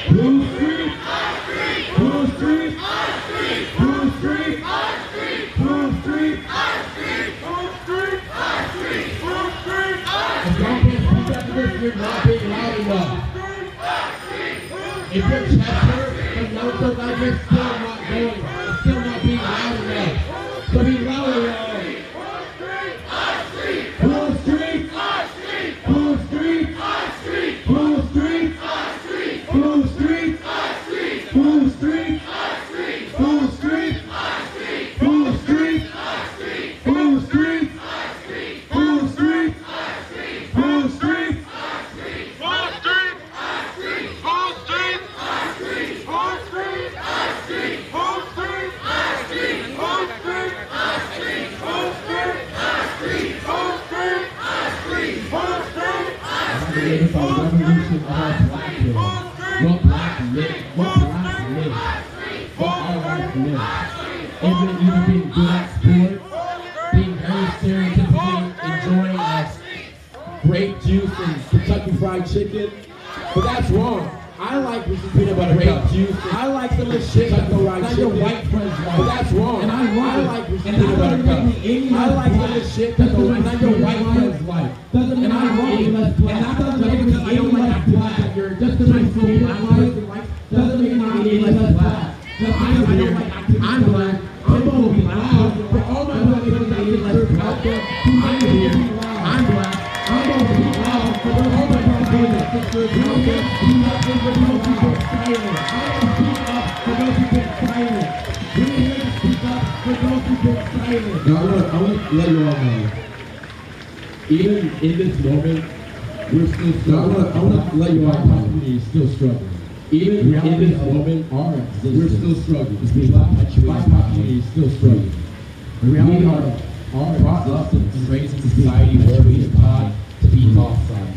Blue street. Blue street. Blue street. Blue street. If y'all can't speak up to this, you're not being loud enough. If your chapter and notes are like you're still not going, still not being loud enough. So be louder, y'all. Blue street. Blue street. Blue street. Blue street. Blue street. Blue street. Blue street. Blue street. Blue street. Blue street. Revolution of our black people. What black live, what black live, what our life lives. Even being good at sports, being very stereotypically enjoying us grape juice and Kentucky Fried Chicken, but that's wrong. I like Reese's peanut butter grape juice. I like some of the shit that go right chicken. Your white friends like, but that's wrong. And I like Reese's peanut butter cup. I like some of the shit that go right your white friends like. Doesn't mean I'm wrong. And that doesn't mean because I don't like that black. You're just because I see I like doesn't mean I'm any less black. Just because I don't like I'm black. I'm gonna be loud. For all my black people that need less out there, I'm here. I'm black. I'm gonna be loud. For all my black people that sisters out there, do nothing but those who get silent. I'm gonna speak up for those who get silent. We're here to speak up for those who get silent. Now I want to let you all know. Even in this moment, we're still struggling. I want to let you all know we're still struggling. Even in this moment, we're still struggling. The black community is still struggling. The reality of our existence is raised in society where we are taught to be hostile.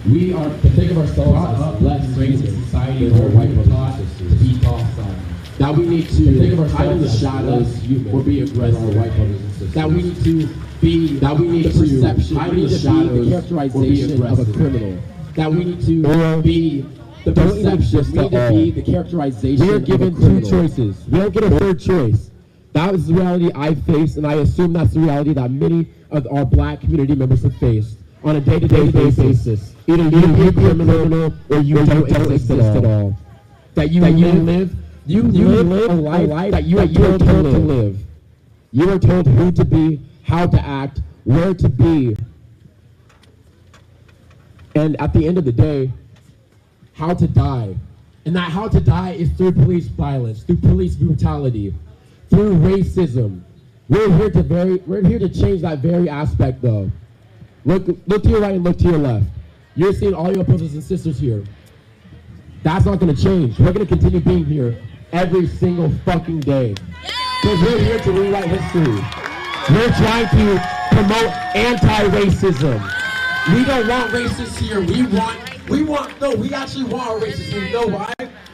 We are to think of ourselves as less raised in society where we are taught to be hostile. That we need to think of ourselves in the shadows or be aggressive. White brothers and sisters. That we need to be the perception, we need to be the characterization of a criminal. That we need to be the perception, we need to be the characterization. We are given two choices. We don't get a third choice. That is the reality I face, and I assume that's the reality that many of our black community members have faced on a day-to-day basis. Either you be a criminal or you don't exist at all. That you live a life that you are told to live. You are told who to be, how to act, where to be, and at the end of the day, how to die. And that how to die is through police violence, through police brutality, through racism. We're here to change that very aspect though. Look to your right and look to your left. You're seeing all your brothers and sisters here. That's not gonna change. We're gonna continue being here every single fucking day. Because we're here to rewrite history. We're trying to promote anti-racism. We don't want racists here. We actually want our racists here. You know why?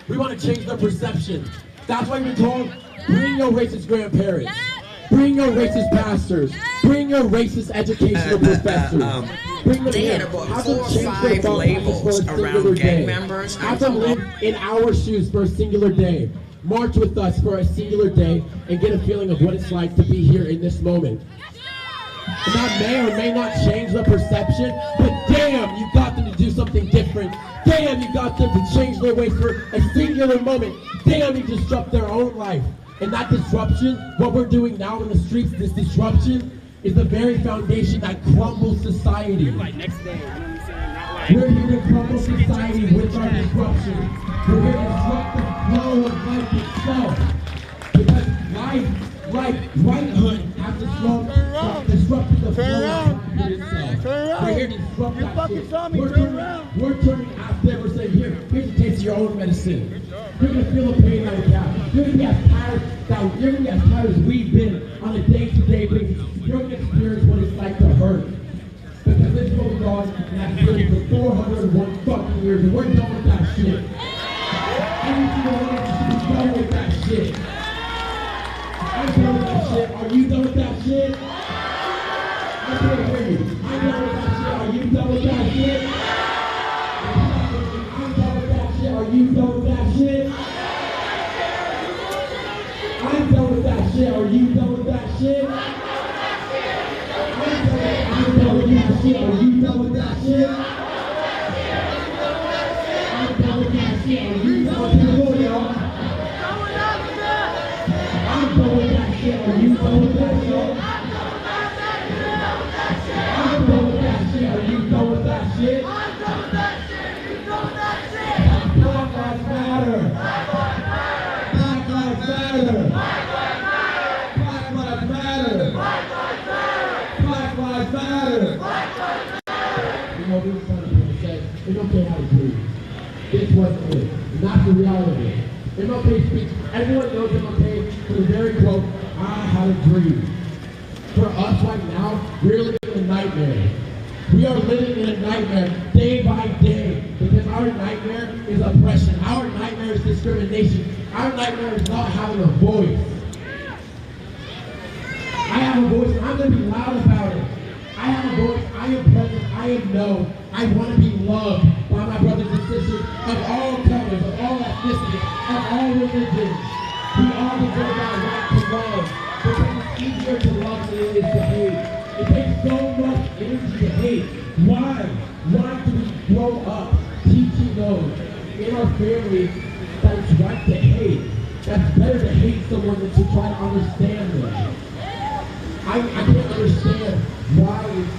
We want to change their perception. That's why we're told, bring your racist grandparents. Bring your racist pastors. Bring your racist educational professors. Bring them here. Have them change their thought process for a singular day. Have them live in our shoes for a singular day. March with us for a singular day and get a feeling of what it's like to be here in this moment. And that may or may not change the perception, but damn, you got them to do something different. Damn, you got them to change their ways for a singular moment. Damn, you disrupt their own life. And that disruption, what we're doing now in the streets, this disruption, is the very foundation that crumbles society. We're here to crumble society with our disruption. We're here to disrupt the flow of life itself. Because righthood has disrupted the flow of life itself. We're here to disrupt that shit. We're turning out there, we're saying, here's a taste of your own medicine. You're going to feel the pain that we have. You're going to be as tired as we've been on a day-to-day basis. You're going to experience what it's like to hurt. Because this goes on and that's been for 401 fucking years, and we're done with that shit. Every single one of us is done with that shit. I'm done with that shit. Are you done with that shit? I can't hear you. I'm done with that shit. Are you done with that shit? I'm done with that shit. Are you done with that shit? that shit? I'm done with that shit. Are you done with that shit? I'm done with that shit. Are you done with that shit? I'm done with that shit. Are you done with that shit, y'all? I'm done with that shit. Are you done with that shit? I'm done with that shit. Are you done with that shit? Black Lives Matter. Black Lives Matter. Black Lives Matter. Black Lives Matter. You know, this is something that says, it's okay how to breathe. This wasn't it. Not the reality. MLK speaks, everyone knows MLK for the very quote, how to breathe. For us right now, we're living in a nightmare. We are living in a nightmare day by day because our nightmare is oppression. Our nightmare is discrimination. Our nightmare is not having a voice. I have a voice and I'm going to be loud about it. I have a voice, I am present, I am known. I want to be loved by my brothers and sisters of all colors, of all ethnicities, of all religions. We all deserve our right to love because it's easier to love than it is to hate. It takes so much energy to hate. Why? Why do we grow up teaching those in our family that it's right to hate? That's better to hate someone than to try to understand them. I can't understand why it's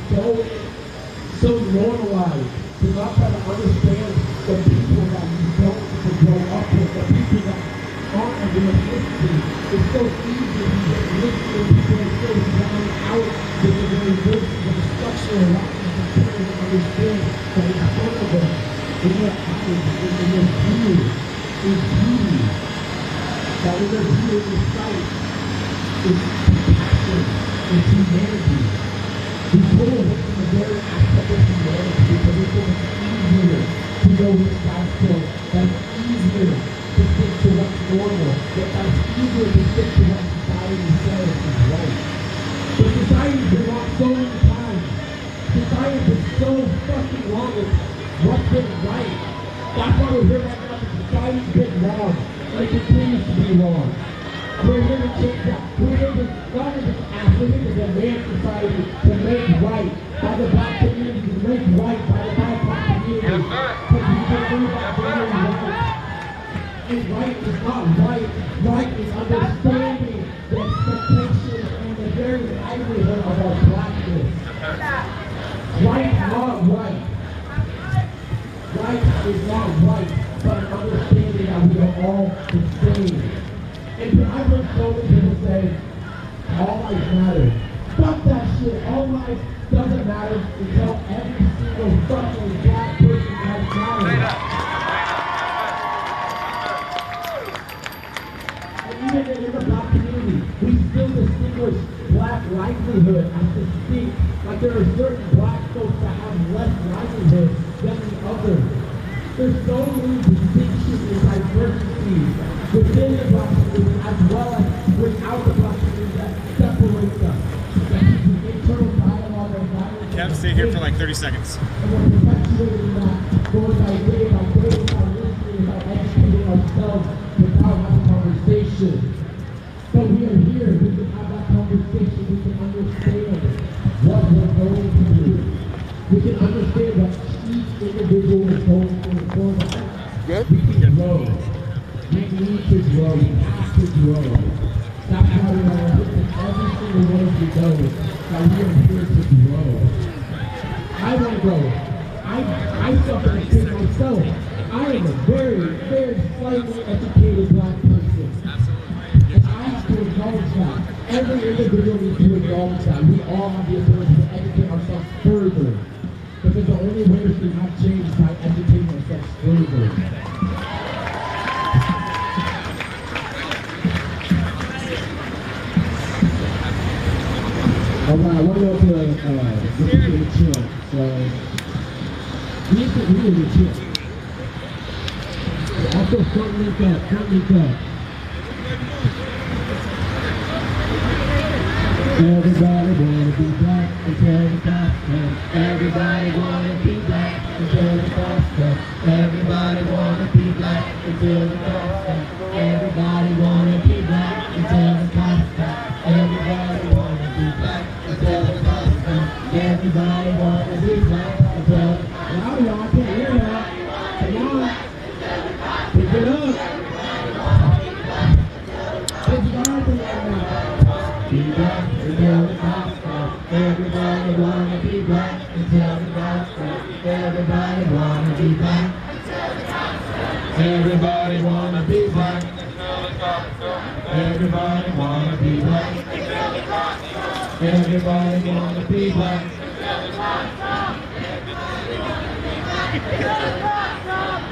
so normalized to not try to understand the people that you don't get to grow up with, the people that aren't of your history. It's so easy to get listening to people and still drown out with the very voices of the structural license and people that understand that it's part of us. In your eyes, in your view, is beauty. That in your view, in your sight, is compassion, is humanity. We pull away from the very aspect of humanity because it's so much easier to know which God's for. That's easier to stick to what's normal. That's easier to stick to what society says is right. But society's been wrong so many times. Society's been so fucking wrong with what's been right. That's why we're here right now, because society's been wrong. And it continues to be wrong. We're here to change that. We're here to not just ask, we're here to demand society to make right by the black community, to make right by the black community. Because we can do that very right. And right is not right. Right is understanding the expectations and the very livelihood of our blackness. Right is not right. Right is not right, but understanding that we are all the same. And I've heard so many people say, all lives matter. Fuck that shit. All lives doesn't matter until every single fucking black person has matters. And even in the black community, we still distinguish black livelihood as distinct. Like there are certain black folks that have less livelihood than the others. There's so many distinctions and diversities within the black community as well as without the black community that separates us. That keeps the internal dialogue and violence. You have to stay here for like 30 seconds. And we're perpetuating that going by day, without listening, without educating ourselves, without having conversation. But we are here, we can have that conversation, we can understand what we're going to do. We can understand what each individual is going through. Good? We can grow. We need to grow. We have to grow. That's why we are here. Every single one of you know that we are here to grow. I want to grow. I suffer and think myself. I am a very, very slightly educated black person. And I have to acknowledge that. Every individual needs to acknowledge that. We all have the ability to educate ourselves further. Because the only way we can have change is by educating ourselves further. Alright, I want to go to the chill. So, we need to chill. Also, front link up. Everybody wanna be black until the cops come. Everybody wanna be black until the cops come. Everybody wanna be black until the cops come. Everybody wanna be black until the cops come. Everybody wanna be black until the cops come. Everybody wanna be black until the cops come. Y'all can't hear y'all. Come on. Pick it up. It's hard to let me be black until the cops come. Everybody wanna be black until the cops come. Everybody wanna be black. Everybody wanna be black. Everybody wanna be black. Everybody wanna be black.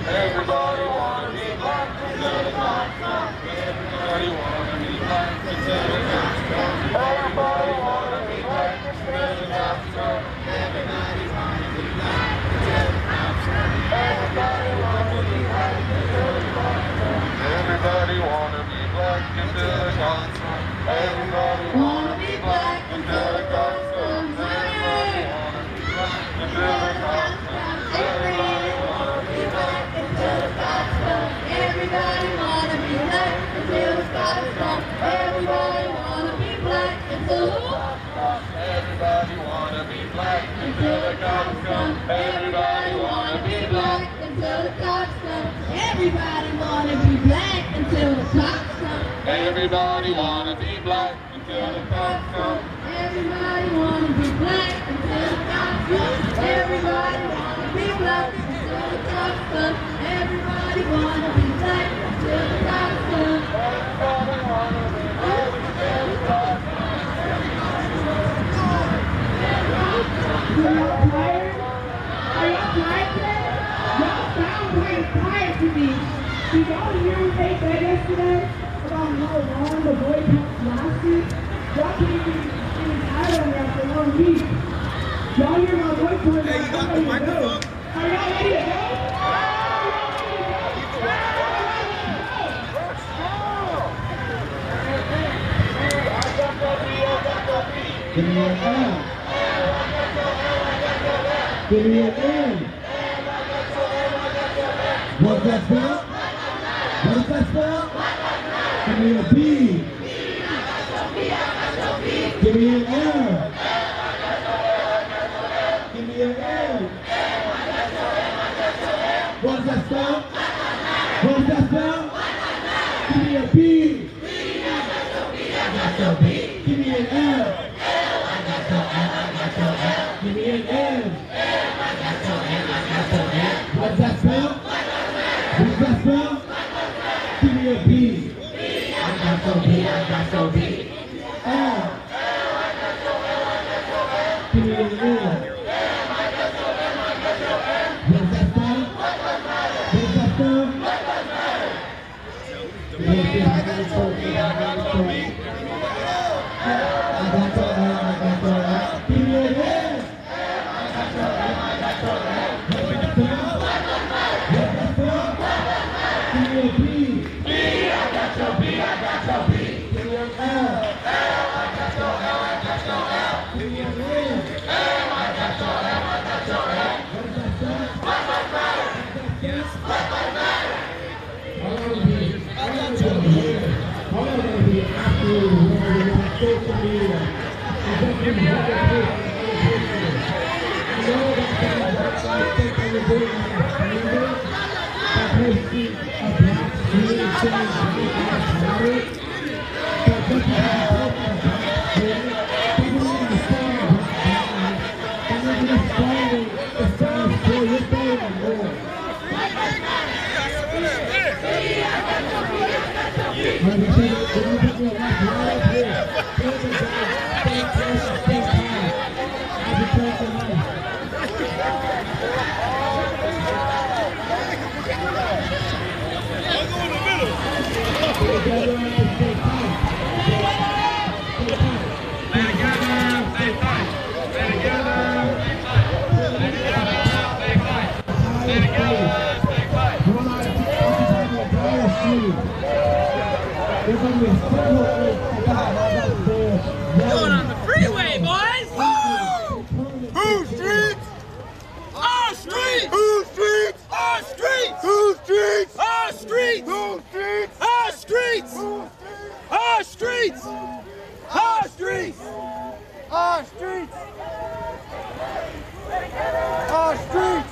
Everybody wanna be black until the cops come. Everybody wanna be black until the cops come. Everybody wanna be black until the cops come. Everybody wanna be black until the cops come. Everybody wanna be black until the cops come. Everybody wanna be black until the cops come. Everybody wanna be black until the cops come. Everybody wanna be black until the cops come. Everybody wanna be black until the cops come. Everybody wanna be black until the cops come. Everybody wanna be black until the cops come. Everybody wanna be black until the cops come. Everybody wanna be black until the cops come. Everybody wanna be black until the cops come. Everybody wanna be black until the cops come. Everybody wanna be black until the cops come. Everybody wanna be black until the cops come. Everybody wanna be black until the cops come. Everybody wanna be black until the cops come. Are y'all tired? Are y'all tired today? Y'all sound kind of tired to me. Did y'all hear what they said yesterday about how long the boycott lasted? Y'all can't even tired on me after 1 week. Y'all hear my voice going Hey, you got the microphone? Are y'all ready to go? Give me an L. Give me an N. What's that spell? What's that spell? Give me a B. Give me an L. Give me an L. What's that spell? What's that spell? Give me a B. Give me an L. Give me an N. What's that spell? What's that spell? Give me a B. I got so B. L. Give me an L. What's that spell? What's that spell? Give me a B. I got so B. I got so B. Give me an L. Going on the freeway, boys! Whose streets? Our streets! Whose streets? Our streets! streets! Our streets! Our streets! Our streets! Our streets!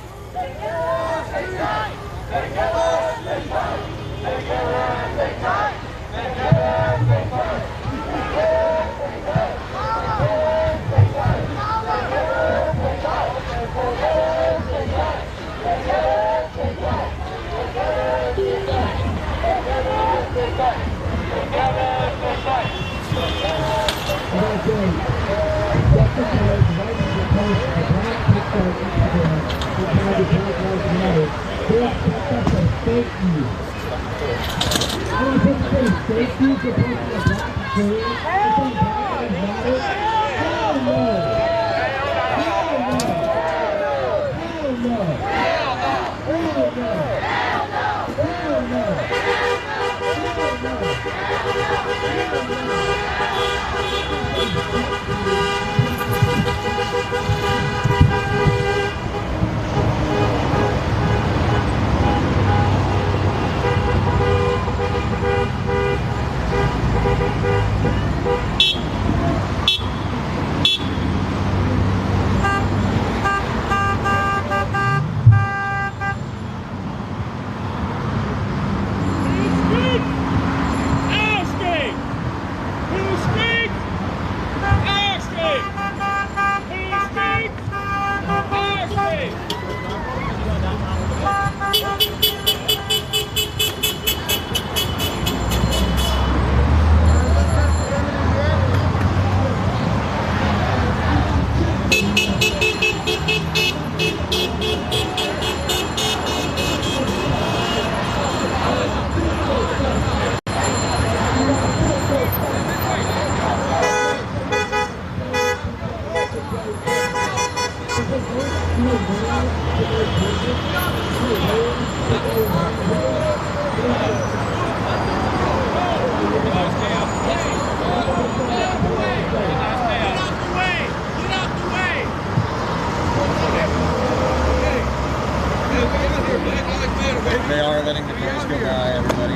They are letting the cars go by, everybody.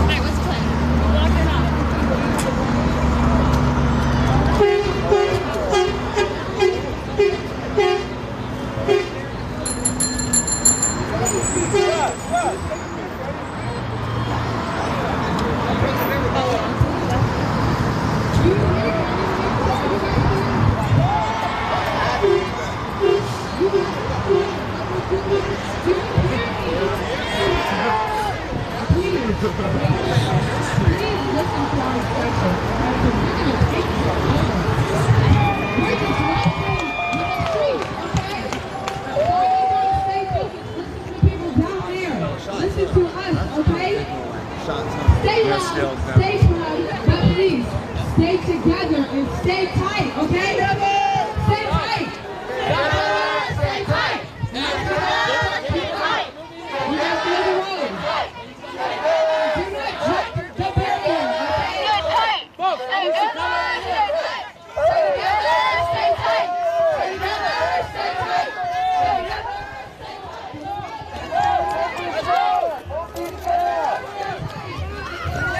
Alright, what's the plan? Lock or not? Stay loud, stay proud, but please stay together and stay tight, okay? Stay tight. Stay tight. Keep tight. We have to the road. Do not jump the barrier, okay? Stay tight. Stay together. Stay together. Stay tight. Stay together. Stay tight. Stay together.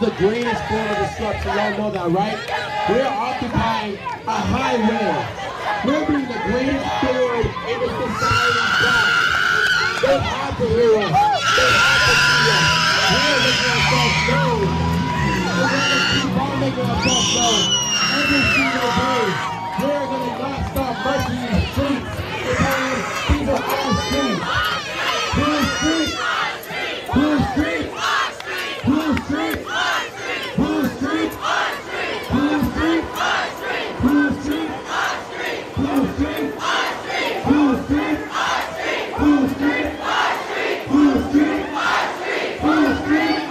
the greatest form of destruction. Y'all know that, right? We're occupying a highway. We're being the greatest form in the society back. They have to hear us. They have to see us. We're making ourselves known. We're going to keep on making ourselves known every single day. We're going to not stop marching in the streets because these are our streets. Blue streets. Blue streets. Blue streets. Blue streets. Blue streets. Blue streets. Blue streets. Blue streets. Blue streets. Blue streets. Blue streets. Blue streets. Blue streets. Blue streets.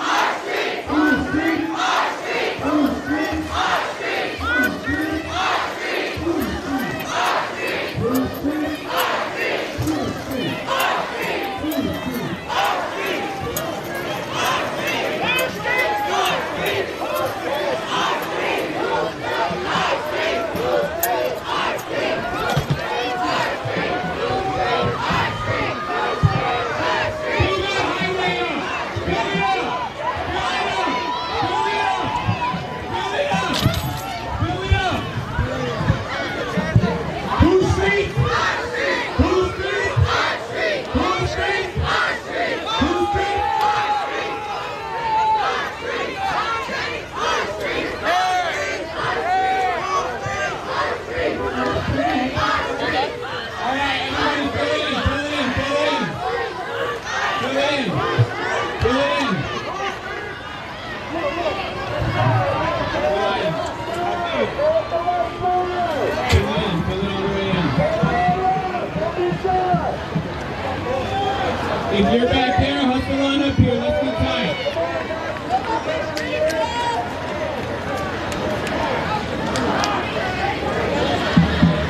If you're back there, hustle on up here. Let's be tight.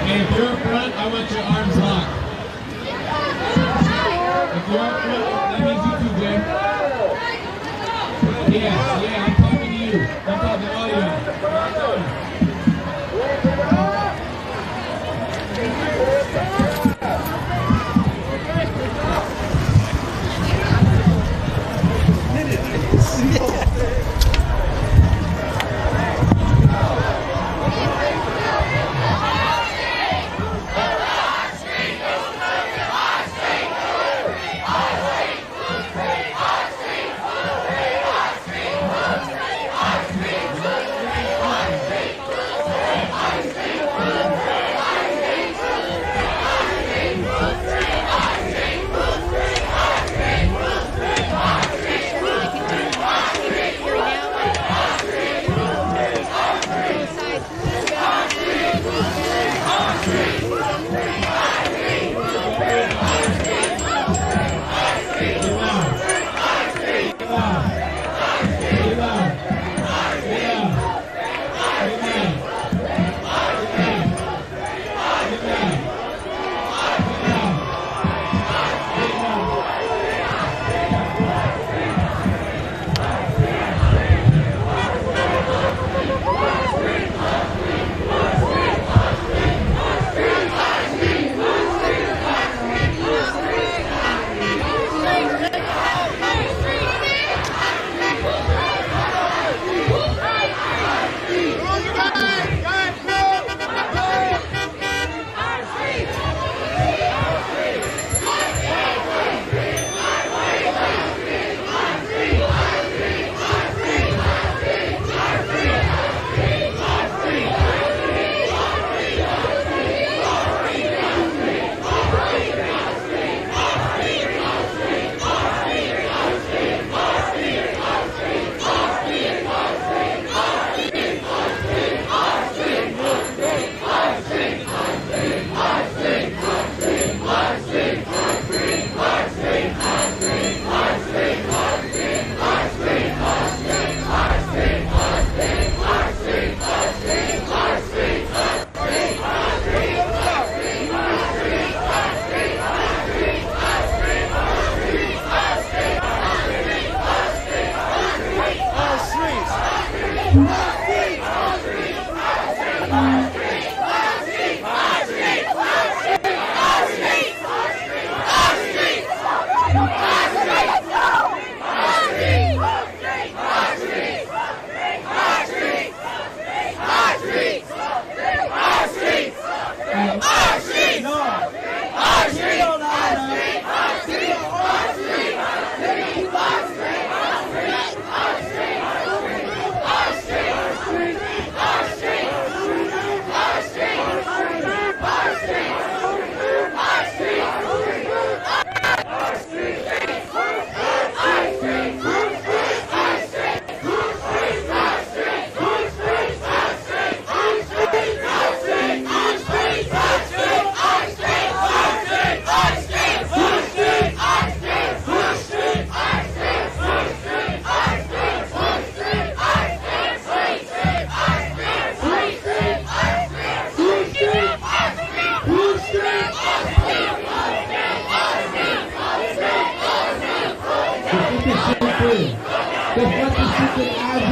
And if you're up front, I want your arms locked. If you're up front, that means you too, Jay. Yeah, I'm talking to you. I'm talking to all y'all.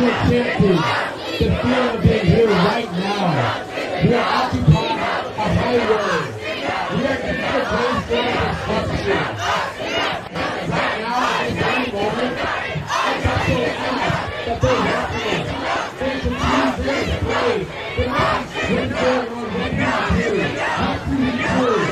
your chances. The fear of being here right now. We are occupying a highway. We are getting the place for destruction. Right now, at this very moment, it's so fast that they're happening. They continue to play. They're not what's going on right now here. Not to be true.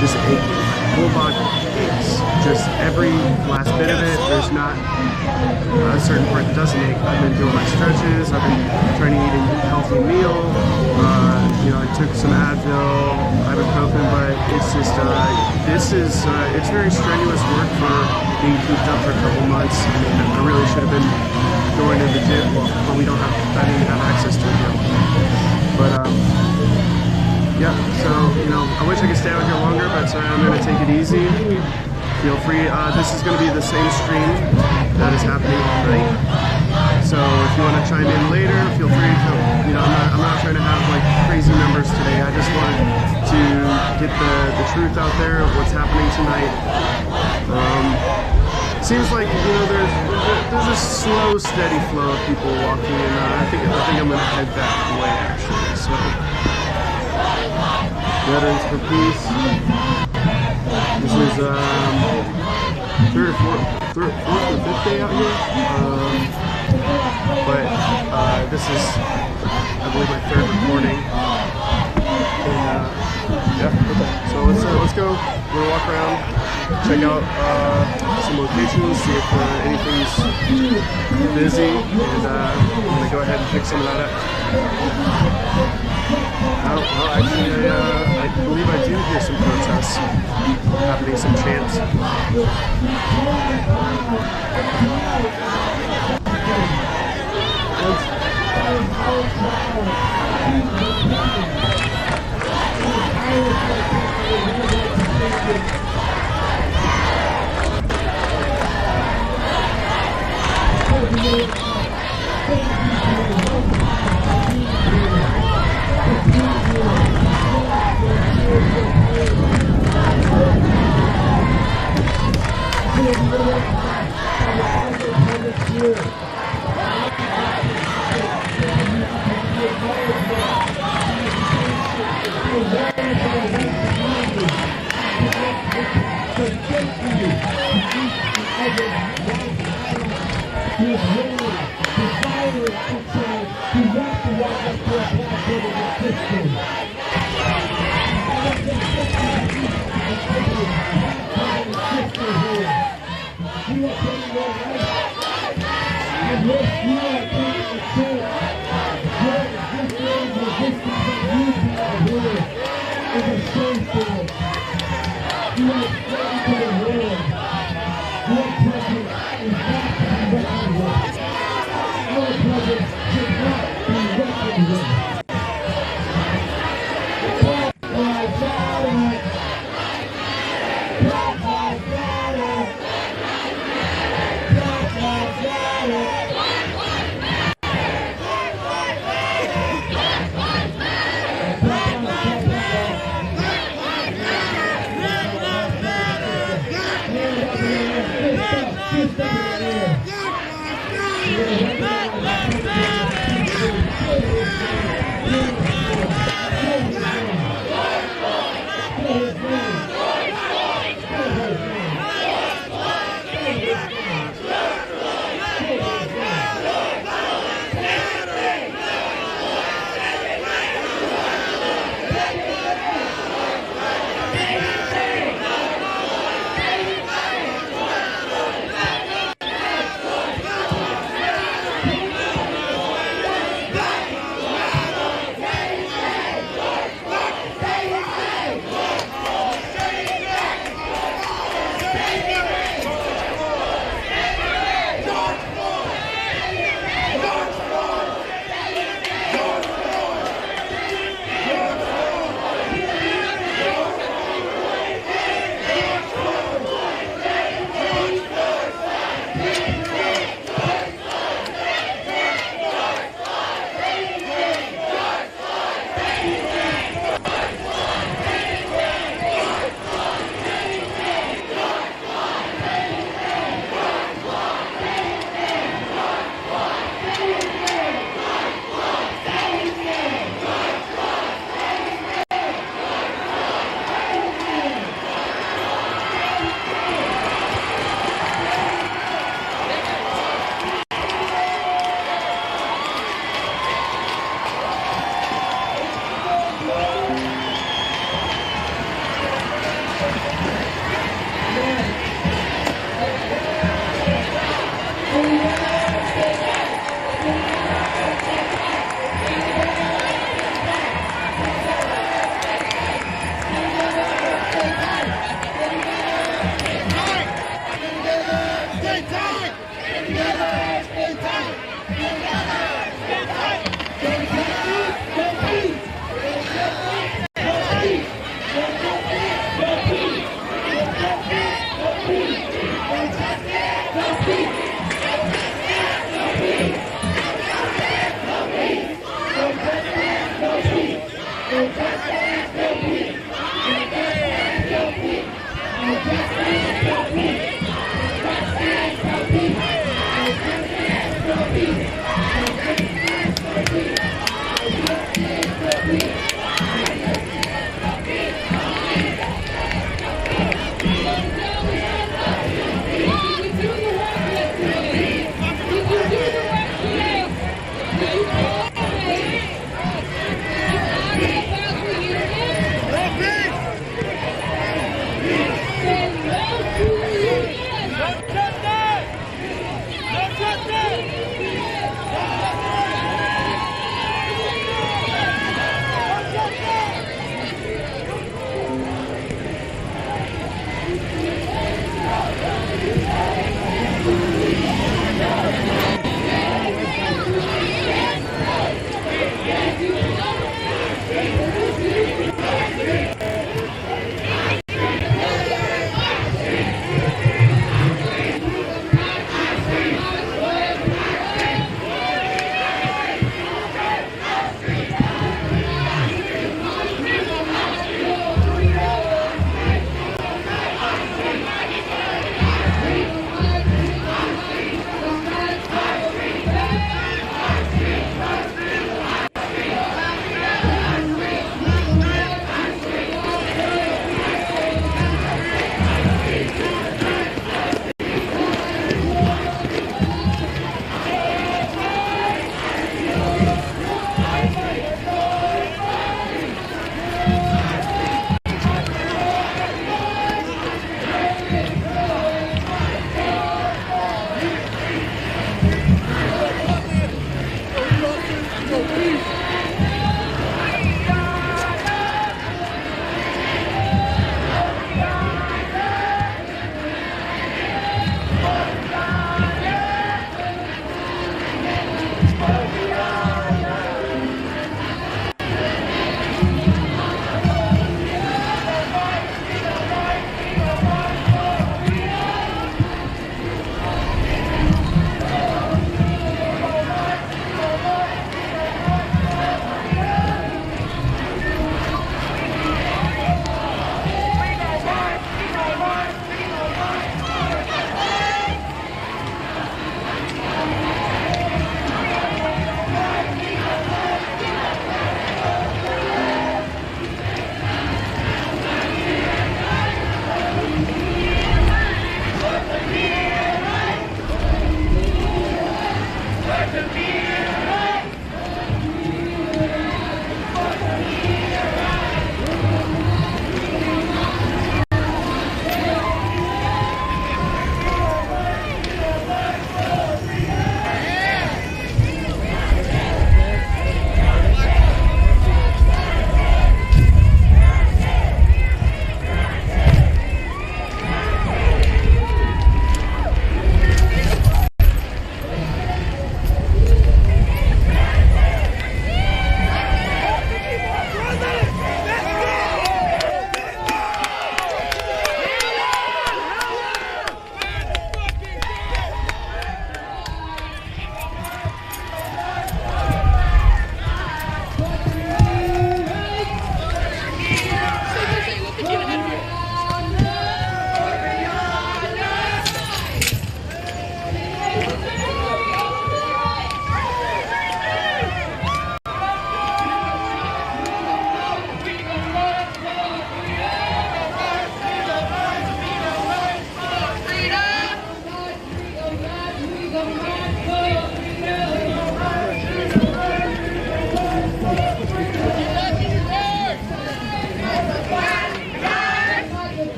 Just aching. whole body aches. Just every last bit of it. There's not a certain part that doesn't ache. I've been doing my stretches. I've been trying to eat a healthy meal. You know, I took some Advil, ibuprofen, but it's just it's very strenuous work for being cooped up for a couple months. I mean, I really should have been going to the gym, but I didn't have access to it yet. But yeah, so you know, I wish I could stay out here longer, but I'm gonna take it easy. Feel free. This is gonna be the same stream that is happening all night. So if you want to chime in later, feel free to. You know, I'm not trying to have like crazy numbers today. I just wanted to get the truth out there of what's happening tonight. Seems like, you know, there's a slow, steady flow of people walking, and I think I'm gonna head that way actually. So, Veterans for Peace. This is fourth or fifth day out here. But this is, I believe, my third recording. And yeah, so let's go. We'll walk around, check out some locations, see if anything's busy, and I'm gonna go ahead and pick some of that up. Well, actually, I believe I do hear some protests happening, some chants.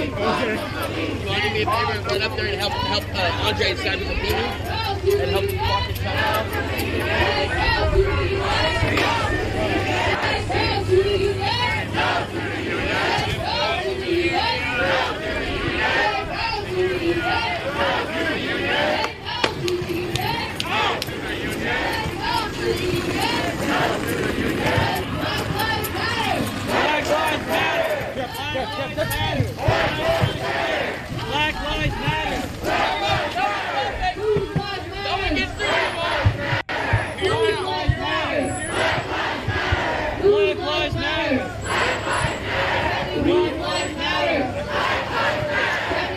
You want to do me a favor and run up there and help Andre inside with the beanie and help him walk his son out? Black Lives Matter! Black Lives Matter! No one gets through anymore! Black Lives Matter! Black Lives Matter! Black Lives Matter!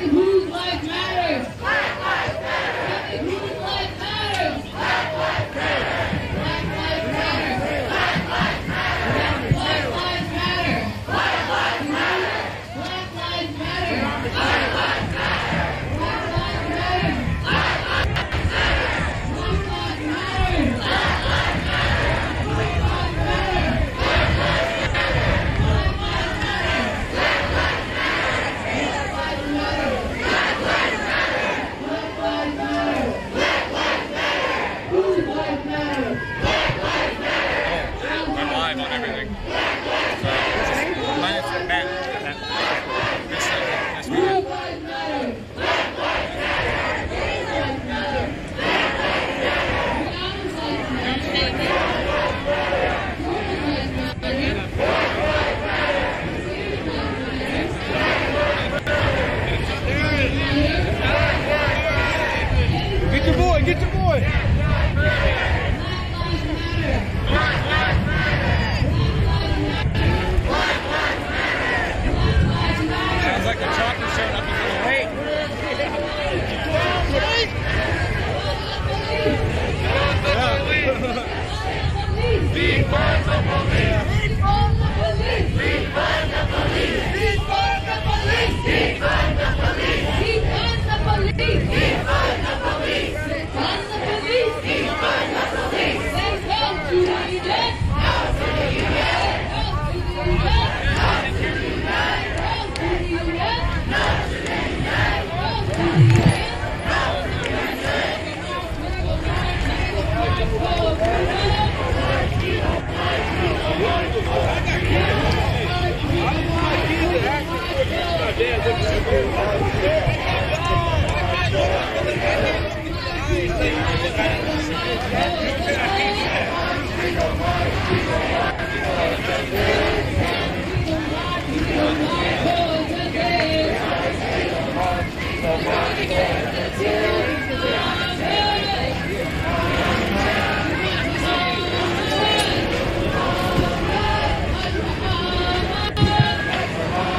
Whose life matters? Black lives matter. Whose life matters? Black lives matter. Black lives matter. Black lives matter. Black lives matter. Black lives matter. Black lives matter. Black lives matter. Black lives matter. Black lives matter. Black lives I'm live on everything. Mine is Matt. Nice meeting you. Get your boy, get your boy. Sounds like the chocolate showed up a little late. Defund the police! Defund the police! Defund the police! Defund the police! Defund the police! Defund the police! Defund the police! Defund the police! Defund the police! Say no to the union! No to the union! No to the union! No to the union! No to the union! No to the union! No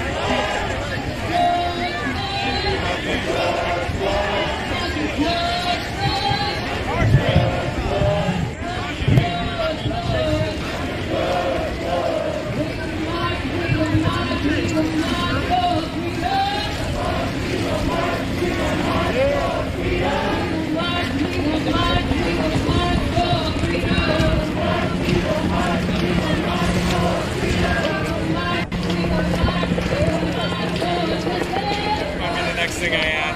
to the union! Next thing I add.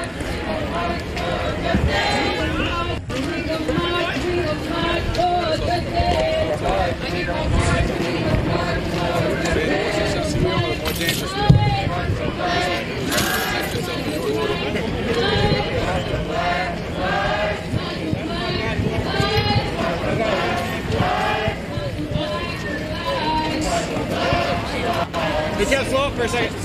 Hey, Kev, slow up for a second.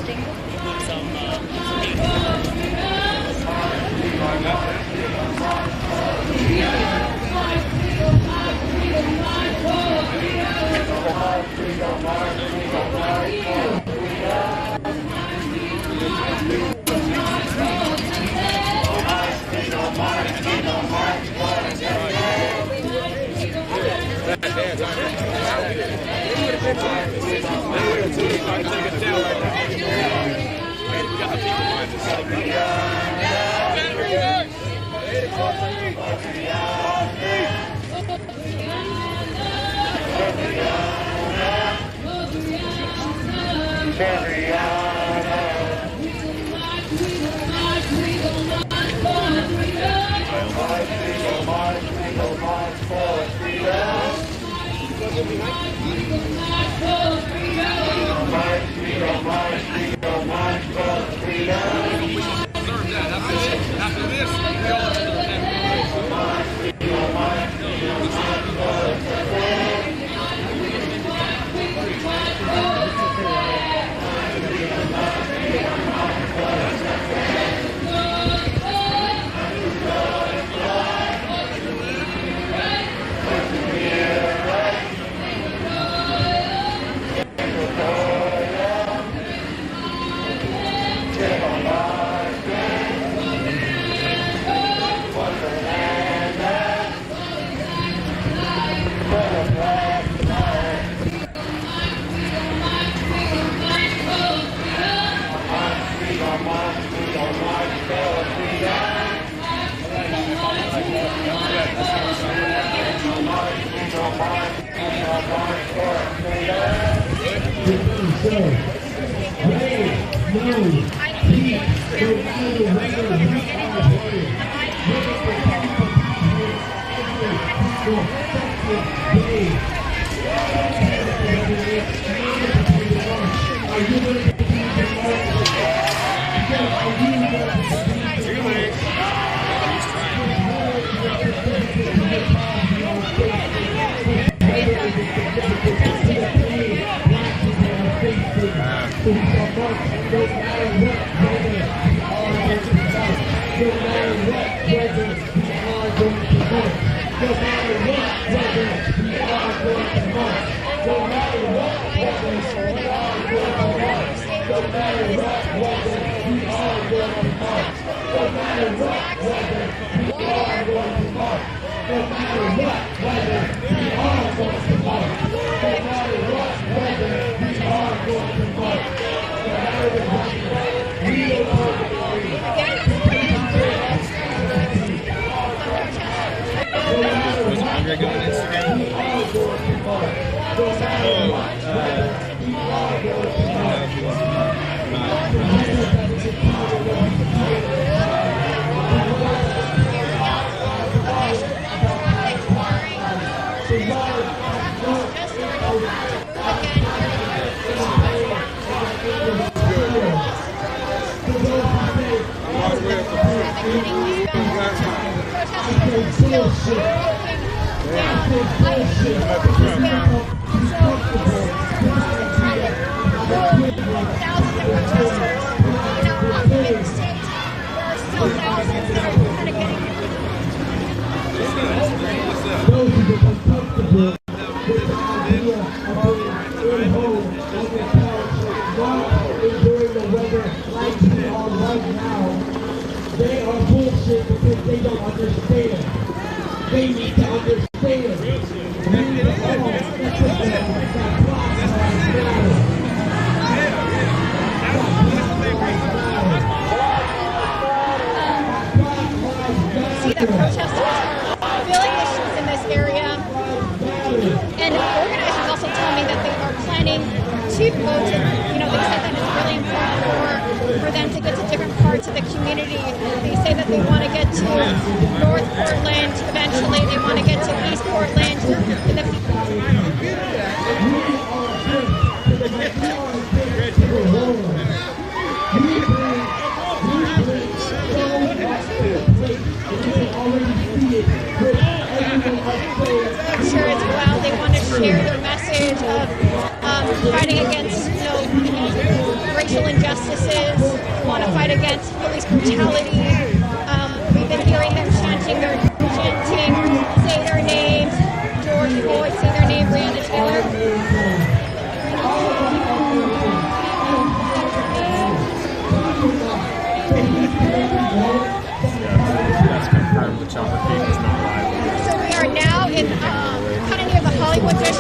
So we are now in kind of near the Hollywood district.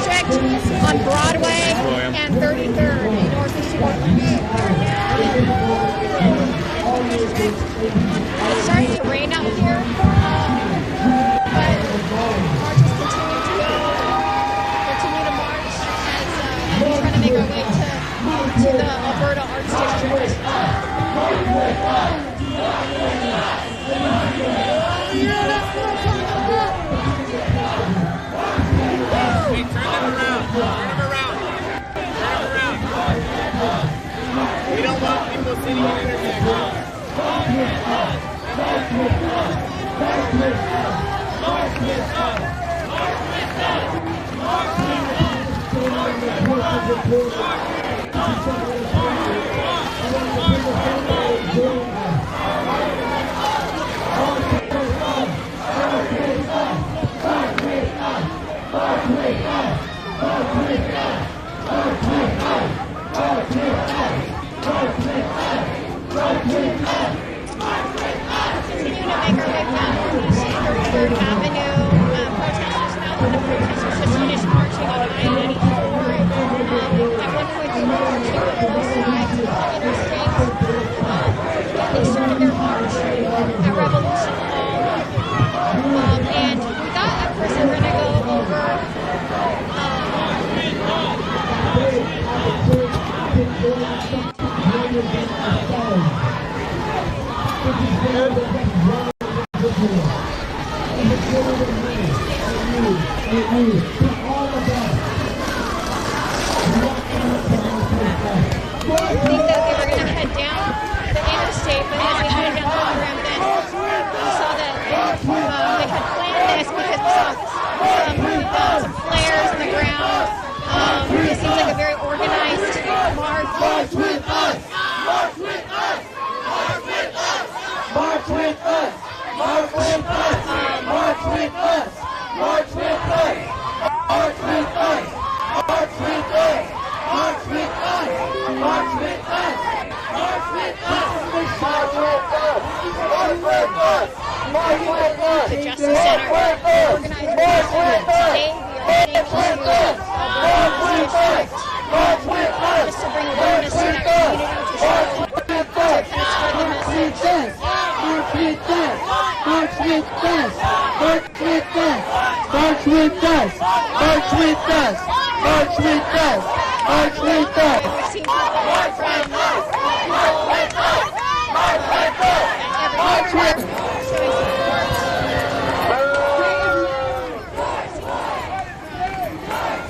The Justice Center organized today. We are taking to Abolish district just to bring awareness to that community, to spread the message. March with us! March with us! March with us! March with us! March with us! March with us! March with us! We've seen people from every corner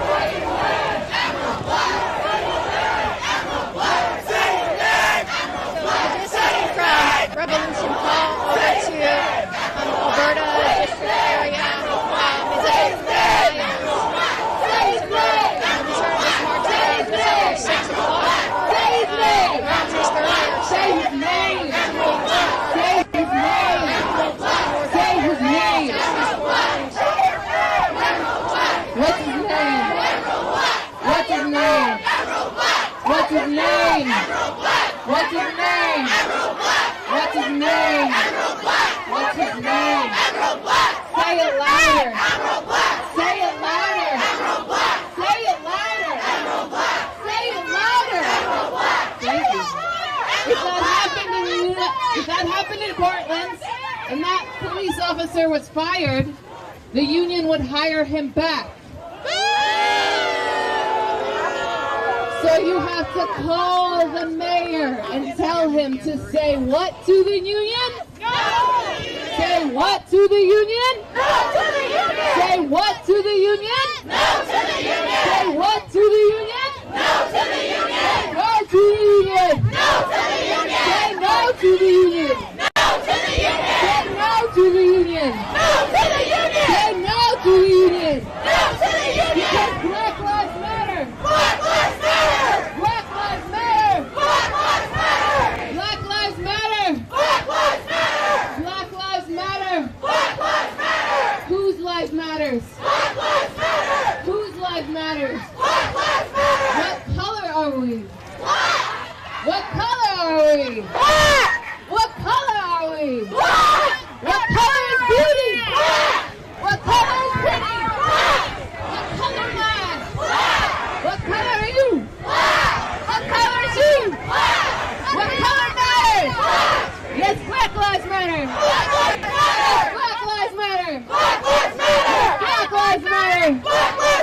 showing support. Revolution Hall over to Alberta district area. Is it we started this march just after 6 o'clock. Around 6:30. Say his name! Say his name! Say his name! What's his name? What's his name? What's his name? What's his name? What's his name? What's his name? Say it louder. Say it louder. Say it louder. Say it louder. Thank you. If that happened in Portland and that police officer was fired, the union would hire him back. So you have to call the mayor and tell him to say what to the union? No to the union! Say what to the union? No to the union! Say what to the union? No to the union! Say what to the union? No to the union! No to the union! No to the union! Say no to the union! No to the union! Say no to the union! No to the union! Say no to the union! No to the union! Because Black Lives Matter! Black Lives Matter! Black Lives Matter! Black Lives Matter! Black Lives Matter! Black Lives Matter! Black Lives Matter! Black Lives Matter! Whose life matters? Black Lives Matter! Whose life matters? Black Lives Matter! What color are we? Black! What color are we? Black! What color are we? Black! What color is beauty? Black! What color is pretty? Black! What color am I? Black! What color are you? Black! What color is you? Black! What color matters? Black! Yes, Black Lives Matter! Black Lives Matter! Black Lives Matter! Black Lives Matter! Black Lives Matter! Black Lives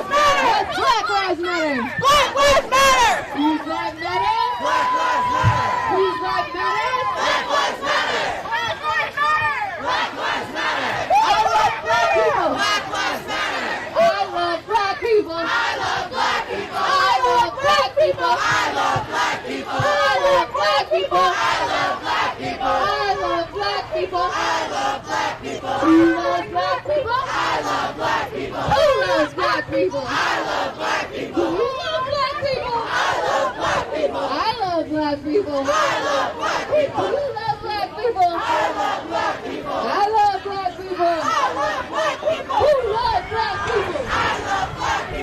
Matter! Yes, Black Lives Matter! Black Lives Matter! Whose life matters? Black Lives Matter! Whose life matters? Black Lives Matter! Black Lives Matter! Black Lives Matter! I love black people! Black Lives Matter! I love black people! I love black people! I love black people! I love black people! I love black people! I love black people! people? I love black people. Who loves black people? I love black people. Who loves black people? I love black people. Who loves black people? I love black people. I love black people. I love black people. Who loves black people? I love black people. I love black people.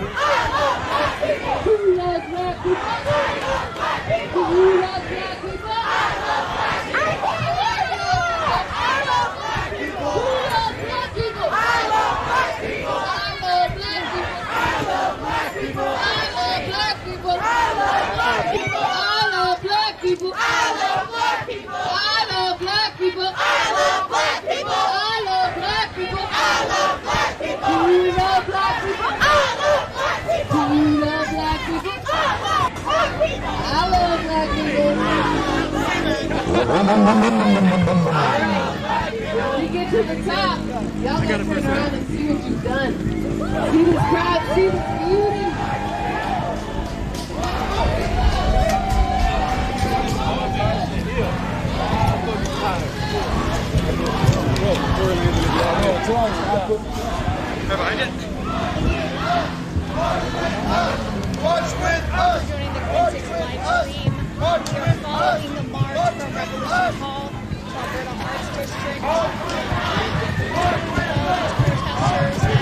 I love black people. Who loves black people? I love black people. Who loves black people? I love black people. Who loves black people? I love black people. Who loves black people? I love black people. I love black people. Who loves black people? I love black people. I love black people. I love black people. I love black people. I love black people. I love black people. I love black people. I love black people. I love black people. I love black people. I love black people. Do you love black people? I love black people. Do you love black people? I love black people. I love black people. Alright, we get to the top. Y'all gotta turn around and see what you've done. See this crowd, see this beauty. Behind it. March with us! Joining the Vintage live stream. We are following the march from Revolution Hall to Alberta Arts District. Protesters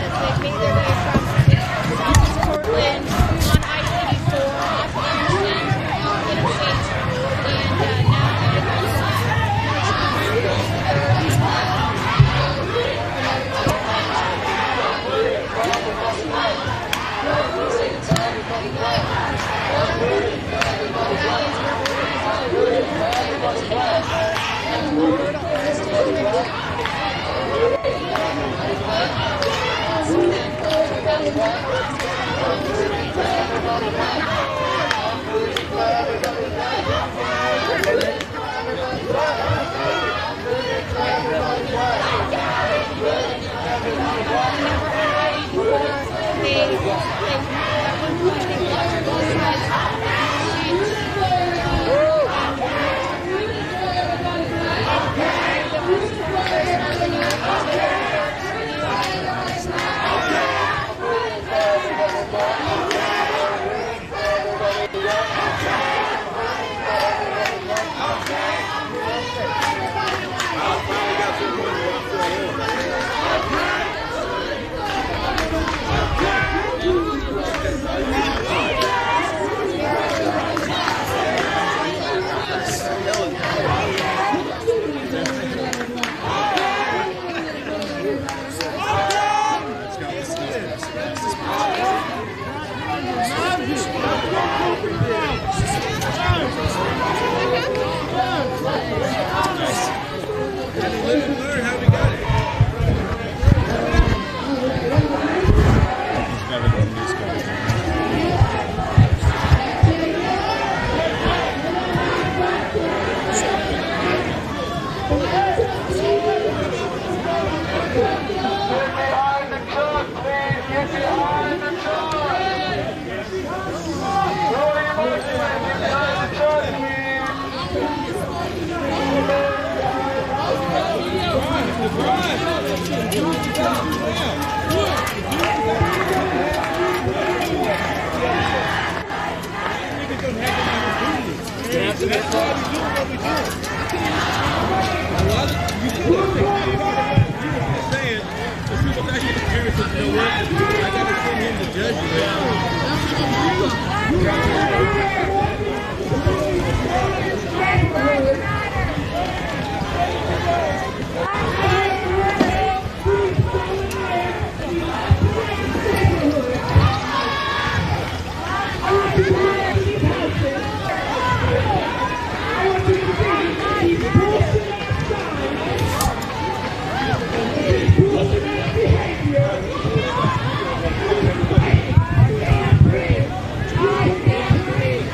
as they make their way from Southeast Portland on I-84 off Interstate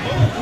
and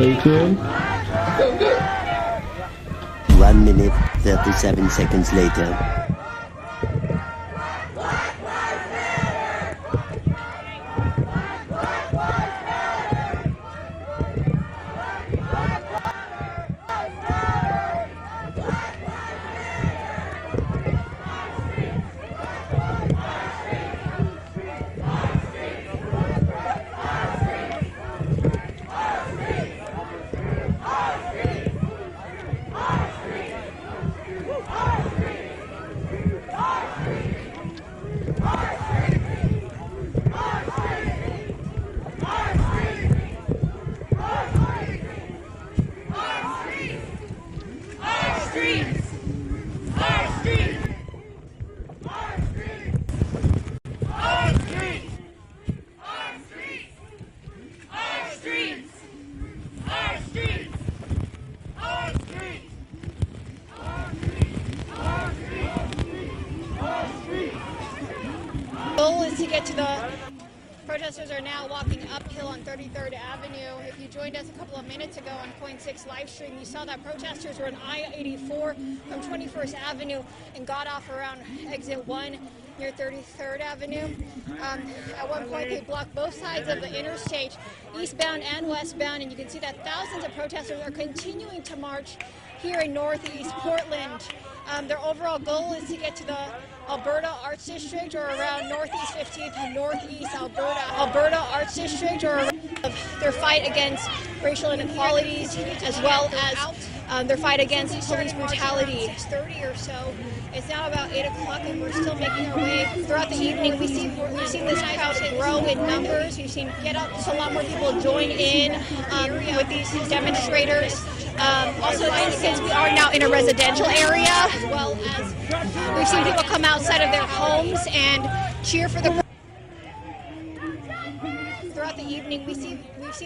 How you feeling? I feel good. 1 minute, 37 seconds later. Protesters are now walking uphill on 33rd Avenue. If you joined us a couple of minutes ago on Point 6 live stream, you saw that protesters were on I-84 from 21st Avenue and got off around exit 1 near 33rd Avenue. At one point, they blocked both sides of the interstate, eastbound and westbound, and you can see that thousands of protesters are continuing to march here in Northeast Portland. Their overall goal is to get to the Alberta Arts District or around Northeast 15th and Northeast Alberta Arts District, or their fight against racial inequalities, as well as their fight against police brutality. 6:30 or so. It's now about 8 o'clock and we're still making our way. Throughout the evening, we've seen this crowd grow in numbers. We've seen just a lot more people join in with these demonstrators. Also, since we are now in a residential area, as well as we've seen people come outside of their homes and cheer for the. Throughout the evening, we've seen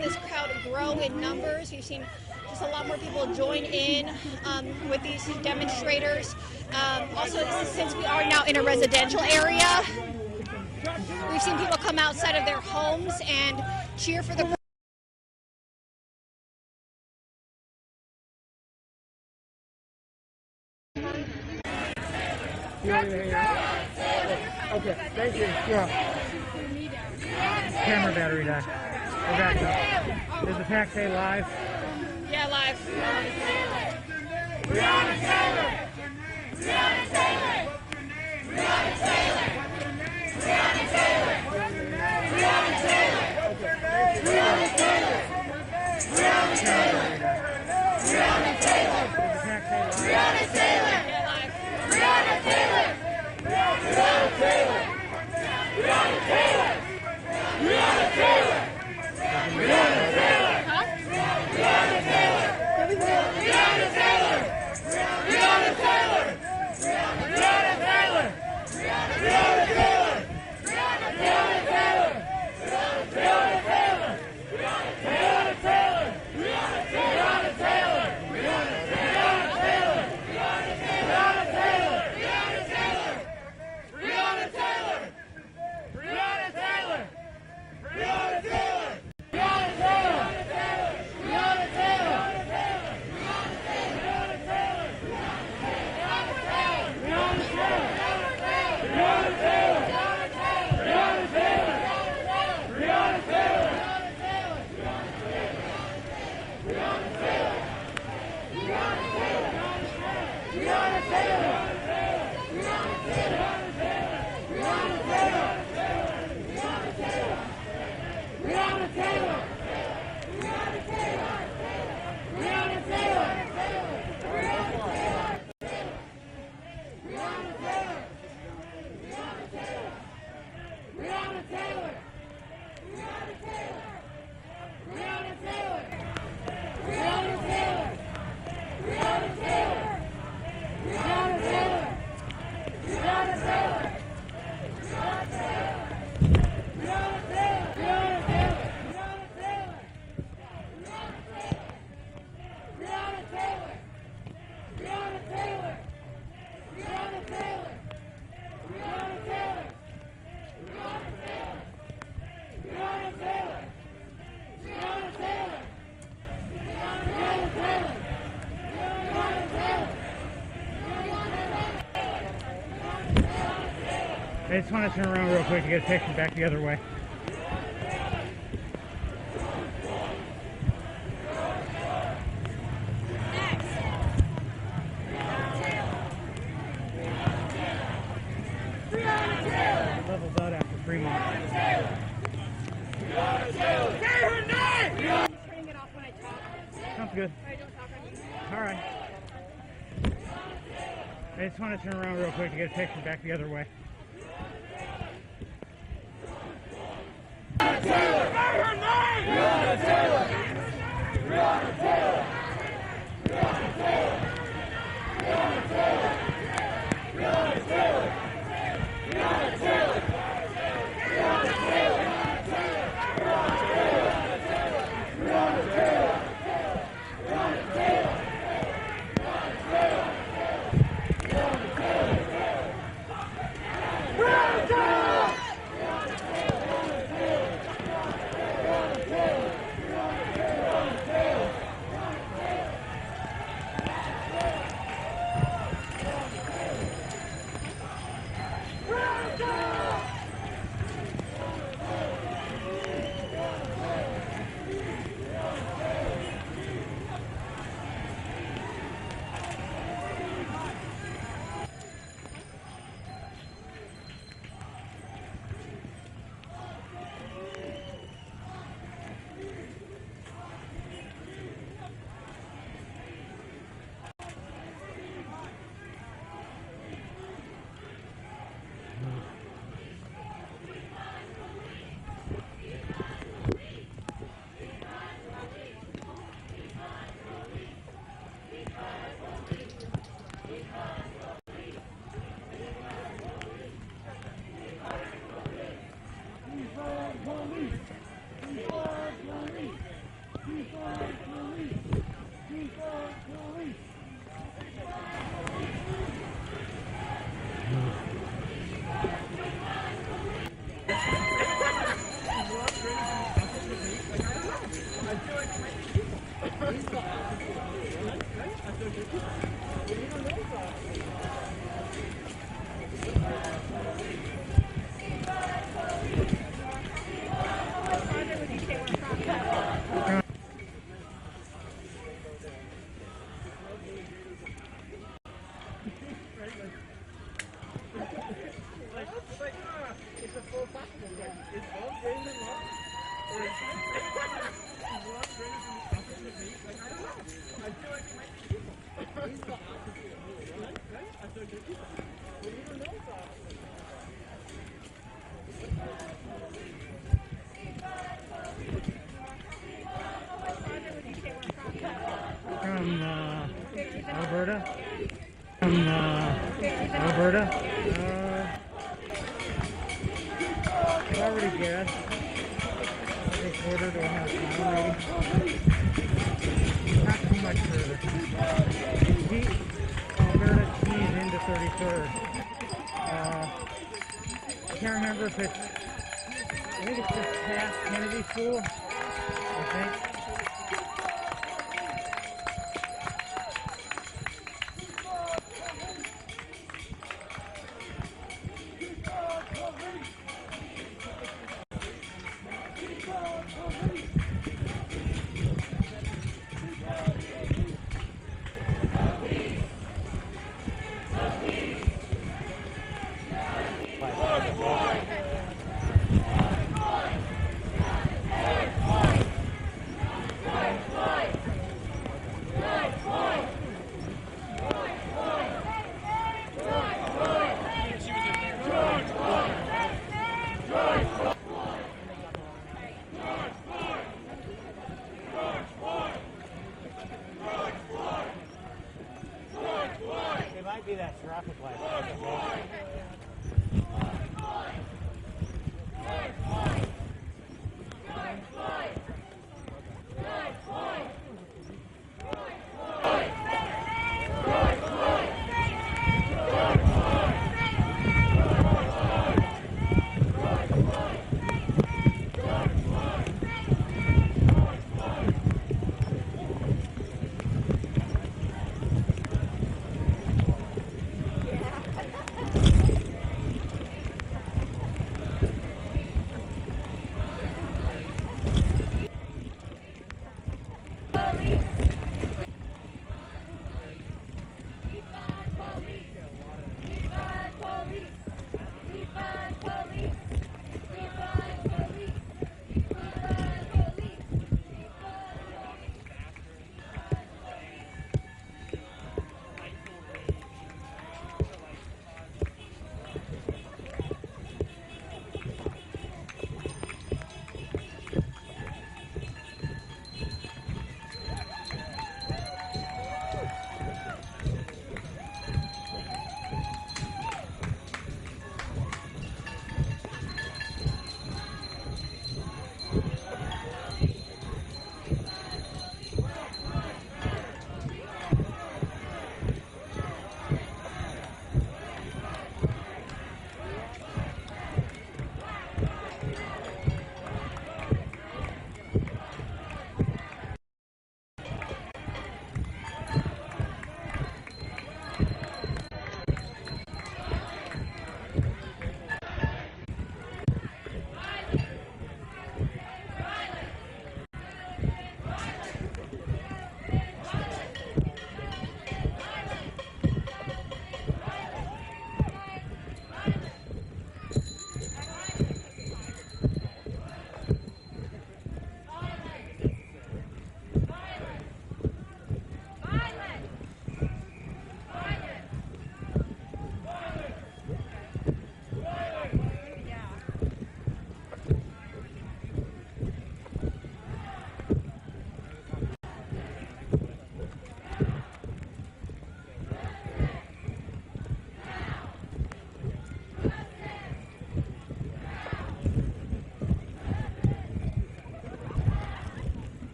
this crowd grow in numbers. We've seen just a lot more people join in with these demonstrators. Also, since we are now in a residential area, we've seen people come outside of their homes and cheer for the. Okay, thank you. Yeah. Camera battery died. We're back up. Is the pack say live? Yeah, live. Breonna Taylor! Breonna Taylor! Breonna Taylor! Breonna Taylor! Breonna Taylor! Breonna Taylor! Breonna Taylor! Breonna Taylor! Breonna Taylor! Breonna Taylor! Breonna Taylor! Breonna Taylor! Breonna Taylor! Breonna Taylor! Huh? Breonna Taylor! Breonna Taylor! Breonna Taylor! Breonna Taylor! Breonna Taylor! Breonna Taylor! Breonna Taylor! Breonna Taylor! Breonna Taylor! Breonna I just want to turn around real quick to get a picture back the other way. Levels out after Fremont. Sounds good. All right. I just want to turn around real quick to get a picture back the other way. Alberta. Alberta. Already gas. A quarter to a half mile maybe. Not too much further. Alberta keys into 33rd. I can't remember if it's, I think it's just past Kennedy School, I think.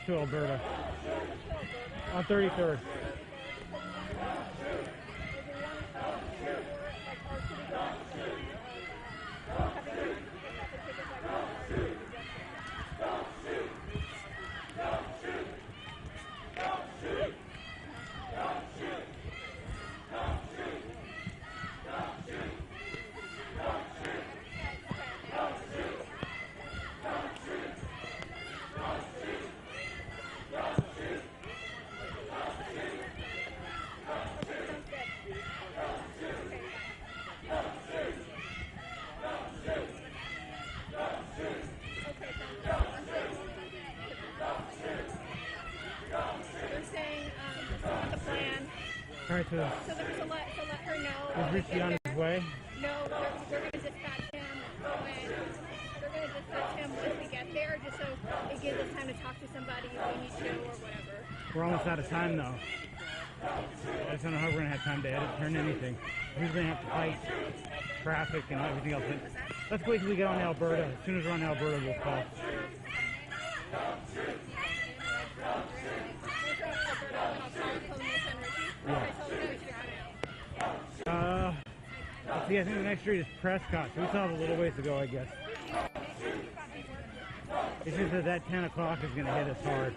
to Alberta. On 33rd. Alright, so let her know. is Richie on his way? No, they're going to dispatch him once we get there, just so it gives us time to talk to somebody if we need to or whatever. We're almost out of time though. I just don't know how we're going to have time to edit, turn anything. We're going to have to fight traffic and everything else. Let's wait till we get on Alberta. As soon as we're on Alberta, we'll call. Let's see, I think the next street is Prescott, so we still have a little ways to go, I guess. It's just that 10 o'clock is going to hit us hard.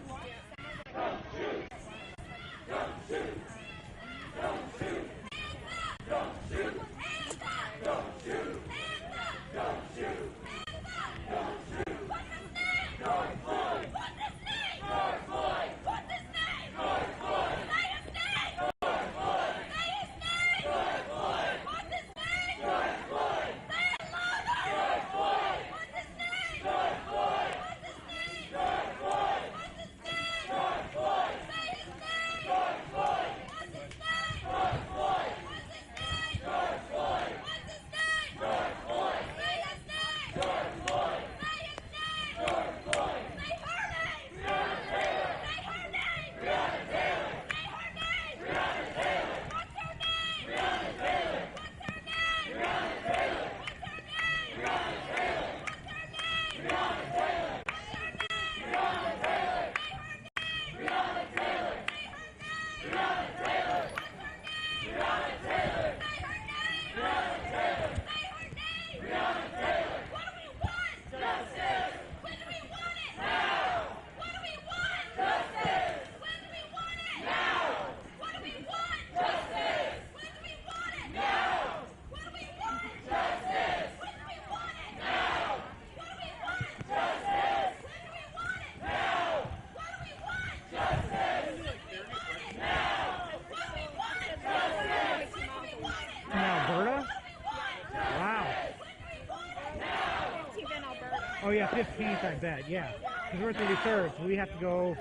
Oh yeah, 15th, I bet, yeah. Because we're 33rd, so we have to go,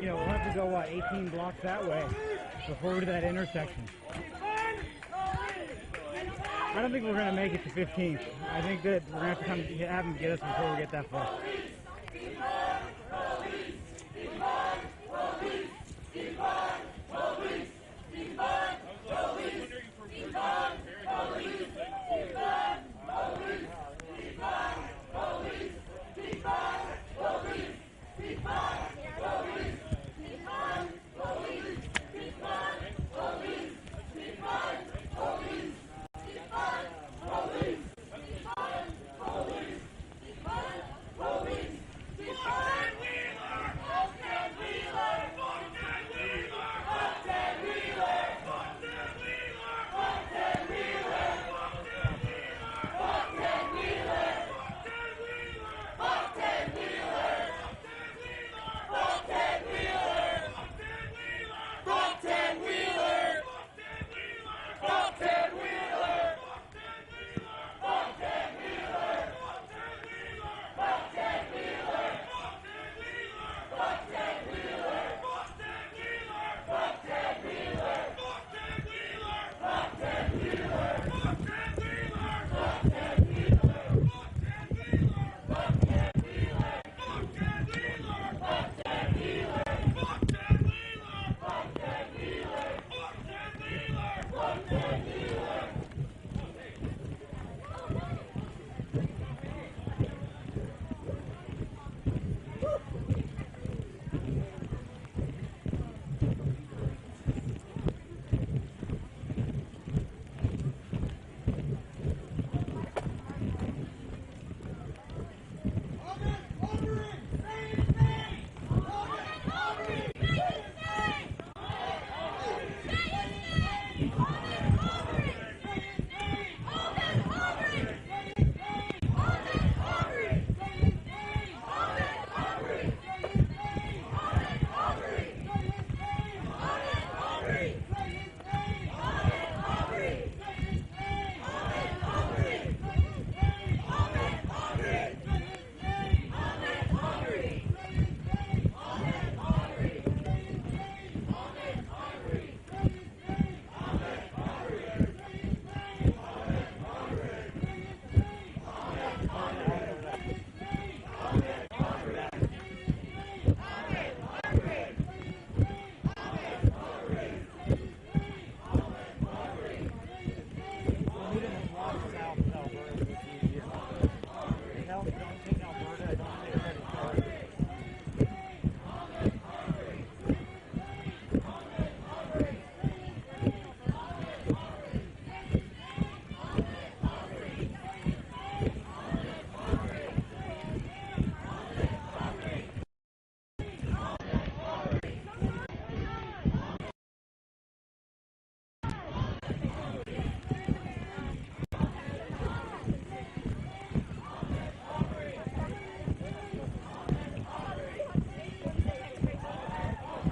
we'll have to go, what, 18 blocks that way before we're to that intersection. I don't think we're going to make it to 15th. I think that we're going to have to come have them get us before we get that far. Police!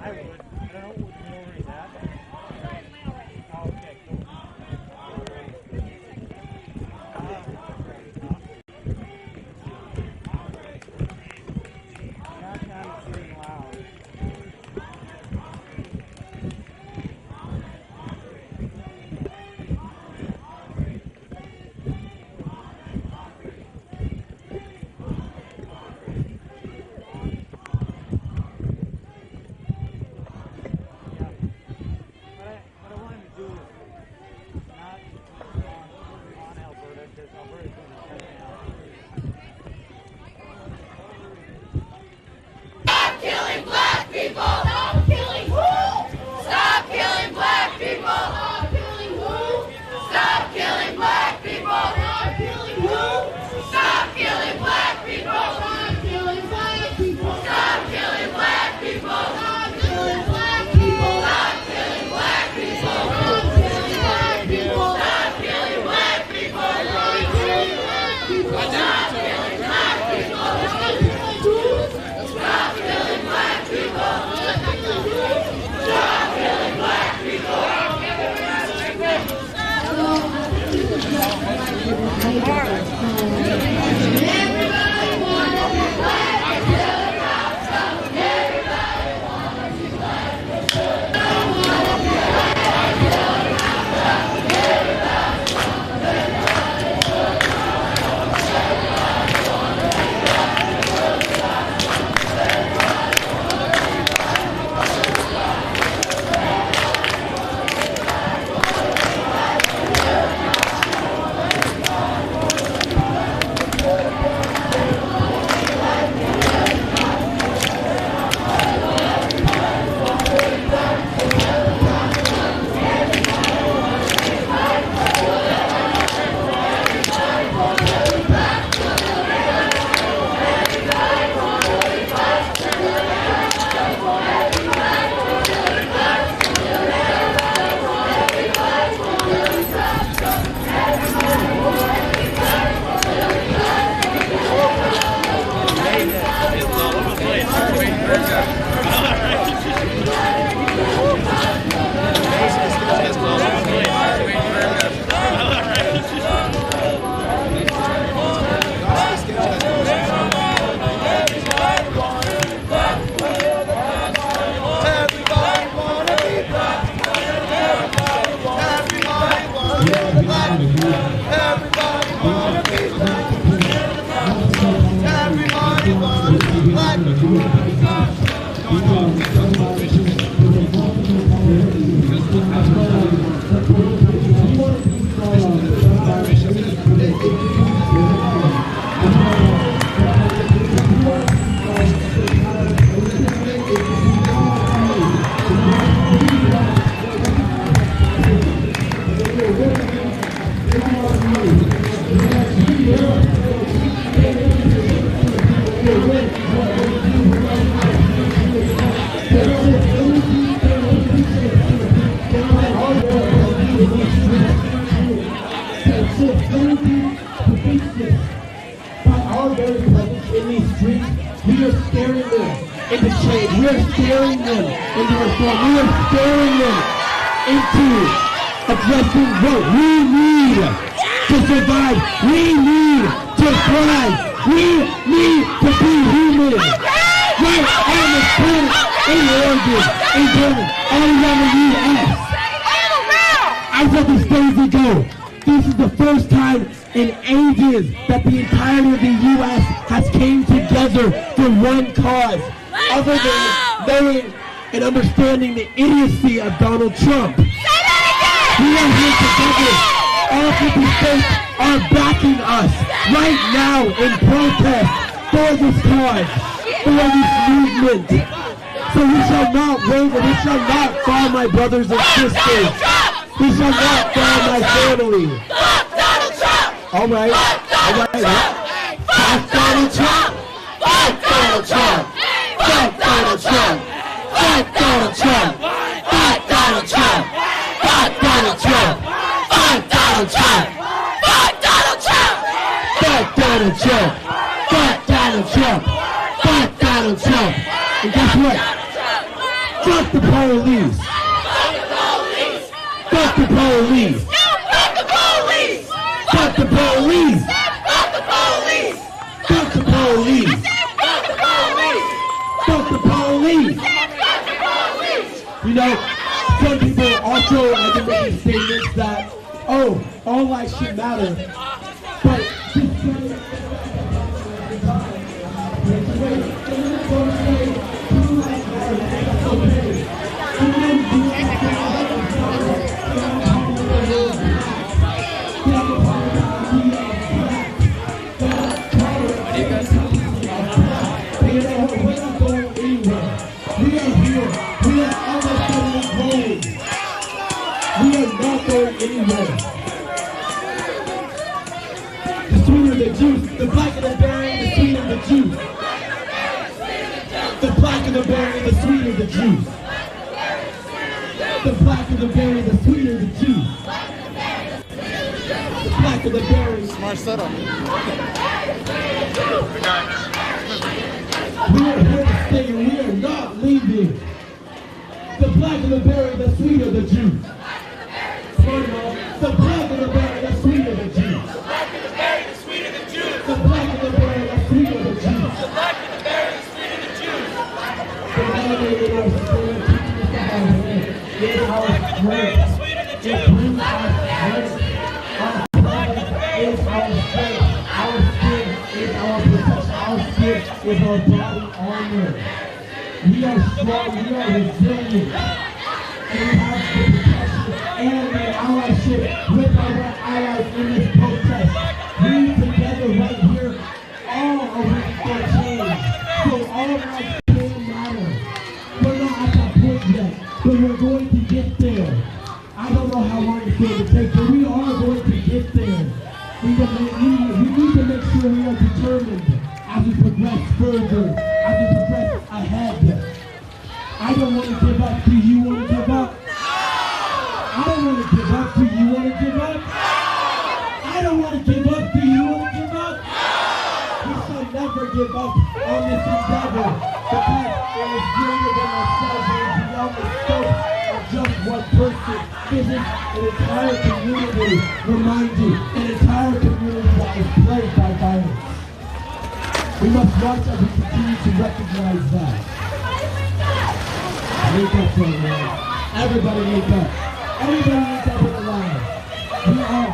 I would. I don't know where he's at. Oh, okay, cool. That sounds pretty loud. What I wanted to do is not on Alberta, because Alberta's going to shut down. Stop killing black people! Stop killing who? Stop killing black people! Stop killing who? Stop killing black people! Stop killing who? Stop killing black people! Stop killing black people! Stop killing black people! Stop killing black people! Stop killing black people! Stop killing black people! Stop killing black people! Stop killing black people! Stop killing black people! Stop killing who? Stop killing black people! Stop killing black people! Everybody wanna be black until the cops come. Everybody wanna be black. Everybody wanna be black until the cops come. Everybody wanna be black. Addressing what we need to survive. We need to thrive. We need to be human. Right on the planet, in Oregon, in Germany, all around the U.S. As of this days ago, this is the first time in ages that the entirety of the U.S. has came together for one cause, other than knowing and understanding the idiocy of Donald Trump. We are here together. All 50 states are backing us right now in protest for this cause, for this movement. So we shall not waver. We shall not fall, my brothers and sisters. We shall not fall, my family. All right. Fuck Donald Trump. Fuck Donald Trump. Fuck Donald Trump. Fuck Donald Trump. Fuck Donald Trump. Fuck Fuck Donald Trump! Fuck Donald Trump! Fuck Donald Trump! Fuck Donald Trump! Fuck Donald Trump! Fuck Donald Trump! And guess what? Fuck the police! Fuck the police! Fuck the police! Fuck the police! Fuck the police! Fuck the police! Fuck the police! Fuck the police! Fuck the police! You know, some people also have been making statements that, oh, all lives should matter. But the blacker the berry, the sweeter the juice. The blacker the berry, the sweeter the juice. The blacker the berry, the sweeter the juice. The blacker the berry. Smart setup. We are here to stay and we are not leaving. The blacker the berry, the sweeter the juice. The blacker the berry, the sweeter the juice. The blacker the berry, the sweeter the juice. The blacker the berry, the sweeter the juice. The melody in our spirit teaches us our way. It is our strength. It brings our strength. Our presence is our strength. Our skin is our protection. Our skin is our body armor. We are strong. We are resilient. And we have the protection and the allyship with our allies in this protest. We together right here, all are ready for change. So all lives can matter. We're not at that point yet, but we're going to get there. I don't know how long it's going to take, but we are going to get there. We need to make sure we are determined as we progress further, as we progress ahead. I don't want to give up. Do you want to give up? I don't want to give up. Do you want to give up? I don't want to give up. Do you want to give up? We shall never give up on this endeavor because it is greater than ourselves and it is beyond the scope of just one person. It is an entire community, remind you, an entire community that is plagued by violence. We must watch as we continue to recognize that. Wake up, man. Everybody wake up. Everybody wake up in the line. We are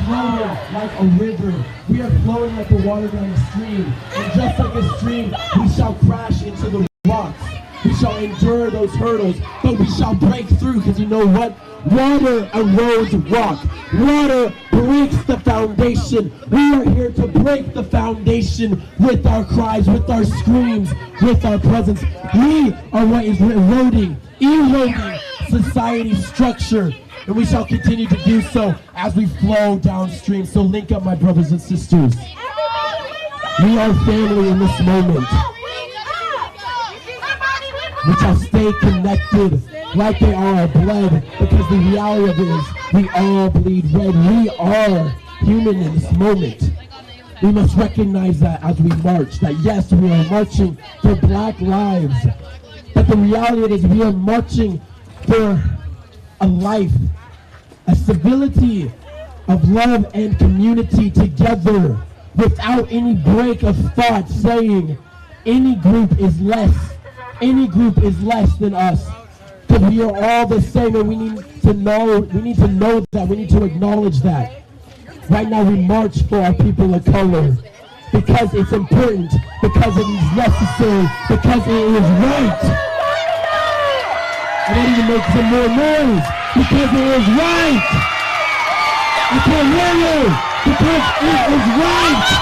flowing like a river. We are flowing like the water down a stream. And just like a stream, we shall crash into the rocks. We shall endure those hurdles, but we shall break through, because you know what? Water erodes rock. Water breaks the foundation. We are here to break the foundation with our cries, with our screams, with our presence. We are what is eroding society's structure, and we shall continue to do so as we flow downstream. So link up, my brothers and sisters. We are family in this moment. We shall stay connected like they are our blood, because the reality of it is we all bleed red. We are human in this moment. We must recognize that as we march, that yes, we are marching for Black lives, but the reality is we are marching for a life, a civility of love and community together, without any break of thought saying any group is less than us, because we are all the same, and we need to know that, we need to acknowledge that. Right now we march for our people of color, because it's important, because it is necessary, because it is right. I need to make some more noise, because it is right. I can't hear you, because it is right.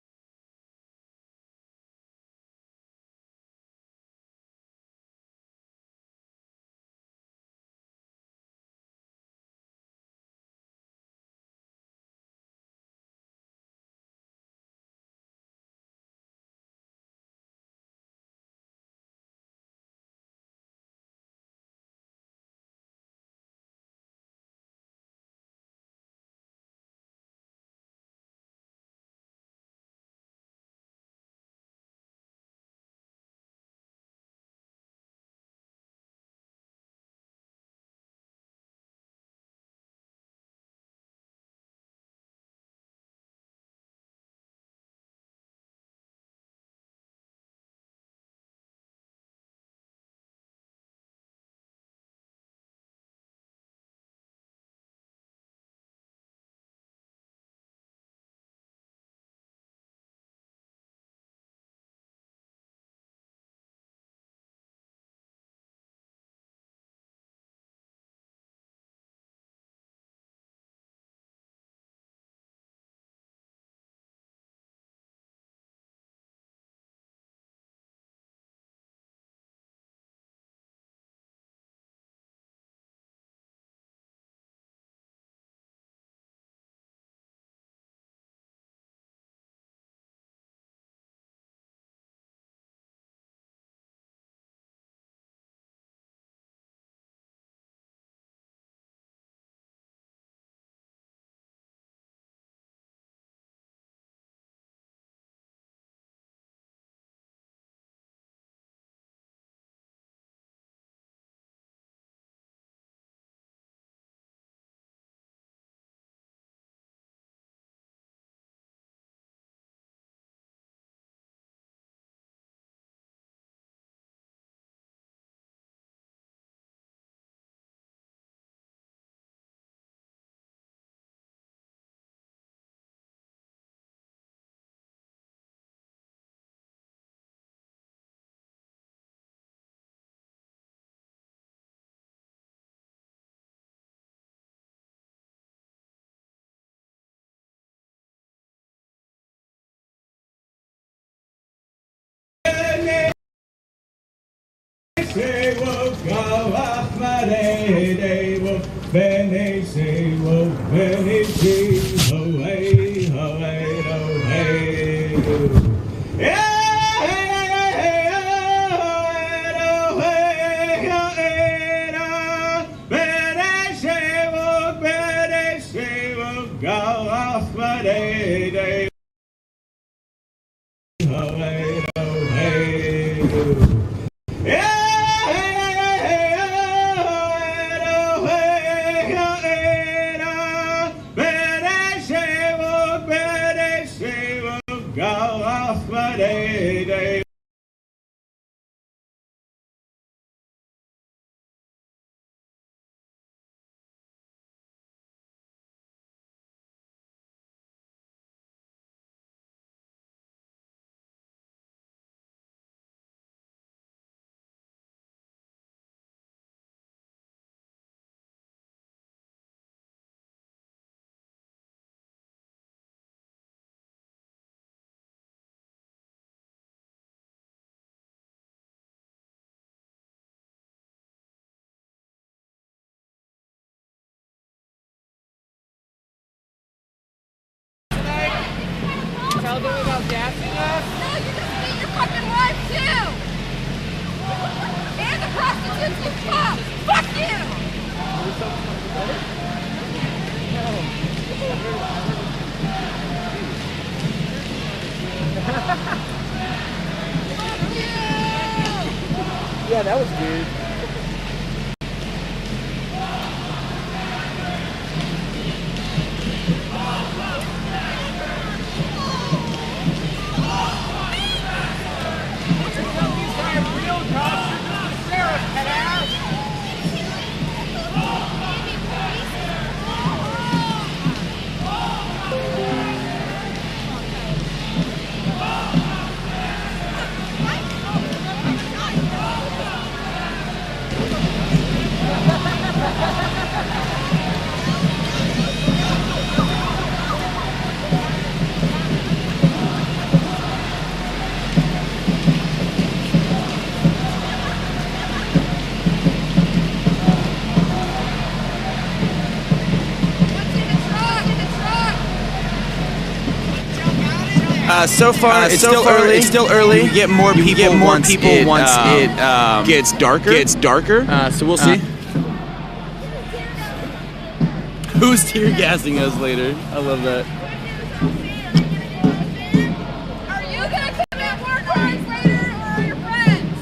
say will go off my day, they will Benny say will Benny see away, away, away. Yeah. Go off my day, day. Away, away. Go off my day, day. Tell them about gassing us? No, you just beat your fucking wife too! And the prostitutes you fuck! Fuck you! Yeah, that was weird. So far, it's still early. It's still early. You get more people once it gets darker. So we'll see. Who's tear gassing us later? I love that. Are you gonna commit more crimes later, or are your friends?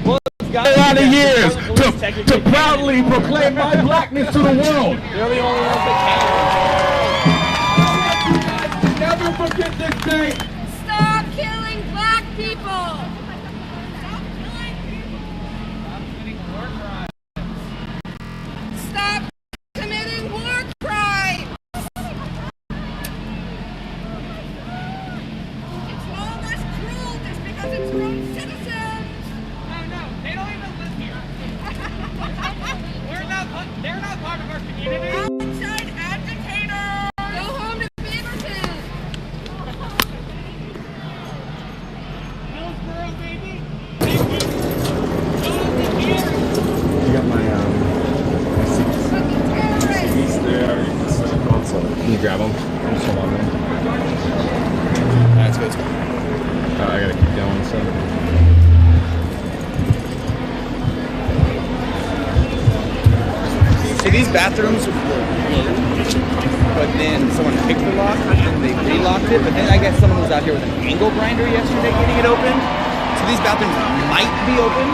Well, a lot of years to proudly proclaim my blackness to the world. They're the only ones that can. Never forget this day. Stop killing black people! Stop committing war crimes! It's all less cruel just because it's your own citizens! No, they don't even live here. They're not part of our community. Outside agitator! Go home to Beaverton! Hillsborough, baby! You got my CDs there. Can you grab them? Just hold on there. That's good. I gotta keep going, so. So these bathrooms were closed, but then someone picked the lock and they relocked it. But then I guess someone was out here with an angle grinder yesterday getting it open. So these bathrooms might be open.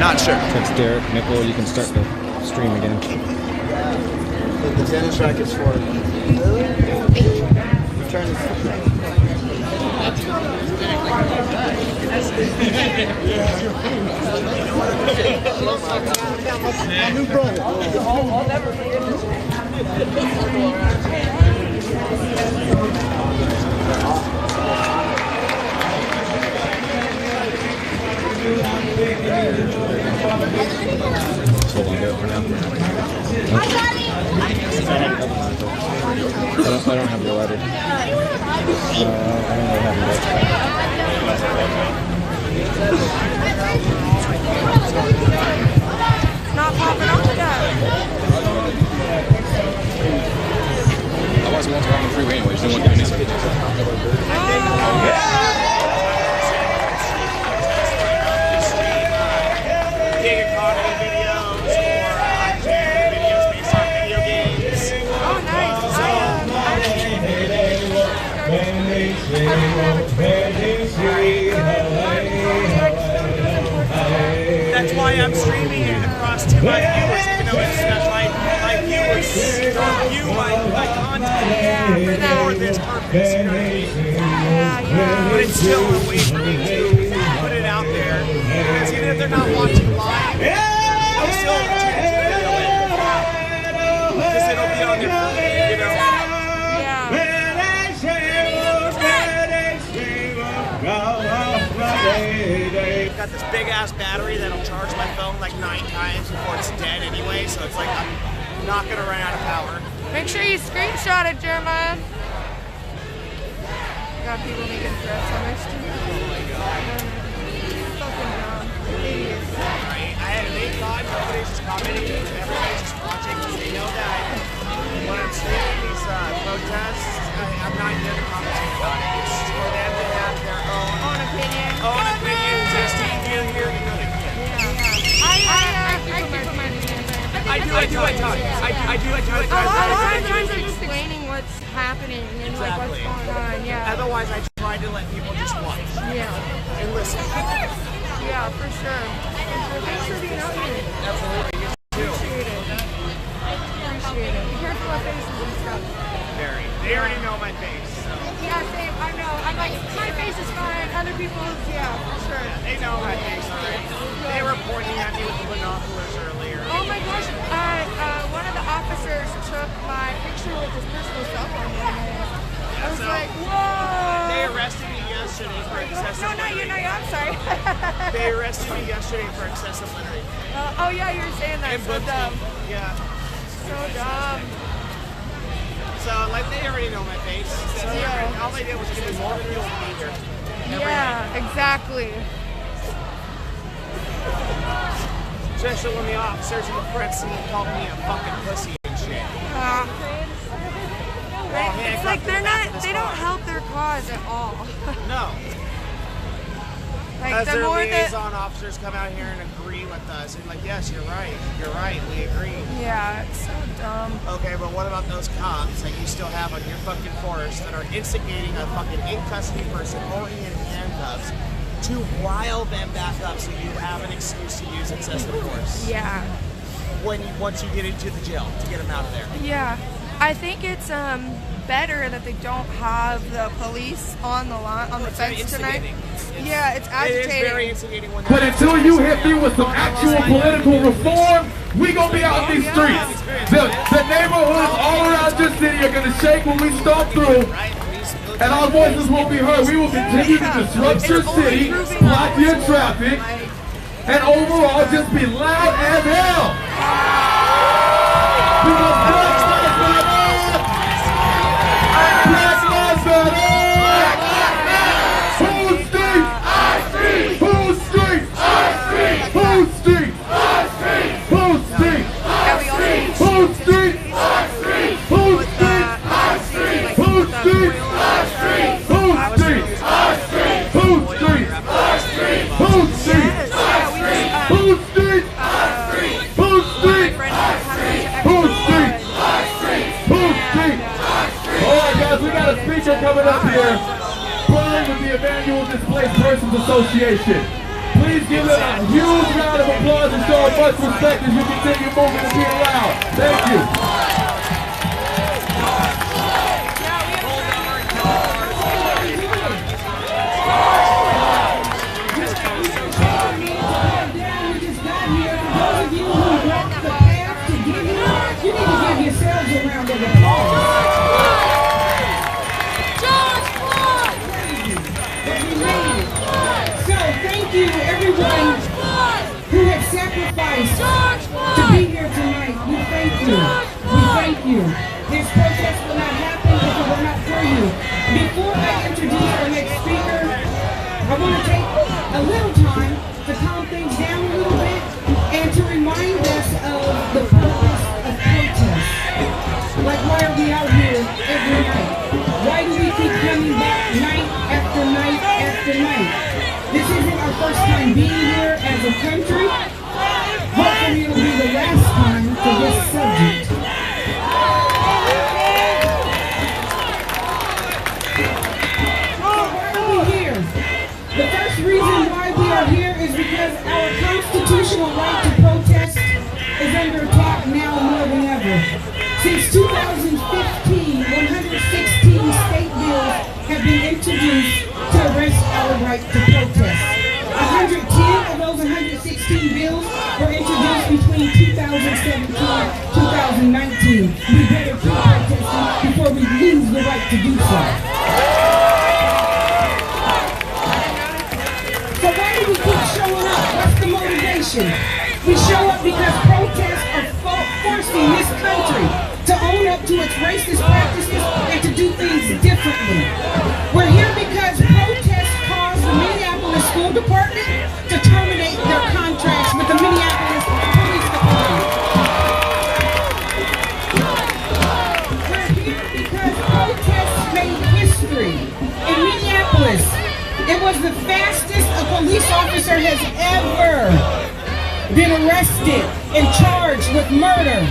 Not sure. Text Derek, Nickel, you can start the stream again. The tennis rackets for it. Return the my new brother. I'll never forget this. Hold on to it for now. I don't have the letter. I don't really have it. That's why I'm streaming it across to my viewers, even though it's my viewers don't view my content for this purpose, you know what I mean? But it's still a way for me to put it out there, because even if they're not watching live, I'll still change the video in, because it'll be on their feed, you know? I've got this big ass battery that'll charge my phone like 9 times before it's dead anyway, so it's like I'm not gonna run out of power. Make sure you screenshot it, Jeremiah. Got people making threats on this too. Oh my god. Fucking dumb. Idiots. Right? They thought nobody's just commenting, everybody's just watching, because they know that when I'm streaming these protests, I'm not here to commentate about it. It's for them to have their own opinion. Just to feel here, you know, I do. A lot of times I'm explaining what's happening and like what's going on, yeah. Otherwise, I try to let people just watch. Yeah. And listen. Yeah, for sure. Thanks for being out here. Absolutely. You too. Appreciate it. Be careful of faces and stuff. Very. They already know my face. So. Yeah, same. I know. I'm like, my face is fine. Other people's, yeah, for sure. Yeah, they know my face already. They were pointing at me with the binoculars earlier. Oh my gosh. One of the officers took my picture with his personal cell phone. I was like, whoa. They arrested me yesterday for excessive littering. No, I'm sorry. They arrested me yesterday for excessive littering. Oh yeah, you were saying that. So dumb. Yeah. So dumb. So, like, they already know my face. So all they did was give me more fuel to be here. Yeah, exactly. Especially when the officers in the front seat called me a fucking pussy and shit. It's like they don't help their cause at all. No. Like as the their more liaison officers come out here and agree with us and like, yes, you're right, we agree. Yeah, it's so dumb. Okay, but what about those cops that you still have on your fucking force that are instigating a fucking in-custody person holding in handcuffs to rile them back up so you have an excuse to use excessive force? Yeah. Once you get into the jail to get them out of there. Yeah. I think it's better that they don't have the police on the fence tonight. Yeah, it's agitating. It is very instigating when but until you hit me with some actual political reform, we gonna be out in these streets. The neighborhoods all around this city are gonna shake when we stomp through, and our voices will be heard. We will continue to disrupt your city, block your traffic, and overall just be loud as hell. Because Black Lives Matter! Black Lives Matter! Whose street? Our street! Whose street? Our street! Whose street? Our street! Whose street? Whose street? Our street! Whose street? Our street! Whose street? Our street! Whose street? Our street! Whose street? Our street! Whose street? Our street! Whose street? Our street! Whose street? Whose street? Our street! Whose street? Alright guys, we got a speaker coming up here. Brian with the Emmanuel Displaced Persons Association. Please give it a huge round of applause and show much respect as you continue moving and being loud. Thank you. You need to give yourselves a round of applause. So thank you everyone who has sacrificed to be here tonight. We thank you. We thank you. This protest will not happen if it were not for you. Before I introduce our next speaker, I want to take a little time to calm things down a little bit and to remind us of the purpose of protest. Like, why are we out here every night? Why do we keep coming back night after night after night? This isn't our first time being here as a country. Hopefully it'll be the last time for this subject. So why are we here? The first reason why we are here is because our constitutional right to protest is under attack now more than ever. Since 2015, 116 state bills have been introduced to arrest our right to protest. 110 of those 116 bills were introduced between 2017 and 2019. We better keep protesting before we lose the right to do so. So why do we keep showing up? What's the motivation? We show up because protests are forcing this country to own up to its racist practices and to do things differently. We're here because protests caused the Minneapolis School Department to terminate their contracts with the Minneapolis Police Department. We're here because protests made history. In Minneapolis, it was the fastest a police officer has ever been arrested and charged with murder.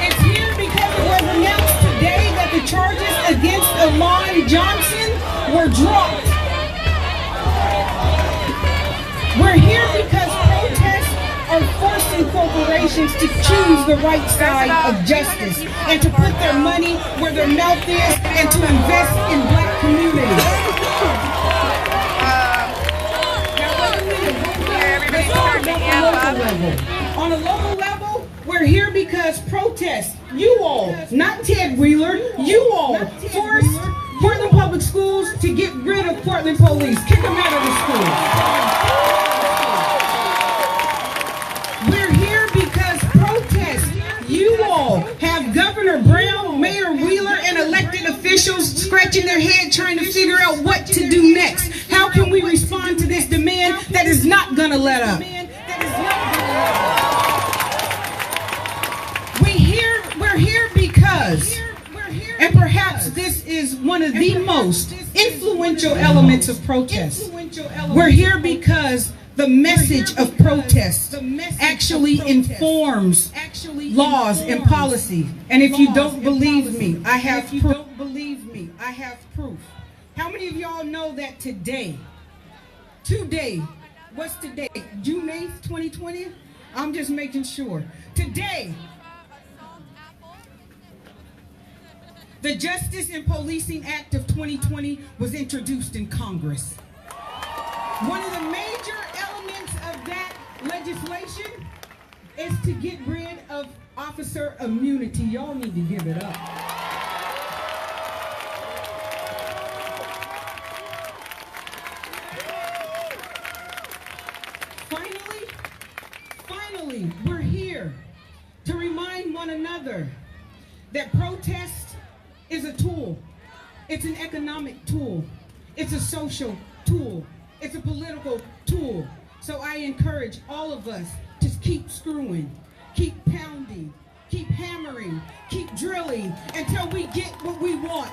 It's here because it was announced today that the charges against Alon Johnson were dropped. We're here because protests are forcing corporations to choose the right side of justice and to put their money where their mouth is and to invest in black communities. On a local level, we're here because protests, you all, not Ted Wheeler, you all forced Portland Public Schools to get rid of Portland Police, kick them out of the school. We're here because protests, you all have Governor Brown, Mayor Wheeler, and elected officials scratching their head trying to figure out what to do next. How can we respond to this demand that is not going to let up? We're here because, and perhaps this is one of the most influential elements of protest. We're here because the message of protest actually informs laws and policy. And if you don't believe me, I have proof. How many of y'all know that today, what's today? June 8th, 2020? I'm just making sure. Today, the Justice and Policing Act of 2020 was introduced in Congress. One of the major elements of that legislation is to get rid of officer immunity. Y'all need to give it up. Finally, we're here to remind one another that protest is a tool. It's an economic tool. It's a social tool. It's a political tool. So I encourage all of us to keep screwing, keep pounding, keep hammering, keep drilling until we get what we want.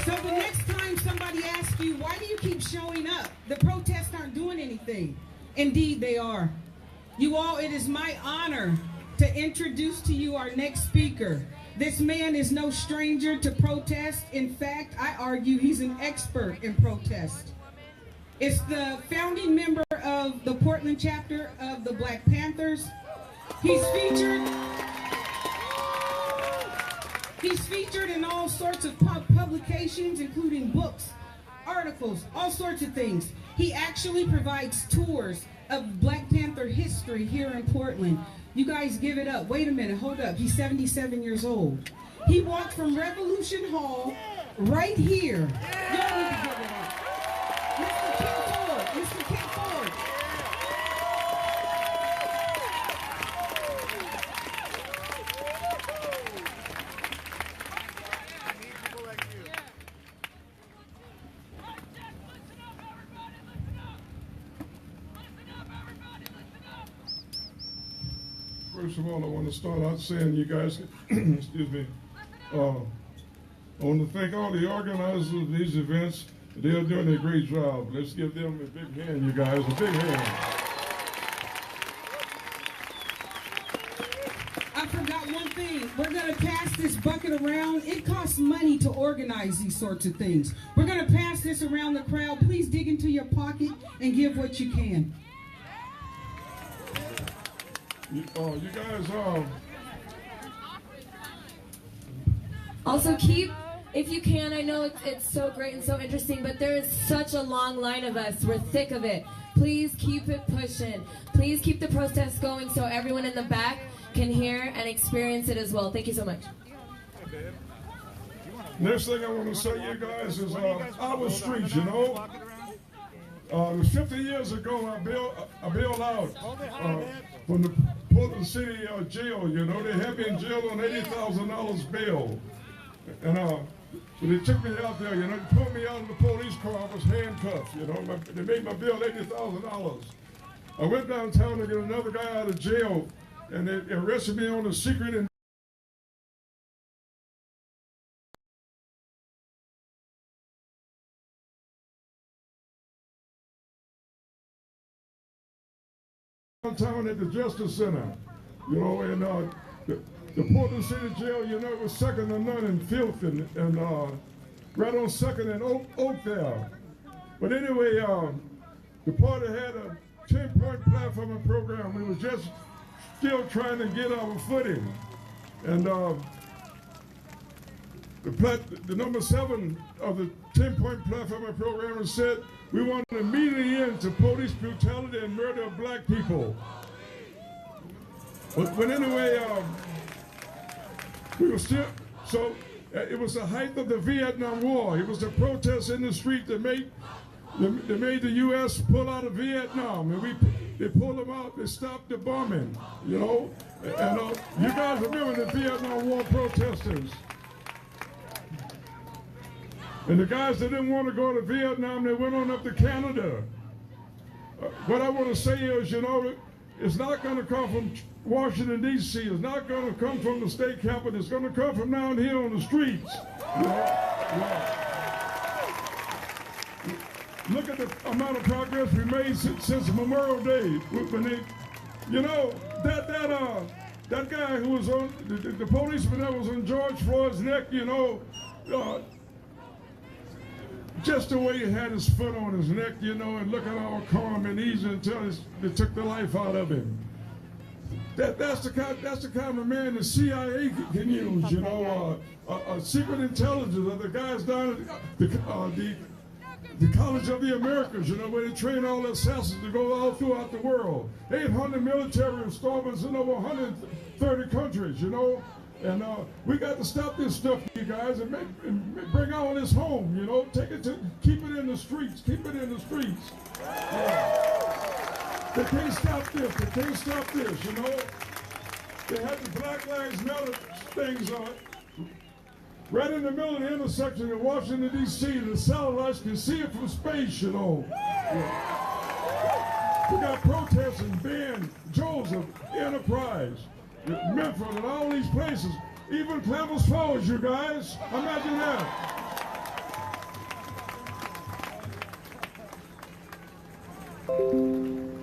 So the next time somebody asks you, why do you keep showing up? The protests aren't doing anything. Indeed, they are. You all, it is my honor to introduce to you our next speaker. This man is no stranger to protest. In fact, I argue he's an expert in protest. It's the founding member of the Portland chapter of the Black Panthers. He's featured in all sorts of publications, including books, articles, all sorts of things. He actually provides tours of Black Panther history here in Portland. You guys give it up. Wait a minute, hold up. He's 77 years old. He walked from Revolution Hall right here. Y'all need to give it up. Mr. Kent Ford. Mr. Kent Ford. First of all, I want to start out saying, you guys, excuse me, I want to thank all the organizers of these events. They are doing a great job. Let's give them a big hand, you guys, a big hand. I forgot one it around. It costs money to organize these sorts of things. We're going to pass this around the crowd. Please dig into your pocket and give what you can. You guys, also keep, if you can, I know it's so great and so interesting, but there is such a long line of us. We're thick of it. Please keep it pushing. Please keep the protests going so everyone in the back can hear and experience it as well. Thank you so much. Next thing I want to say, you guys, is our streets, you know. 50 years ago, I bailed out from the Portland City jail, you know. They had me in jail on $80,000 bail. And they took me out there, you know, they pulled me out of the police car, I was handcuffed, you know. They made my bail $80,000. I went downtown to get another guy out of jail, and they arrested me on a secret and downtown at the Justice Center, you know, and the Portland City Jail, you know, it was second to none in filth and right on Second and Oak there. But anyway, the party had a 10-point platforming program. We were just still trying to get our footing. And the number 7 of the 10-point platforming program said we want an immediate end to police brutality and murder of black people. But anyway, we were still, so it was the height of the Vietnam War. It was the protests in the street that made the U.S. pull out of Vietnam, and they pulled them out. They stopped the bombing, you know. And you guys remember the Vietnam War protesters. And the guys that didn't want to go to Vietnam, they went on up to Canada. What I want to say is, you know, it's not going to come from Washington, D.C. It's not going to come from the state capitol. It's going to come from down here on the streets. You know? Look at the amount of progress we made since Memorial Day. When they, you know, that guy who was on, the policeman that was on George Floyd's neck, you know, just the way he had his foot on his neck, you know, and looking all calm and easy until they took the life out of him. That's the kind of man the CIA can use, you know, secret intelligence of the guys down at the College of the Americas, you know, where they train all the assassins to go all throughout the world. 800 military installments in over 130 countries, you know. And we got to stop this stuff, you guys, and bring all this home, you know. Keep it in the streets, keep it in the streets. They can't stop this, they can't stop this, you know. They had the BlackLivesMatter things on it. Right in the middle of the intersection in Washington, D.C., the satellites can see it from space, you know. We got protests in Bend, Joseph, Enterprise, Memphis, and all these places. Even Clemens Falls, you guys. Imagine that.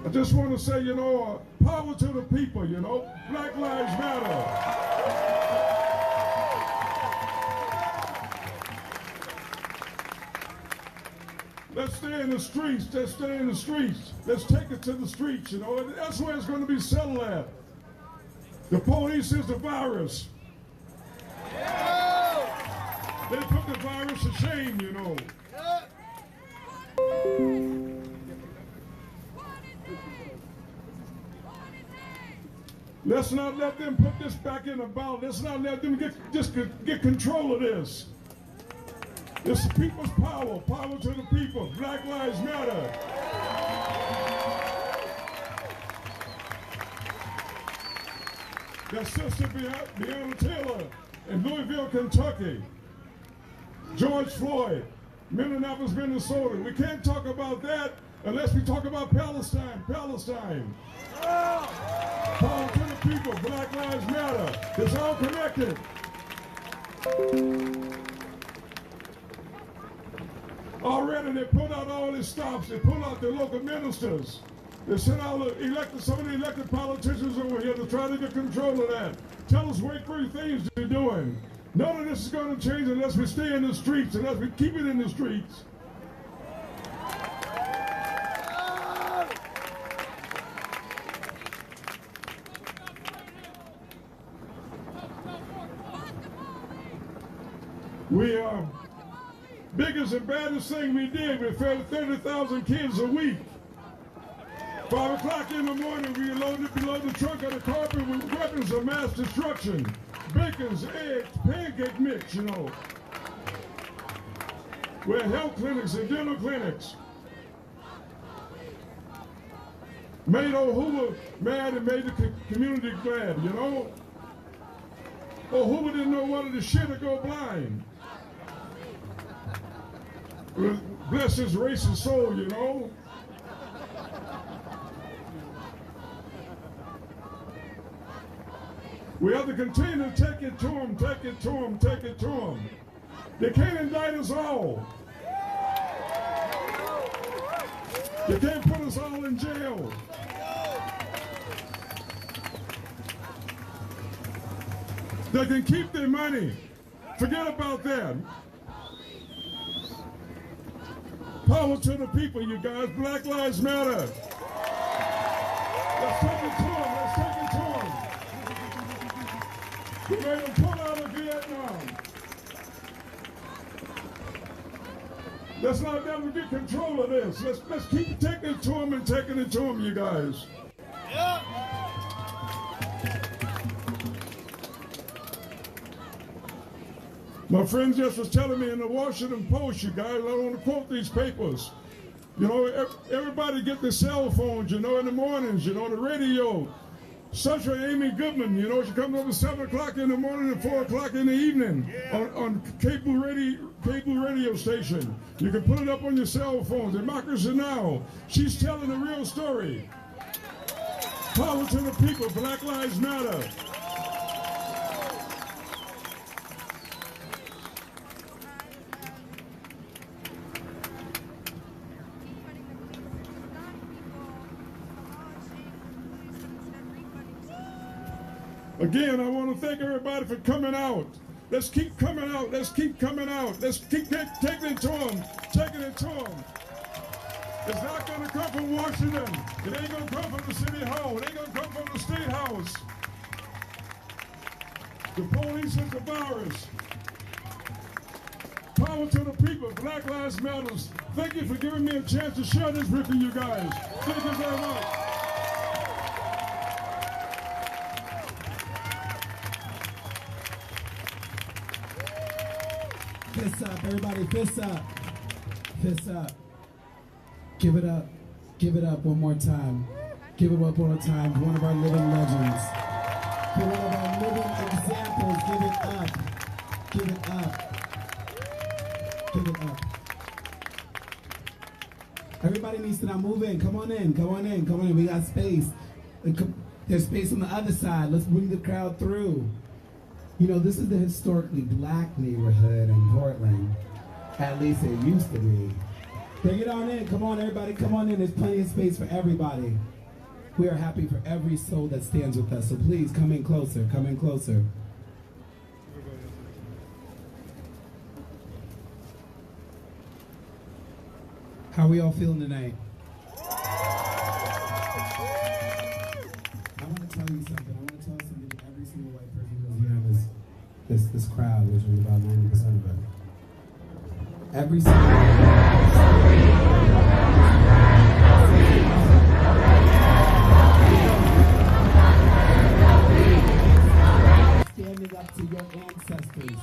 I just want to say, you know, power to the people, you know. Black Lives Matter. Let's stay in the streets. Let's stay in the streets. Let's take it to the streets, you know. And that's where it's going to be settled at. The police is the virus. They put the virus to shame, you know. Let's not let them put this back in the ballot. Let's not let them get control of this. It's the people's power. Power to the people. Black Lives Matter. That sister Breonna Taylor in Louisville, Kentucky. George Floyd, Minneapolis, Minnesota. We can't talk about that unless we talk about Palestine. Palestine. Power to the people. Black Lives Matter. It's all connected. Already they put out all these stops. They put out the local ministers. They sent out some of the elected politicians over here to try to get control of that. Tell us what great things they're doing. None of this is going to change unless we stay in the streets, unless we keep it in the streets. We biggest and baddest thing we did, we fed 30,000 kids a week. 5 o'clock in the morning, we loaded below the trunk of the carpet with weapons of mass destruction. Bacons, eggs, pancake mix, you know. We had health clinics and dental clinics. Made old Hoover mad and made the community glad, you know. Old Hoover didn't know whether to shit or go blind. Bless his racist soul, you know. We have to continue to take it to them, take it to them, take it to them. They can't indict us all. They can't put us all in jail. They can keep their money. Forget about that. Power to the people, you guys. Black Lives Matter. Let's take it to them. Let's take it to them. We made them pull out of Vietnam. Let's not let them get control of this. Let's keep taking it to them and taking it to them, you guys. Yeah. My friend just was telling me in the Washington Post, you guys, I don't want to quote these papers. You know, everybody get their cell phones, you know, in the mornings, you know, the radio. Such as Amy Goodman, you know, she comes over 7 o'clock in the morning and 4 o'clock in the evening on cable radio station. You can put it up on your cell phones. Democracy Now! She's telling the real story. Power to the people. Black Lives Matter. Again, I want to thank everybody for coming out. Let's keep coming out. Let's keep coming out. Let's keep taking it to them. Taking it to them. It's not going to come from Washington. It ain't going to come from the City Hall. It ain't going to come from the State House. The police is the virus. Power to the people. Black Lives Matter. Thank you for giving me a chance to share this with you guys. Thank you very much. Fists up, everybody, fists up. Fists up. Give it up. Give it up one more time. Give it up one more time. One of our living legends. For one of our living examples. Give it up. Give it up. Give it up. Everybody needs to now move in. Come on in. Come on in. Come on in. We got space. There's space on the other side. Let's bring the crowd through. You know, this is the historically black neighborhood in Portland. At least it used to be. Bring it on in. Come on, everybody. Come on in. There's plenty of space for everybody. We are happy for every soul that stands with us. So please come in closer. Come in closer. How are we all feeling tonight? I want to tell you something. I want to tell something to every single white person who's here in this crowd, which is about 90% of it. Every single standing up to your ancestors.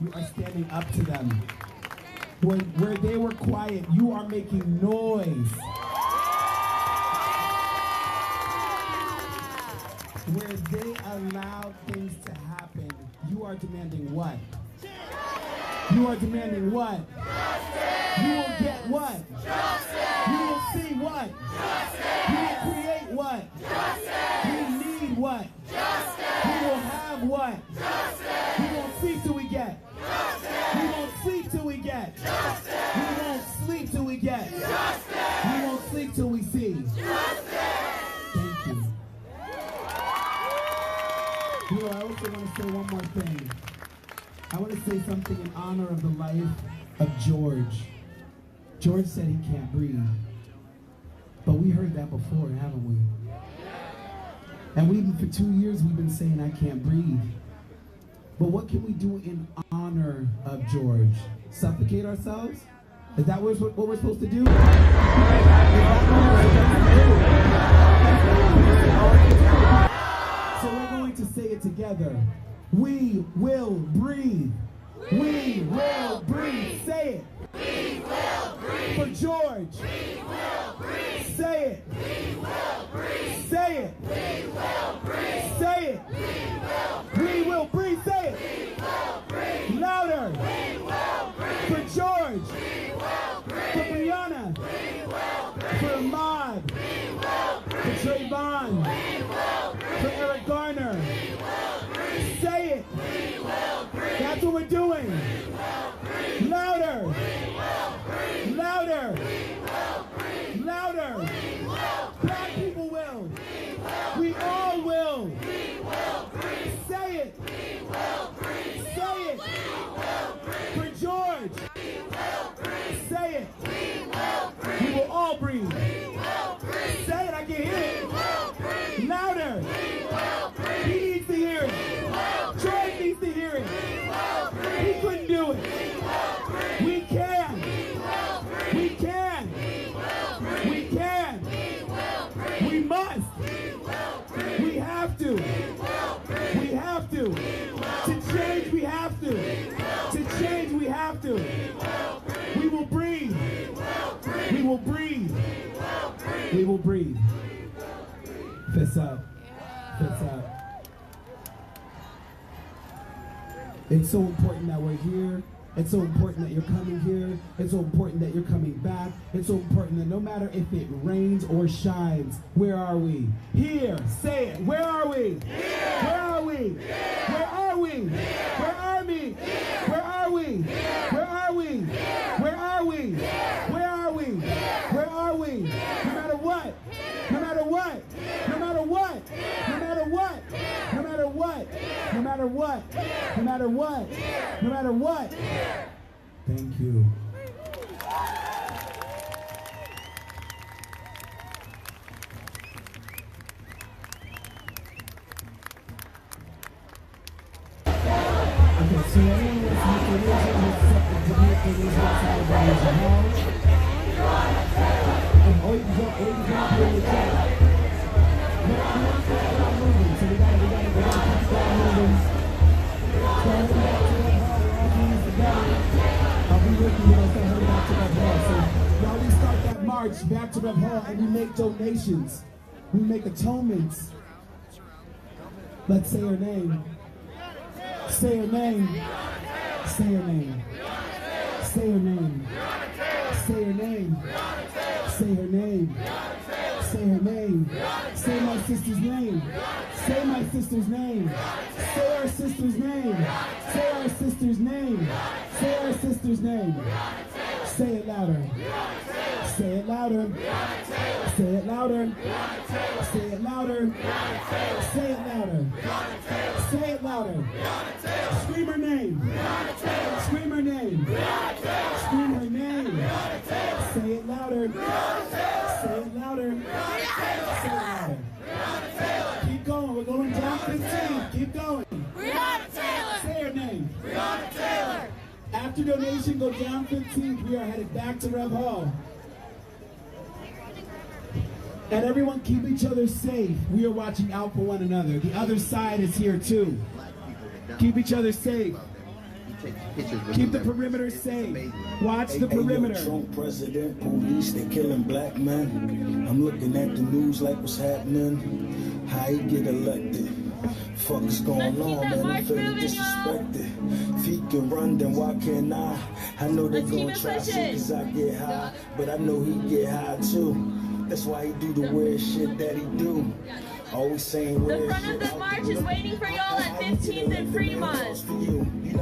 You are standing up to them. Where they were quiet, you are making noise. Where they allowed things to happen, you are demanding what? You are demanding what? Justice! You will get what? Justice! You will see what? Justice! You will create what? Justice! We need what? Justice! We will have what? Justice! We won't sleep till we get. Justice! We won't sleep till we get. Justice! We won't sleep till we get. Justice! We won't sleep till we see. Justice! Thank you. You know, I also want to say one more thing. I want to say something in honor of the life of George. George said he can't breathe. But we heard that before, haven't we? And for 2 years we've been saying I can't breathe. But what can we do in honor of George? Suffocate ourselves? Is that what we're supposed to do? So we're going to say it together. We will breathe. We will breathe. Say it. We will breathe. For George. We will breathe. Say it. We will breathe. Say it. We will breathe. Say it. We will breathe. Say it. We will breathe. Louder. We will breathe. For George. We will breathe. For Brianna. We will breathe. For Ahmad. We will breathe. For Trayvon. We will breathe. For Eric Garner. We will breathe. Say it. We will breathe. That's what we're doing. We will breathe. Louder. We will breathe. Louder. We will breathe. Louder. We will breathe. Black people will. We We all will. We will breathe. Say it. We will breathe. Say it. We will breathe. For George. We will breathe. Say it. We will breathe. We will all breathe. We will breathe. Say it. I can hear We it. will breathe. Louder. We will breathe. He needs to hear it. We will breathe. George needs to hear it. We will breathe. He couldn't do it. We will breathe. We can. We will breathe. We can. We will breathe. We can. We will breathe. We must. We will breathe. We have to. We will breathe. We have to. To change, we have to. To change, we have to. We will breathe. We will breathe. We will breathe. Fists up. Fists up. It's so important that we're here. It's so important that you're coming here. It's so important that you're coming back. It's so important that no matter if it rains or shines, where are we? Here. Say it. Where are we? Here. Where are we? Here. Where are we? Here. Where are we? Here. Where are we? Here. Where are we? Here. Where are we? Here. Where are we? Here. Where are we? Here. No matter what. No matter what. No matter what. No matter what. No matter what. No matter what. No matter what. No matter what. Thank you. Okay, so anyone wants to make a reason, let's set the Jamaican is outside of the hall. And all you can drop in the chat. So we gotta keep that moving. Starting back to that hall, we're all doing this together. I'll be with you when I start heading back to that hall. So while we start that march back to that hall and we make donations, we make atonements. Let's say her name. Say her name. Say her name. Say her name. Say her name. Say her name. Say her name. Say my sister's name. Say my sister's name. Say our sister's name. Say our sister's name. Say our sister's name. Say it louder. Say it louder. Say it louder. Say it louder. Say it louder. Say it louder. Scream her name. Scream her name. Scream her name. Say it louder. Say it louder. Say it louder. Keep going. We're going down 15. Keep going. Breonna Taylor. Say her name. Breonna Taylor. After donation, go down 15th. We are headed back to Rev Hall. And everyone keep each other safe. We are watching out for one another. The other side is here too. Keep each other safe. Keep the perimeter safe. Watch the perimeter. Hey, Trump president, police, they killing black men. I'm looking at the news like what's happening. How he get elected? Fuck is going on, man? I'm feeling disrespected. If he can run, then why can't I? I know they're gonna try shit cause I get high, but I know he get high too. That's why he do the weird shit that he do. Always saying weird shit. The front of the march is waiting for y'all at 15th and Fremont.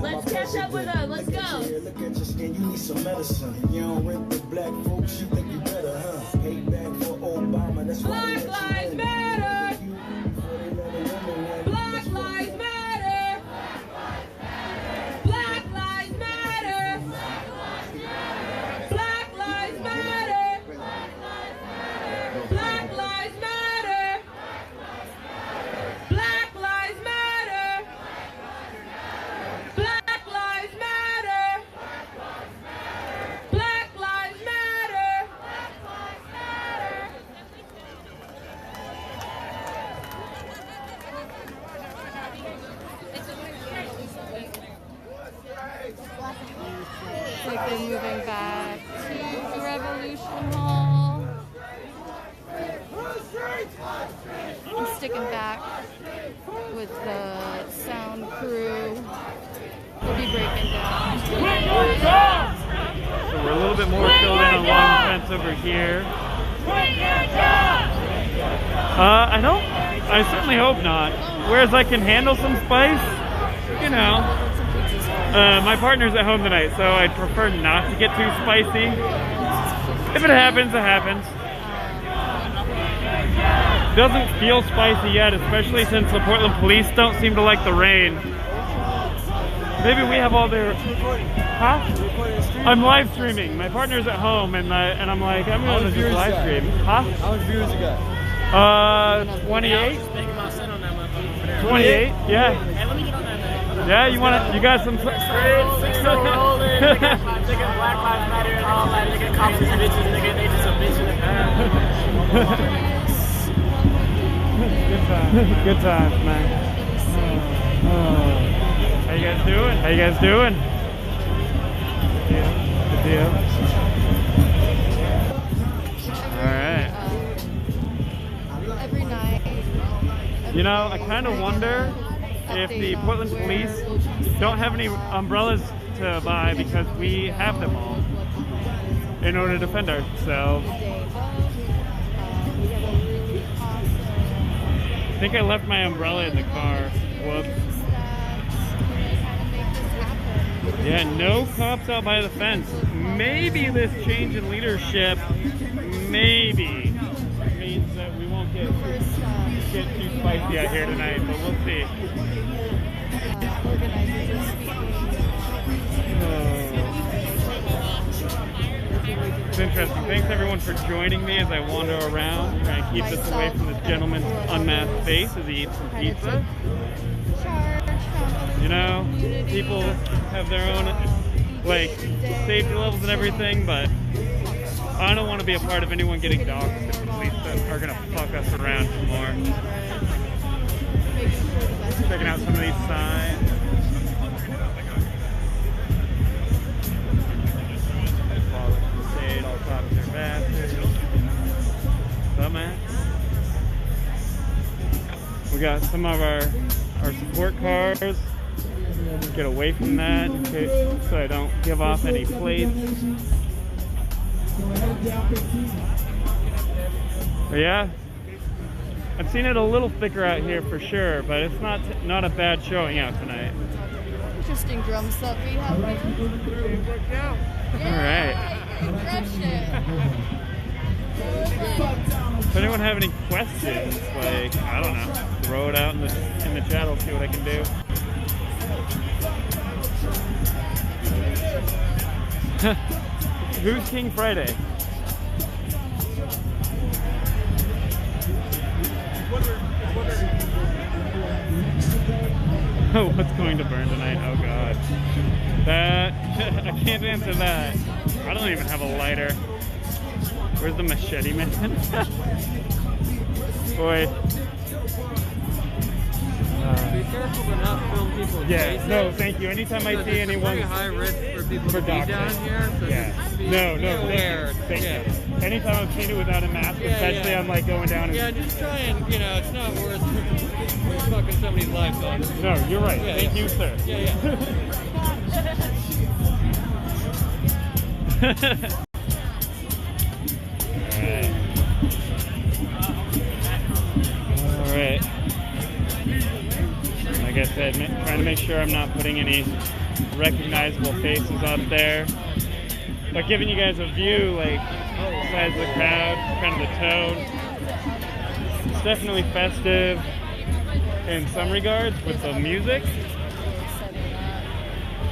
Let's catch up with them. Let's go. Look at your skin, you need some medicine. You don't rent the black folks, you think you better, huh? Hate back for Obama, that's why. Black Lives Matter. Black Lives Matter. Black they're moving back to the Revolution Hall. I'm sticking back with the sound crew. They'll be breaking down. So we're a little bit more filled in along the fence over here. I certainly hope not. Whereas I can handle some spice, you know. My partner's at home tonight, so I'd prefer not to get too spicy. If it happens, it happens. Doesn't feel spicy yet, especially since the Portland police don't seem to like the rain. Maybe we have all their... Huh? I'm live streaming. My partner's at home, and I'm like, I'm going to just live stream. Huh? How much viewers you got? 28. 28? Yeah. Hey, let me get on that. Yeah, you got some... 6 rolling. They got Black Lives Matter and all that. They get cops and bitches, and they just a bitch in the Good times, man. How you guys doing? How you guys doing? Good deal. All right. Every night. You know, I kind of wonder if the Portland police don't have any umbrellas to buy because we have them all in order to defend ourselves. I think I left my umbrella in the car. Whoops. Yeah, no cops out by the fence. Maybe this change in leadership, maybe, means that we won't get too spicy out here tonight, but we'll see. It's interesting. Thanks everyone for joining me as I wander around, trying to keep this away from this gentleman's unmasked face as he eats some pizza. You know, people have their own, like, safety levels and everything, but I don't want to be a part of anyone getting doxxed if the police are going to fuck us around some more. Checking out some of these signs. All cops are bastards. Dumbass. We got some of our support cars. Get away from that in case, so I don't give off any plates. But yeah, I've seen it a little thicker out here for sure, but it's not a bad showing out tonight. Interesting drum set we have here. Alright. If anyone have any questions, like, I don't know, throw it out in the chat, I'll see what I can do. Who's King Friday? Oh, what's going to burn tonight? Oh god. That, I can't answer that. I don't even have a lighter. Where's the machete man? Boy. Be careful to not film people's faces. No, thank you. Anytime I see anyone... It's very high risk for people to be down here. So No, thank you. Anytime I've seen it without a mask, especially I'm like going down and... Yeah, just try and, you know, it's not worth fucking somebody's life on. No, you're right. Thank you, sir. Alright. Like I said, trying to make sure I'm not putting any recognizable faces up there. But giving you guys a view, like, besides the crowd, kind of the tone. It's definitely festive in some regards with the music.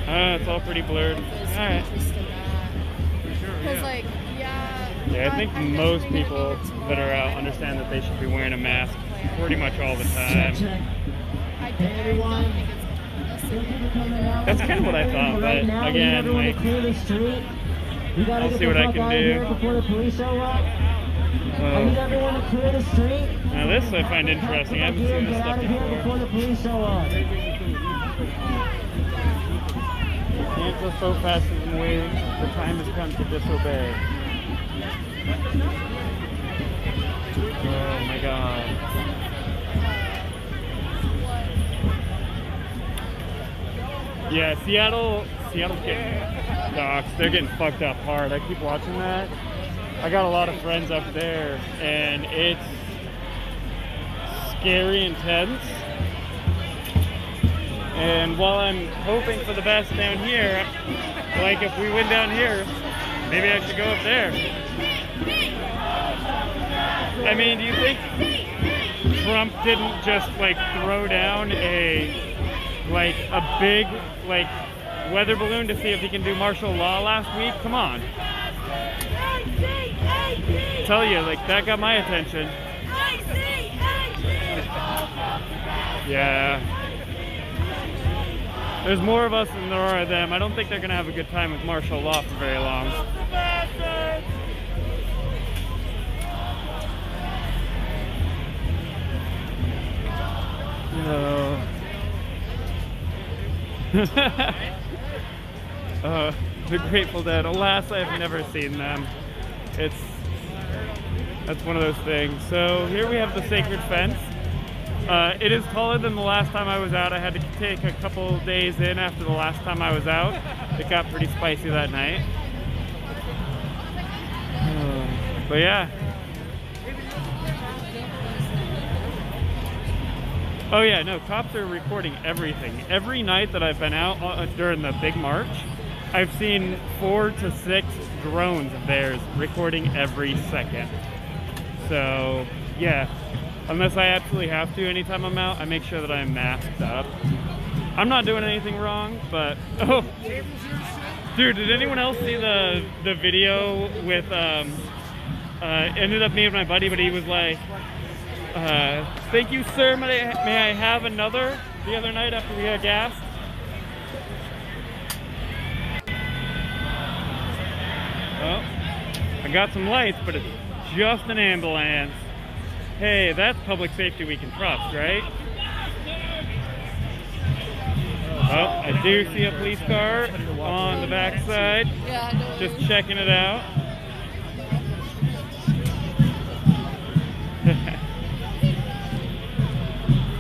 It's all pretty blurred. Alright. Yeah, I think most people that are out understand that they should be wearing a mask pretty much all the time. That's kind of what I thought, but again, like, I'll see what I can do. Now this I find interesting. I haven't seen this stuff before. Can't Let's vote fascism away. The time has come to disobey. Oh my god. Yeah, Seattle's getting doxxed. They're getting fucked up hard. I keep watching that. I got a lot of friends up there, and it's scary and tense. And while I'm hoping for the best down here, like if we win down here, maybe I should go up there. I mean, do you think Trump didn't just like throw down a big like weather balloon to see if he can do martial law last week? Come on. Tell you, like, that got my attention. Yeah. There's more of us than there are of them. I don't think they're gonna have a good time with martial law for very long. No. The Grateful Dead. Alas, I have never seen them. That's one of those things. So here we have the sacred fence. It is taller than the last time I was out. I had to take a couple days in after the last time I was out. It got pretty spicy that night. But yeah. Oh yeah, no, cops are recording everything. Every night that I've been out during the big march, I've seen 4 to 6 drones of theirs recording every second. So yeah, unless I absolutely have to anytime I'm out, I make sure that I'm masked up. I'm not doing anything wrong, but oh, dude, did anyone else see the video with ended up me and my buddy, but he was like, thank you, sir, may I have another, the other night after we got gassed? Oh, I got some lights, but it's just an ambulance. Hey, that's public safety we can trust, right? Oh, I do see a police car on the backside. Just checking it out.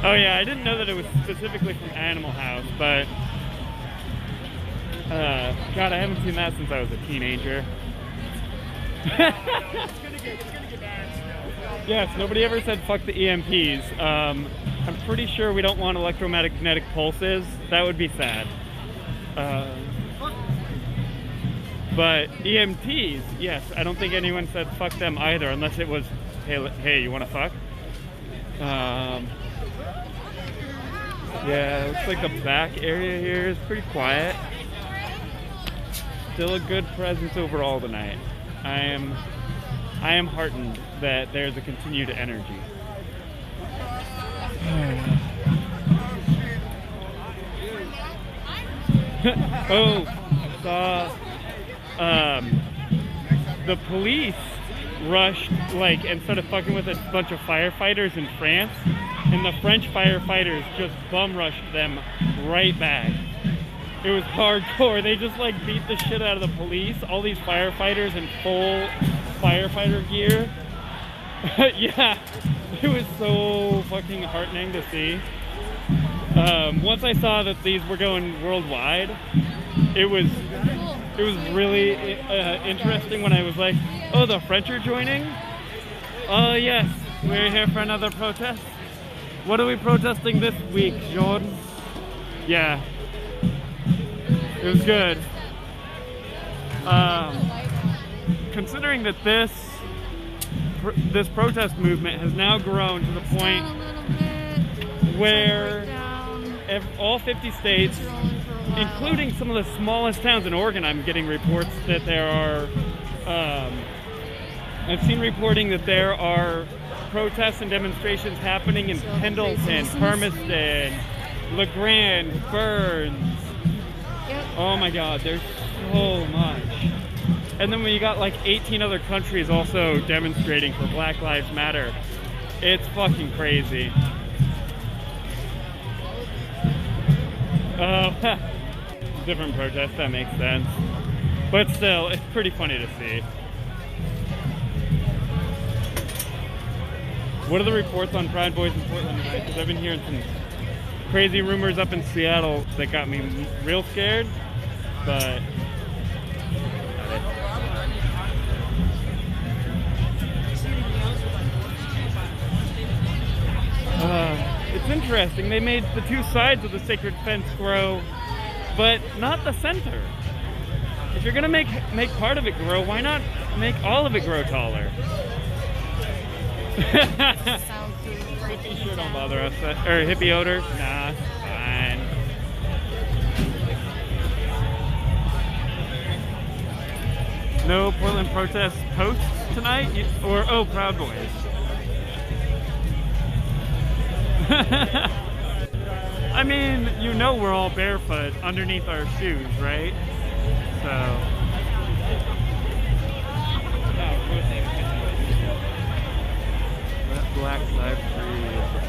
Oh yeah, I didn't know that it was specifically from Animal House, but God, I haven't seen that since I was a teenager. Yes, nobody ever said fuck the EMPs. I'm pretty sure we don't want electromagnetic pulses. That would be sad. But EMTs, yes, I don't think anyone said fuck them either, unless it was, hey, you want to fuck? Yeah, it looks like the back area here is pretty quiet. Still a good presence overall tonight. I am heartened that there's a continued energy. Oh, the police rushed and started fucking with a bunch of firefighters in France, and the French firefighters just bum rushed them right back. It was hardcore. They just beat the shit out of the police. All these firefighters in full firefighter gear. Yeah, it was so fucking heartening to see. Once I saw that these were going worldwide, it was really interesting when I was like, oh, the French are joining? Oh yes, we're here for another protest. What are we protesting this week, Jordan? Yeah. It was good. Considering that this protest movement has now grown to the point where all 50 states, including some of the smallest towns in Oregon, I'm getting reports that there are, I've seen reporting that there are protests and demonstrations happening in Pendleton, Hermiston, LeGrand, Burns. Oh my God, there's so much. And then when you got 18 other countries also demonstrating for Black Lives Matter, it's fucking crazy. different protests, that makes sense. But still, it's pretty funny to see. What are the reports on Proud Boys in Portland tonight? Because I've been hearing some crazy rumors up in Seattle that got me real scared, but it's interesting. They made the two sides of the sacred fence grow, but not the center. If you're gonna make part of it grow, why not make all of it grow taller? Hippie sure don't bother us. Or hippie odor? Nah, fine. No Portland protest posts tonight? Or, oh, Proud Boys. I mean, you know we're all barefoot underneath our shoes, right? So... Black Lives Matter.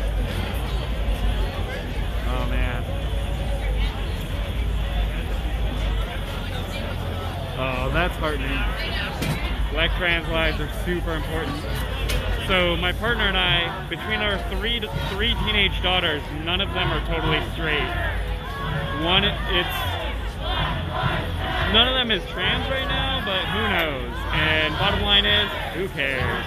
Oh man. Oh, that's heartening. Black trans lives are super important. So my partner and I, between our three teenage daughters, none of them are totally straight. None of them is trans right now, but who knows? And bottom line is, who cares?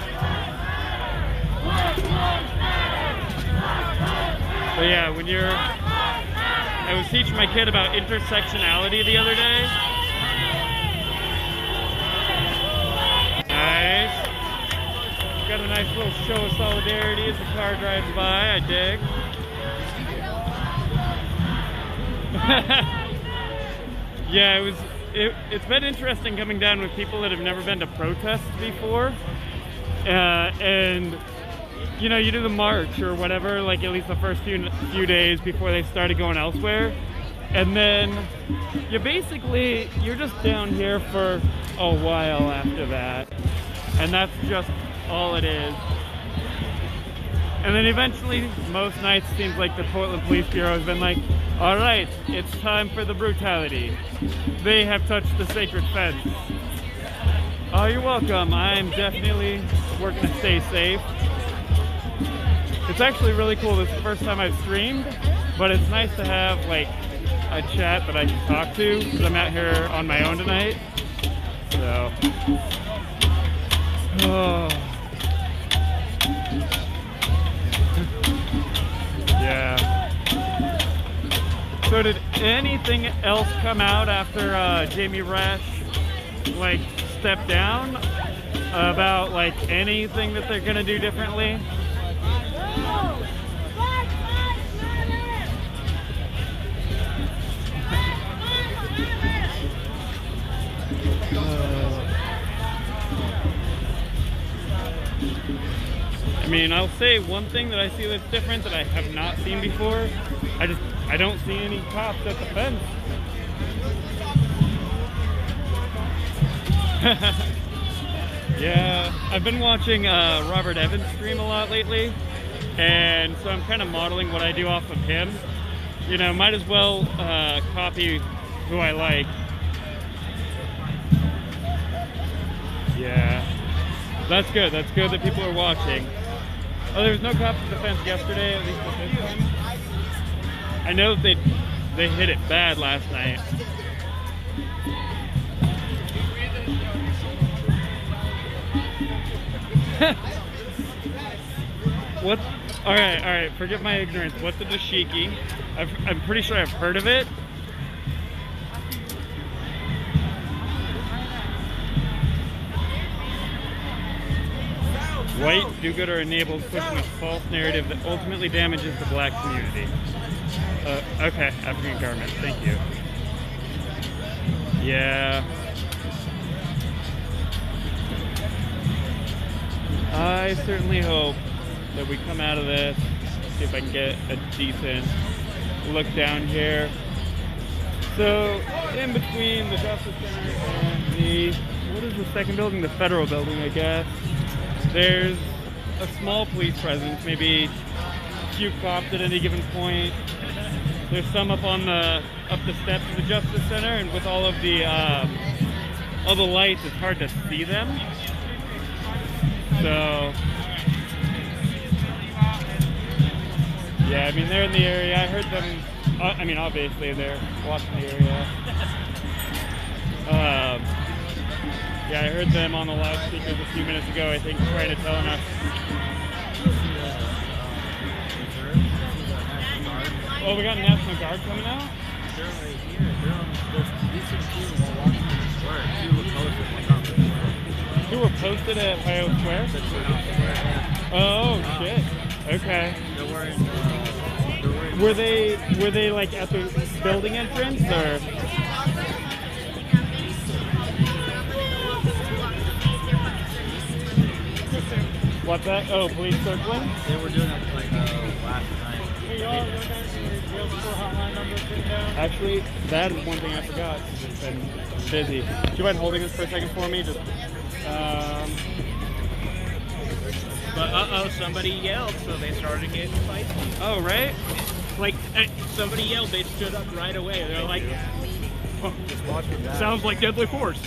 But yeah, when I was teaching my kid about intersectionality the other day. Nice. Got a nice little show of solidarity as the car drives by, I dig. Yeah, it's been interesting coming down with people that have never been to protests before. And you know, you do the march or whatever, like at least the first few days before they started going elsewhere. And then you're just down here for a while after that. And that's just all it is. And then eventually, most nights, seems like the Portland Police Bureau has been like, all right, it's time for the brutality. They have touched the sacred fence. Oh, you're welcome. I'm definitely working to stay safe. It's actually really cool. This is the first time I've streamed, but it's nice to have like a chat that I can talk to because I'm out here on my own tonight. So, oh. Yeah. So did anything else come out after Jamie Rash like stepped down about like anything that they're gonna do differently? I mean, I'll say one thing that I see that's different that I have not seen before. I don't see any cops at the fence. Yeah, I've been watching Robert Evans stream a lot lately, and so I'm kind of modeling what I do off of him. You know, might as well copy who I like. Yeah, that's good. That's good that people are watching. Oh, there was no cops at the fence yesterday, at least at this time. I know that they hit it bad last night. What? All right. Forget my ignorance. What's a dashiki? I'm pretty sure I've heard of it. White do-gooder enables pushing a false narrative that ultimately damages the black community. Okay, African garment. Thank you. Yeah. I certainly hope that we come out of this. See if I can get a decent look down here. So, in between the Justice Center and what is the second building? The Federal Building, I guess. There's a small police presence, maybe a few cops at any given point. There's some up on the up the steps of the Justice Center, and with all the lights, it's hard to see them. So, yeah, I mean, they're in the area. I heard them, I mean, obviously they're watching the area. Yeah, I heard them on the loudspeakers a few minutes ago, I think, trying to tell us. Oh, we got National Guard coming out? They're right here. They're on these two while walking in the square. Two were posted at Ohio Square. Who were posted at Ohio Square? Oh, shit. Okay. They're wearing, Were they like at the building entrance, or? What's that? Oh, police circling? They were doing it like last night. Actually, that is one thing I forgot. It's been busy. Do you mind holding this for a second for me? Just, But somebody yelled, so they started getting spicy. Oh, right? Like, somebody yelled, they stood up right away. They're like, sounds like deadly force.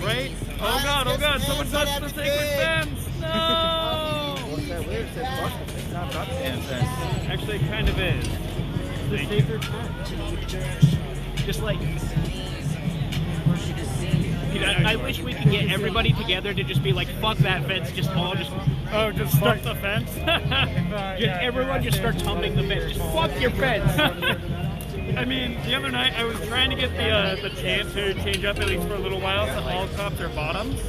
Right? Oh god, someone touched the sacred fence! No! What's that weird? It says it's not about the damn fence. Actually, it kind of is. The sacred fence. just like, I wish we could get everybody together to just be like, fuck that fence, just start the fence? Everyone just start tumbling the fence. Just fuck your fence. I mean, the other night I was trying to get the chance to change up at least for a little while, so all cops are bottoms.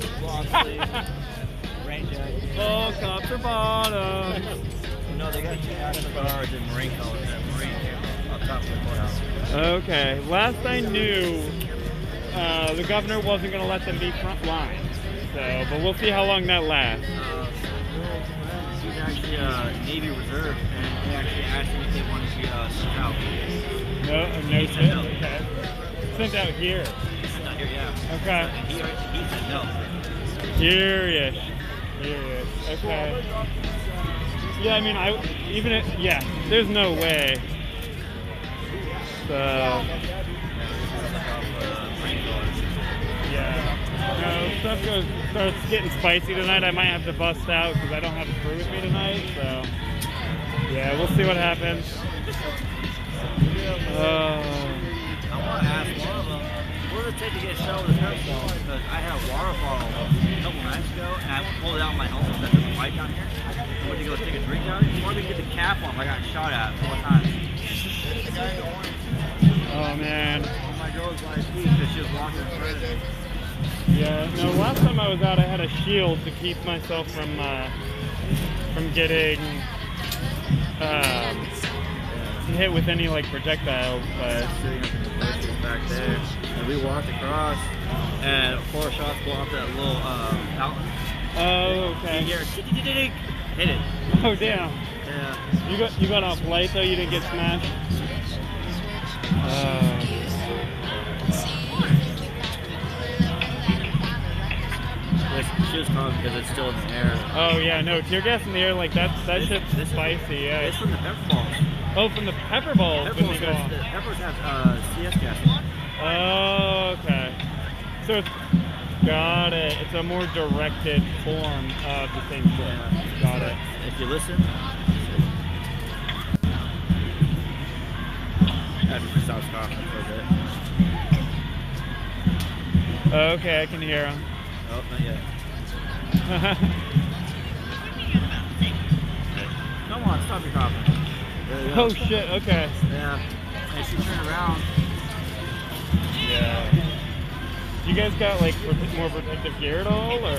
All cops are bottoms. No, they got two out of the cars in Marine colors, Marine up top of the courthouse. Okay, last I knew, the governor wasn't going to let them be front line. So, but we'll see how long that lasts. He's actually Navy Reserve, and they actually asked him if they wanted to be sent out. No shit. No. Okay. Sent out here. Sent out here, yeah. Okay. He said no. Curious. Okay. Yeah, I mean, there's no way. So. Yeah. No, stuff starts getting spicy tonight. I might have to bust out because I don't have a crew with me tonight. So. Yeah, we'll see what happens. I want to ask one of them, what does it take to get shot with a pistol? Because I had a waterfall a couple nights ago, and I pulled it out of my home, and there's a white down here. I went to go take a drink down here. Before I could get the cap on, I got shot at 4 times. Oh, man. My girl's like, because she was walking in front of me. Yeah, no, last time I was out, I had a shield to keep myself from getting hit with any like projectiles, but sitting up in the bushes back there, and we walked across, and 4 shots go off that little fountain. Oh, okay. And you hear hit it. Oh, damn. Yeah. You got off light though. You didn't get smashed. She was calm because it's still in the air. Oh yeah, no, tear gas in the air like that shit's spicy. Yeah. It's from the pepper balls. Oh, from the pepper balls. The peppers have CS gas in it. Oh, okay. So got it. It's a more directed form of the same shit. Yeah. Got it. If you listen. After stops coughing for a bit. Okay, I can hear him. Oh, not yet. Come on, stop your coughing. Oh shit, okay. Yeah. And she turned around. Yeah. You guys got like more protective gear at all, or?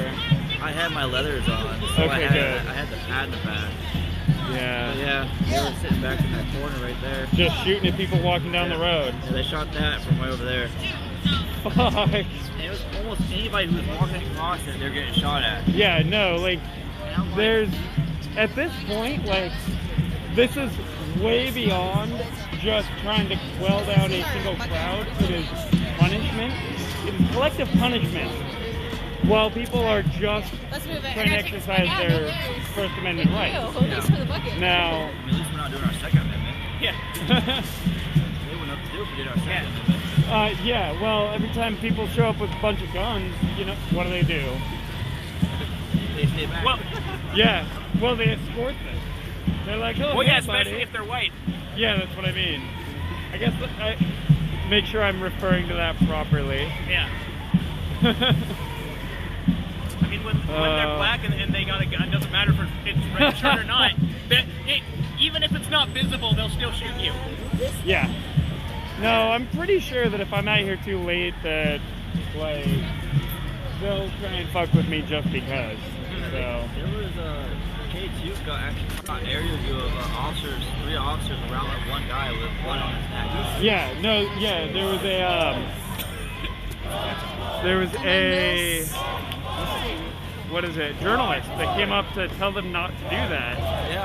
I had my leathers on. So Okay, I had the pad in the back. Yeah. But yeah, they were sitting back in that corner right there. Just shooting at people walking down the road. Yeah, they shot that from way over there. Fuck. And it was almost anybody who was walking across it, they're getting shot at. Yeah, no, like, there's, at this point, like, this is way beyond just trying to quell down a single crowd. It is punishment. It is collective punishment. While people are just trying to exercise their First Amendment rights. Yeah. Now, I mean, at least we're not doing our Second Amendment. Yeah. They went up to do if we did our second amendment. Yeah, well, every time people show up with a bunch of guns, you know, what do? They stay back. Well, yeah, well, they escort them. They're like, oh, well, yeah, hey, especially buddy. if they're white. Yeah, that's what I mean. I guess I make sure I'm referring to that properly. Yeah. I mean, when they're black and they got a gun, doesn't matter if it's registered or not. Even if it's not visible, they'll still shoot you. Yeah. No, I'm pretty sure that if I'm out here too late, that like they'll try and fuck with me just because. So. There was K2 actually got aerial view of officers, 3 officers around like one guy with one on his neck. Yeah, no, yeah, there was a what is it, journalist that came up to tell them not to do that,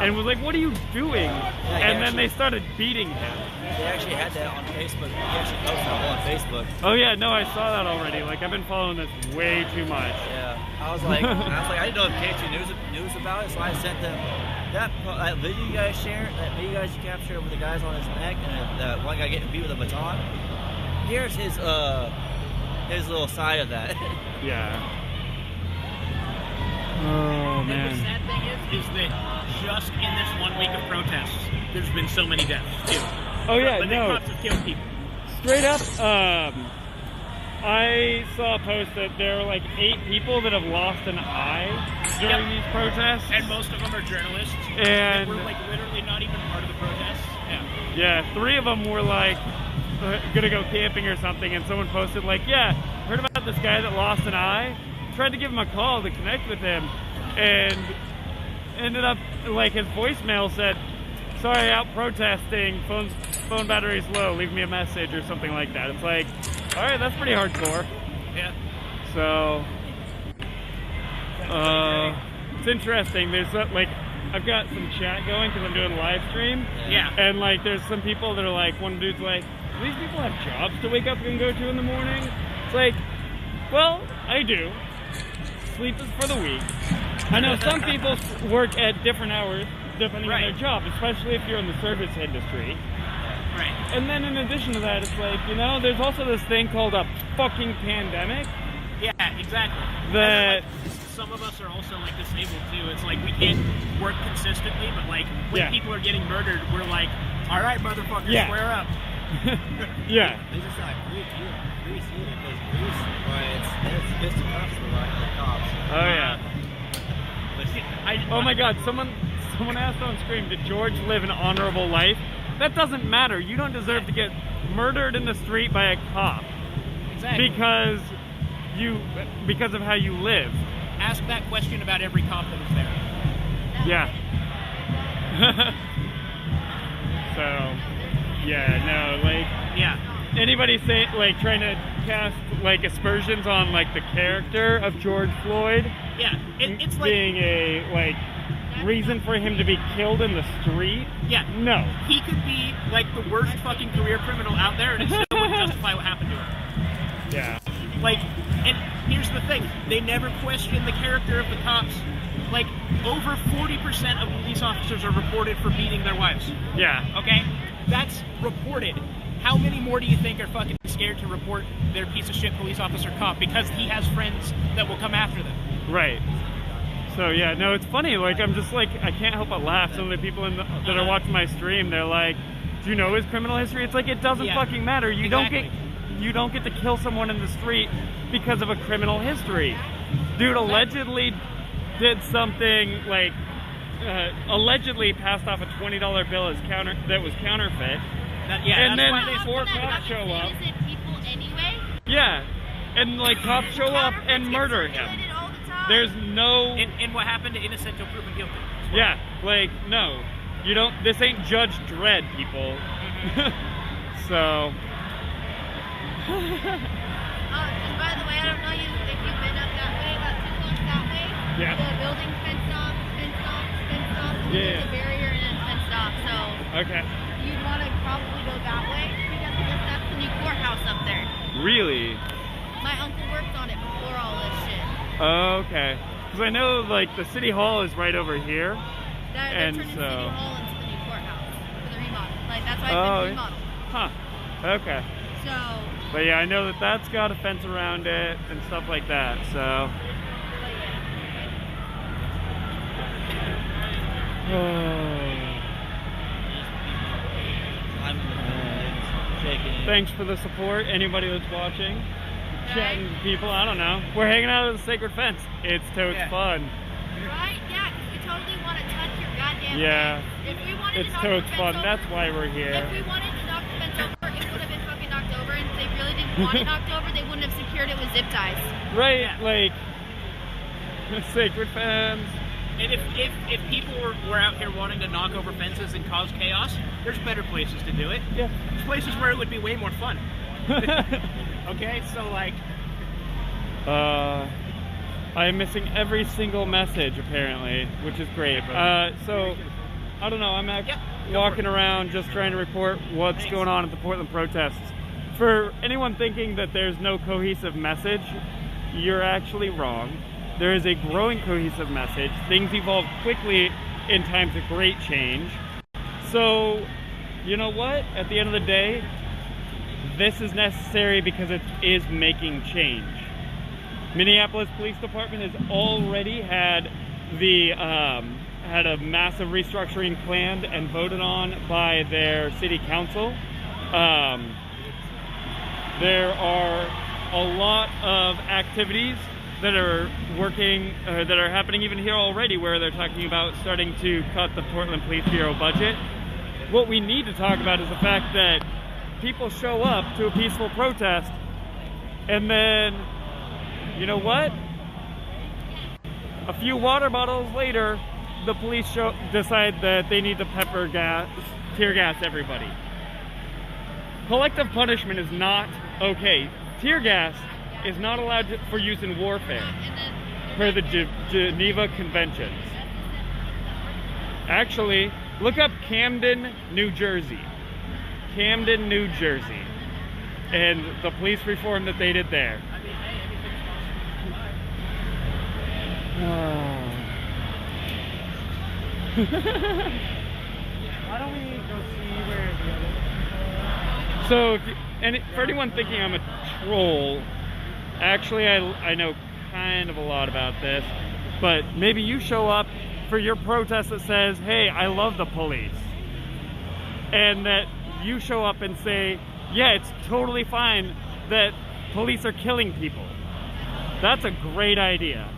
and was like, what are you doing? And then they started beating him. They actually had that on Facebook. He actually posted it all on Facebook. Oh yeah, no, I saw that already. Like, I've been following this way too much. Yeah, I was like, I didn't know if K2 knew about it, so I sent them that video you guys shared, that video you guys captured with the guys on his neck, and that one guy getting beat with a baton. Here's his little side of that. Yeah. Oh man. And the sad thing is that just in this 1 week of protests, there's been so many deaths too. Oh yeah, but no. the cops have killed people. Straight up, I saw a post that there are like 8 people that have lost an eye during these protests. And most of them are journalists. And we're like literally not even part of the protests. Yeah, 3 of them were like gonna go camping or something, and someone posted like, yeah, heard about this guy that lost an eye? Tried to give him a call to connect with him, and ended up like his voicemail said, sorry, out protesting, phone battery's low, leave me a message or something like that. It's like, all right, that's pretty hardcore. Yeah. So it's interesting. There's like, I've got some chat going because I'm doing a live stream. Yeah. And like, there's some people that are like, one dude's like, do these people have jobs to wake up and go to in the morning? It's like, well, I do. Sleep is for the weak. I know some people work at different hours depending on their job, especially if you're in the service industry. Right. And then in addition to that, it's like, you know, there's also this thing called a fucking pandemic. Yeah, exactly. That some of us are also like disabled too. It's like we can't work consistently, but like when people are getting murdered, we're like, all right, motherfuckers, square up. Yeah. They just like Greece either, because Greece, it's pissed off the cops. Oh yeah. Oh my God! Someone asked on screen, did George live an honorable life? That doesn't matter. You don't deserve to get murdered in the street by a cop. Exactly. Because of how you live. Ask that question about every cop that was there. Yeah. So, yeah, no, like, anybody say like trying to cast like aspersions on like the character of George Floyd? Yeah, it's like being a like reason for him to be killed in the street? Yeah. No. He could be like the worst fucking career criminal out there, and it still wouldn't justify what happened to him. Yeah. Like, and here's the thing: they never question the character of the cops. Like, over 40% of police officers are reported for beating their wives. Yeah. Okay? That's reported. How many more do you think are fucking scared to report their piece of shit police officer cop because he has friends that will come after them? Right. So yeah, no, it's funny. Like, I'm just like, I can't help but laugh. Some of the people that are watching my stream, they're like, "Do you know his criminal history?" It's like, it doesn't fucking matter. You don't get to kill someone in the street because of a criminal history. Dude allegedly did something like allegedly passed off a $20 bill that was counterfeit. And then 4 cops show up. Yeah, and like cops show up and murder him. There's no. And what happened to innocent until proven guilty? Yeah, like no, you don't. This ain't Judge Dredd, people. So. Just by the way, I don't know if you've been up that way, about 2 blocks that way. Yeah. The building's fenced off, and there's a barrier and it's fenced off, so. Okay. You'd want to probably go that way because that's the new courthouse up there. Really? My uncle worked on it before all this shit. Oh, okay. Because I know, like, the city hall is right over here. They're turning City Hall into the new courthouse for the remodel. Like, that's why it's been remodeled. Huh. Okay. So. But yeah, I know that that's got a fence around it and stuff like that, so. Thanks for the support, anybody that's watching. Chatting to people, I don't know. We're hanging out at the Sacred Fence. It's totes fun. Right? Yeah, because we totally want to touch your goddamn Yeah. fence. If we wanted It's to knock totes the fence fun. over, That's why we're here. If we wanted to knock the fence over, it would have been fucking knocked over. And if they really didn't want it knocked over, they wouldn't have secured it with zip ties. Right, like the Sacred Fence. And if people were out here wanting to knock over fences and cause chaos, there's better places to do it. Yeah. There's places where it would be way more fun. Okay, so like... I am missing every single message, apparently, which is great. So, I don't know, I'm walking around just trying to report what's going on at the Portland protests. For anyone thinking that there's no cohesive message, you're actually wrong. There is a growing cohesive message. Things evolve quickly in times of great change. So, you know what? At the end of the day, this is necessary because it is making change. Minneapolis Police Department has already had the had a massive restructuring planned and voted on by their city council. There are a lot of activities that are working, that are happening even here already, where they're talking about starting to cut the Portland Police Bureau budget. What we need to talk about is the fact that people show up to a peaceful protest and then, you know what? A few water bottles later, the police decide that they need to tear gas everybody. Collective punishment is not okay. Tear gas is not allowed for use in warfare per the Geneva Conventions. Actually, look up Camden, New Jersey. Camden, New Jersey. And the police reform that they did there. Why don't we go see where the other... So, for anyone thinking I'm a troll, actually I know kind of a lot about this, but maybe you show up for your protest that says, hey, I love the police. And that you show up and say, yeah, it's totally fine that police are killing people. That's a great idea.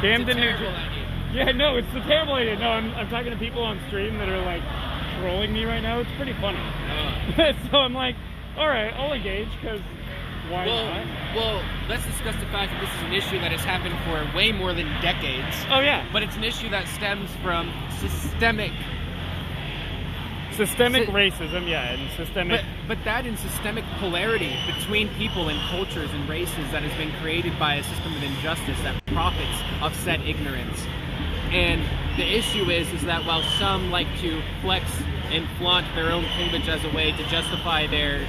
Camden, New Jersey. Yeah, no, it's a terrible idea. No, I'm talking to people on stream that are like trolling me right now. It's pretty funny. So I'm like, all right, I'll engage, because why not? Well, let's discuss the fact that this is an issue that has happened for way more than decades. Oh yeah. But it's an issue that stems from systemic racism, yeah, and systemic... But that and systemic polarity between people and cultures and races that has been created by a system of injustice that profits of said ignorance. And the issue is that while some like to flex and flaunt their own privilege as a way to justify their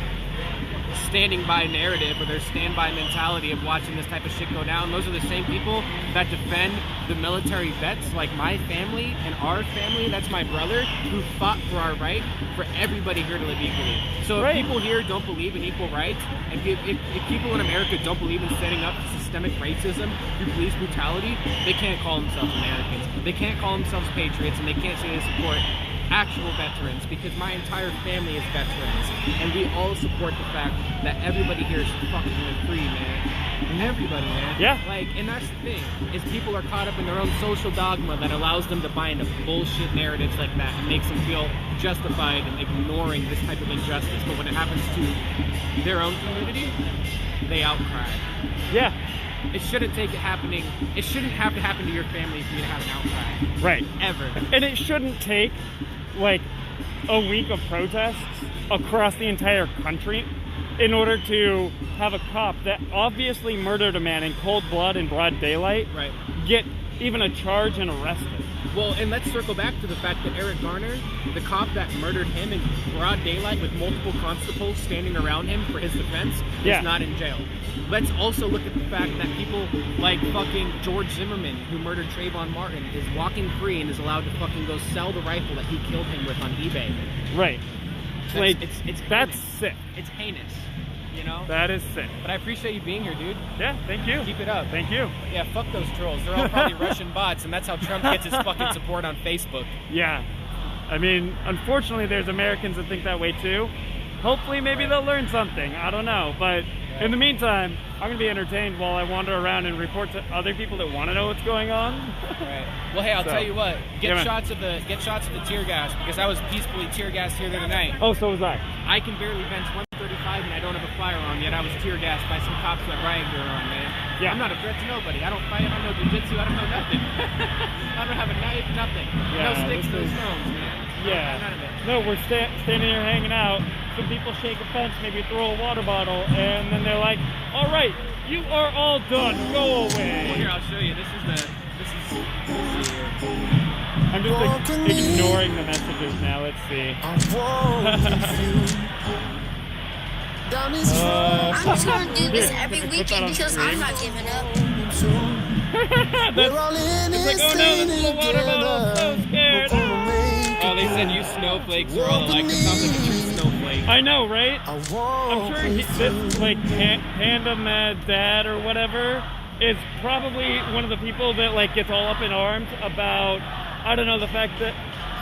standing by narrative or their standby mentality of watching this type of shit go down, those are the same people that defend the military vets like my family and our family, that's my brother, who fought for our right for everybody here to live equally. So if people here don't believe in equal rights, and if people in America don't believe in setting up systemic racism through police brutality, they can't call themselves Americans. They can't call themselves patriots, and they can't say they support actual veterans, because my entire family is veterans, and we all support the fact that everybody here is fucking live free, man. Everybody, man. Yeah. Like, and that's the thing, is people are caught up in their own social dogma that allows them to buy into bullshit narratives like that and makes them feel justified in ignoring this type of injustice. But when it happens to their own community, they outcry. Yeah. It shouldn't take it happening. It shouldn't have to happen to your family for you to have an outcry. Right. Ever. And it shouldn't take like a week of protests across the entire country in order to have a cop that obviously murdered a man in cold blood in broad daylight get even a charge and arrested. Well, and let's circle back to the fact that Eric Garner, the cop that murdered him in broad daylight with multiple constables standing around him for his defense, is not in jail. Let's also look at the fact that people like fucking George Zimmerman, who murdered Trayvon Martin, is walking free and is allowed to fucking go sell the rifle that he killed him with on eBay. Right. Like, that's heinous. sick. It's heinous, you know? That is sick. But I appreciate you being here, dude. Yeah, thank you. Keep it up. Thank you. Yeah, fuck those trolls. They're all probably Russian bots, and that's how Trump gets his fucking support on Facebook. Yeah. I mean, unfortunately, there's Americans that think that way too. Hopefully, maybe they'll learn something. I don't know. But in the meantime, I'm going to be entertained while I wander around and report to other people that want to know what's going on. Right. Well, hey, I'll tell you what. Get Yeah, shots of the tear gas, because I was peacefully tear gassed here the other night. Oh, so was I. I can barely bench 135 and I don't have a firearm yet. I was tear gassed by some cops with riot gear on, man. Yeah. I'm not a threat to nobody. I don't fight. I don't know jiu-jitsu. I don't know nothing. I don't have a knife. Nothing. Yeah, no sticks, no this is- stones, man. Yeah. None of it. No, we're standing here hanging out. Some people shake a fence, maybe throw a water bottle, and then they're like, all right, you are all done. Go away. Well, here, I'll show you. This is I'm just like, ignoring the messages now. Let's see. I'm just gonna do this every weekend because I'm not giving up. It's like, oh no, this is a water bottle. I'm so scared. Oh, they said you snowflakes were all alike. It sounds like a true snowflake. I know, right? I'm sure this, like, Panda Mad Dad or whatever is probably one of the people that, like, gets all up in arms about, I don't know, the fact that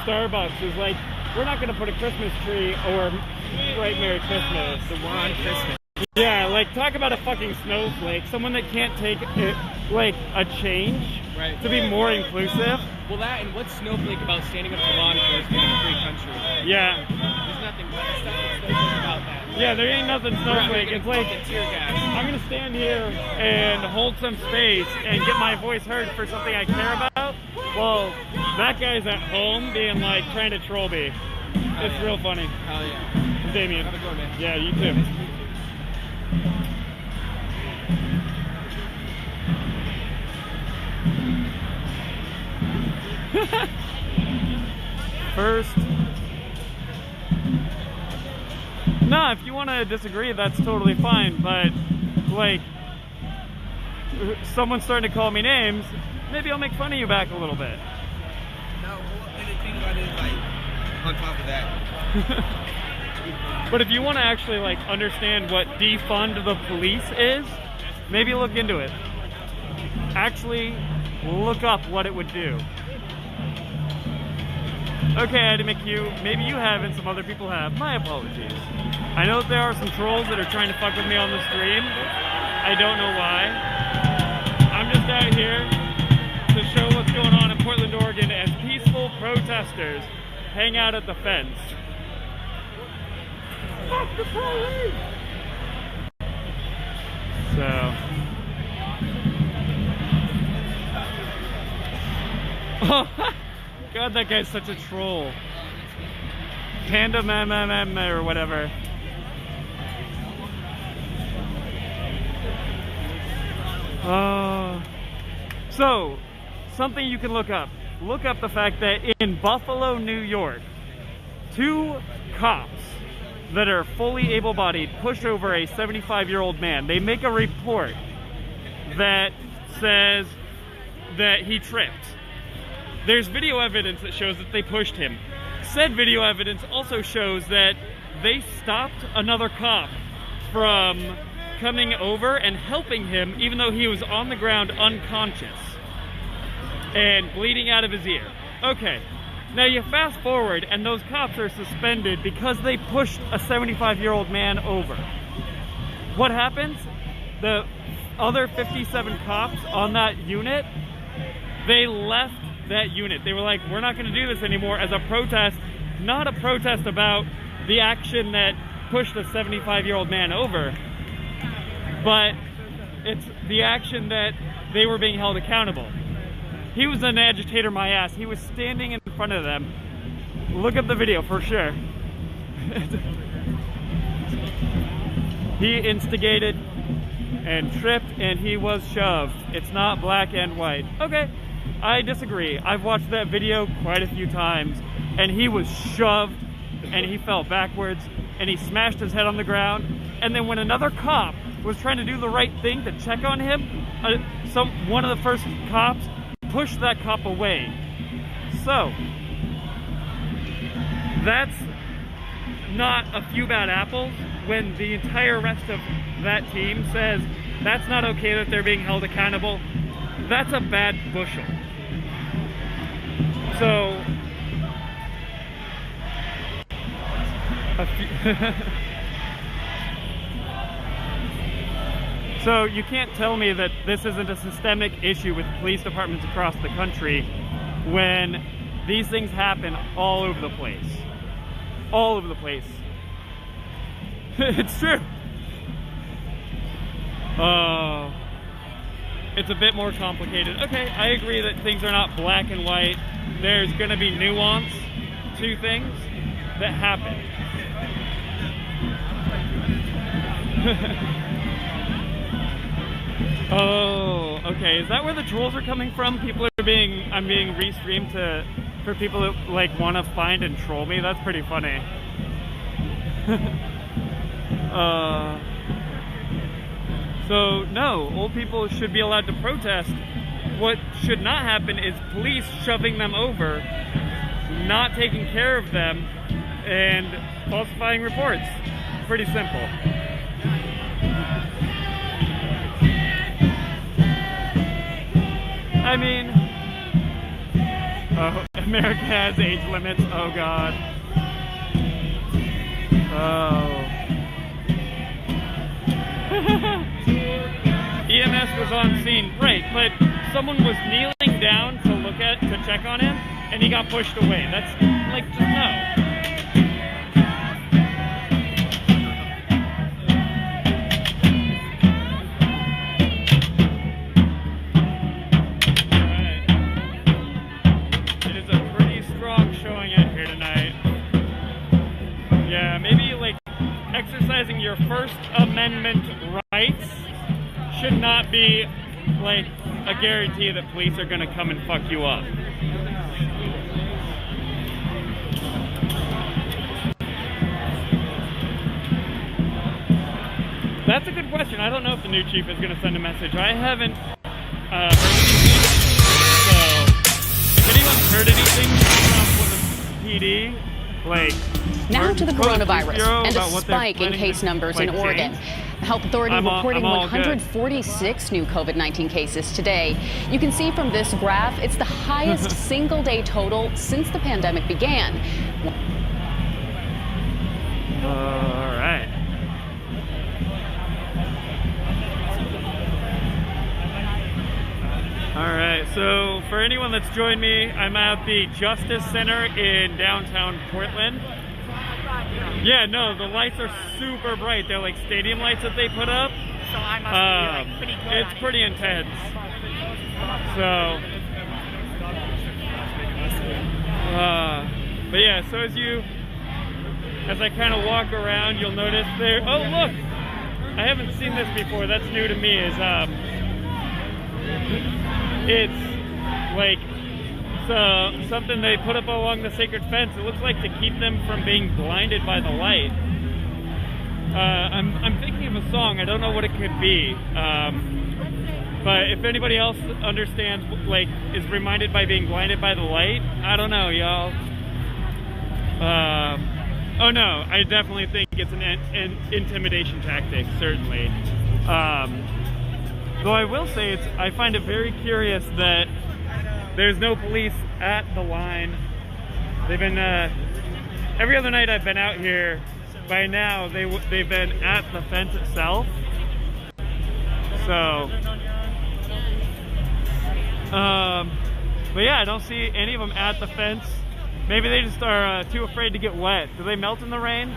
Starbucks is like, we're not going to put a Christmas tree or write Merry Christmas. So we're on Christmas. Yeah, like, talk about a fucking snowflake. Someone that can't take, it, like, a change to be more inclusive. Well, that and what's snowflake about standing up for law enforcement in a free country? Yeah. There's nothing snowflake about that. Yeah, there ain't nothing snowflake. It's like, tear gas. I'm going to stand here and hold some space and get my voice heard for something I care about. Well, that guy's at home being like, trying to troll me. It's real funny. Hell yeah. Damien. Have a good one. Yeah, you too. First. Nah, if you want to disagree, that's totally fine, but, like, someone's starting to call me names, maybe I'll make fun of you back a little bit. No, and the thing about it is, like, on top of that. But if you want to actually, like, understand what defund the police is, maybe look into it. Actually, look up what it would do. Okay, Eddie McHugh, maybe you have and some other people have. My apologies. I know that there are some trolls that are trying to fuck with me on the stream. I don't know why. I'm just out here to show what's going on in Portland, Oregon as peaceful protesters hang out at the fence. Fuck the police! So... Oh, God, that guy's such a troll. Panda or whatever. So, something you can look up. Look up the fact that in Buffalo, New York, 2 cops that are fully able-bodied push over a 75-year-old man. They make a report that says that he tripped. There's video evidence that shows that they pushed him. Said video evidence also shows that they stopped another cop from coming over and helping him even though he was on the ground unconscious and bleeding out of his ear. Okay, now you fast forward and those cops are suspended because they pushed a 75-year-old man over. What happens? The other 57 cops on that unit, they left that unit. They were like, we're not going to do this anymore as a protest, not a protest about the action that pushed a 75-year-old man over, but it's the action that they were being held accountable. He was an agitator, my ass. He was standing in front of them. Look up the video for sure. He instigated and tripped and he was shoved. It's not black and white. Okay. I disagree. I've watched that video quite a few times, and he was shoved, and he fell backwards, and he smashed his head on the ground, and then when another cop was trying to do the right thing to check on him, one of the first cops pushed that cop away. So, that's not a few bad apples when the entire rest of that team says that's not okay that they're being held accountable. That's a bad bushel. So, so you can't tell me that this isn't a systemic issue with police departments across the country when these things happen all over the place. All over the place. It's true. It's a bit more complicated. Okay, I agree that things are not black and white. There's going to be nuance to things that happen. Oh, okay. Is that where the trolls are coming from? I'm being restreamed for people that like want to find and troll me. That's pretty funny. So no, old people should be allowed to protest. What should not happen is police shoving them over, not taking care of them, and falsifying reports. Pretty simple. I mean, America has age limits. Oh God. Oh. EMS was on scene, right? But someone was kneeling down to check on him, and he got pushed away. That's like, just no. Exercising your First Amendment rights should not be like a guarantee that police are going to come and fuck you up. That's a good question. I don't know if the new chief is going to send a message. I haven't heard anything. So, if anyone's heard anything from the PD, like... Now to the coronavirus and a spike in case numbers in Oregon. The health authority reporting 146 new COVID-19 cases today. You can see from this graph, it's the highest single-day total since the pandemic began. All right. All right, so for anyone that's joined me, I'm at the Justice Center in downtown Portland. Yeah, no, the lights are super bright. They're like stadium lights that they put up. So I must be like pretty good. It's pretty intense. So, but yeah, so as I kind of walk around, you'll notice there. Oh look, I haven't seen this before. That's new to me. Is it's like. Something they put up along the sacred fence. It looks like to keep them from being blinded by the light. I'm thinking of a song. I don't know what it could be. But if anybody else understands, like, is reminded by being blinded by the light, I don't know, y'all. Oh no, I definitely think it's an intimidation tactic, certainly. Though I will say I find it very curious that there's no police at the line. They've been, every other night I've been out here, by now they've been at the fence itself. So, but yeah, I don't see any of them at the fence. Maybe they just are too afraid to get wet. Do they melt in the rain?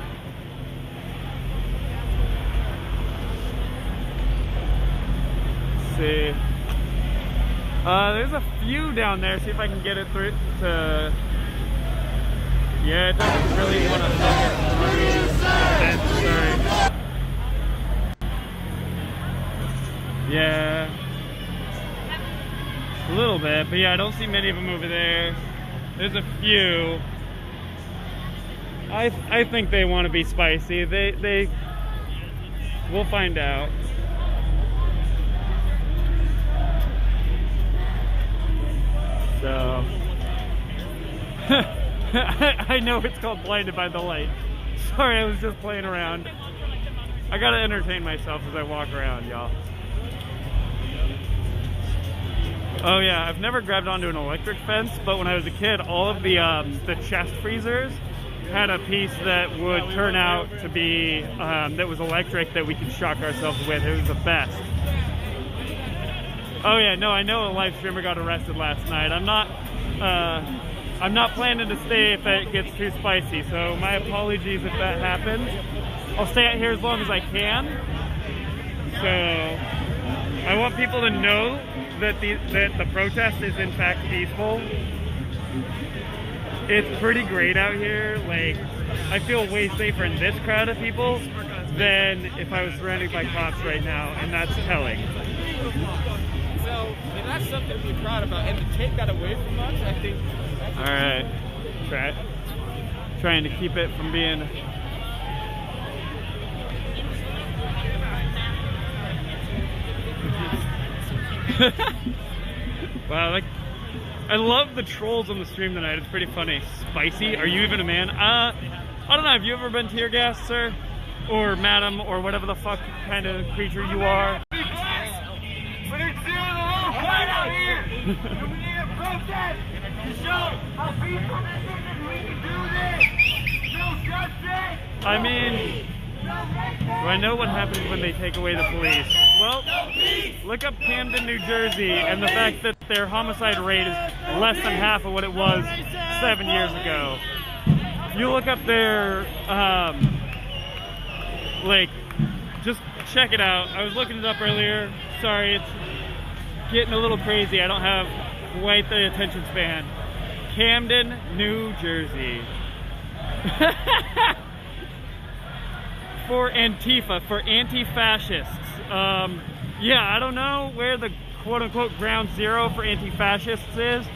Let's see. There's a few down there. See if I can get it through to... Yeah, it doesn't really want to make it. Sorry. Yeah. A little bit, but yeah, I don't see many of them over there. There's a few. I think they want to be spicy. We'll find out. So, I know it's called blinded by the light. Sorry, I was just playing around. I gotta entertain myself as I walk around, y'all. Oh yeah, I've never grabbed onto an electric fence, but when I was a kid, all of the chest freezers had a piece that would turn out to be, that was electric that we could shock ourselves with. It was the best. Oh yeah, no, I know a live streamer got arrested last night. I'm not planning to stay if it gets too spicy, so my apologies if that happens. I'll stay out here as long as I can. So I want people to know that the protest is in fact peaceful. It's pretty great out here. Like, I feel way safer in this crowd of people than if I was surrounded by cops right now, and that's telling. So that's something to be proud about, and to take that away from us, I think. All right, trying to keep it from being. Wow, like, I love the trolls on the stream tonight. It's pretty funny. Spicy? Are you even a man? I don't know. Have you ever been tear gassed, sir? Or madam, or whatever the fuck kind of creature you are? But it's still a little fight out here. And we need a protest to show how peaceful this is and we can do this. No justice. I mean, do I know what happens when they take away the police? Well, look up Camden, New Jersey, and the fact that their homicide rate is less than half of what it was 7 years ago. You look up their, like, just check it out. I was looking it up earlier. Sorry, it's getting a little crazy. I don't have quite the attention span. Camden, New Jersey. For Antifa, for anti-fascists. Yeah, I don't know where the quote-unquote ground zero for anti-fascists is.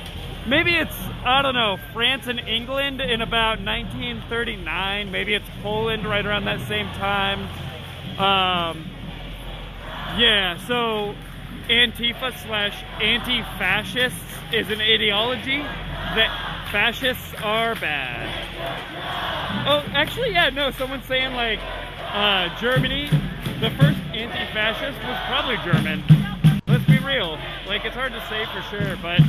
Maybe it's, I don't know, France and England in about 1939. Maybe it's Poland right around that same time. Yeah, so Antifa / anti-fascists is an ideology that fascists are bad. Oh, actually, yeah, no, someone's saying, like, Germany, the first anti-fascist was probably German. Let's be real. Like, it's hard to say for sure, but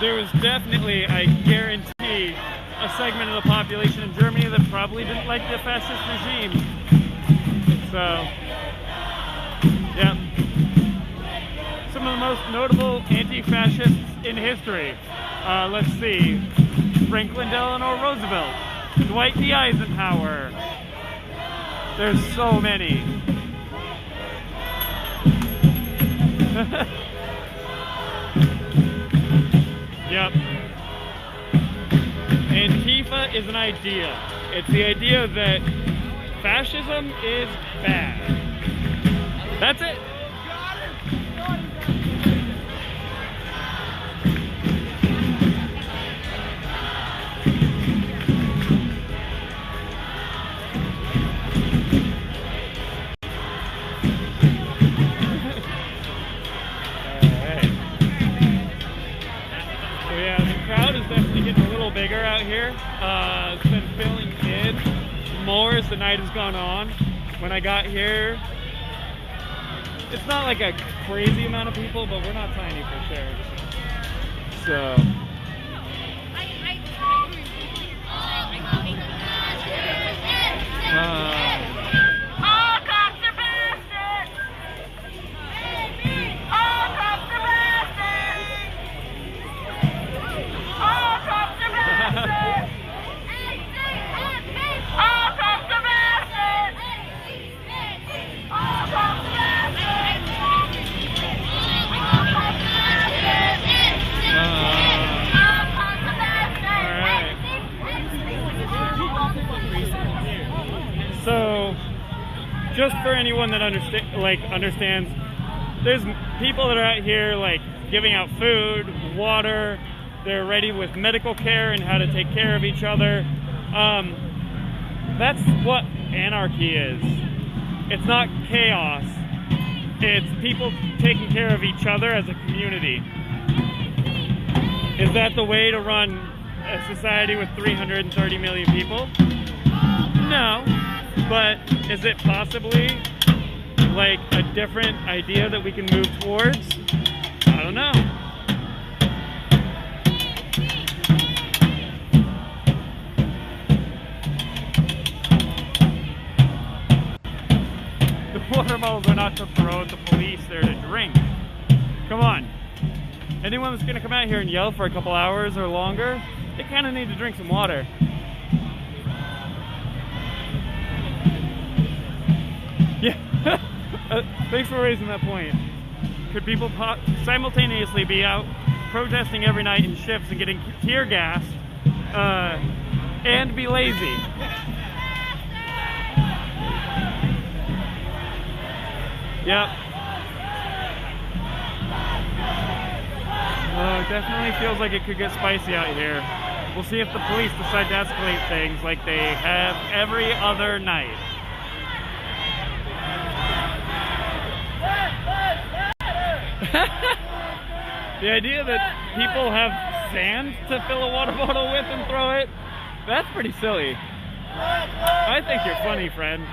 there was definitely, I guarantee, a segment of the population in Germany that probably didn't like the fascist regime. So, yeah. Some of the most notable anti-fascists in history. Let's see. Franklin Delano Roosevelt. Dwight D. Eisenhower. There's so many. Yep. Antifa is an idea. It's the idea that fascism is bad. That's it. Bigger out here. It's been filling in more as the night has gone on. When I got here, it's not like a crazy amount of people, but we're not tiny for sure. So. So, just for anyone that understands, there's people that are out here like giving out food, water. They're ready with medical care and how to take care of each other. That's what anarchy is. It's not chaos. It's people taking care of each other as a community. Is that the way to run a society with 330 million people? No. But is it possibly like a different idea that we can move towards? I don't know. The water bottles are not to throw at the police, they're to drink. Come on. Anyone that's gonna come out here and yell for a couple hours or longer, they kind of need to drink some water. Yeah, thanks for raising that point. Could people simultaneously be out protesting every night in shifts and getting tear gassed and be lazy? Yep. It definitely feels like it could get spicy out here. We'll see if the police decide to escalate things like they have every other night. The idea that people have sand to fill a water bottle with and throw it, that's pretty silly. I think you're funny, friend.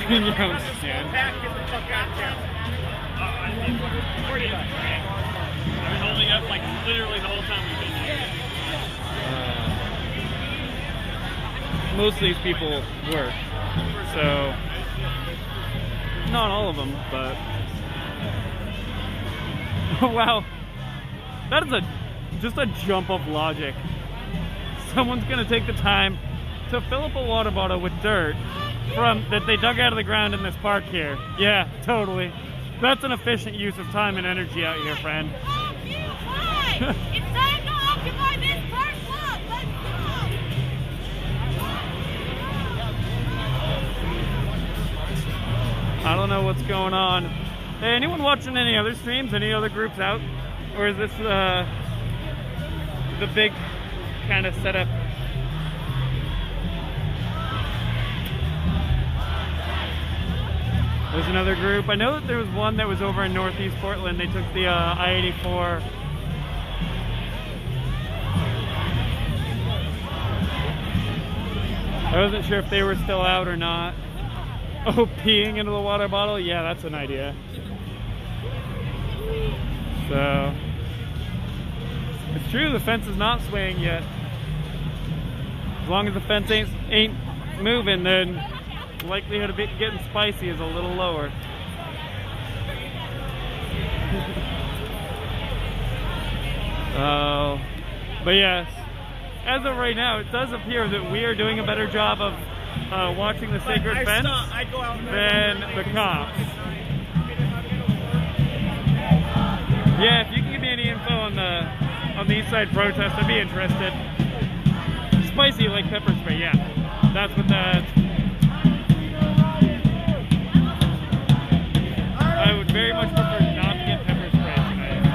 In your own stand. Get the fuck out there. I've been holding up like literally the whole time we've been here. Most of these people work, so not all of them, but wow, that is just a jump of logic. Someone's gonna take the time to fill up a water bottle with dirt that they dug out of the ground in this park here. Yeah, totally. That's an efficient use of time and energy out here, friend. It's time to occupy this park. Look, let's I don't know what's going on. Hey, anyone watching any other streams? Any other groups out? Or is this the big kind of setup? There's another group. I know that there was one that was over in Northeast Portland. They took the I-84. I wasn't sure if they were still out or not. Oh, peeing into the water bottle? Yeah, that's an idea. So, it's true, the fence is not swaying yet. As long as the fence ain't moving, then the likelihood of it getting spicy is a little lower. But yes, as of right now, it does appear that we are doing a better job of watching the sacred fence than the cops. Yeah, if you can give me any info on the East Side protest, I'd be interested. Spicy like pepper spray, yeah. That's what that. I would very much prefer not to get pepper spray tonight.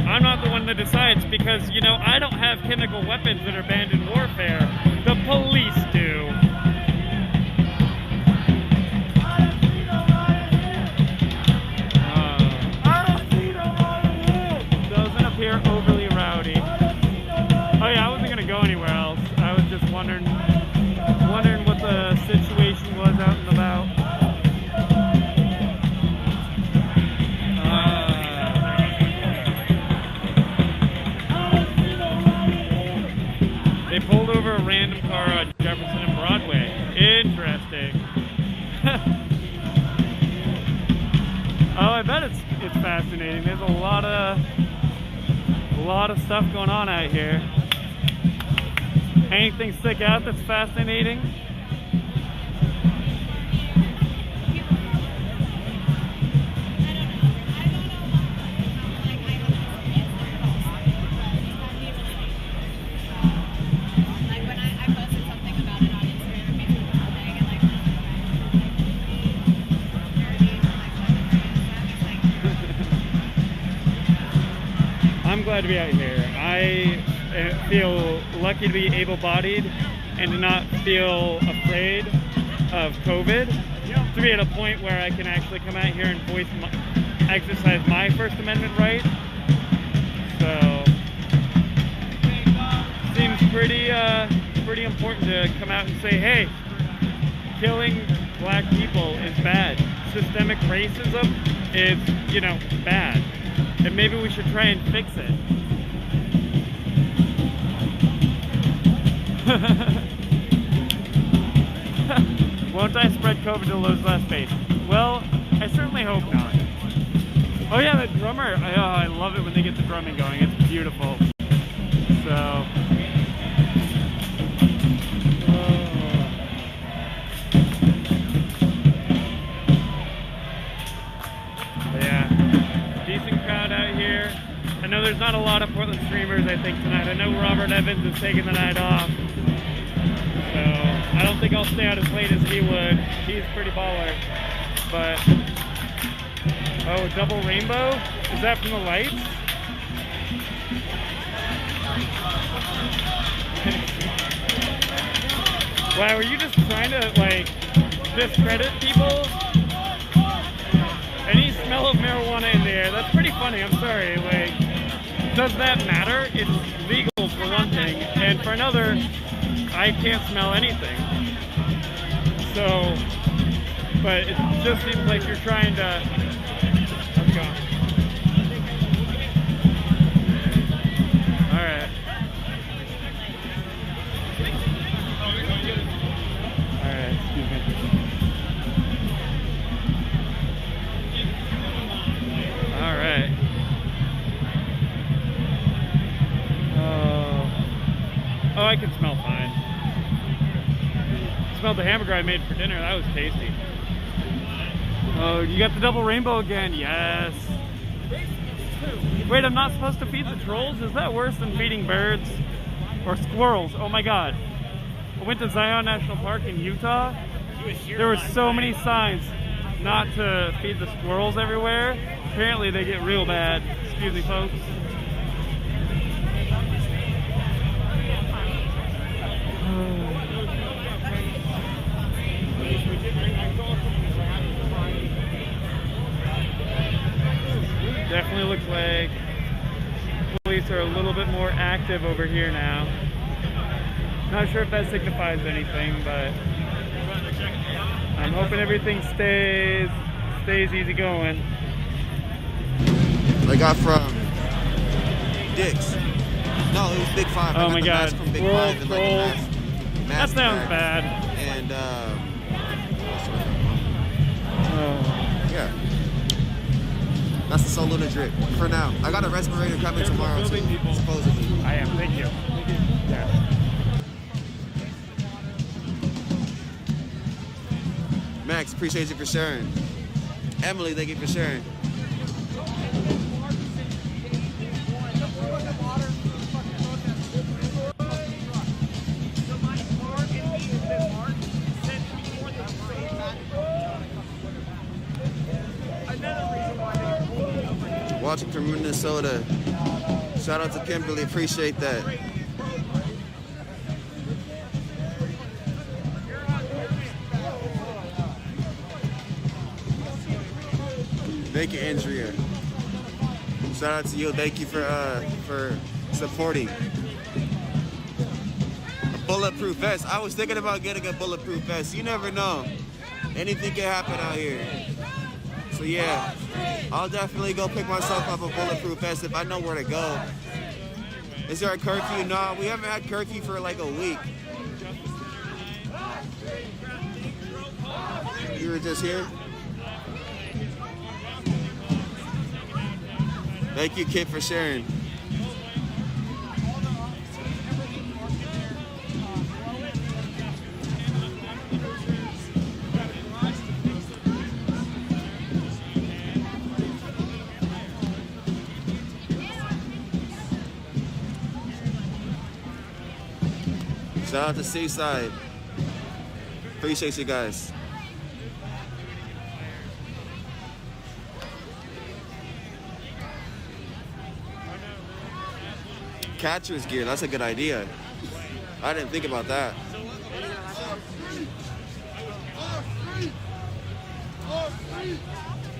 I'm not the one that decides because, you know, I don't have chemical weapons that are banned in warfare. The police do. Doesn't appear overly rowdy. Oh yeah, I wasn't gonna go anywhere else. I was just wondering what the situation was out and about. They pulled over a random car on Jefferson and Broadway. Interesting. Oh, I bet it's fascinating. There's a lot of stuff going on out here. Anything stick out that's fascinating? I'm glad to be out here. I feel lucky to be able-bodied and to not feel afraid of COVID, to be at a point where I can actually come out here and exercise my First Amendment right. So, seems pretty important to come out and say, hey, killing black people is bad. Systemic racism is, bad. And maybe we should try and fix it. Won't I spread COVID to Lowe's last face? Well, I certainly hope not. Oh yeah, the drummer. I love it when they get the drumming going. It's beautiful. So... I know there's not a lot of Portland streamers, I think, tonight. I know Robert Evans is taking the night off. So, I don't think I'll stay out as late as he would. He's pretty baller. But, oh, double rainbow? Is that from the lights? Wow, are you just trying to, discredit people? Any smell of marijuana in the air? That's pretty funny, I'm sorry. Does that matter? It's legal for one thing, and for another, I can't smell anything. So, but it just seems like you're trying to... How's it going? Alright. Alright, excuse me. Alright. Oh, I can smell fine. I smelled the hamburger I made for dinner. That was tasty. Oh, you got the double rainbow again. Yes. Wait, I'm not supposed to feed the trolls? Is that worse than feeding birds? Or squirrels? Oh my god. I went to Zion National Park in Utah. There were so many signs not to feed the squirrels everywhere. Apparently they get real bad. Excuse me, folks. Definitely looks like police are a little bit more active over here now. Not sure if that signifies anything, but I'm hoping everything stays easy going. I got from Dick's. No, it was Big Five. Oh my god. From Big World Five Trolls. That sounds bad. And yeah. That's the Soul Luna drip for now. I got a respirator coming tomorrow too, supposedly. I am, thank you. Yeah. Max, appreciate you for sharing. Emily, thank you for sharing. Watching from Minnesota. Shout out to Kimberly, appreciate that. Thank you, Andrea. Shout out to you. Thank you for supporting. A bulletproof vest. I was thinking about getting a bulletproof vest. You never know. Anything can happen out here. So yeah, I'll definitely go pick myself up a bulletproof vest if I know where to go. Is there a curfew? No, we haven't had curfew for like a week. You were just here? Thank you, Kid, for sharing. Shout out to Seaside. Appreciate you guys. catcher's gear. That's a good idea. I didn't think about that.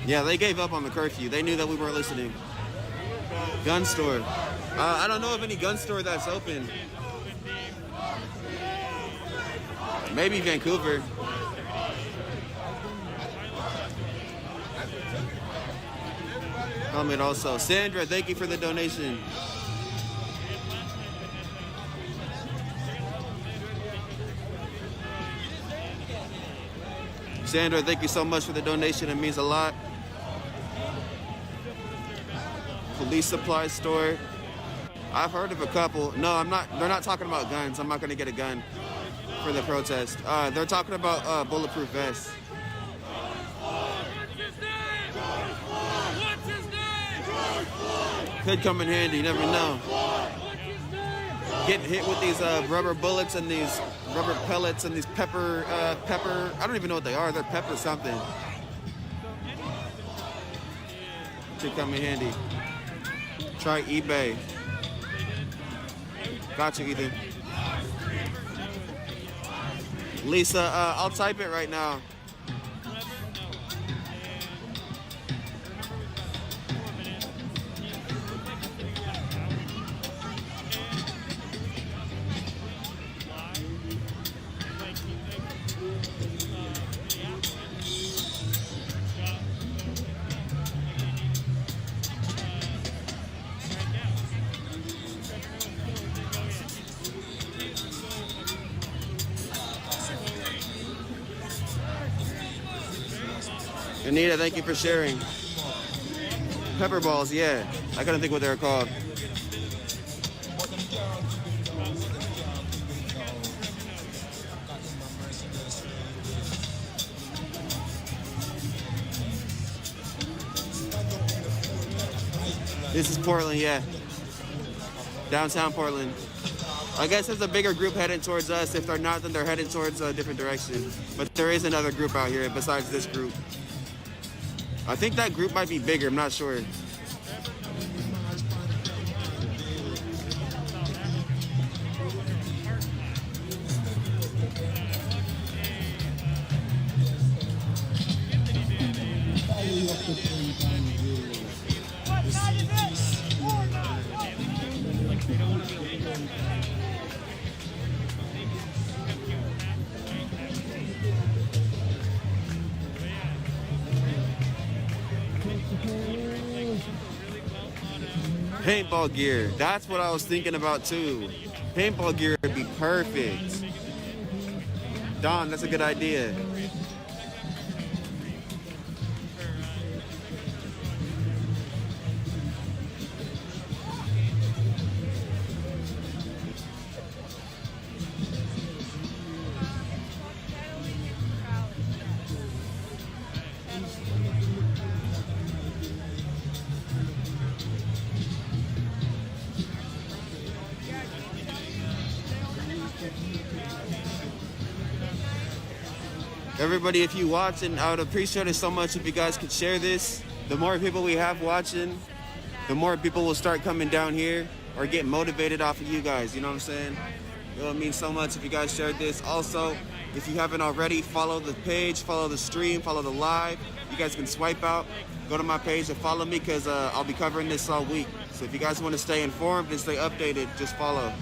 Yeah, they gave up on the curfew. They knew that we weren't listening. Gun store. I don't know of any gun store that's open. Maybe Vancouver. Comment also. Sandra, thank you for the donation. Sandra, thank you so much for the donation. It means a lot. Police supply store. I've heard of a couple. No, I'm not. They're not talking about guns. I'm not going to get a gun for the protest. They're talking about bulletproof vests. Could come in handy. You never know. Getting hit with these rubber bullets and these rubber pellets and these pepper. I don't even know what they are. They're pepper something. Could come in handy. Try eBay. Gotcha, Ethan. Lisa, I'll type it right now. Anita, thank you for sharing. Pepper balls, yeah. I couldn't think what they were called. This is Portland, yeah. Downtown Portland. I guess there's a bigger group heading towards us. If they're not, then they're heading towards a different direction. But there is another group out here besides this group. I think that group might be bigger, I'm not sure. Paintball gear. That's what I was thinking about too. Paintball gear would be perfect. Don, that's a good idea. Everybody, if you watching, I would appreciate it so much if you guys could share this. The more people we have watching, the more people will start coming down here or get motivated off of you guys, you know what I'm saying? It would mean so much if you guys shared this. Also, if you haven't already, follow the page, follow the stream, follow the live. You guys can swipe out, go to my page and follow me because I'll be covering this all week. So if you guys want to stay informed and stay updated, just follow.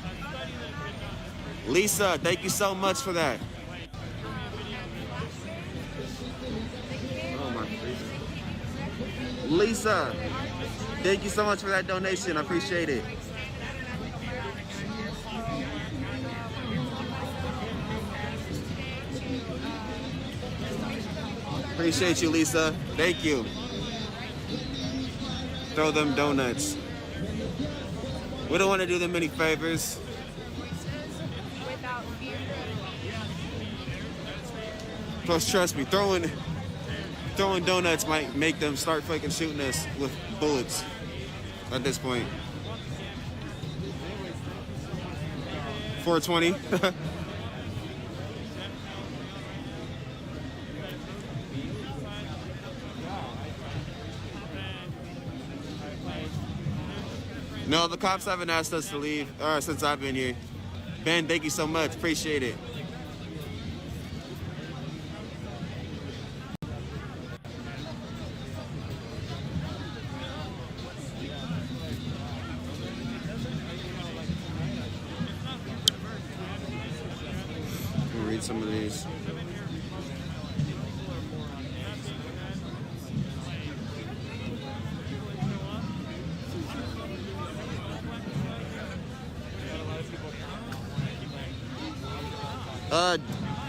Lisa, thank you so much for that. Lisa, thank you so much for that donation. I appreciate it. Appreciate you, Lisa. Thank you. Throw them donuts. We don't want to do them any favors. Plus, trust me, throwing donuts might make them start fucking shooting us with bullets at this point. 420. No, the cops haven't asked us to leave since I've been here. Ben, thank you so much. Appreciate it. Let me read some of these.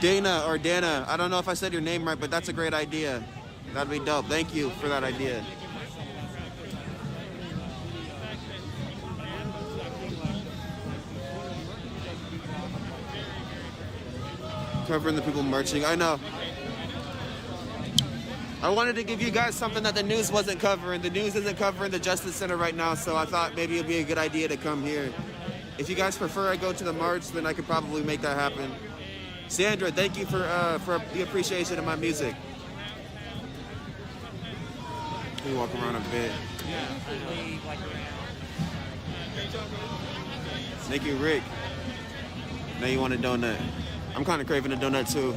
Dana or Dana, I don't know if I said your name right, but that's a great idea. That'd be dope. Thank you for that idea. Covering the people marching. I know. I wanted to give you guys something that the news wasn't covering. The news isn't covering the Justice Center right now, so I thought maybe it'd be a good idea to come here. If you guys prefer I go to the march, then I could probably make that happen. Sandra, thank you for the appreciation of my music. Let me walk around a bit. Thank you, Rick. Now you want a donut. I'm kind of craving a donut too.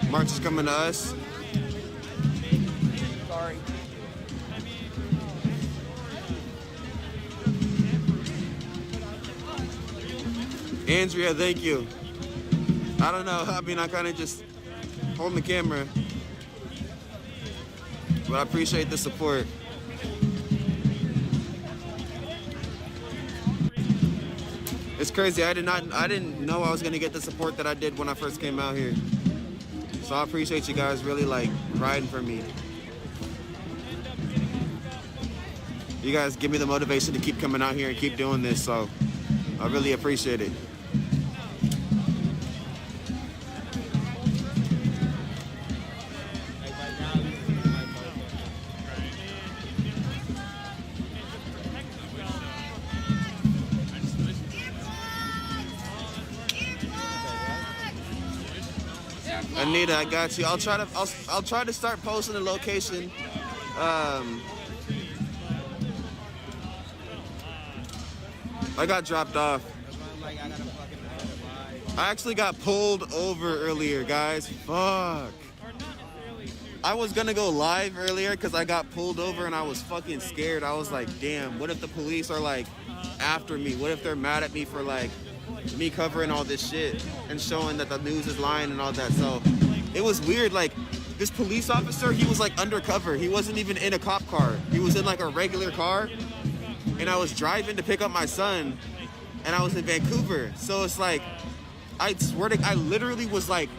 March is coming to us. Sorry. Andrea, thank you. I don't know. I mean, I kind of just hold the camera, but I appreciate the support. It's crazy. I didn't know I was gonna get the support that I did when I first came out here. So I appreciate you guys really like riding for me. You guys give me the motivation to keep coming out here and keep doing this, so I really appreciate it. Anita, I got you. I'll try to start posting the location. I got dropped off. I actually got pulled over earlier, guys. Fuck. I was gonna go live earlier because I got pulled over and I was fucking scared. I was like, damn, what if the police are like after me? What if they're mad at me for like me covering all this shit and showing that the news is lying and all that? So it was weird. Like this police officer, he was like undercover. He wasn't even in a cop car. He was in like a regular car, and I was driving to pick up my son, and I was in Vancouver. So it's like, I swear to, I literally was like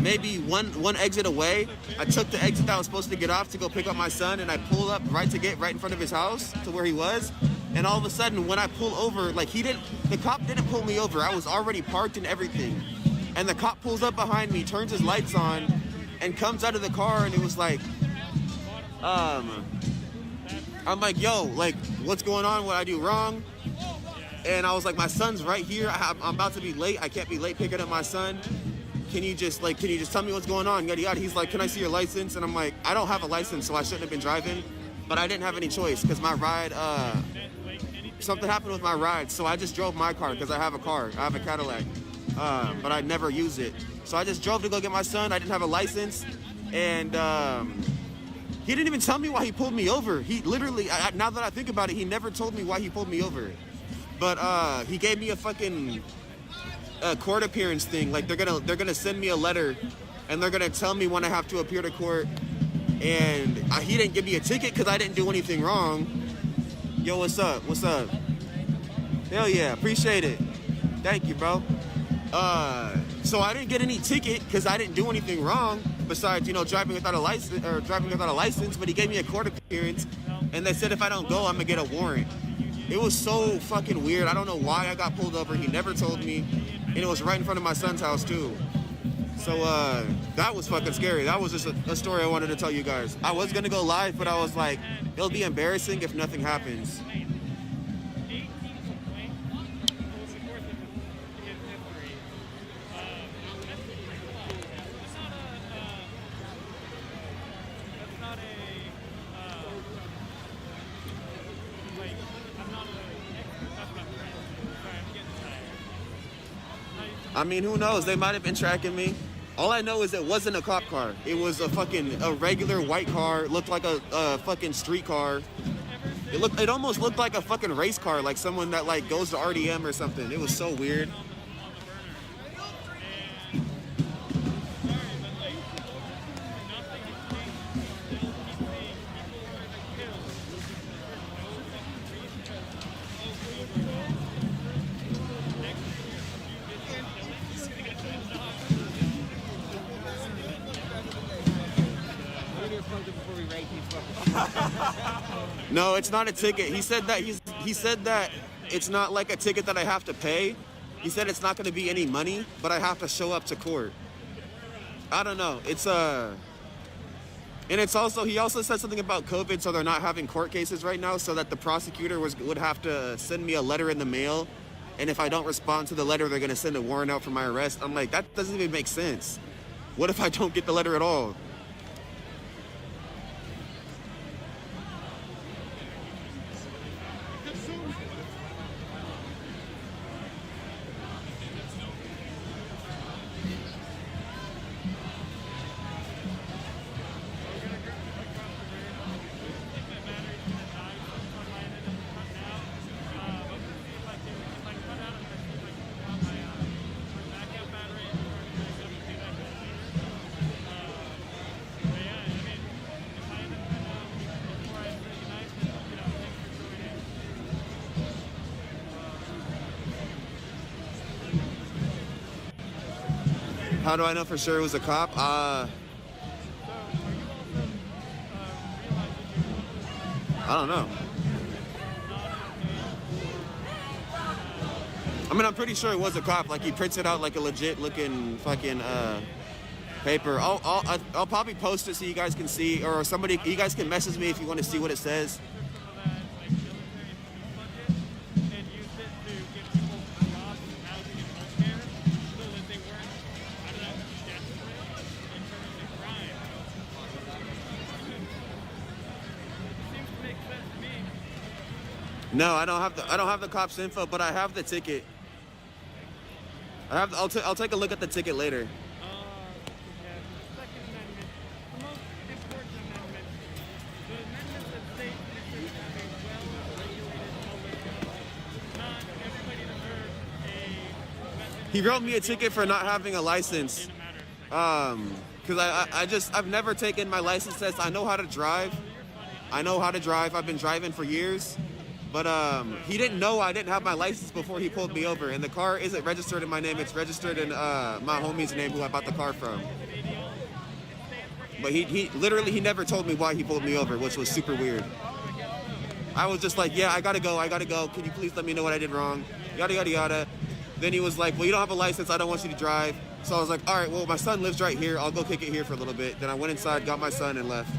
maybe one exit away. I took the exit that I was supposed to get off to go pick up my son, and I pulled up right in front of his house to where he was. And all of a sudden, when I pull over, like the cop didn't pull me over. I was already parked and everything. And the cop pulls up behind me, turns his lights on, and comes out of the car, and it was like, I'm like, yo, like, what's going on? What I do wrong? And I was like, my son's right here. I'm about to be late. I can't be late picking up my son. Can you just tell me what's going on? Yada yada. He's like, can I see your license? And I'm like, I don't have a license, so I shouldn't have been driving. But I didn't have any choice because my ride, something happened with my ride. So I just drove my car because I have a car. I have a Cadillac, but I never use it. So I just drove to go get my son. I didn't have a license, and he didn't even tell me why he pulled me over. He literally, now that I think about it, he never told me why he pulled me over. But he gave me a fucking court appearance thing. Like they're gonna send me a letter, and they're gonna tell me when I have to appear to court. And he didn't give me a ticket because I didn't do anything wrong. Yo, what's up? What's up? Hell yeah, appreciate it. Thank you, bro. So I didn't get any ticket because I didn't do anything wrong besides, driving without a license. But he gave me a court appearance, and they said if I don't go, I'm gonna get a warrant. It was so fucking weird. I don't know why I got pulled over. He never told me, and it was right in front of my son's house too. So that was fucking scary. That was just a story I wanted to tell you guys. I was gonna go live, but I was like, it'll be embarrassing if nothing happens. I mean, who knows? They might have been tracking me. All I know is it wasn't a cop car. It was a regular white car. It looked like a fucking street car. It almost looked like a fucking race car, like someone that like goes to RDM or something. It was so weird. No, it's not a ticket. He said that it's not like a ticket that I have to pay. He said it's not going to be any money, but I have to show up to court. I don't know. And it's also, he also said something about COVID, so they're not having court cases right now, so that the prosecutor would have to send me a letter in the mail, and if I don't respond to the letter, they're going to send a warrant out for my arrest. I'm like, that doesn't even make sense. What if I don't get the letter at all? How do I know for sure it was a cop? I don't know. I mean, I'm pretty sure it was a cop. Like, he printed out like a legit looking fucking paper. I'll probably post it so you guys can see, or you guys can message me if you want to see what it says. No, I don't have the cops' info, but I have the ticket. I'll take a look at the ticket later. He wrote me a ticket for not having a license. Because I've never taken my license test. I know how to drive. I've been driving for years. But he didn't know I didn't have my license before he pulled me over. And the car isn't registered in my name. It's registered in my homie's name who I bought the car from. But he literally never told me why he pulled me over, which was super weird. I was just like, yeah, I gotta go. Can you please let me know what I did wrong? Yada, yada, yada. Then he was like, well, you don't have a license. I don't want you to drive. So I was like, all right, well, my son lives right here. I'll go kick it here for a little bit. Then I went inside, got my son, and left.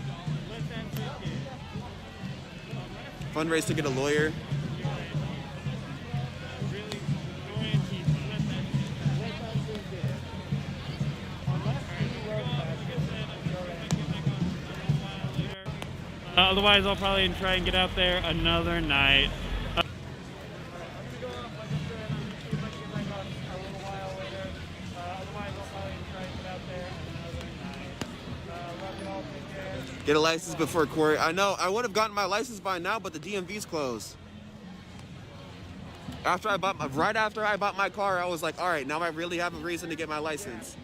Fundraise to get a lawyer. Otherwise, I'll probably try and get out there another night. Get a license before court. I know, I would have gotten my license by now, but the DMV's closed. Right after I bought my car, I was like, all right, now I really have a reason to get my license.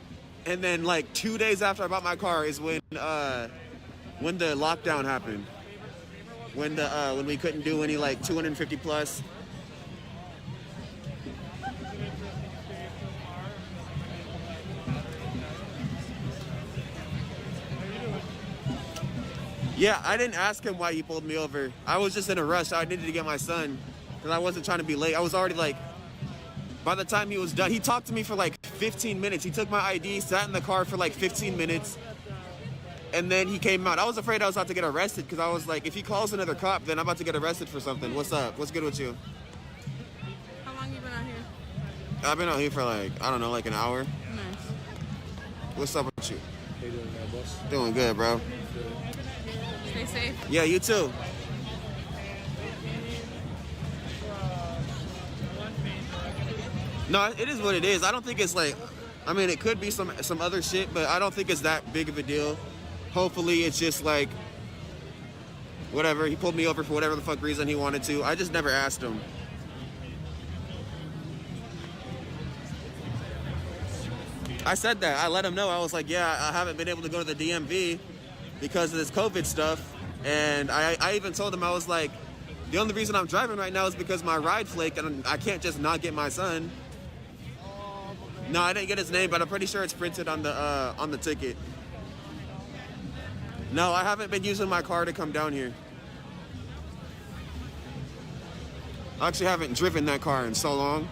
And then like 2 days after I bought my car is when the lockdown happened. When we couldn't do any like 250 plus. Yeah, I didn't ask him why he pulled me over. I was just in a rush. I needed to get my son because I wasn't trying to be late. I was already like, By the time he was done, he talked to me for like 15 minutes. He took my ID, sat in the car for like 15 minutes, and then he came out. I was afraid I was about to get arrested because I was like, if he calls another cop, then I'm about to get arrested for something. What's up? What's good with you? How long you been out here? I've been out here for like, I don't know, like an hour. Nice. What's up with you? How you doing, man, boss? Doing good, bro. Stay safe. Yeah, you too. No, it is what it is. I don't think it's like, I mean, it could be some other shit, but I don't think it's that big of a deal. Hopefully it's just like, whatever. He pulled me over for whatever the fuck reason he wanted to. I just never asked him. I said that. I let him know. I was like, yeah, I haven't been able to go to the DMV because of this COVID stuff. And I even told him, I was like, the only reason I'm driving right now is because my ride flaked and I can't just not get my son. No, I didn't get his name, but I'm pretty sure it's printed on the ticket. No, I haven't been using my car to come down here. I actually haven't driven that car in so long.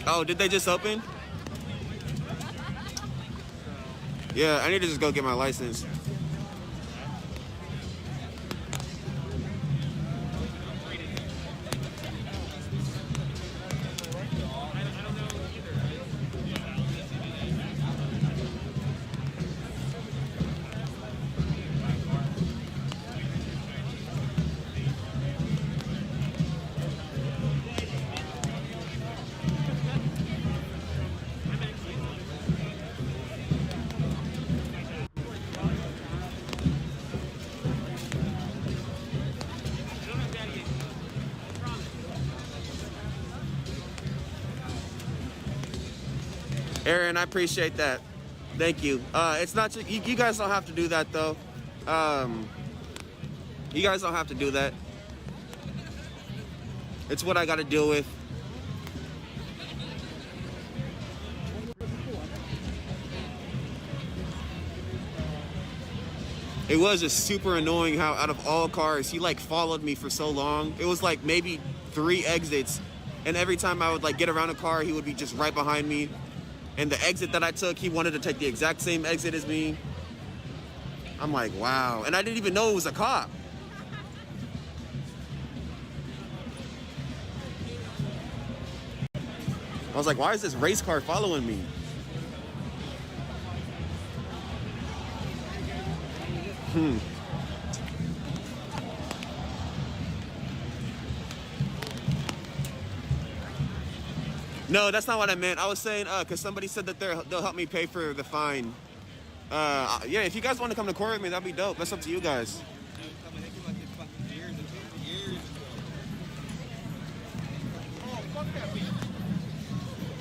Oh, did they just open? Yeah, I need to just go get my license. Aaron, I appreciate that. Thank you. It's not just, you guys don't have to do that though. You guys don't have to do that. It's what I got to deal with. It was just super annoying how out of all cars, he like followed me for so long. It was like maybe 3 exits. And every time I would like get around a car, he would be just right behind me. And the exit that I took, he wanted to take the exact same exit as me. I'm like, wow. And I didn't even know it was a cop. I was like, why is this race car following me? No, that's not what I meant. I was saying, because somebody said that they'll help me pay for the fine. Yeah, if you guys want to come to court with me, that'd be dope. That's up to you guys.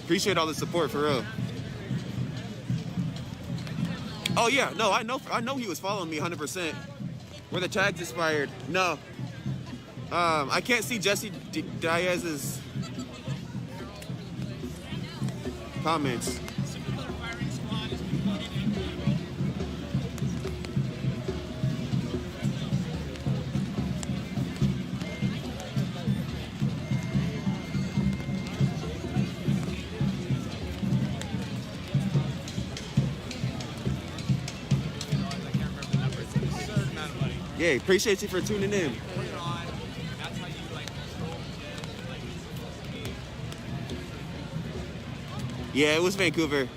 Appreciate all the support, for real. Oh yeah, no, I know he was following me 100%. Were the tags expired? No. I can't see Jesse Diaz's comments. Yeah, appreciate you for tuning in. Yeah, it was Vancouver.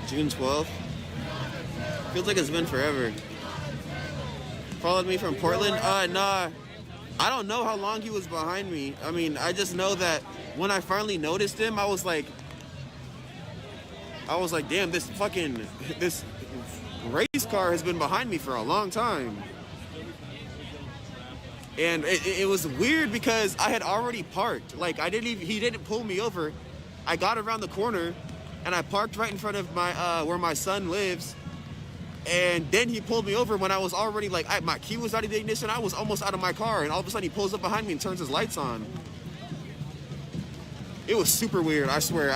June 12th. Feels like it's been forever. Followed me from Portland? Nah. I don't know how long he was behind me. I mean, I just know that when I finally noticed him, I was like, I was like, damn, this race car has been behind me for a long time. And it was weird because I had already parked. Like, he didn't pull me over. I got around the corner and I parked right in front of my, where my son lives. And then he pulled me over when I was already like, my key was out of the ignition. I was almost out of my car. And all of a sudden he pulls up behind me and turns his lights on. It was super weird, I swear.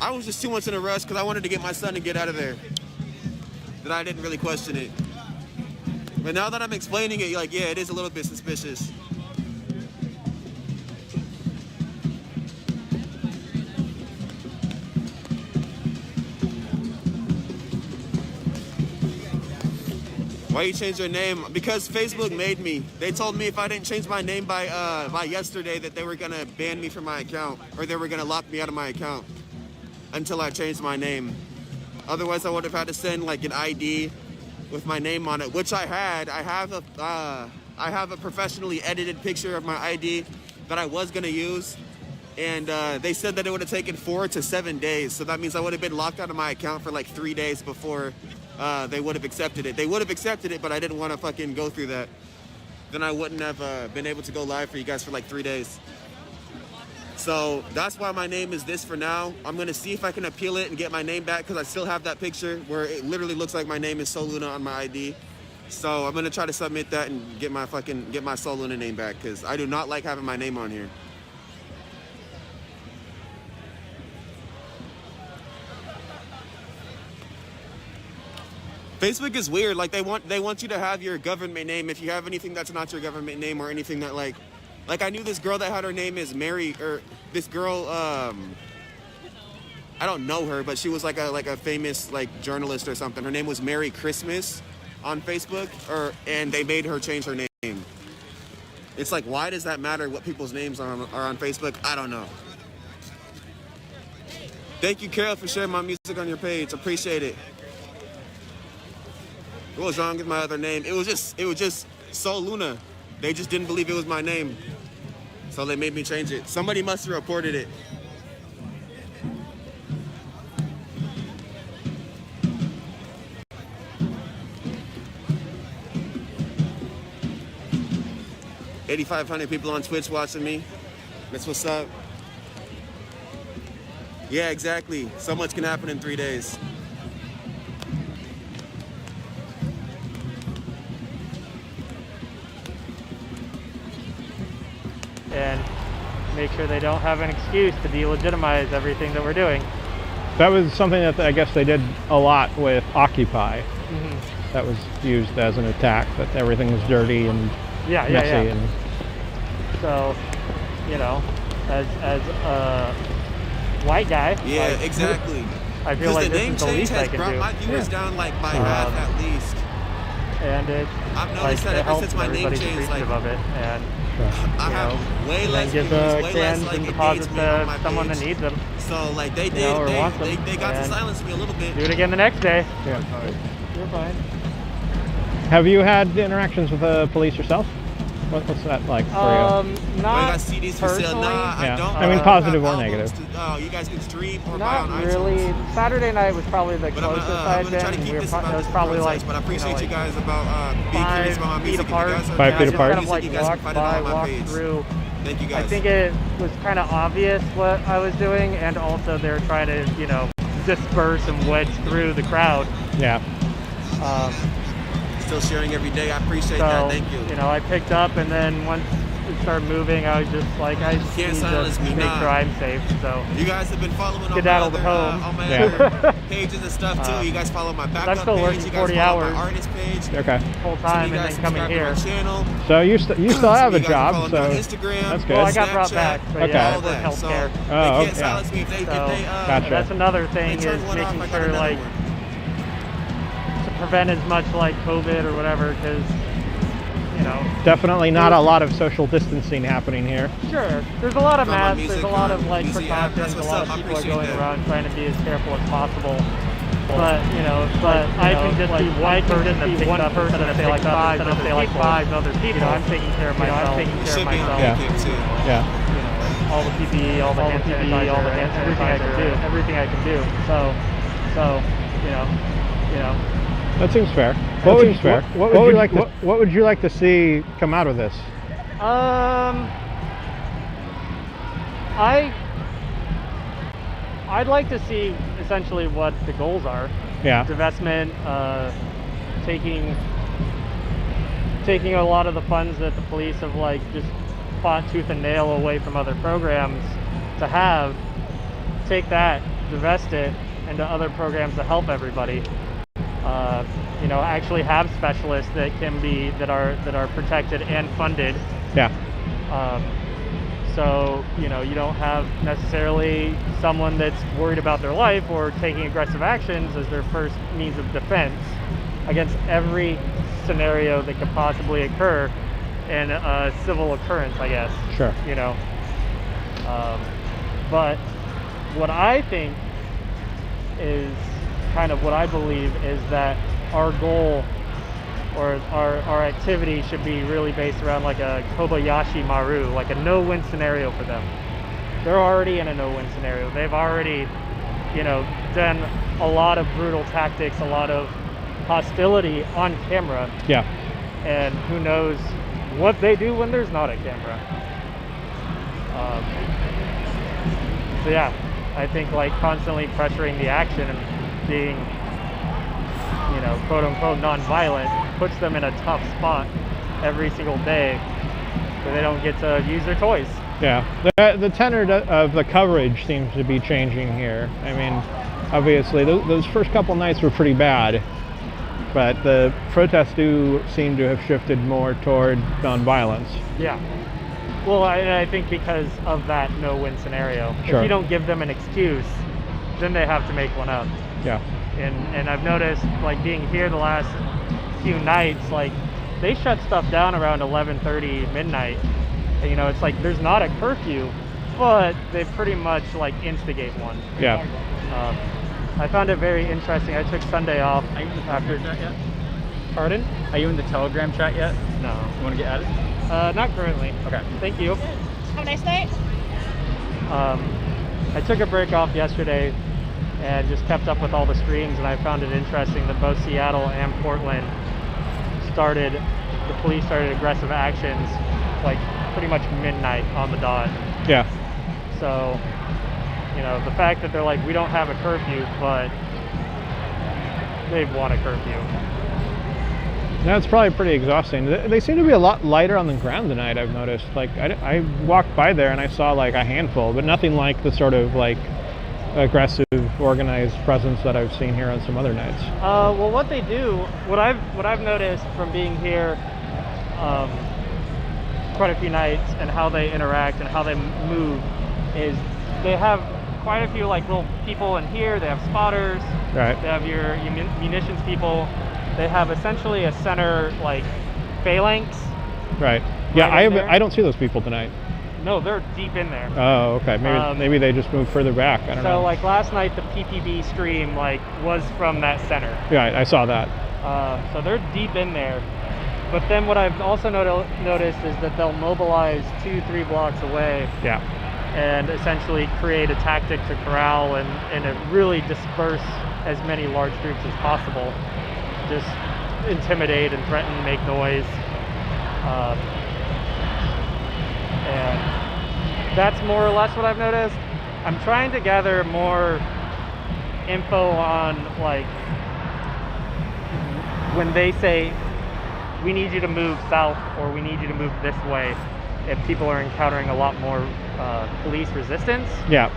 I was just too much in a rush because I wanted to get my son to get out of there. That I didn't really question it. But now that I'm explaining it, like, yeah, it is a little bit suspicious. Why you change your name? Because Facebook made me. They told me if I didn't change my name by yesterday that they were gonna ban me from my account, or they were gonna lock me out of my account until I changed my name. Otherwise, I would have had to send like an ID with my name on it, which I had. I have a professionally edited picture of my ID that I was gonna use, and they said that it would have taken 4 to 7 days. So that means I would have been locked out of my account for like 3 days before they would have accepted it. They would have accepted it, but I didn't want to fucking go through that. Then I wouldn't have been able to go live for you guys for like 3 days. So that's why my name is this for now. I'm gonna see if I can appeal it and get my name back because I still have that picture where it literally looks like my name is Soluna on my ID. So I'm gonna try to submit that and get my Soluna name back because I do not like having my name on here. Facebook is weird. Like they want you to have your government name. If you have anything that's not your government name or anything that like I knew this girl that had her name is Mary, or this girl, I don't know her, but she was like a famous like journalist or something. Her name was Merry Christmas on Facebook, and they made her change her name. It's like, why does that matter what people's names are on Facebook? I don't know. Thank you, Carol, for sharing my music on your page. Appreciate it. What was wrong with my other name? It was just Sol Luna. They just didn't believe it was my name. So they made me change it. Somebody must have reported it. $8,500 people on Twitch watching me. That's what's up. Yeah, exactly. So much can happen in 3 days. And make sure they don't have an excuse to delegitimize everything that we're doing. That was something that I guess they did a lot with Occupy. Mm-hmm. That was used as an attack, that everything was dirty and messy. And so, you know, as a white guy, yeah, like, exactly. I feel like this is the least I can do. Brought my viewers down like by half at least. And I've noticed that ever since my name changed, like of it, and I have way less give cans and deposits to someone that needs them. So like they did, they got to silence me a little bit. Do it again the next day. Yeah. You're fine. Have you had interactions with the police yourself? What's that like for you? Not CDs for sale. Nah, yeah. I don't. I mean, positive or negative. You guys can stream or buy on iTunes. Not really. Saturday night was probably the closest I've been. It was probably like. But I appreciate you guys about being curious about my music. 5 feet apart. Kind of like walked through. Thank you guys. I think it was kind of obvious what I was doing, and also they're trying to, disperse and wedge through the crowd. Yeah. Still sharing every day. I appreciate that. Thank you. I picked up, and then once it started moving, I was just like, I just need to make sure I'm safe. So you guys have been following on my other pages and stuff too. You guys follow my backup page. You guys 40 follow hours. my artist page. Okay. Full time, and then coming here. So you still have a job, so Instagram, that's good. Well, I got brought back. But okay. Yeah, with healthcare. They can't silence me if they gotcha. That's another thing, is making sure prevent as much like COVID or whatever, because definitely not a lot of social distancing happening here. Sure, there's a lot of masks, there's a lot of precautions, a lot of people are going around trying to be as careful as possible. But I can just be one person that say like 5 other people. I'm taking care of myself. Yeah. all the PPE, all the hand sanitizer, everything I can do. So, you know. That seems fair. What would you like to see come out of this? I'd like to see essentially what the goals are. Yeah. Divestment, taking a lot of the funds that the police have like just fought tooth and nail away from other programs to have, take that, divest it into other programs to help everybody. You know, actually have specialists that are protected and funded. Yeah. So, you know, you don't have necessarily someone that's worried about their life or taking aggressive actions as their first means of defense against every scenario that could possibly occur in a civil occurrence, I guess. Sure. You know. But what I think is kind of what I believe is that our goal or our activity should be really based around like a Kobayashi Maru, like a no-win scenario for them. They're already in a no-win scenario. They've already, you know, done a lot of brutal tactics, a lot of hostility on camera. Yeah. And who knows what they do when there's not a camera. So yeah, I think like constantly pressuring the action and being, you know, quote unquote non-violent puts them in a tough spot every single day where they don't get to use their toys. Yeah, the tenor of the coverage seems to be changing here. I mean, obviously those first couple nights were pretty bad, but the protests do seem to have shifted more toward non-violence. Yeah. Well, I think because of that no-win scenario. Sure. If you don't give them an excuse, then they have to make one up. Yeah. And I've noticed, like, being here the last few nights, like, they shut stuff down around 11:30, midnight. And, you know, it's like there's not a curfew, but they pretty much, like, instigate one. Yeah. I found it very interesting. I took Sunday off. Are you in the Telegram chat yet? Pardon? Are you in the Telegram chat yet? No. You want to get added? Not currently. Okay. Thank you. Have a nice night. I took a break off yesterday and just kept up with all the streams, and I found it interesting that both Seattle and Portland the police started aggressive actions like pretty much midnight on the dot. Yeah. So, you know, the fact that they're like, we don't have a curfew, but they want a curfew. That's probably pretty exhausting. They seem to be a lot lighter on the ground tonight, I've noticed. Like, I walked by there and I saw like a handful, but nothing like the sort of like aggressive, organized presence that I've seen here on some other nights. Well, what they do, what I've noticed from being here quite a few nights and how they interact and how they move is they have quite a few like little people in here. They have spotters. Right. They have your munitions people. They have essentially a center like phalanx. Right. Yeah, I don't see those people tonight. No, they're deep in there. Oh, okay. Maybe they just moved further back. I don't know. So like last night, the PPB stream like was from that center. Yeah, I saw that. So they're deep in there. But then what I've also noticed is that they'll mobilize 2-3 blocks away. Yeah. And essentially create a tactic to corral and really disperse as many large groups as possible. Just intimidate and threaten, make noise. And that's more or less what I've noticed. I'm trying to gather more info on like when they say we need you to move south or we need you to move this way, if people are encountering a lot more police resistance. Yeah.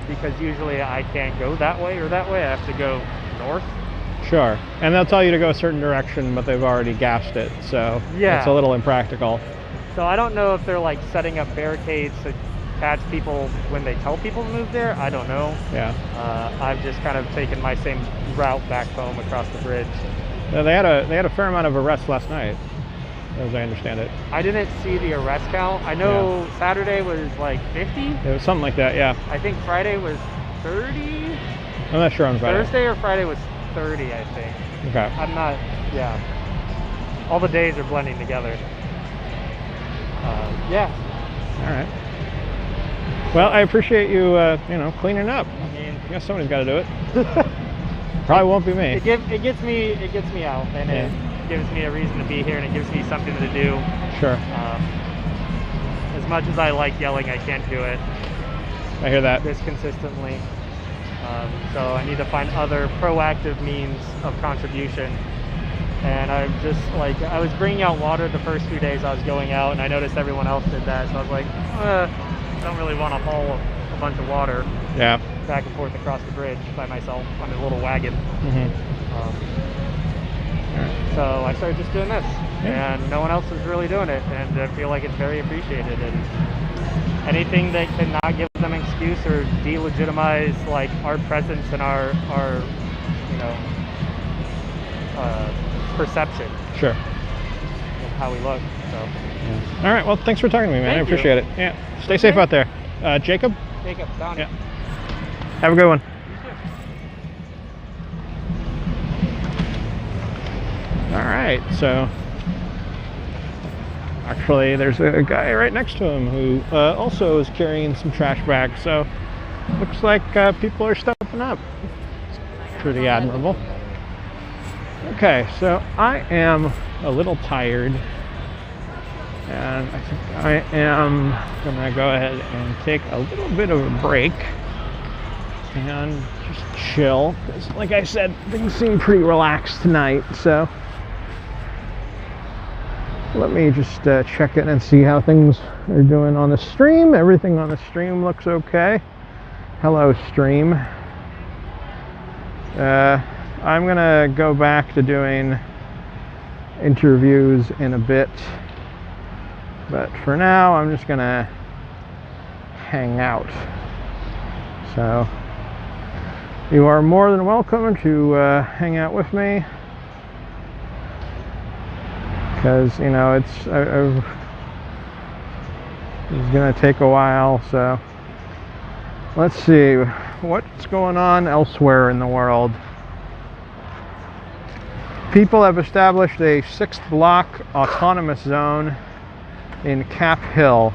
Because usually I can't go that way or that way. I have to go north. Sure. And they'll tell you to go a certain direction, but they've already gassed it, so yeah, it's a little impractical. So I don't know if they're like setting up barricades to catch people when they tell people to move there. I don't know. Yeah. I've just kind of taken my same route back home across the bridge. They had a fair amount of arrests last night, as I understand it. I didn't see the arrest count. I know Saturday was like 50. It was something like that, yeah. I think Friday was 30. I'm not sure on Friday. Thursday or Friday was 30, I think. Okay. I'm not, yeah. All the days are blending together. Yeah. All right. Well, I appreciate you, you know, cleaning up. I mean, I guess somebody's got to do it. Probably won't be me. It gets me out, and it gives me a reason to be here, and it gives me something to do. Sure. As much as I like yelling, I can't do it. I hear that. This consistently. So I need to find other proactive means of contribution. And I'm just like, I was bringing out water the first few days I was going out, and I noticed everyone else did that. So I was like, I don't really want to haul a bunch of water back and forth across the bridge by myself on a little wagon. So I started just doing this, and no one else is really doing it, and I feel like it's very appreciated. And anything that cannot give them an excuse or delegitimize like our presence and our you know, perception. Sure. Of how we look. So. All right. Well, thanks for talking to me, man. I appreciate it. Yeah. Stay safe out there. Jacob? Jacob, Donnie. Yeah. Have a good one. All right. So, actually, there's a guy right next to him who also is carrying some trash bags. So, looks like people are stepping up. It's pretty admirable. Okay, so I am a little tired, and I think I am gonna go ahead and take a little bit of a break and just chill, because like I said, things seem pretty relaxed tonight. So let me just check it and see how things are doing on the stream. Everything on the stream looks okay. Hello, stream. I'm gonna go back to doing interviews in a bit, but for now I'm just gonna hang out. So you are more than welcome to hang out with me, because you know it's gonna take a while. So let's see what's going on elsewhere in the world. People have established a 6th block autonomous zone in Cap Hill,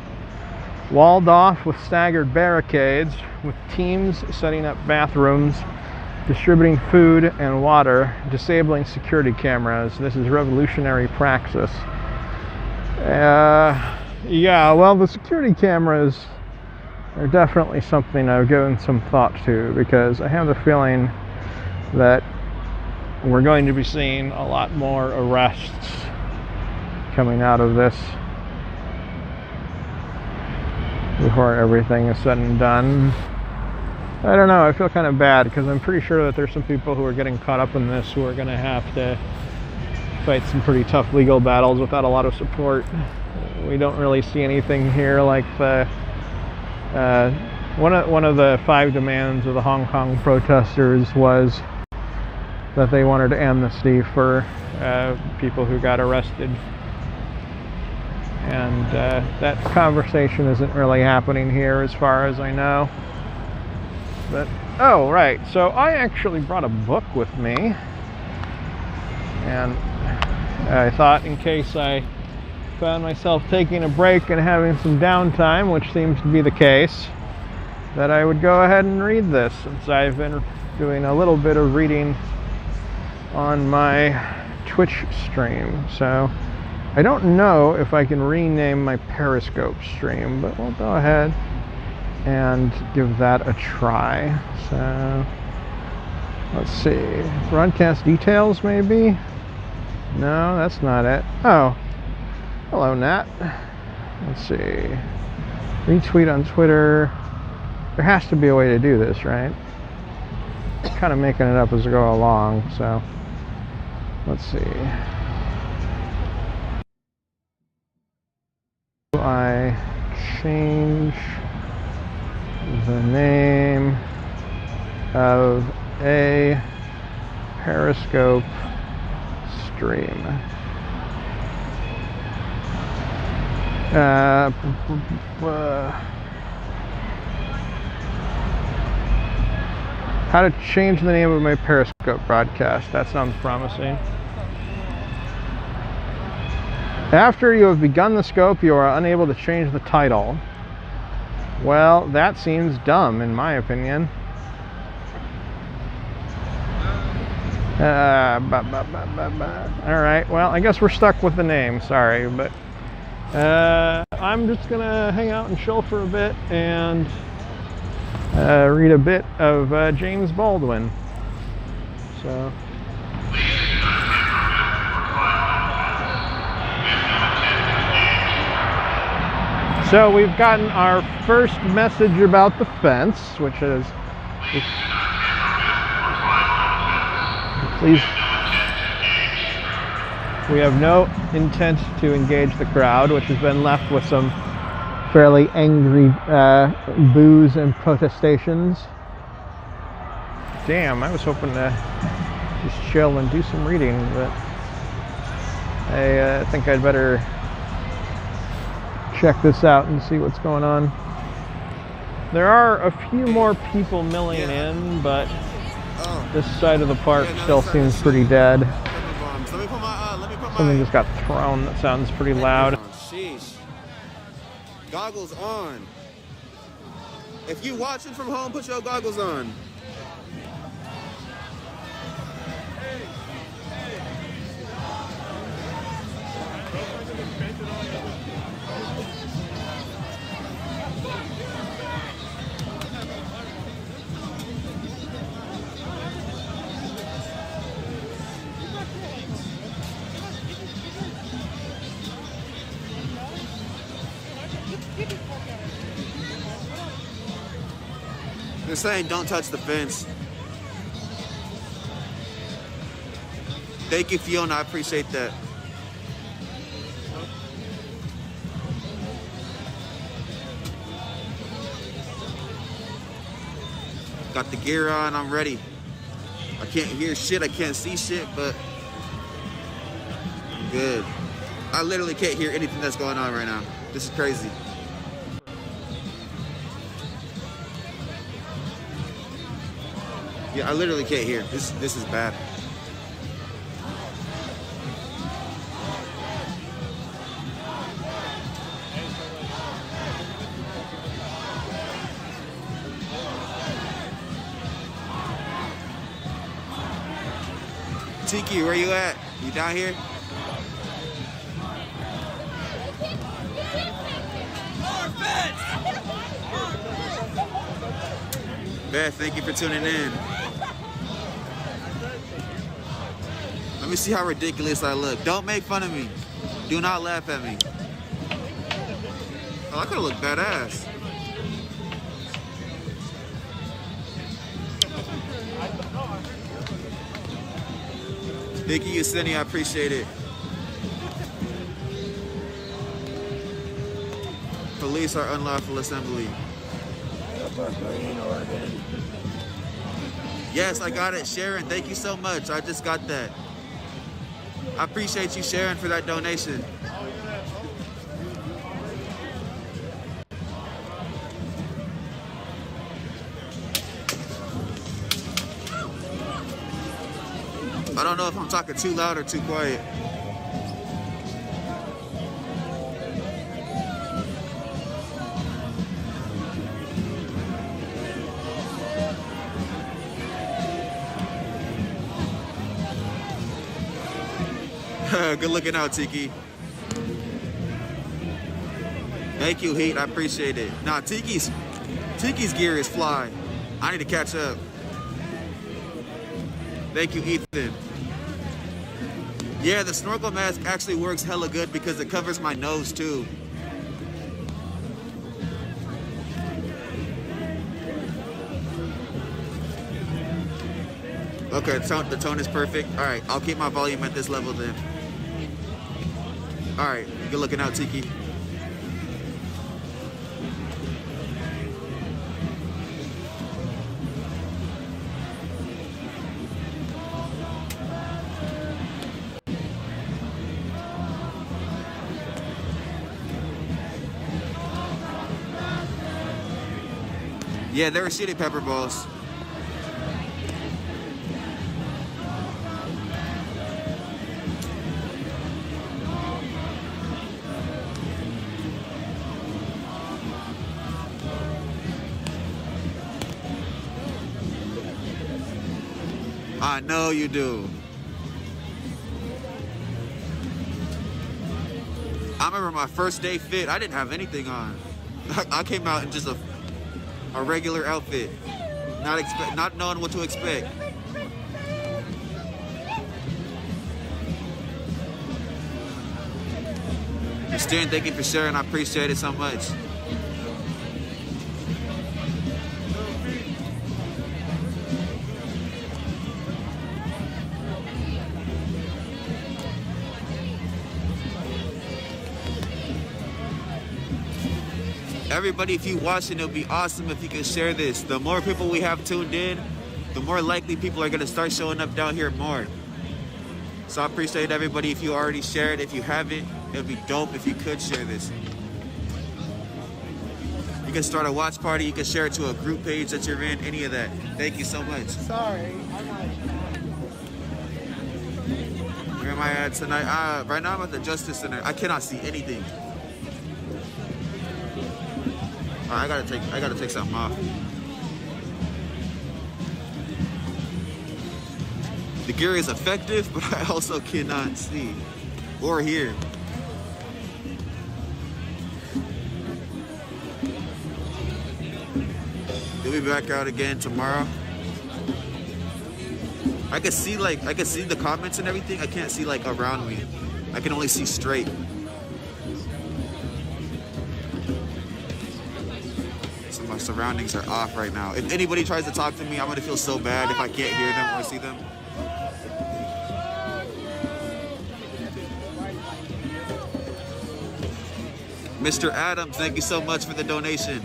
walled off with staggered barricades, with teams setting up bathrooms, distributing food and water, disabling security cameras. This is revolutionary praxis. Yeah, well, the security cameras are definitely something I've given some thought to, because I have the feeling that we're going to be seeing a lot more arrests coming out of this before everything is said and done. I don't know, I feel kind of bad, because I'm pretty sure that there's some people who are getting caught up in this who are going to have to fight some pretty tough legal battles without a lot of support. We don't really see anything here like the one of the 5 demands of the Hong Kong protesters was that they wanted amnesty for people who got arrested, and that conversation isn't really happening here as far as I know. But oh right, so I actually brought a book with me, and I thought in case I found myself taking a break and having some downtime, which seems to be the case, that I would go ahead and read this, since I've been doing a little bit of reading on my Twitch stream. So I don't know if I can rename my Periscope stream, but we'll go ahead and give that a try. So let's see, broadcast details maybe? No, that's not it. Oh, hello Nat. Let's see, retweet on Twitter. There has to be a way to do this, right? I'm kind of making it up as I go along, so let's see. Do I change the name of a Periscope stream? How to change the name of my Periscope broadcast. That sounds promising. After you have begun the scope, you are unable to change the title. Well, that seems dumb in my opinion. Alright, well, I guess we're stuck with the name, sorry, but I'm just gonna hang out and chill for a bit and read a bit of James Baldwin. So we've gotten our first message about the fence, which is please. We have no intent to engage the crowd, which has been left with some fairly angry boos and protestations. Damn, I was hoping to just chill and do some reading, but I think I'd better check this out and see what's going on. There are a few more people milling in, but this side of the park still seems pretty dead. Something just got thrown that sounds pretty loud. Sheesh. Goggles on. If you watching from home, put your goggles on. They're saying don't touch the fence. Thank you, Fiona. I appreciate that. Got the gear on. I'm ready. I can't hear shit. I can't see shit, but I'm good. I literally can't hear anything that's going on right now. This is crazy. Yeah, I literally can't hear. This is bad. Tiki, where you at? You down here? Beth, thank you for tuning in. Let me see how ridiculous I look. Don't make fun of me. Do not laugh at me. Oh, I could look badass. Thank you, Yesenia. I appreciate it. Police are unlawful assembly. Yes, I got it, Sharon. Thank you so much. I just got that. I appreciate you, Sharon, for that donation. I don't know if I'm talking too loud or too quiet. Good looking out, Tiki. Thank you, Heat. I appreciate it. Nah, Tiki's gear is fly. I need to catch up. Thank you, Ethan. Yeah, the snorkel mask actually works hella good because it covers my nose too. Okay, the tone is perfect. All right, I'll keep my volume at this level then. All right, good looking out, Tiki. Yeah, they were shooting pepper balls. I know you do. I remember my first day fit, I didn't have anything on. I came out in just a regular outfit, not knowing what to expect. Stan, thank you for sharing. I appreciate it so much. Everybody, if you watching, it would be awesome if you can share this. The more people we have tuned in, the more likely people are going to start showing up down here more. So I appreciate everybody if you already shared. If you haven't, it would be dope if you could share this. You can start a watch party. You can share it to a group page that you're in. Any of that. Thank you so much. Sorry. Where am I at tonight? Right now I'm at the Justice Center. I cannot see anything. I gotta take something off. The gear is effective, but I also cannot see or hear. We'll be back out again tomorrow. I can see the comments and everything. I can't see like around me. I can only see straight. So my surroundings are off right now. If anybody tries to talk to me, I'm gonna feel so bad if I can't hear them or see them. Mr. Adams, thank you so much for the donation.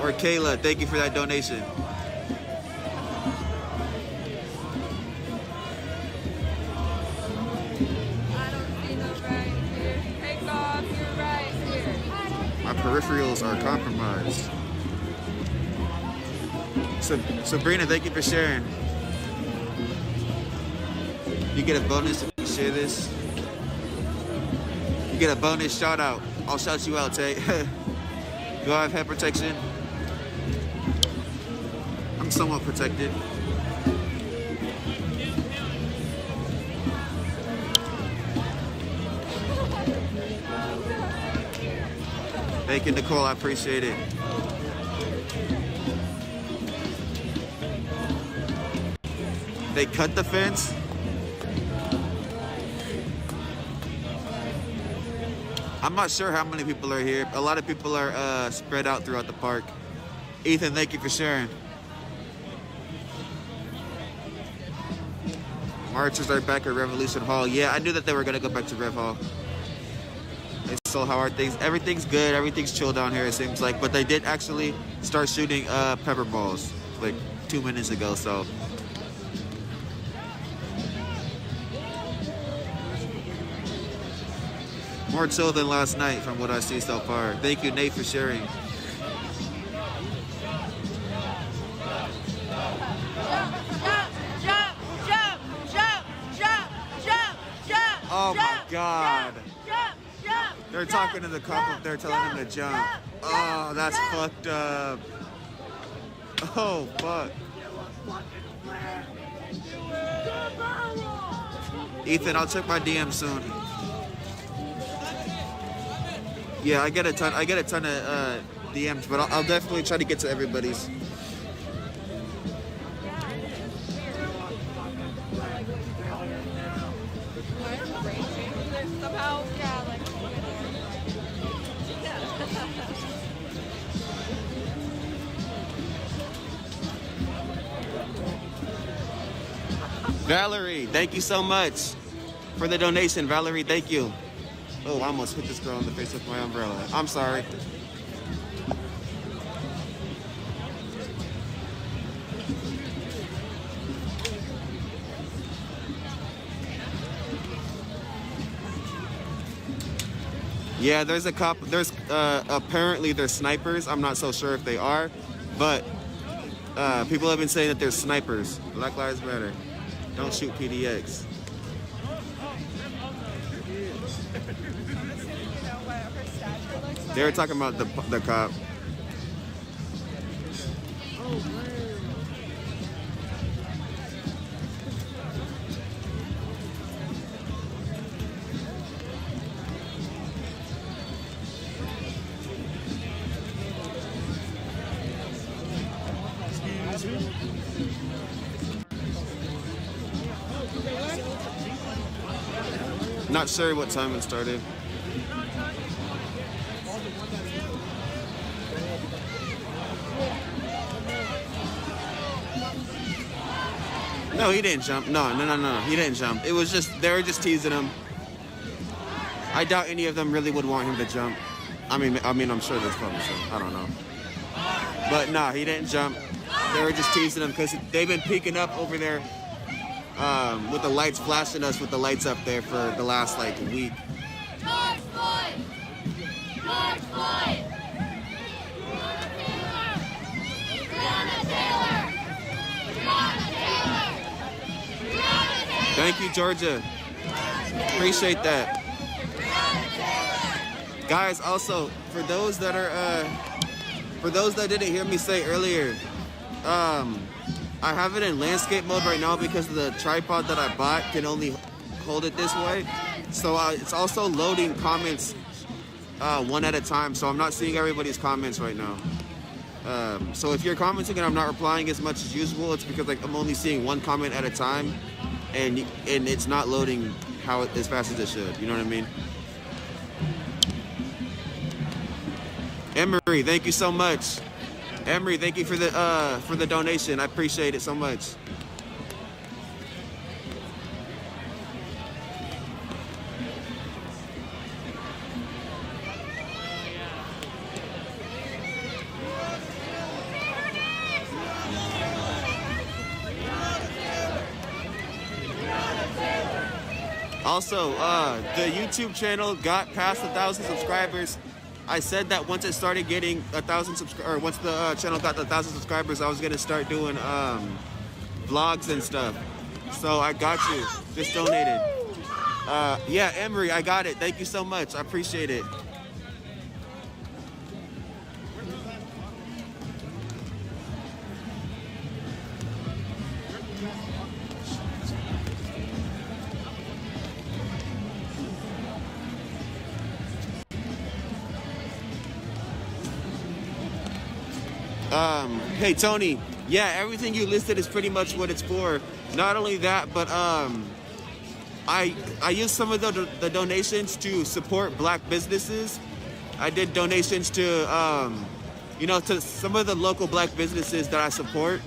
Or Kayla, thank you for that donation. My peripherals are compromised. Sabrina, thank you for sharing. You get a bonus if you share this. You get a bonus shout out. I'll shout you out, Tay. Do I have head protection? I'm somewhat protected. Thank you, Nicole. I appreciate it. They cut the fence. I'm not sure how many people are here. A lot of people are spread out throughout the park. Ethan, thank you for sharing. Marchers are back at Revolution Hall. Yeah, I knew that they were gonna go back to Rev Hall. So how are things? Everything's good. Everything's chill down here, it seems like. But they did actually start shooting pepper balls like 2 minutes ago. So more chill than last night from what I see so far. Thank you, Nate, for sharing. Oh my God. They're talking to the cop up there, telling him to jump. Oh, that's fucked up. Oh, fuck. Ethan, I'll check my DM soon. Yeah, I get a ton of DMs, but I'll definitely try to get to everybody's. Valerie, thank you so much for the donation. Valerie, thank you. Oh, I almost hit this girl in the face with my umbrella. I'm sorry. Yeah, there's a cop. There's apparently they're snipers. I'm not so sure if they are, but people have been saying that they're snipers. Black Lives Matter. Don't shoot PDX. They were talking about the cop. Not sure what time it started. No, he didn't jump. No, he didn't jump. It was just, they were just teasing him. I doubt any of them really would want him to jump. I mean, I'm sure there's probably some. I don't know. But nah, he didn't jump. They were just teasing him because they've been peeking up over there with the lights, flashing us with the lights up there for the last like week. George Floyd! George Floyd! Breonna Taylor! Breonna Taylor! Breonna Taylor! Thank you, Georgia. Appreciate that. Guys, also, for those that didn't hear me say earlier, I have it in landscape mode right now because of the tripod that I bought can only hold it this way. So it's also loading comments one at a time, so I'm not seeing everybody's comments right now. So if you're commenting and I'm not replying as much as usual, it's because like I'm only seeing one comment at a time, and it's not loading as fast as it should. You know what I mean? Emery, thank you so much. Emery, thank you for the donation. I appreciate it so much. Also, the YouTube channel got past 1,000 subscribers. I said that once it started getting 1,000 subscribers, or once the channel got 1,000 subscribers, I was gonna start doing vlogs and stuff. So I got you. Just donated. Yeah, Emery, I got it. Thank you so much. I appreciate it. Hey Tony, yeah, everything you listed is pretty much what it's for. Not only that, but I used some of the donations to support black businesses. I did donations to to some of the local black businesses that I support,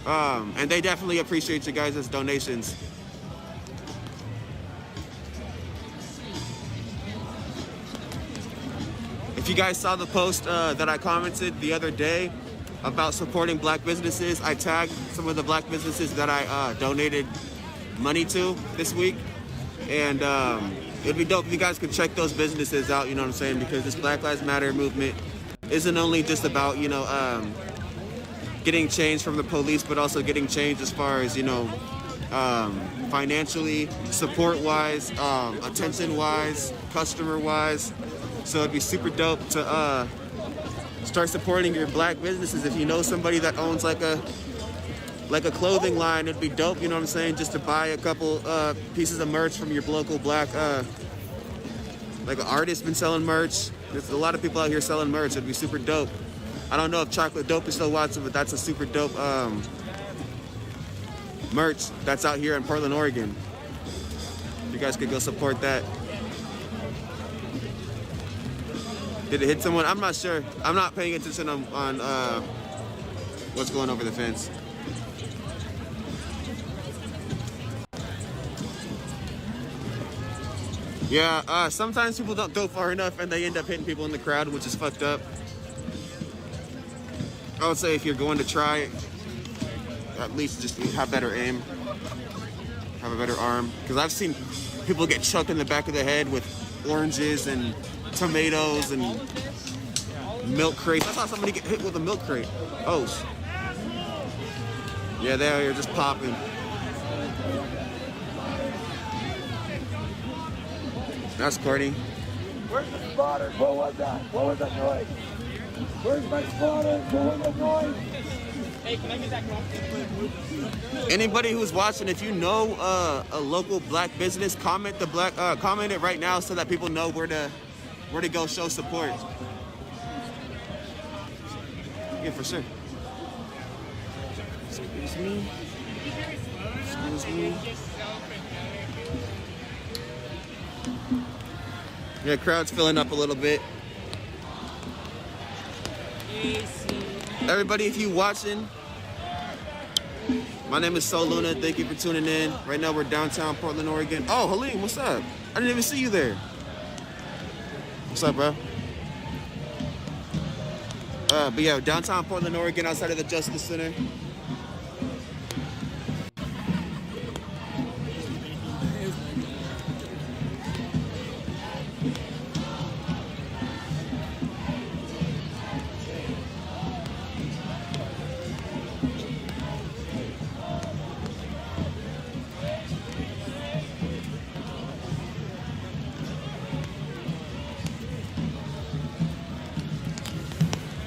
and they definitely appreciate you guys' donations. If you guys saw the post that I commented the other day about supporting black businesses, I tagged some of the black businesses that I donated money to this week. And it'd be dope if you guys could check those businesses out, you know what I'm saying? Because this Black Lives Matter movement isn't only just about, getting change from the police, but also getting change as far as, financially, support-wise, attention-wise, customer-wise. So it'd be super dope to start supporting your black businesses. If you know somebody that owns like a clothing line, it'd be dope, you know what I'm saying, just to buy a couple pieces of merch from your local black, like an artist been selling merch. There's a lot of people out here selling merch. It'd be super dope. I don't know if Chocolate Dope is still watching, but that's a super dope merch that's out here in Portland, Oregon. You guys could go support that. Did it hit someone? I'm not sure. I'm not paying attention on what's going over the fence. Yeah, sometimes people don't go far enough and they end up hitting people in the crowd, which is fucked up. I would say if you're going to try, at least just have better aim, have a better arm. Because I've seen people get chucked in the back of the head with oranges and tomatoes and milk crates. I saw somebody get hit with a milk crate. Oh. Yeah, they are here just popping. That's Courtney. Where's the spotter? What was that? What was that noise? Where's my spotter? What was that noise? Hey, can I get that comment? Anybody who's watching, if you know a local black business, comment it right now so that people know where to go show support. Yeah, for sure. Excuse me. Yeah, crowd's filling up a little bit. Everybody, if you watching, my name is Sol Luna. Thank you for tuning in. Right now we're downtown Portland, Oregon. Oh, Halim, what's up? I didn't even see you there. What's up, bro? But yeah, downtown Portland, Oregon, outside of the Justice Center.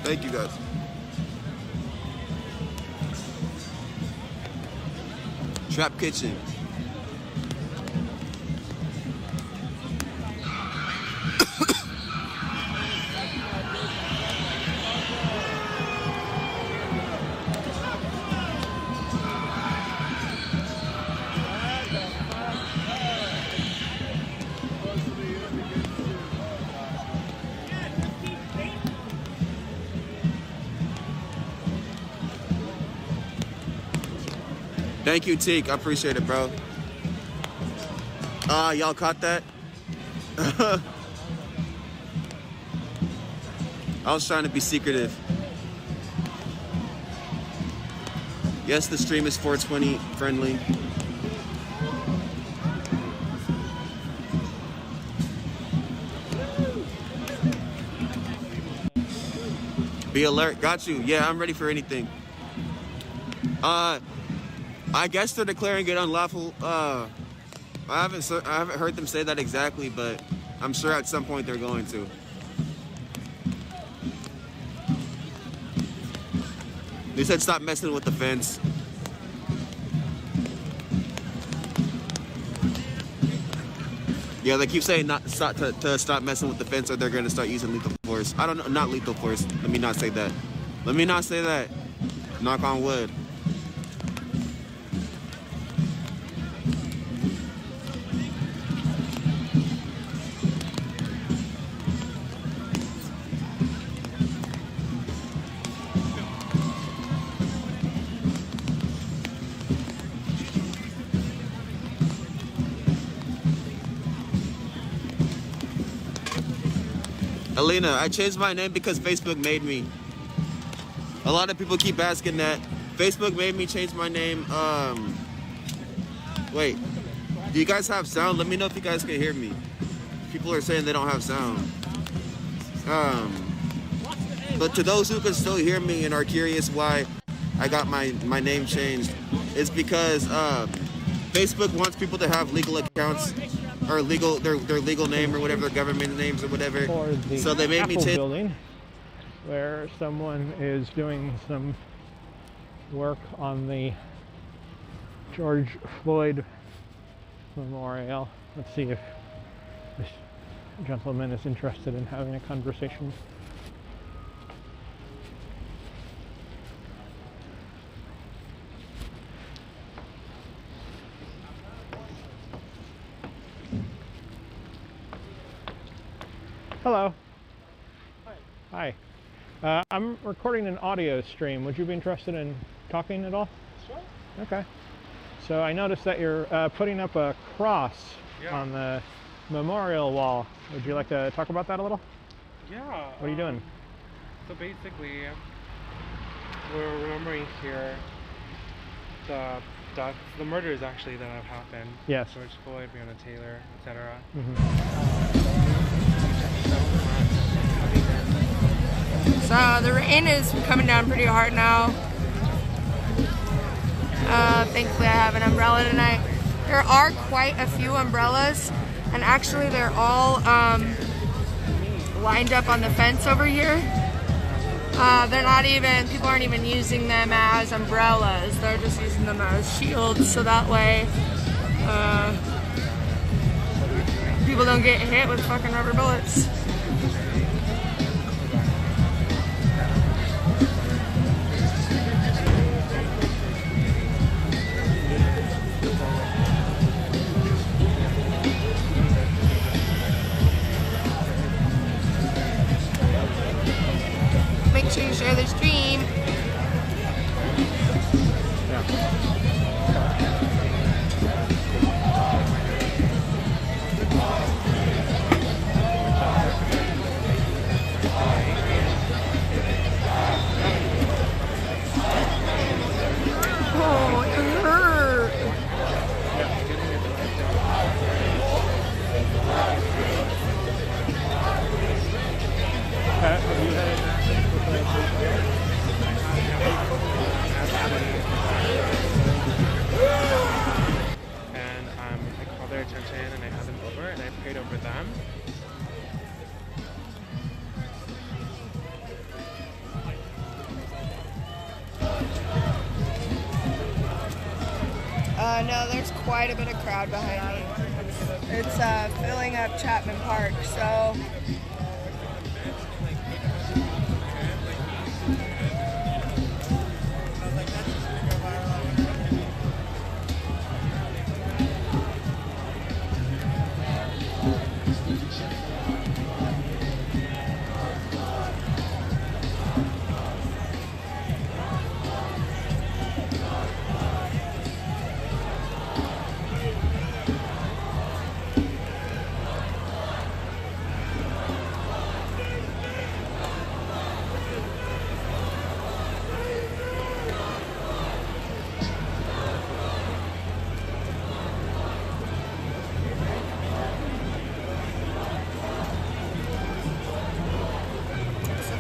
Thank you, guys. Trap Kitchen. Thank you, Teak. I appreciate it, bro. Y'all caught that? I was trying to be secretive. Yes, the stream is 420 friendly. Be alert. Got you. Yeah, I'm ready for anything. I guess they're declaring it unlawful. I haven't heard them say that exactly, but I'm sure at some point they're going to. They said stop messing with the fence. Yeah, they keep saying to stop messing with the fence, or they're going to start using lethal force. I don't know, not lethal force. Let me not say that. Let me not say that. Knock on wood. Alina, I changed my name because Facebook made me. A lot of people keep asking that. Facebook made me change my name. Wait, do you guys have sound? Let me know if you guys can hear me. People are saying they don't have sound. But to those who can still hear me and are curious why I got my name changed, it's because Facebook wants people to have legal accounts. Or their legal name or whatever, their government names or whatever. So they made me change. Building, where someone is doing some work on the George Floyd memorial. Let's see if this gentleman is interested in having a conversation. Hello. Hi. Hi. I'm recording an audio stream. Would you be interested in talking at all? Sure. Okay. So I noticed that you're putting up a cross on the memorial wall. Would you like to talk about that a little? Yeah. What are you doing? So basically, we're remembering here the murders actually that have happened. Yes. George Floyd, Breonna Taylor, etc. So the rain is coming down pretty hard now. Thankfully I have an umbrella tonight. There are quite a few umbrellas, and actually they're all lined up on the fence over here. They're not even, people aren't even using them as umbrellas. They're just using them as shields, so that way people don't get hit with fucking rubber bullets. their attention, and I had them over, and I prayed over them. No, there's quite a bit of crowd behind me. It's filling up Chapman Park, so...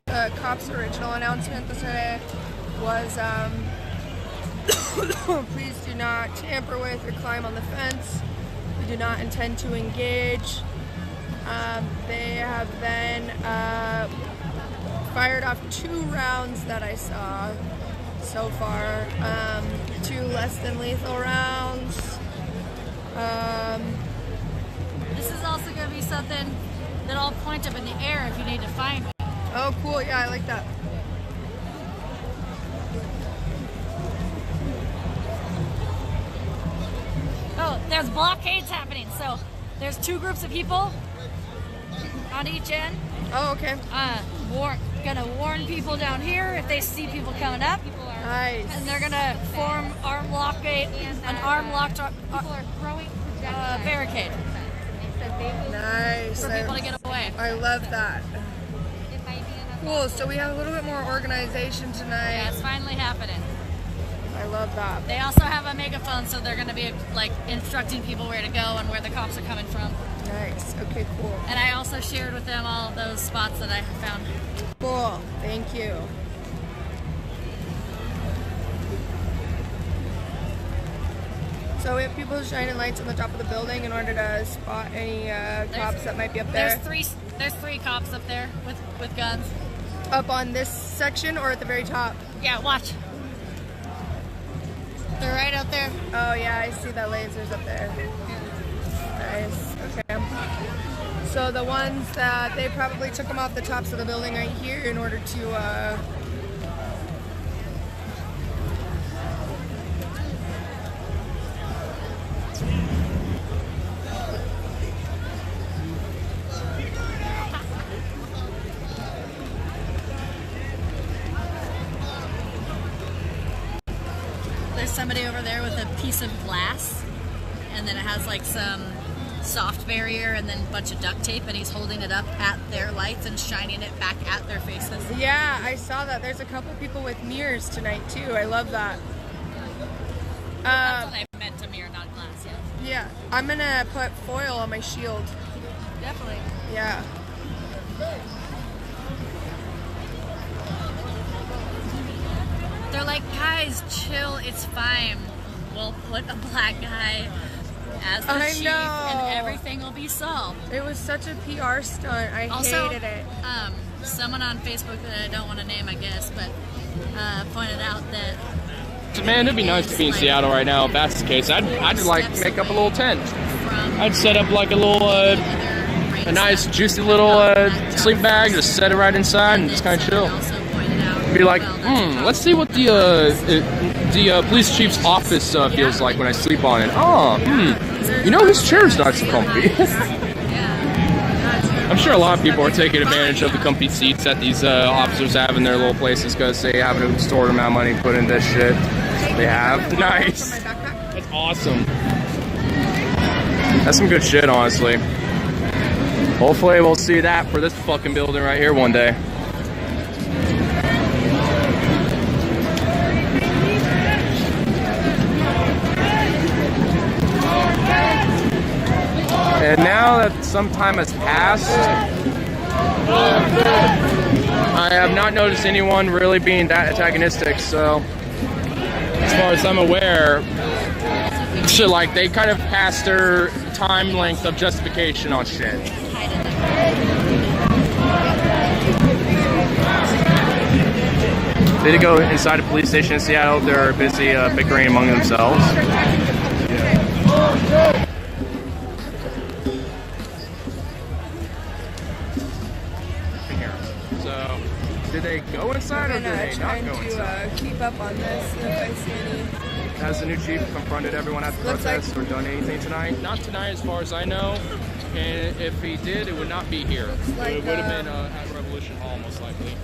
The cops' original announcement today was, please do not tamper with or climb on the fence. We do not intend to engage. They have then fired off 2 rounds that I saw so far. 2 less than lethal rounds. This is also going to be something that I'll point up in the air if you need to find it. Oh, cool. Yeah, I like that. Oh, there's blockades happening. So there's 2 groups of people on each end. Oh, okay. Gonna warn people down here if they see people coming up. Nice. And they're gonna form an arm locked barricade. Nice. For people to get away. I love that. Cool, so we have a little bit more organization tonight. Yeah, it's finally happening. I love that. They also have a megaphone, so they're going to be like instructing people where to go and where the cops are coming from. Nice, okay, cool. And I also shared with them all of those spots that I found. Cool, thank you. So we have people shining lights on the top of the building in order to spot any cops that might be up there. There's three cops up there with guns. Up on this section or at the very top? Yeah, watch. They're right out there. Oh yeah, I see that lasers up there. Nice, okay. So the ones that they probably took them off the tops of the building right here in order to There's somebody over there with a piece of glass, and then it has like some soft barrier and then a bunch of duct tape, and he's holding it up at their lights and shining it back at their faces. Yeah, I saw that. There's a couple people with mirrors tonight too. I love that. That's what I meant to mirror, not glass, yeah. Yeah, I'm gonna put foil on my shield. Definitely. Yeah. They're like, guys, chill, it's fine. We'll put a black guy as the chief and everything will be solved. It was such a PR stunt. I hated it. Someone on Facebook that I don't want to name, I guess, but pointed out that man, it'd be nice to be in Seattle right now if that's the case. I'd just like make up a little tent. I'd set up like a little, a nice juicy little sleep bag, just set it right inside and just kind of chill. Be like, let's see what the police chief's office feels like when I sleep on it. You know, his chair's not so comfy. I'm sure a lot of people are taking advantage of the comfy seats that these officers have in their little places because they have an extorted amount of money put in this shit. They have. Nice. That's awesome. That's some good shit, honestly. Hopefully we'll see that for this fucking building right here one day. And now that some time has passed, I have not noticed anyone really being that antagonistic, so as far as I'm aware, so like they kind of passed their time length of justification on shit. They did go inside a police station in Seattle. They're busy bickering among themselves. So, did they go inside or did they not go inside? Keep up on this if I see any. Has the new chief confronted everyone at the protest or done anything tonight? Not tonight, as far as I know. And if he did, it would not be here. Like, it would have been at Revolution Hall, most likely.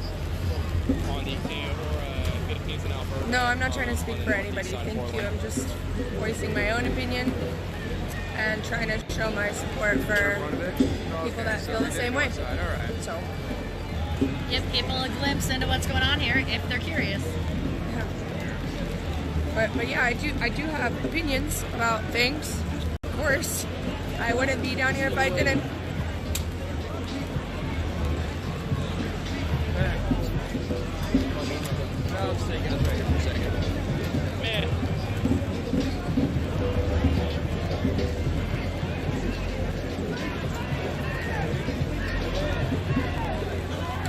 On the 15th and Alberta. No, I'm not trying to speak for anybody. Thank you. I'm just voicing my own opinion and trying to show my support for people that feel the same way. So, give people a glimpse into what's going on here if they're curious. But yeah, I do have opinions about things. Of course, I wouldn't be down here if I didn't. I'll just take it right here for a second. Man.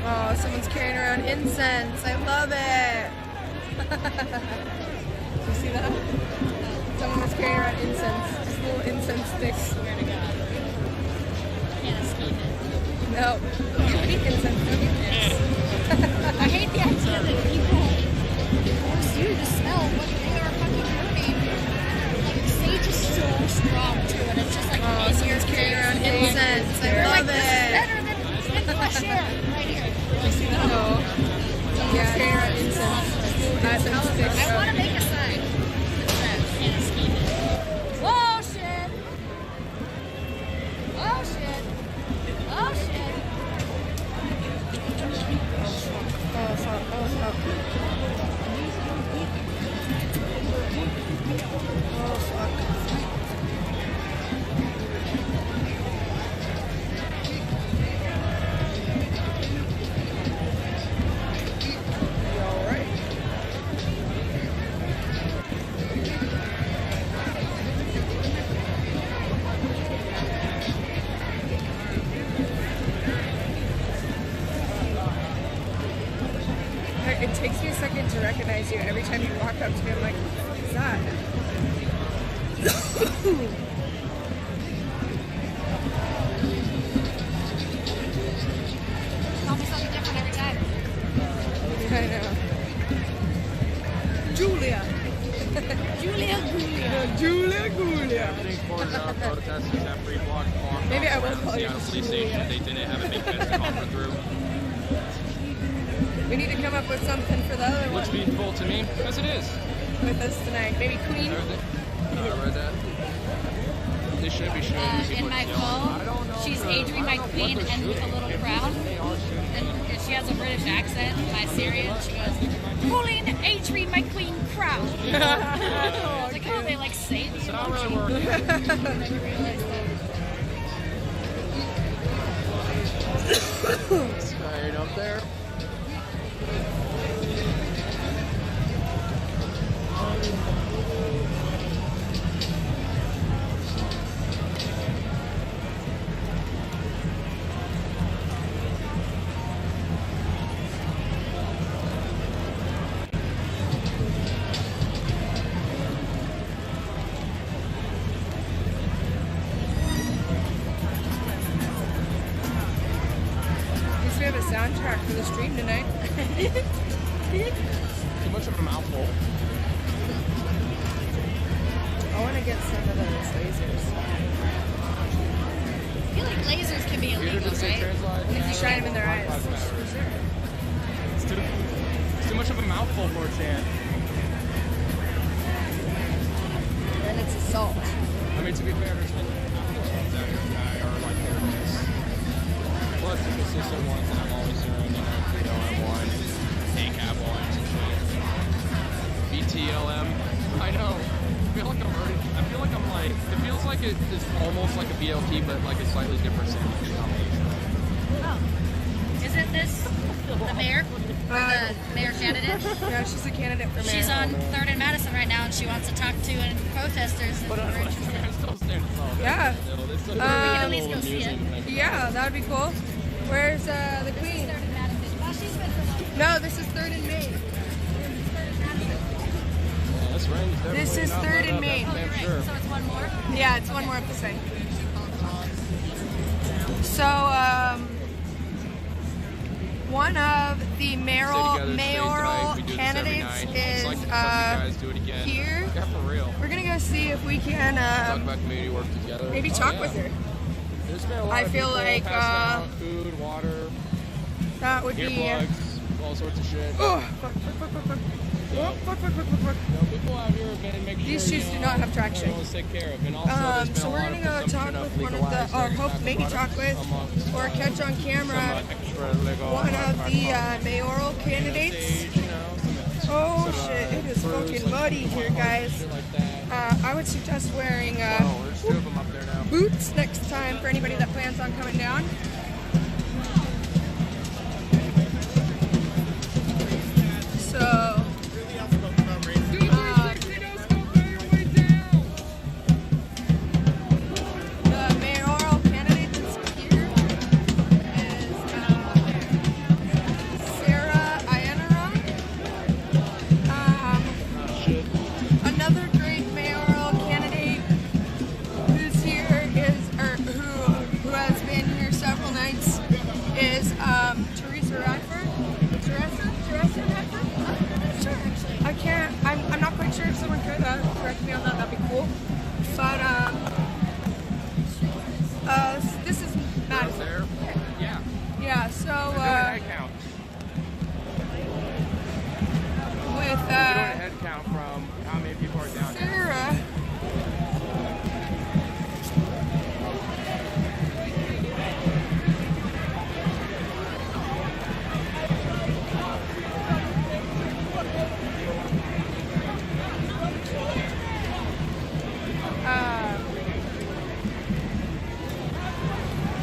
Oh, someone's carrying around incense. I love it. You see that? Someone was carrying around incense. Just little incense sticks. Can't escape it. No. You eat incense, don't you? I hate the idea that people force you to smell what they are fucking burning. Like, sage is so strong too, and it's just like someone's carrying around incense. I love like, it. This is better than fresh air right here. You see that? No. Someone's carrying around incense. Incense sticks. I want to make a sign that says can't escape it. Whoa, shit! Oh shit! Oh shit! Oh fuck! Oh fuck! Oh fuck! It takes me a second to recognize you. Every time you walk up to me, I'm like, what is that? Tell me something different every time. I know. Julia. Julia Gulia. I think protesters have free block Maybe I will call you Seattle Police Station. They didn't have a big fence to offer through. We need to come up with something for the other Looks one. beautiful to me, as it is. With us tonight. Maybe Queen. I read that. They should be showing In people my yelling. phone, she's Adrian, my queen, and a little crown. And she has a British accent, my Syrian. She goes, pulling Adrian, my queen, crown. I was like, oh, they like say it. It's not really working. I never realized that. Right up there. We have a soundtrack for the stream tonight. Too much of a mouthful. I want to get some of those lasers. I feel like lasers can be illegal, right? If you shine them in their eyes. It's too much of a mouthful for a chant. And it's assault. I mean, to be fair, there's been are like therapists. Plus, the consistent ones that I'm always hearing, BLM one, ACAB ones, and shit. BTLM. I know. I feel like I'm like, it feels like it's almost like a BLT, but like a slightly different combination. Oh. Is represent this? The mayor? Or the mayor candidate? Yeah, she's a candidate for mayor. She's on 3rd and Madison right now, and she wants to talk to protesters. If we're interested. Yeah. We can at least go see it. Yeah, that would be cool. Where's the queen? No, this is 3rd and Main. This is 3rd and Main. So it's one more? Yeah, it's one more up this way. So, one of the mayoral candidates is here. We're gonna go see if we can talk about community work together. maybe talk with her. There's been a lot I of feel people like passing out food, water, that would be. earplugs, all sorts of shit. Oh, fuck. People out here have been making These sure, shoes do not have traction. take care of. And also, there's been So a we're lot gonna of go talk presumption with one of legalizing the, or hope maybe talk with, or catch on camera one of the mayoral candidates. Oh shit, it is fucking muddy here, guys. I would suggest wearing boots next time for anybody that plans on coming down. So. I'm not quite sure if someone could correct me on that. That'd be cool. But this is Madison. Yeah. Yeah. So head count. With We're doing a head count from how many people are down Sarah.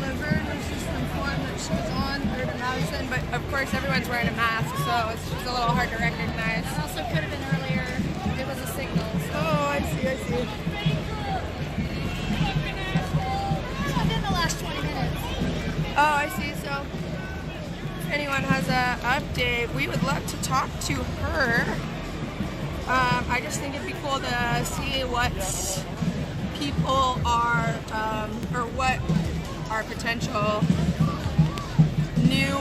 Laverne was just informed that she was on 3rd and Madison, but of course everyone's wearing a mask, so it's just a little hard to recognize. It also could have been earlier. It was a signal. So. Oh, I see. Within the last 20 minutes. Oh, I see. So, if anyone has an update, we would love to talk to her. I just think it'd be cool to see what people are, or what our potential new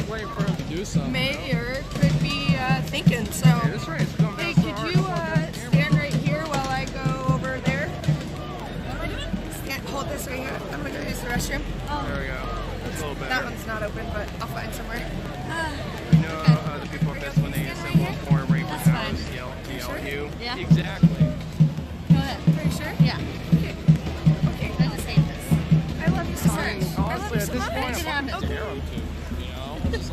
waiting for him to do something. mayor could be thinking. So, hey, could you stand right here while I go over there? Hold this right here. I'm gonna go use the restroom. There we go. That's a little better. That one's not open, but I'll find somewhere. You know, the people at this when they assemble a corner rape That's fine. yell you. Yeah. Exactly. Go ahead. Pretty sure? Yeah. Okay. I just hate this. I love you so much. Honestly, at this point, Make it I happen. want to tear them too. You know, it's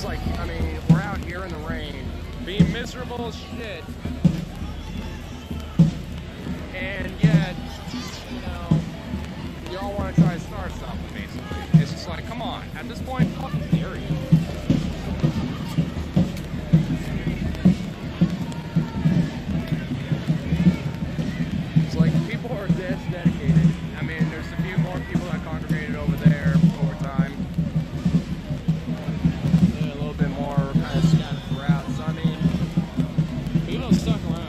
like, I mean, we're out here in the rain, being miserable as shit, and yet, you know, y'all want to try to start something. Basically, it's just like, come on. At this point, fucking dare you. It's like people are this dedicated. I mean, there's a few more people that congregated over there over time. And a little bit more kind of scattered throughout. So I mean, people stuck around.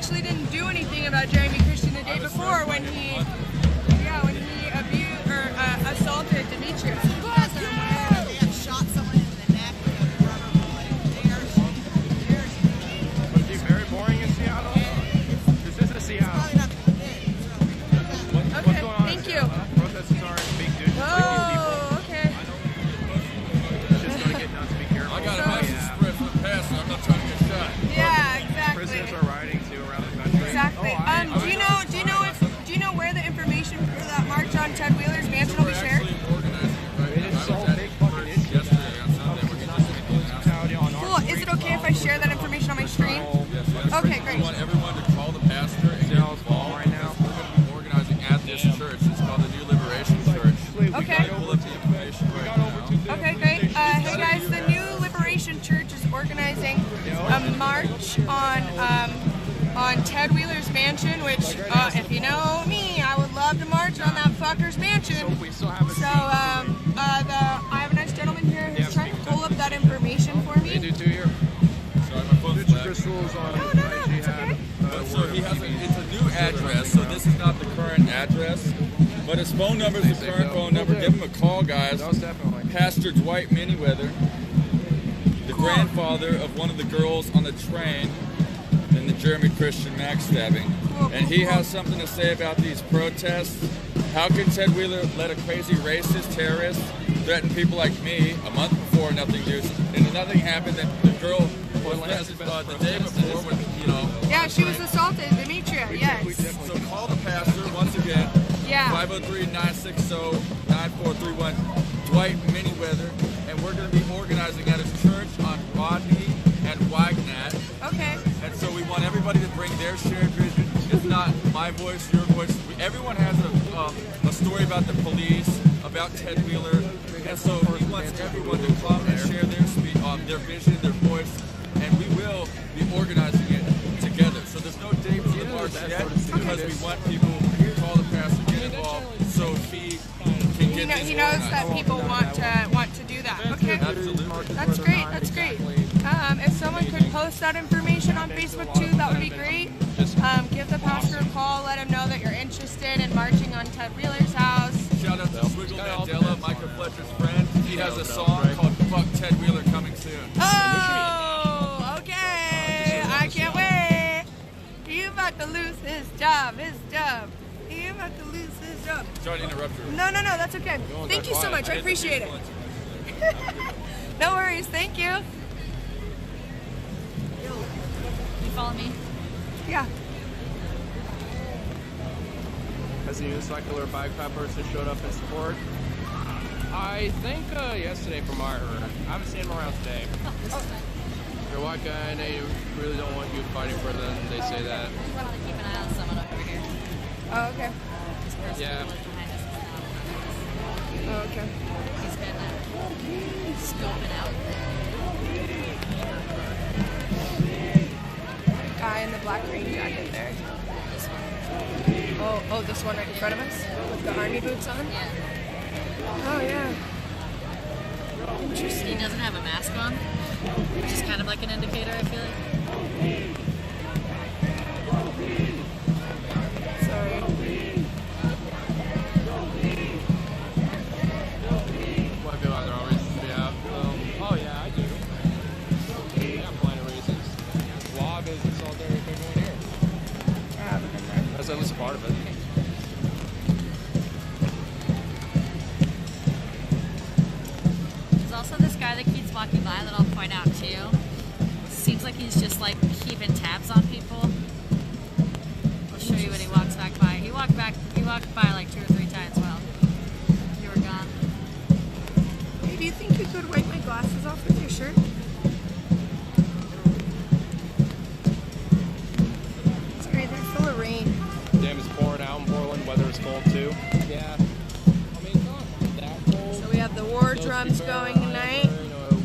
actually didn't do anything about Jeremy Christian the day before when he abused or assaulted Demetrius. Shot someone in the neck with a rubber bullet. Was he very boring in Seattle? This is Seattle. What's going on? Thank you. Protests aren't big dudes. Oh, okay. Just going to get nuts. Be careful. I got a message spread for the pastor. I'm not trying to get shot. Yeah, exactly. Prisoners are rioting too around the country. Exactly. Do you know where the information for that march on Ted Wheeler's mansion will be shared? Cool. Is it okay if I share that information on my stream? Okay, great. We want everyone to call the pastor and get involved right now. We're going to be organizing at this church. It's called the New Liberation Church. Okay. Pull up the information right now. Okay, great. Hey guys, the New Liberation Church is organizing a march on Ted Wheeler's mansion, which, if you know me, I would love to march on that fucker's mansion. So, I have a nice gentleman here who's trying to pull up that information for me. They do too here. Sorry, my phone's black. Crystals on so he has it's a new address, so this is not the current address, but his phone number is the current phone number. Give him a call, guys. Pastor Dwight Manyweather, the grandfather of one of the girls on the train in the Jeremy Christian Max stabbing. And he has something to say about these protests. How can Ted Wheeler let a crazy racist terrorist threaten people like me a month before nothing happened? Then the girl was the day before when, Yeah, she was assaulted, Demetria, yes. So call the pastor once again. Yeah. 503-960-9431, Dwight Manyweather, and we're going to be organizing at his church on Rodney and Wagnat. Okay. And so we want everybody to bring their shared vision. It's not my voice, your voice. Everyone has a story about the police, about Ted Wheeler, and so he wants everyone to come and share their vision, their voice, and we will be organizing it together. So there's no date for the march yet because we want people to call the pastor, get involved, so he can get this He knows organized. that people want to do that. Okay. Absolutely. That's great. That's great. If someone could post that information on Facebook too, that would be great. Give the pastor a call. Let him know that you're interested in marching on Ted Wheeler's house. Shout out to Swiggle Mandela, Michael Fletcher's friend. He has a song called "Fuck Ted Wheeler" coming soon. Oh, okay. I can't wait. He's about to lose his job. He's about to lose his job. Sorry to interrupt you. No, that's okay. Thank you so much. I appreciate it. No worries. Thank you. You follow me? Yeah. Has the unicycle or bike path person showed up in support? I think yesterday from what I heard. I haven't seen him around today. You're a white guy and they really don't want you fighting for them. They say that. I want to keep an eye on someone over here. Oh, okay. This person Yeah. who lives behind us is now. Oh, okay. He's been scoping out. Guy in the black green jacket there. This one. Oh, this one right in front of us with the army boots on? Yeah. Oh, yeah. Interesting. He doesn't have a mask on, which is kind of like an indicator, I feel like. Sorry. White people are always oh yeah, I do. Yeah, plenty of reasons. Law business all day, everyone here. That's at least a part of it. There's also this guy that keeps walking by that I'll point out too. Seems like he's just like keeping tabs on people. I'll show you when he walks back by. He walked by like 2 or 3 times while you were gone. Hey, do you think you could wipe my glasses off with your shirt? Sorry, they're full of rain. Damn, it's pouring out in Portland. Weather is cold too. Yeah. I mean, it's not that cold. So we have the war drums going tonight.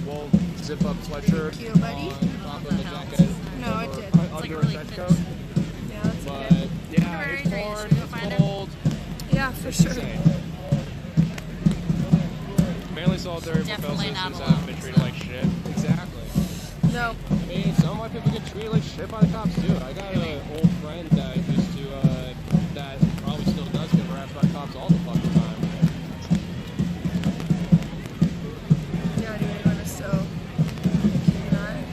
Wool zip up sweatshirt. Thank you, buddy. On top of the jacket. No, it did. Under a trench coat. Yeah, that's But okay. yeah, it's pouring. It's cold. Yeah, for sure. Mainly solidarity for Definitely fellow not citizens that alone, have been treated like shit. Exactly. No. mean, some of my people get treated like shit by the cops too. I got an old friend that used to, that probably still does get harassed by cops all the fucking time. Yeah, do you want to still keep that?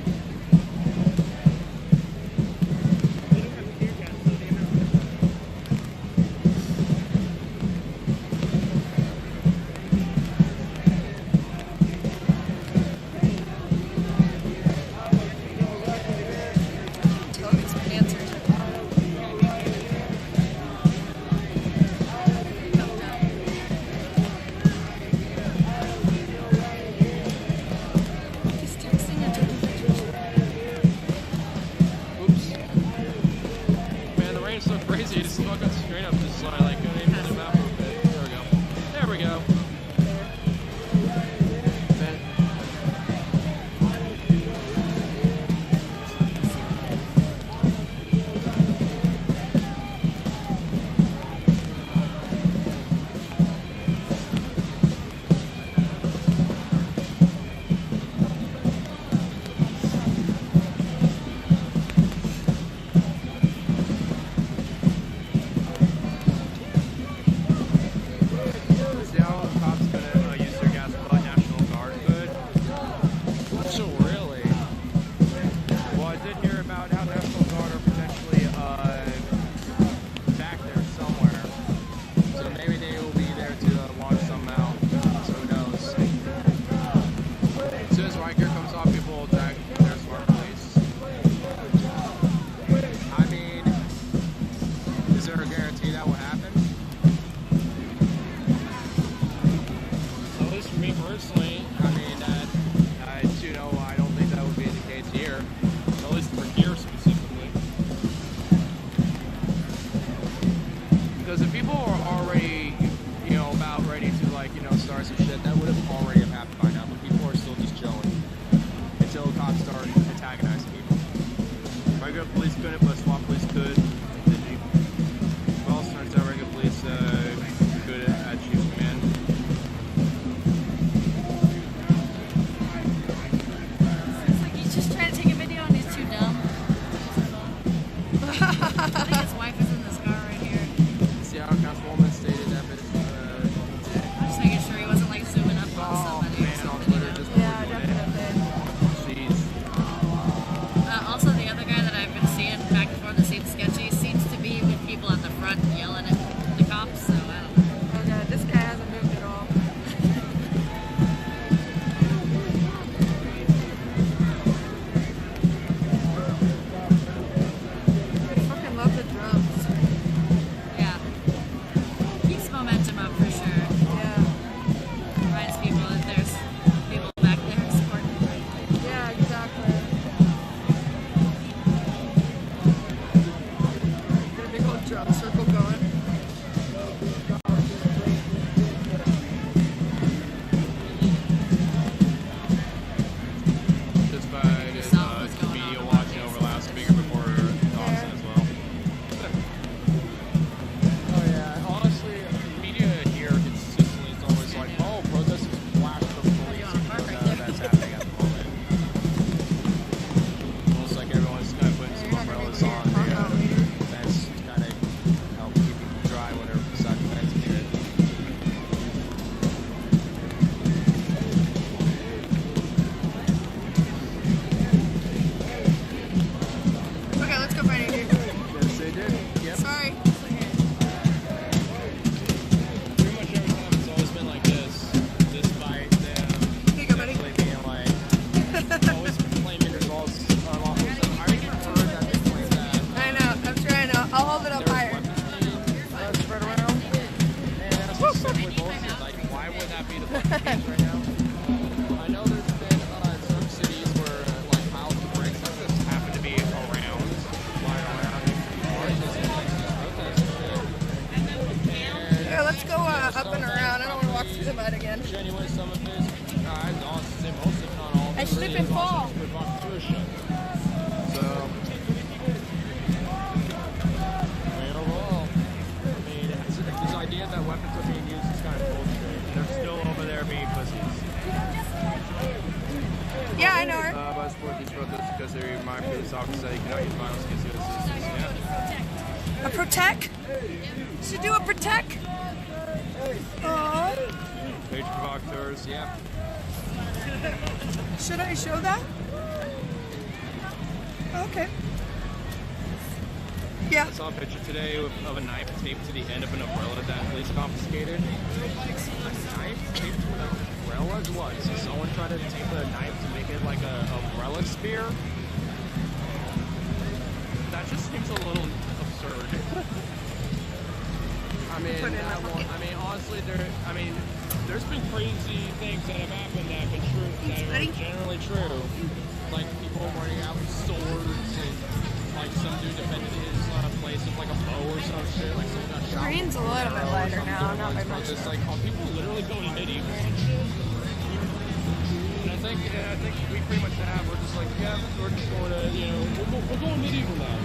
I slip and fall. This idea that weapons are being used is kind of bullshit. They're still over there being pussies. Yeah, I know her. But I support these protests because they're police officer you cannot use violence against U.S. citizens. Yeah. A protect? Should do a protect? Aww. Major provocateurs, yeah. Should I show that? Okay. Yeah. I saw a picture today of a knife taped to the end of an umbrella that police confiscated. A knife taped to an umbrella? What? So someone tried to tape a knife to make it like a umbrella spear? That just seems a little absurd. I mean, honestly, there's been crazy things that have happened that have been true, that are generally true. Like people running out with swords and like some dude defended his place with like a bow or some shit. Like someone got shot. Green's a little bit lighter now, not by much. Just like people literally going medieval and shit. And I think we pretty much have. We're just like, yeah, we're just going to, we're going medieval now.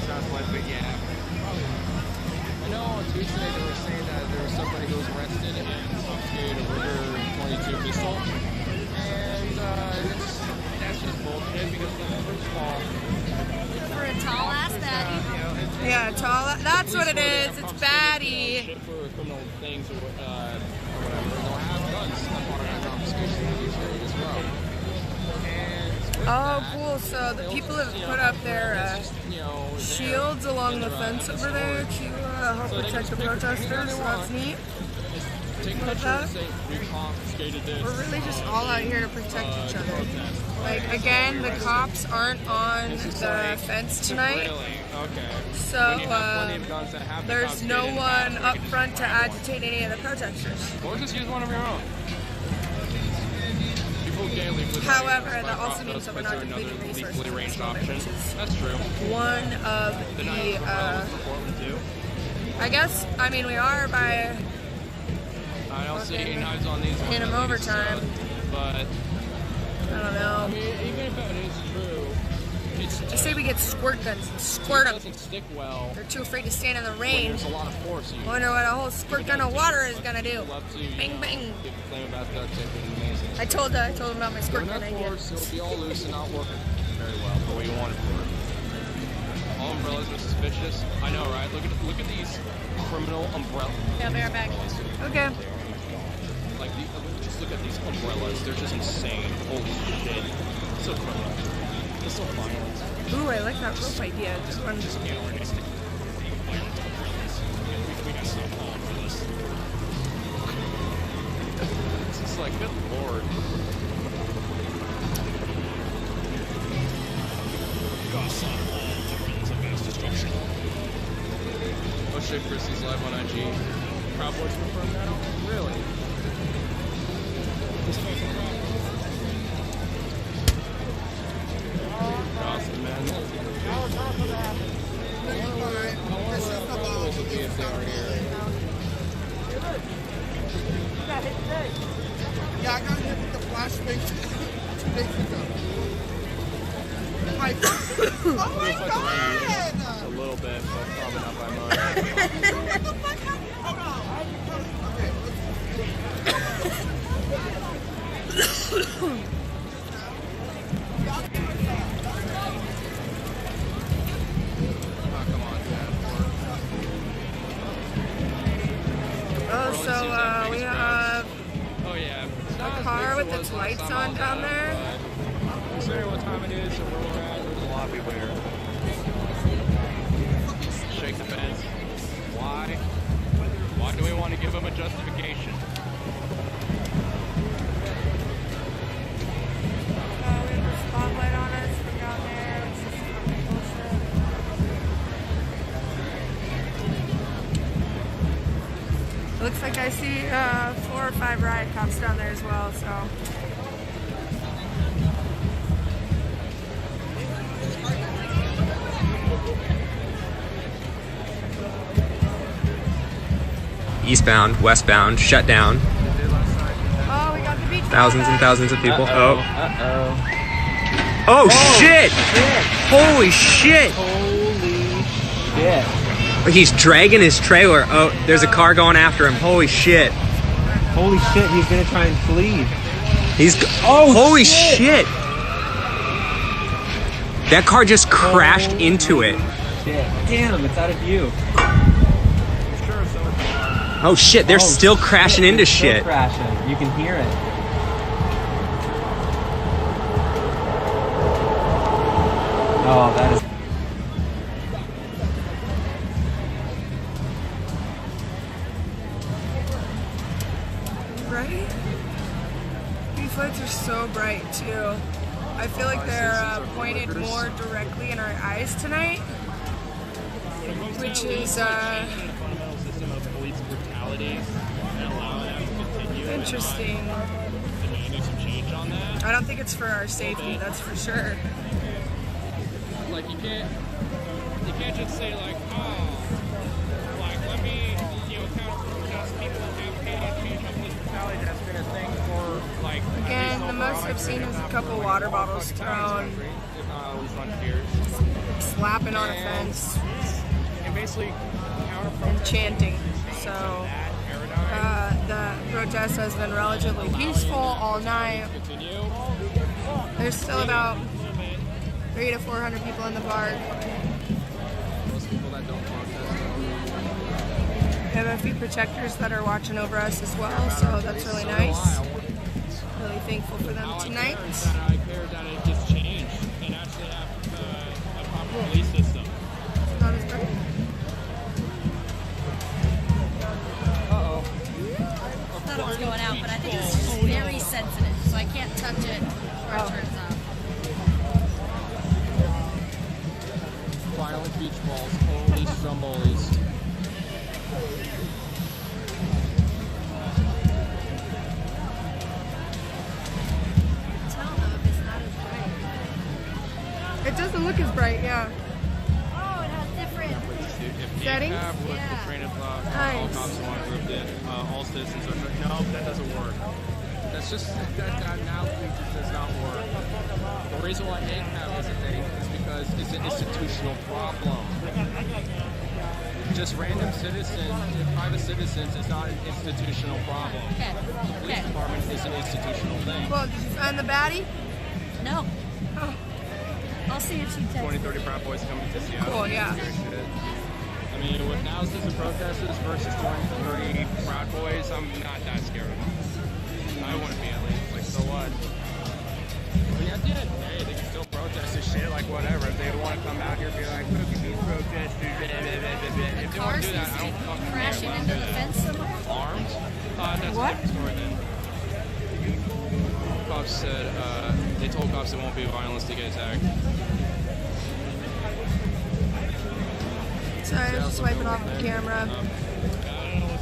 Sounds like, but yeah. I know on Tuesday they were saying that there was somebody who was arrested and confiscated a Ruger 22 pistol, and that's just bullshit because first of all, for a tall ass baddie. Yeah, tall. That's what it is. It's baddie. Shit for criminal things or whatever. They'll have guns as part of that confiscation usually as well. Oh, cool. So the people have put up their shields along the fence over there to help protect the protesters. So that's neat. Love that. We're really just all out here to protect each other. Like, again, the cops aren't on the fence tonight. So there's no one up front to agitate any of the protesters. Or just use one of your own. However, that also means that we're not depleting resources. That's true. One of the, I guess, I mean, we are by I don't see any knives on these ones. in them overtime. But I don't know. I mean, even if that is true, Just say we get squirt guns and squirt them. It doesn't stick well. They're too afraid to stand in the rain. There's a lot of force. Wonder what a whole squirt gun of water is gonna do. Bang bang. I told them about my squirt gun idea. It'll be all loose and not working very well for what you want it for. All umbrellas are suspicious. I know, right? Look at these criminal umbrellas. Yeah, they are back. Okay. Like, just look at these umbrellas. They're just insane. Holy shit. So criminal. It's so violent. Ooh, I like that rope idea. This one. Just anarchistic. We got so long for this. It's just like, good lord. Got some difference of mass destruction. Oh shit, Chrissy's live on IG. Proud Boys confirmed that? Really? This fucking Proud Boys. Awesome, man. I wonder where Proud Boys would be if they were here. Yeah, I got hit with the flashbang 2 days ago. Oh my god! A little bit, but probably not by much. What the fuck happened? Hold on. Oh, so we have a car with its lights on down there. Considering what time it is and where we're at, there's a lot beware. Shake the fence. Why? Why do we want to give them a justification? We have a spotlight on us from down there. It's just bullshit. Looks like I see 4 or 5 riot cops down there as well, so. Eastbound, westbound, shut down. Oh, we got the beach. Thousands and thousands of people. Uh-oh. Oh shit! Holy shit! Holy shit. He's dragging his trailer. Oh, there's a car going after him. Holy shit. Holy shit, he's gonna try and flee. Holy shit! That car just crashed into it. Damn, it's out of view. Oh shit, they're still crashing into shit. Crashing. You can hear it. Oh, that is. Right? These lights are so bright too. I feel like they're pointed more directly in our eyes tonight, which is interesting. I don't think it's for our safety, that's for sure. Like you can't just say like, oh, like let me, counter-protest people have change on police brutality. That's been a thing for like. Again, the most I've seen is a couple water bottles thrown, slapping on a fence, and basically and chanting. So the protest has been relatively peaceful all night. There's still about 300 to 400 people in the park. Most people that don't protest. We have a few protectors that are watching over us as well, so that's really nice. Really thankful for them tonight. I care that it gets changed and actually have a proper police system. Not as great. I thought it was going out, but I think it's just very sensitive, so I can't touch it before it turns off. Violent beach balls, holy strombolis. It doesn't look as bright, yeah. Oh, it has different settings? ACAB was the train of all cops want to group it. All citizens are. No, that doesn't work. That's just that now just does not work. The reason why ACAB is a thing is because it's an institutional problem. Just random citizens, private citizens, is not an institutional problem. Okay. The police department is an institutional thing. Well, did you find the baddie? No. Oh. I'll see if she texts. 20-30 Proud Boys coming to Seattle. Cool, yeah. I mean, with now citizen protesters versus 20-30 Proud Boys, I'm not that scared of them. I wouldn't be at least. Like, so what? I mean, at the end of the day, they can still protest this shit, like whatever. If they want to come out here and be like, look at these protesters, if they want to do that, I don't fucking care crashing about into that. the fence somewhere? Armed? That's What? a different story then. Cops said, they told cops it won't be violence to get attacked. Sorry, I'm just wiping off the camera.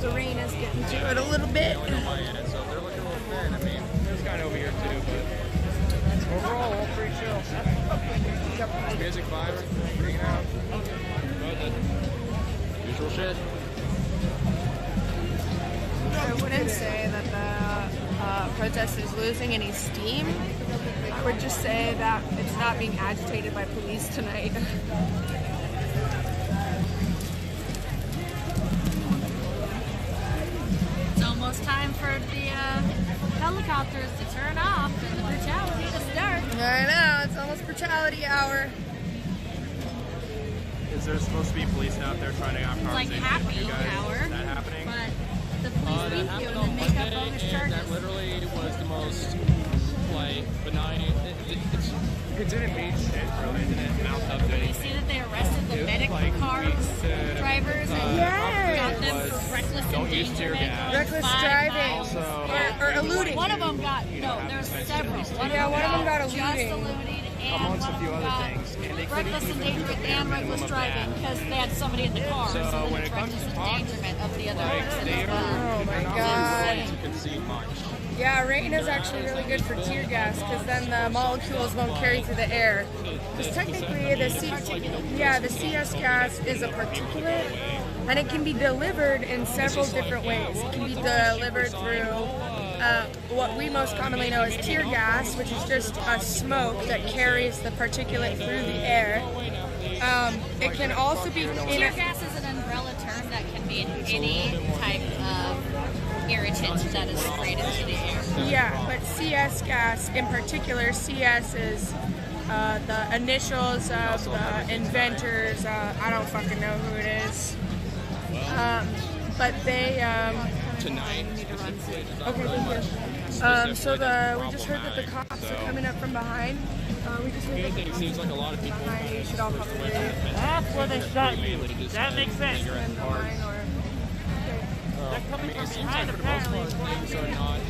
The rain is getting to it a little bit. So they're looking a little thin. I mean, there's kind of over here too, but overall, all pretty chill. Music vibes, freaking out. Usual shit. I wouldn't say that the protest is losing any steam. I would just say that it's not being agitated by police tonight. It's almost time for the helicopters to turn off and the brutality to start. I know, it's almost brutality hour. Is there supposed to be police out there trying to have It's like conversations with happy you guys? hour, Is that happening? but the police beat you and then make up bogus charges. That literally was the most, like, benign. It didn't mean shit, really. It didn't amount up to You anything. see that they arrested the medic cars drivers and got them for reckless endangerment. Reckless driving. Or eluding. One of them got, no, there's several. One of them got just eluding. And amongst a few one other got things. And they couldn't reckless even endangerment do and the reckless minimum of driving that. because they had somebody in the car. So then when it's it comes reckless to talks, endangerment of the other like, person they as well. Oh my not God. willing to concede much. Yeah, rain is actually really good for tear gas because then the molecules won't carry through the air. Because technically the CS gas is a particulate and it can be delivered in several different ways. It can be delivered through what we most commonly know as tear gas, which is just a smoke that carries the particulate through the air. It can also be Tear gas is an umbrella term that can be in any type of irritant that is sprayed into the air. Yeah, but CS gas in particular, CS is the initials of the inventors. I don't fucking know who it is. But they. Tonight. Okay, thank you. So we just heard that the cops are coming up from behind. We just heard that it seems like a lot of people. You should all probably. That's where they shot you. That makes sense. They're coming it from seems behind, like for the most part, apparently. things are not as.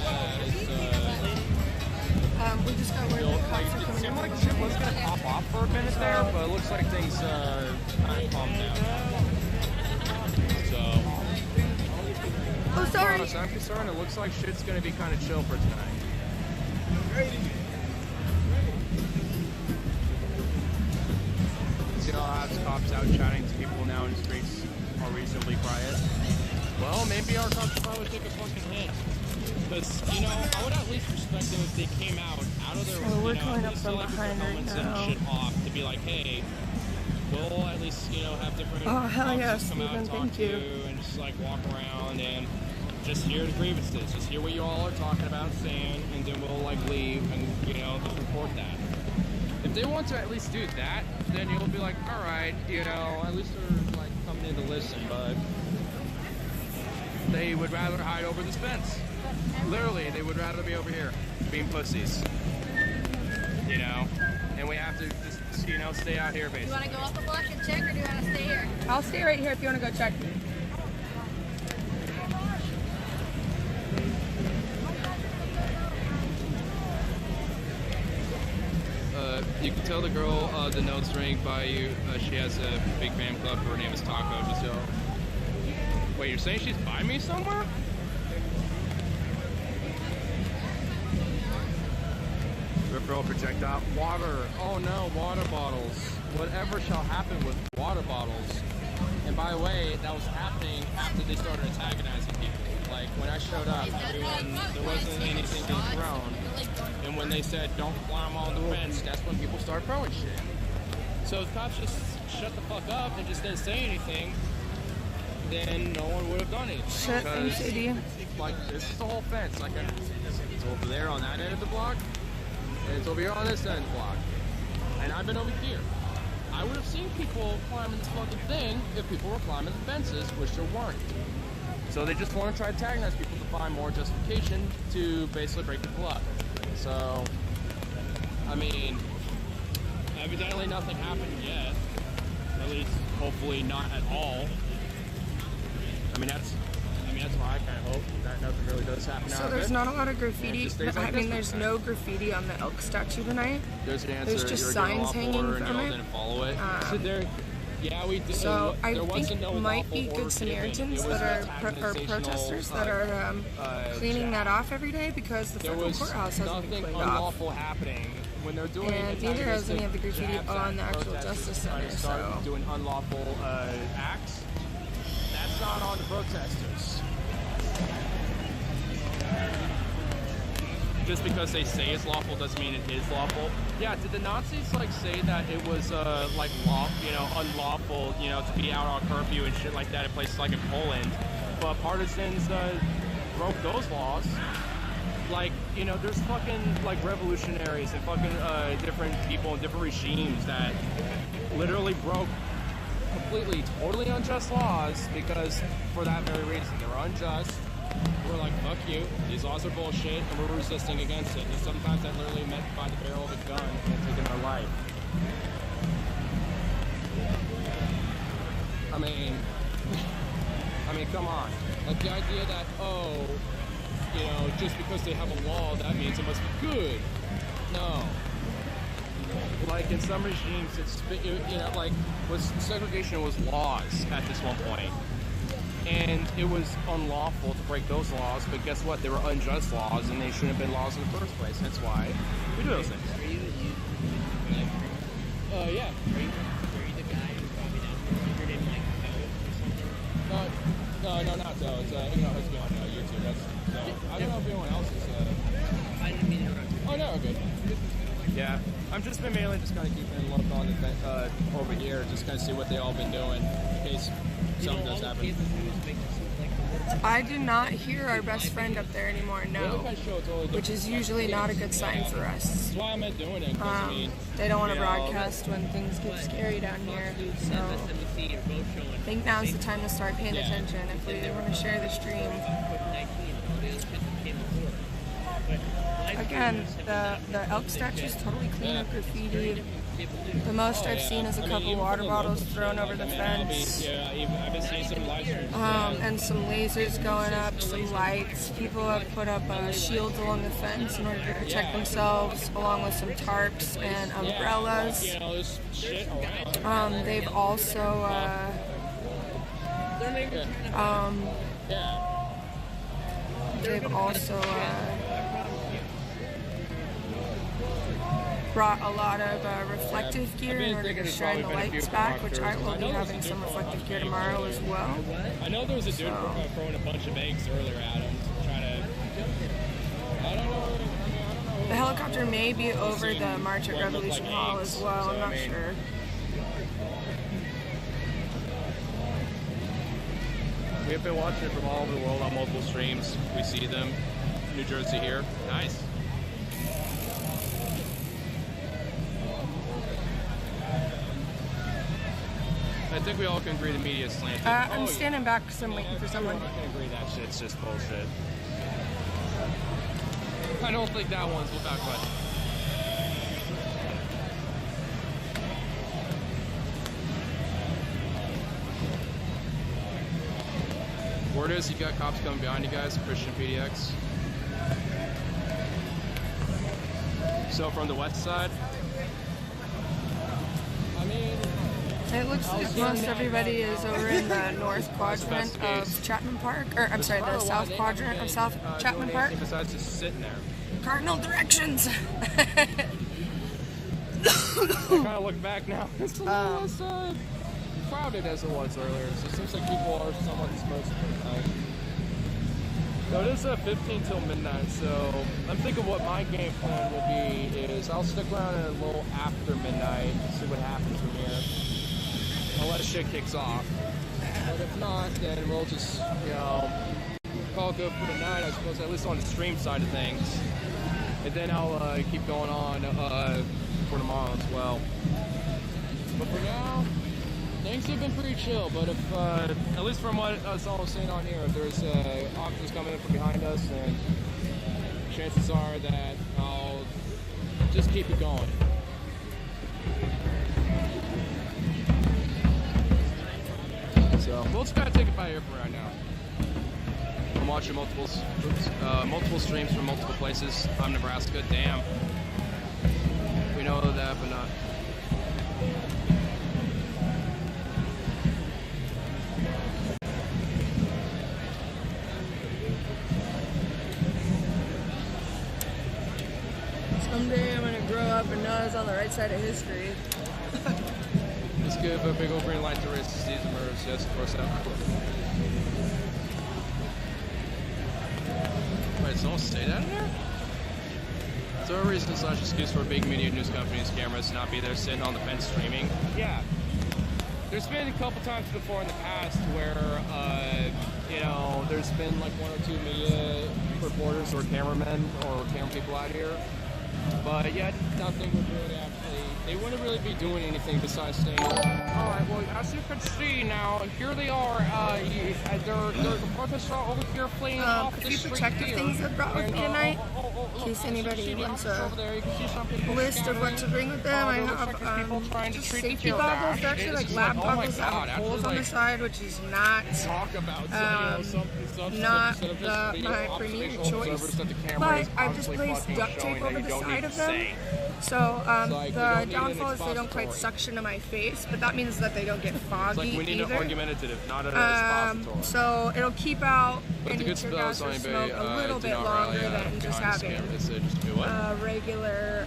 We just got word that the cops are It coming seemed up like from shit behind. was gonna pop off for a minute there, but it looks like things kind of calmed down. So. Oh, sorry. As far as I'm concerned, it looks like shit's gonna be kind of chill for tonight. See all have cops out chatting to people now in the streets are reasonably quiet. Well, maybe our cops will probably take a fucking hit. Because, you know, I would at least respect them if they came out of their, So we're you know, coming up at least from like with behind their right helmets now. and shit off to be like, hey, we'll at least, you know, have different Oh, hell cops yeah, just come out Stephen, and talk thank to you. and just like walk around and just hear the grievances, just hear what you all are talking about, saying, and then we'll like leave and, you know, just report that. If they want to at least do that, then you'll be like, all right, you know, at least they're like coming in to listen, but they would rather hide over this fence. Literally, they would rather be over here being pussies, you know, and we have to just, you know, stay out here Do you basically. want to go up a block and check, or do you want to stay here? I'll stay right here if you want to go check. You can tell the girl the notes ring by you. She has a big fan club. Her name is Taco. Just so. Wait, you're saying she's by me somewhere? Referral projectile. Water. Oh no, water bottles. Whatever shall happen with water bottles. And by the way, that was happening after they started antagonizing people. Like when I showed up, everyone, there wasn't anything being thrown. And when they said don't climb on the fence, that's when people started throwing shit. So if cops just shut the fuck up and just didn't say anything, then no one would have done anything. Shut them, Because, shitty. like, this is the whole fence. Like, it's over there on that end of the block, and it's over here on this end of the block. And I've been over here. I would have seen people climbing this fucking thing if people were climbing the fences, which there weren't. So they just want to try to antagonize people to find more justification to basically break people up. So, I mean, evidently nothing happened yet. At least, hopefully not at all. I mean, that's why I kind of hope that nothing really does happen out So of there's it. not a lot of graffiti. It just stays like I mean, this there's no graffiti on the elk statue tonight. There's an answer. There's just You're signs lawful hanging order and from y'all it. didn't follow it. So there, yeah, we did. So I there think wasn't no might lawful be order good given. Samaritans It was that an are or organizational, protesters that are cleaning that off every day because the There fucking was courthouse hasn't been nothing cleaned off. unlawful happening when they're doing. And neither has any of the antagonistic graffiti jabs on the at actual protesters Justice trying to Center, start so- doing unlawful acts. That's not on the protesters. Just because they say it's lawful doesn't mean it is lawful. Yeah, did the Nazis like say that it was like unlawful, you know, to be out on curfew and shit like that in places like in Poland? But partisans broke those laws. Like, you know, there's fucking like revolutionaries and fucking different people and different regimes that literally broke completely, totally unjust laws because for that very reason. They were unjust. We're like, fuck you, these laws are bullshit, and we're resisting against it. And sometimes that literally meant by the barrel of a gun and taking our life. I mean, come on. Like the idea that, oh, you know, just because they have a law, that means it must be good. No. Like in some regimes, it's, you know, like segregation was laws at this one point. And it was unlawful to break those laws, but guess what? They were unjust laws, and they shouldn't have been laws in the first place. That's why we do those things. Yeah. Were you the guy who brought me down here? Your name like Doe or something? No, not Doe. It's you know, it's on YouTube. That's Doe. I don't know if anyone else is. I didn't mean to interrupt you. Oh no, good. Yeah, I've just been mainly just kind of keeping a look on the over here, just kind of see what they all been doing in case something does happen. Cases news makes it seem like the I do not hear our best friend up there anymore, no. Which is usually not a good sign for us. That's why I'm doing it. They don't want to broadcast when things get scary down here, so I think now's the time to start paying attention if we want to share the stream. Again, the elk statue is totally clean up graffiti. The most I've seen is a couple water bottles thrown over the fence. And some lasers going up, some lights. People have put up shields along the fence in order to protect themselves, along with some tarps and umbrellas. They've also brought a lot of reflective gear in order to shine the lights back, which I will be having some reflective gear tomorrow as well. I know there was a dude throwing a bunch of eggs earlier at him to try to... I don't know. The helicopter may be over the March at Revolution Hall as well, I'm not sure. We have been watching it from all over the world on multiple streams. We see them. New Jersey here. Nice. I think we all can agree the media is slanted. I'm standing back because I'm waiting for someone. I can agree that shit's just bullshit. I don't think that one's without question. Word is you got cops coming behind you guys, Christian PDX. So from the west side, I mean, it looks like most everybody is over in the north quadrant of Chapman Park, or I'm sorry, the south quadrant of South Chapman Park. Besides just sitting there. Cardinal directions. I kind of look back now. It's a little less crowded as it was earlier, so it seems like people are somewhat disposed to it. So it is 15 till midnight, so I'm thinking what my game plan will be is I'll stick around a little after midnight, see what happens from here. Unless shit kicks off. But if not, then we'll just, you know, call it good for the night, I suppose, at least on the stream side of things. And then I'll keep going on for tomorrow as well. But for now, things have been pretty chill, but if, at least from what us all seeing on here, if there's options coming in from behind us, then chances are that I'll just keep it going. So we'll just kind of take it by ear for right now. I'm watching multiple streams from multiple places. I'm Nebraska. Damn. We know that, but not. Someday I'm gonna grow up and know I was on the right side of history. Let's give a big old green light to racist deeds and murders. Yes, of course. Wait, someone stayed out of there? Is there a reason / excuse for big media news companies' cameras to not be there sitting on the fence streaming? Yeah. There's been a couple times before in the past where, you know, there's been like 1 or 2 media reporters or cameramen or camera people out here. But yeah, nothing would really actually, they wouldn't really be doing anything besides saying, alright, well, as you can see now, here they are, the protests are over here fleeing off the street. A few protective things I brought with me tonight, in case anybody wants a list of what to bring with them. I have just safety goggles. They're actually like lab goggles that have holes on the side, which is not my premier choice. But I've just placed duct tape over the side of them. So the downfall is they don't quite suction to my face, but that means that they don't get foggy like we need either. An argumentative, not an expositor. So it'll keep out any tear gas or smoke a little bit longer than just having regular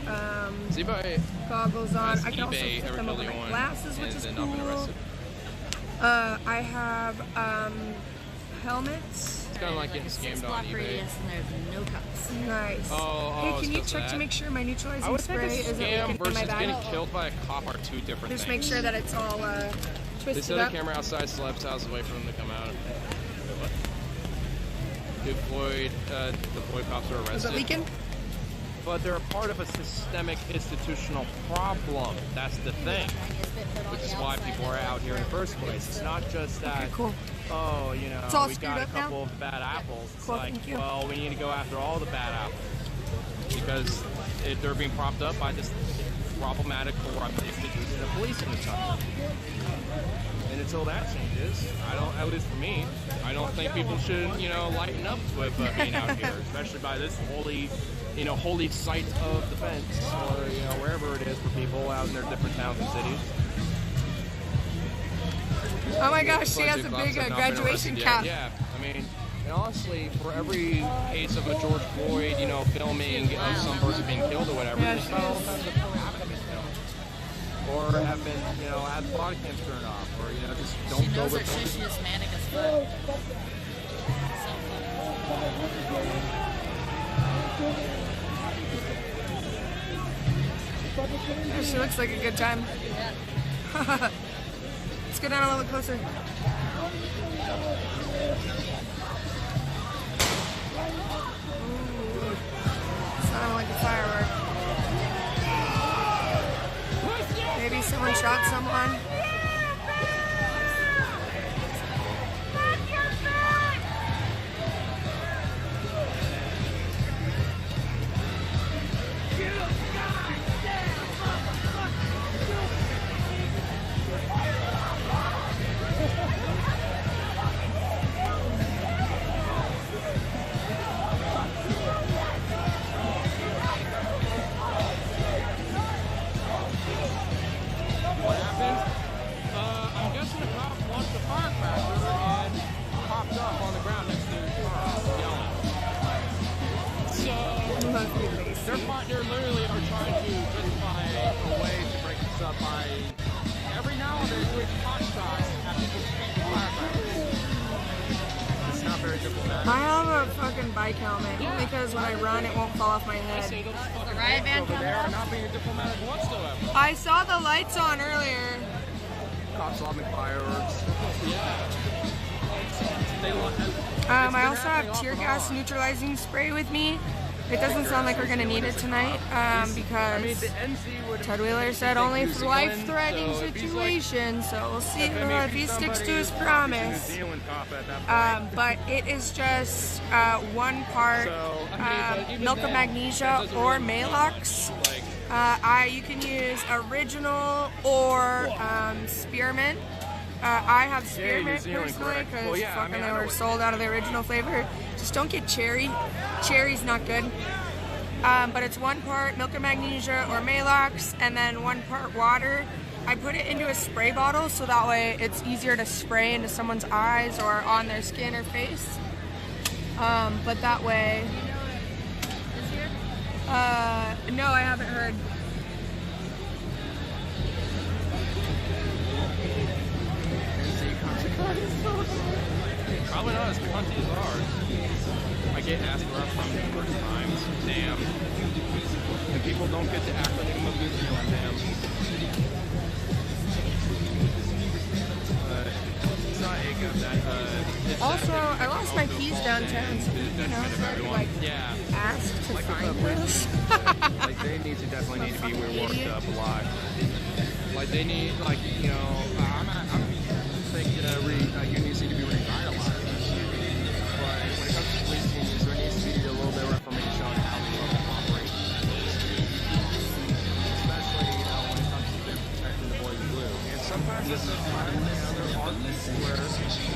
goggles on. I can also put them over my glasses, which is cool. I have helmets. It's kind of like getting scammed on eBay. Radius and there's no cups. Nice. Hey, can you check to make sure my neutralizing spray isn't leaking in my bag? Getting killed by a cop are two different Just things. make sure that it's all twisted They set up. a camera outside Celeb's house away for them to come out. Floyd, the Floyd cops are arrested. Is it leaking? But they're a part of a systemic institutional problem. That's the thing. Which is why people are out here in the first place. It's not just that, Okay, cool. oh, you know, It's all we screwed got a up now? couple of bad apples. It's Cool, like, thank you. well, we need to go after all the bad apples. Because they're being propped up by this problematic, corrupt institution of police in this country. And until that changes, at least for me, I don't think people should, you know, lighten up with being out here, especially by this holy site of defense, or, you know, wherever it is for people out in their different towns and cities. Oh my gosh, she has a big graduation cap. Yeah, I mean, and honestly, for every case of a George Floyd, you know, filming of some person being killed or whatever, there's not all kinds of people haven't been killed. Or have been, you know, had body cams turned off, or, you know, just don't go with She is manic as fuck. Yeah, she looks like a good time. Let's go down a little bit closer. Ooh, sounded like a firework. Maybe someone shot someone. What happened? I'm guessing the cop launched a firecracker and popped up on the ground next to his car, yelling. So, they're literally are trying to justify a way to break this up by every now and then doing hot shots at people's feet with firecrackers. It's not very diplomatic. I have a fucking bike helmet because when I run, it won't fall off my head. The riot van over there are not being diplomatic whatsoever. I saw the lights on earlier. Cops lobbing fireworks. Yeah. I also have tear gas neutralizing spray with me. It doesn't sound like we're gonna need it tonight because Ted Wheeler said only for life-threatening situations. So we'll see if he sticks to his promise. But it is just 1 part milk of magnesia or Maalox. You can use original or spearmint. I have spearmint personally because they were sold out of the original flavor. Just don't get cherry. Cherry's not good. But it's 1 part milk of magnesia or Maalox and then 1 part water. I put it into a spray bottle so that way it's easier to spray into someone's eyes or on their skin or face. But that way... no, I haven't heard. Probably not as cunty as ours. I get asked for us from numerous times. Damn. And people don't get the acronym of this one, damn. It's not ACAB that, also, I lost my keys downtown, so you know, so I could, like, ask to find those. Like, they definitely need to be worked up a lot. Like, they need, like, you know, I'm thinking unions need to be revitalized. But when it comes to police unions, there needs to be a little bit of reformation on how they operate. Especially, you know, when it comes to protecting the boys in blue. And sometimes this is fine, you know, there are cases where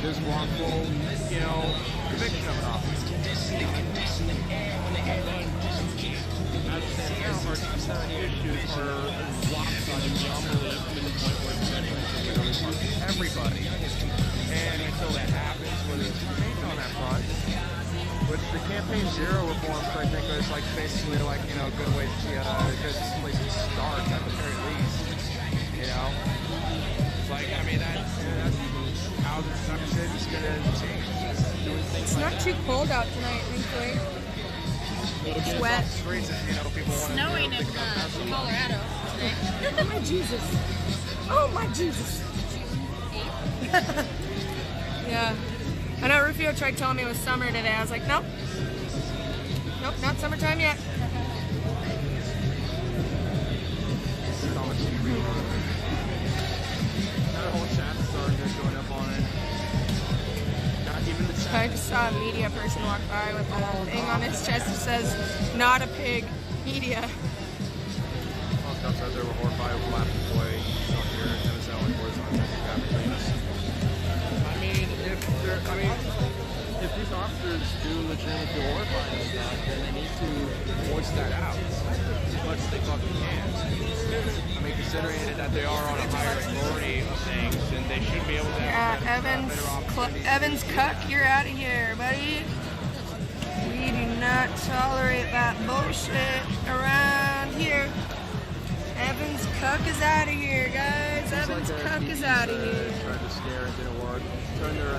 there's wrongful, you know, conviction of an officer. As it stands now, our 270 issues are lopsided beyond belief to the point where it's literally targeting everybody. And until that happens, where there's change on that front, which the campaign zero reforms, I think, is like basically like, you know, a good way to good place to start at the very least. You know, it's like, I mean, that's how this shit is gonna change. It's not too cold out tonight, thankfully. It's wet. Snowing in Colorado today. Oh my Jesus. Oh my Jesus. Yeah. I know Rufio tried telling me it was summer today. I was like, nope. Nope, not summertime yet. I just saw a media person walk by with a thing on his chest that says, "Not a pig, media." Outside there were horrified with laughing away. Here in MSL and horizontal things. If these officers do legitimately feel horrified and stuff, then they need to voice that out as much as they fucking can. I mean, considering that they are on a higher authority of things, then they should be able to have Evans Cook, you're out of here, buddy. We do not tolerate that bullshit around here. Evans Cook is out of here, guys. Evans Cook is out of here. Tried to scare it, didn't work. Turn their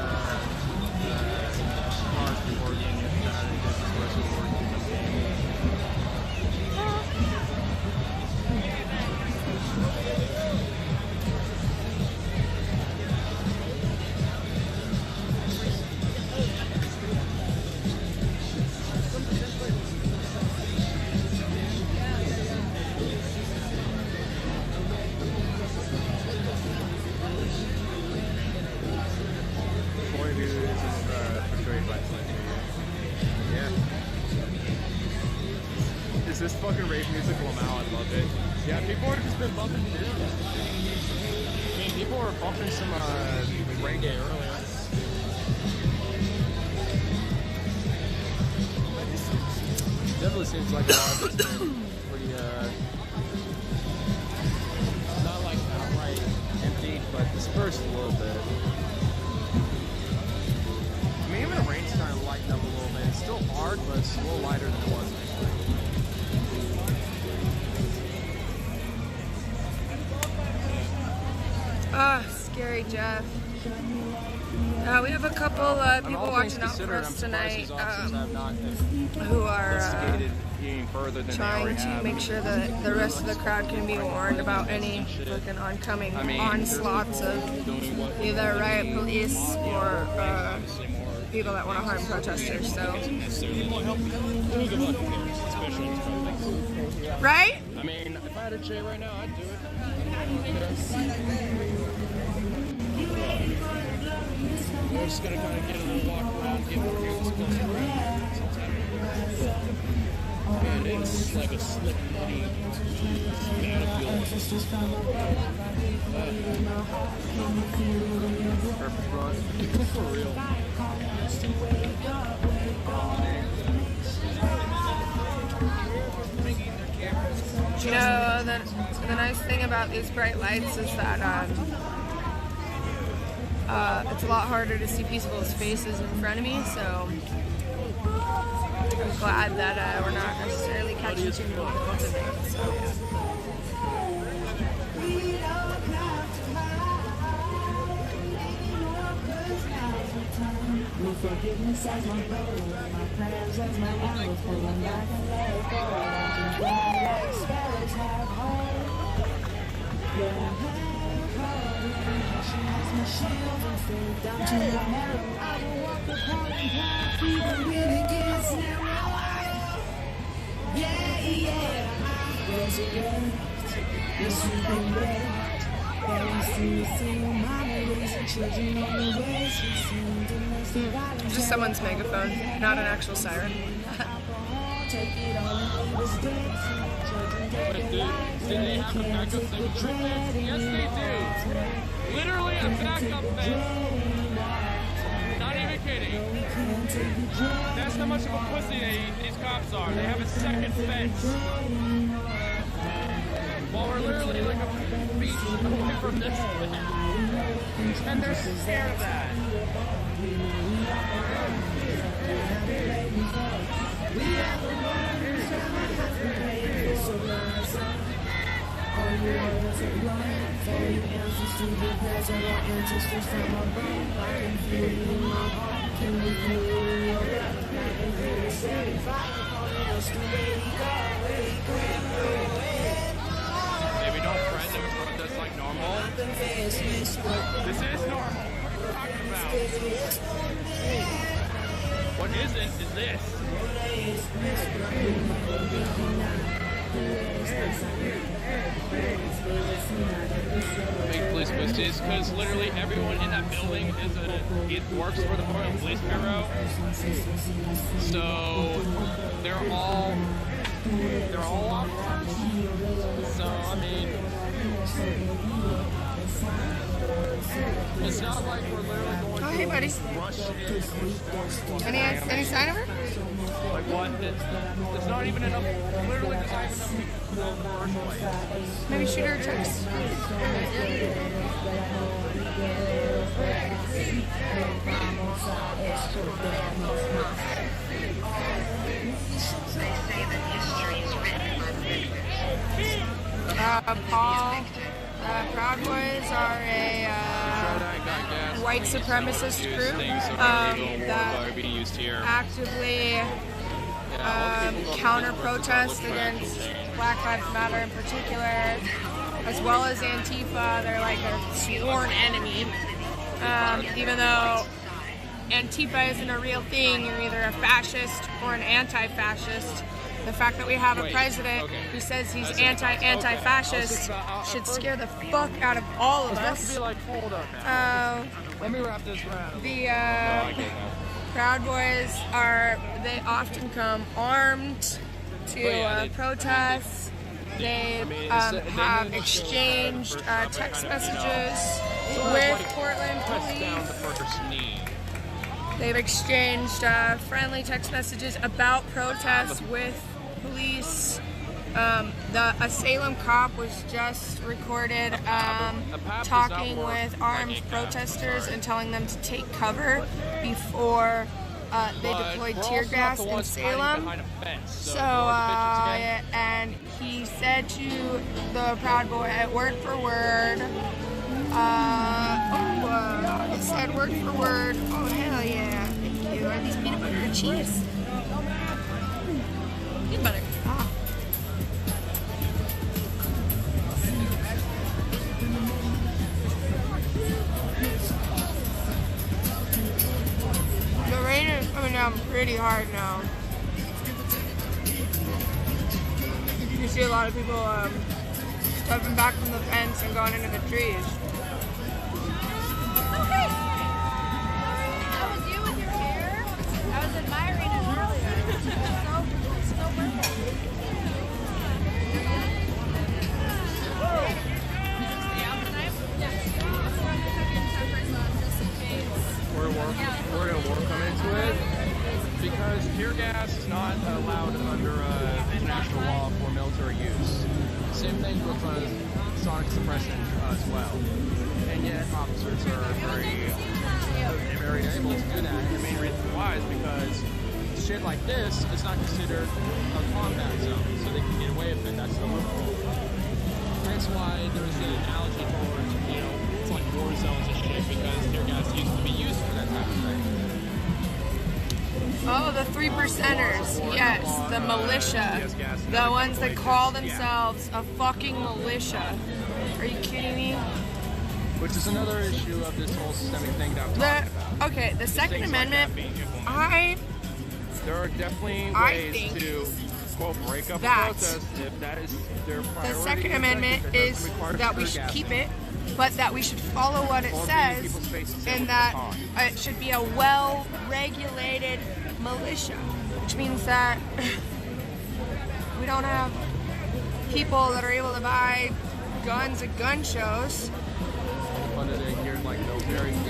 cars before getting it started. This is what's working. This fucking rave musical now, I love it. Yeah, people have just been bumping tunes. I mean, people were bumping some reggae earlier. Definitely seems like a lot of it's been pretty, not like outright empty, but dispersed a little bit. I mean, even the rain's kind of lightened up a little bit. It's still hard, but it's a little lighter than it was initially. Ah, scary Jeff. We have a couple people watching out for us tonight who are trying to make sure that the rest of the crowd can be warned about any fucking oncoming onslaughts of either riot police or people that want to harm protesters. So, right? I mean, if I had a J right now, I'd do it. We're just gonna kind of get a little walk around, get more views close around. Man, it's like a slick, muddy battlefield. Perfect run. For real. You know, the nice thing about these bright lights is that it's a lot harder to see people's faces in front of me, so I'm glad that we're not necessarily catching too many people today. So, yeah. Forgiveness as my brother, my prayers as my arrow, pulling back and let it go. Like spells have hope. Yeah, she has my shield and faith down to the marrow. I will walk the calling path even when it gets narrow. Yeah, resurrect. Yes, you've been great. Just someone's megaphone, not an actual siren. But do they have a backup thing? Yes, they do. Literally a backup thing. Not even kidding. That's how much of a pussy these cops are. They have a second fence. While we're literally like a beat away from this thing. And they're scared of that. Maybe don't friend them with protest like normal. This is normal. What are you talking about? What isn't is this. Big police boosties, because literally everyone in that building it works for the Portland Police Bureau. So they're all officers. So I mean, it's not like we're literally going Oh, hey, buddy. to rush in. Any sign of her? Like what? There's not even enough. Literally, there's not even enough people in the first place. Maybe shoot her a text. Paul, Proud Boys are a white supremacist group that actively counter-protest against Black Lives Matter in particular, as well as Antifa. They're like their sworn enemy. Even though Antifa isn't a real thing, you're either a fascist or an anti-fascist. The fact that we have a president who says he's anti-fascist should scare the fuck out of all of us. Let me wrap this around. The Proud Boys they often come armed to protests. They have exchanged text messages with Portland Police. They've exchanged friendly text messages about protests with police. A Salem cop was just recorded talking with armed protesters and telling them to take cover before they deployed tear gas in Salem. And he said to the Proud Boy, word for word, it said word for word, oh hell yeah, thank you. Are these peanut butter or cheese? Peanut butter. Ah. The rain is coming down pretty hard now. You see a lot of people stepping back from the fence and going into the trees. Okay. That was you with your hair. I was admiring it earlier. So perfect. We're gonna work on into it because tear gas is not allowed under international law for military use. Same thing with sonic suppression as well. And yet officers are very able to do that. And the main reason why is because shit like this is not considered a combat zone, so they can get away with it. That's the loophole. That's why there's an analogy towards, it's like war zones and shit because tear gas used to be used for that type of thing. Oh, the 3%ers. Yes, the militia. The ones that call themselves a fucking militia. Are you kidding me? Which is another issue of this whole systemic thing that I'm talking about. Okay, the Second Amendment, there are definitely ways to, quote, break up a protest if that is their priority. The Second Amendment is that we should keep it, but that we should follow what it says, and that it should be a well-regulated militia, which means that we don't have people that are able to buy guns at gun shows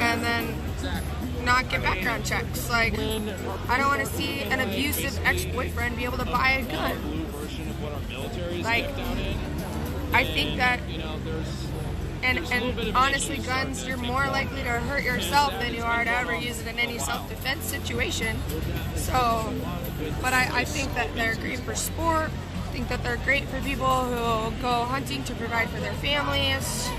and then not get background checks. Like, I don't want to see an abusive ex-boyfriend be able to buy a gun. Like, I think that, and honestly, guns, you're more likely to hurt yourself than you are to ever use it in any self-defense situation. So, but I think that they're great for sport. I think that they're great for people who go hunting to provide for their families.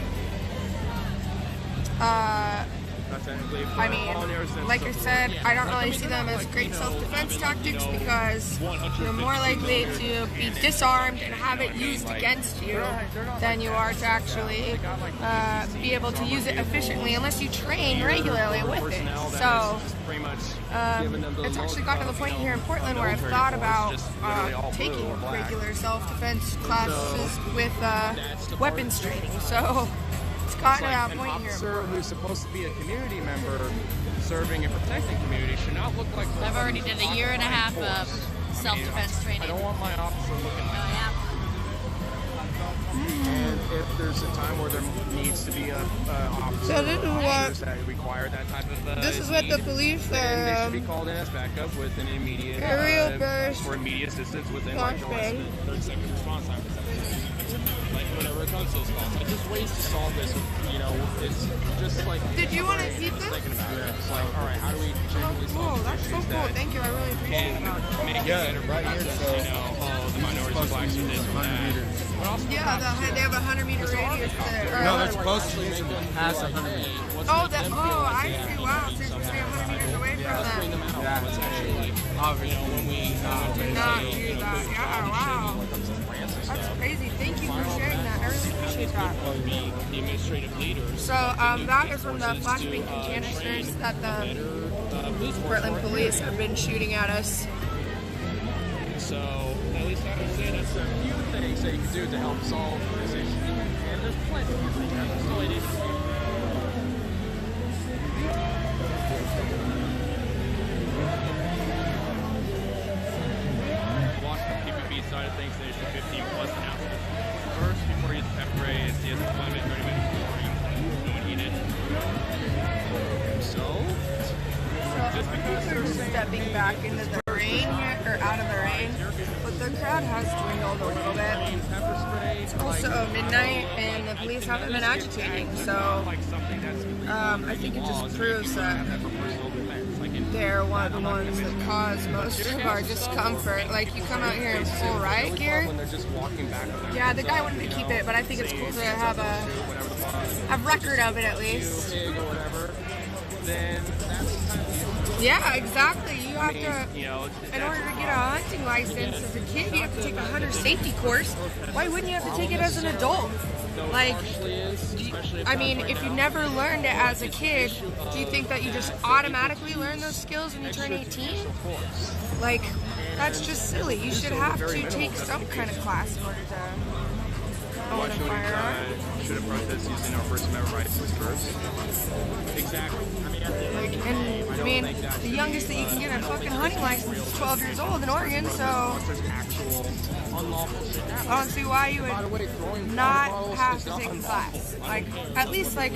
I mean, like I said, I don't really see them as great self-defense tactics because you're more likely to be disarmed and have it used against you than you are to actually be able to use it efficiently unless you train regularly with it. So it's actually gotten to the point here in Portland where I've thought about taking regular self-defense classes with weapons training. So it's gotten to that point here. An officer who's supposed to be a community member serving and protecting community should not look like. I've already did a year and a half of self-defense training. I don't want my officer looking like that. And if there's a time where there needs to be a officer that require that type of this is what the police then they should be called in as backup with an immediate aerial burst for immediate assistance within like the 30-second response time. Like whenever it comes to those calls, like just ways to solve this. You know, it's just like. Did you want to keep this? Thinking about it. It's like, all right, how do we genuinely solve Oh, that's so cool. Thank you. I really appreciate that. Make it better, right here. So you know, the minorities, blacks, or this or that. Yeah, they have a 100-meter radius there. No, they're supposed to pass 100 meters. I see. Wow, so you're supposed to be 100 meters away from them. Yeah, obviously. Do not do that. Yeah, wow. That's crazy. Thank you for sharing that. I really appreciate that. The administrative leaders. So that is from the flashbang canisters that the Portland police have been shooting at us. So at least I would say that's a few things that you can do to help solve this issue. And there's plenty of things. That's all it is. Watch the PPP side of things, the issue 15 plus announcements. First, before you pray, it's the deployment 30 minutes before you go and eat it. So just because they're stepping back into the rain here, or out of the rain, but the crowd has dwindled a little bit. It's also midnight, and the police haven't been agitating, so I think it just proves that they're one of the ones that cause most of our discomfort. Like, you come out here in full riot gear. Yeah, the guy wanted to keep it, but I think it's cool to have a record of it at least. Yeah, exactly. You have to, in order to get a hunting license as a kid, you have to take a hunter safety course. Why wouldn't you have to take it as an adult? Like, I mean, if you never learned it as a kid, do you think that you just automatically learn those skills when you turn 18? Like, that's just silly. You should have to take some kind of class in order to own a firearm. Should have protested using our First Amendment rights first. Exactly. I mean, the youngest that you can get a fucking hunting license is 12 years old in Oregon, so I don't see why you would not have to take a class. Like, at least, like,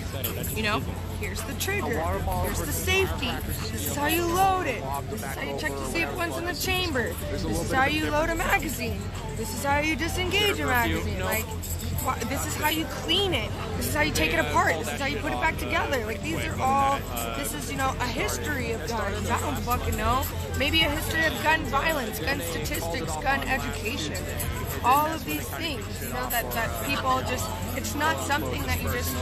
you know, here's the trigger, here's the safety, this is how you load it, this is how you check to see if one's in the chamber, this is how you load a magazine, this is how you disengage a magazine, like, this is how you clean it, this is how you take it apart, this is how you put it back together. Like, these are all, this is, you know, a history of guns. I don't fucking know. Maybe a history of gun violence, gun statistics, gun education. All of these things, you know, that people just, it's not something that you just,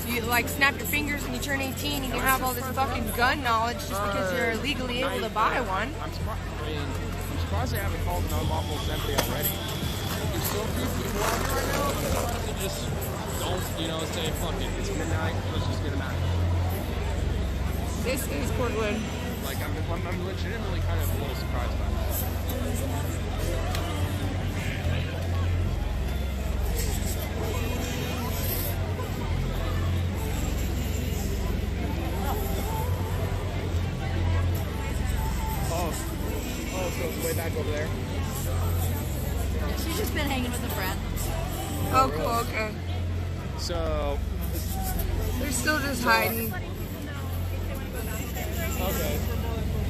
you like snap your fingers when you turn 18 and you have all this fucking gun knowledge just because you're legally able to buy one. I'm surprised they haven't called an unlawful assembly already. There's so few people out there right now, they just don't, you know, say, fuck it, it's midnight, let's just get them out. This is Portland. Like, I'm legitimately kind of a little surprised by that. So it's way back over there. She's just been hanging with a friend. Oh, cool, okay. So they're still just hiding. Okay.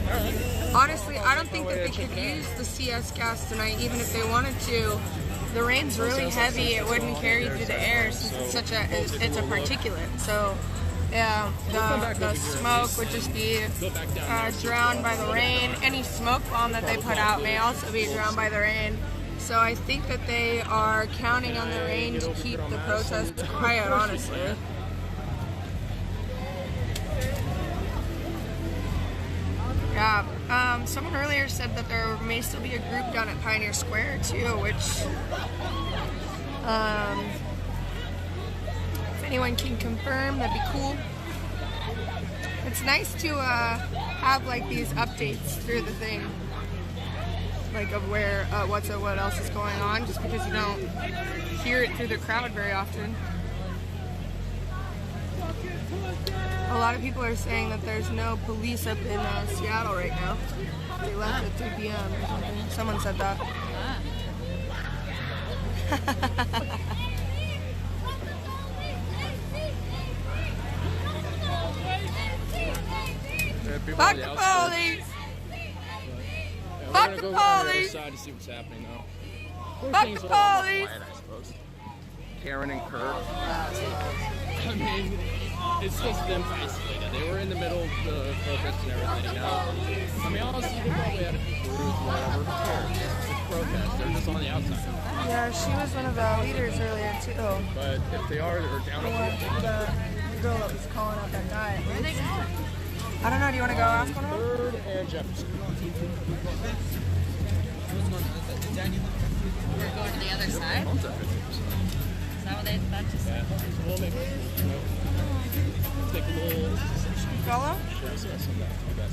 Alright. Honestly, I don't think that they could use the CS gas tonight, even if they wanted to. The rain's really heavy, it wouldn't carry through the air since it's such a, it's a particulate. So yeah, the smoke would just be drowned by the rain. Any smoke bomb that they put out may also be drowned by the rain. So I think that they are counting on the rain to keep the protests quiet, honestly. Yeah. Someone earlier said that there may still be a group down at Pioneer Square too, which if anyone can confirm, that'd be cool. It's nice to have like these updates through the thing, like of where what else is going on, just because you don't hear it through the crowd very often. A lot of people are saying that there's no police up in Seattle right now. They left at 3 p.m. or something. Someone said that. Fuck the police! Fuck the police! To see what's happening now. Fuck the police! Karen and Kurt. I mean, it's just them isolated. They were in the middle of the protest and everything. Now, I mean, honestly, they probably had a few brews, whatever. Who cares? It's a protest. They're just on the outside. Yeah, she was one of the leaders earlier too. But if they are, they're down the girl that was calling out that guy. Where are they going? I don't know. Do you want to go ask one of them? 3rd and Jefferson. We're going to the other side? Is that what that just said? We'll make take a little... Follow? Sure, so that's not too bad.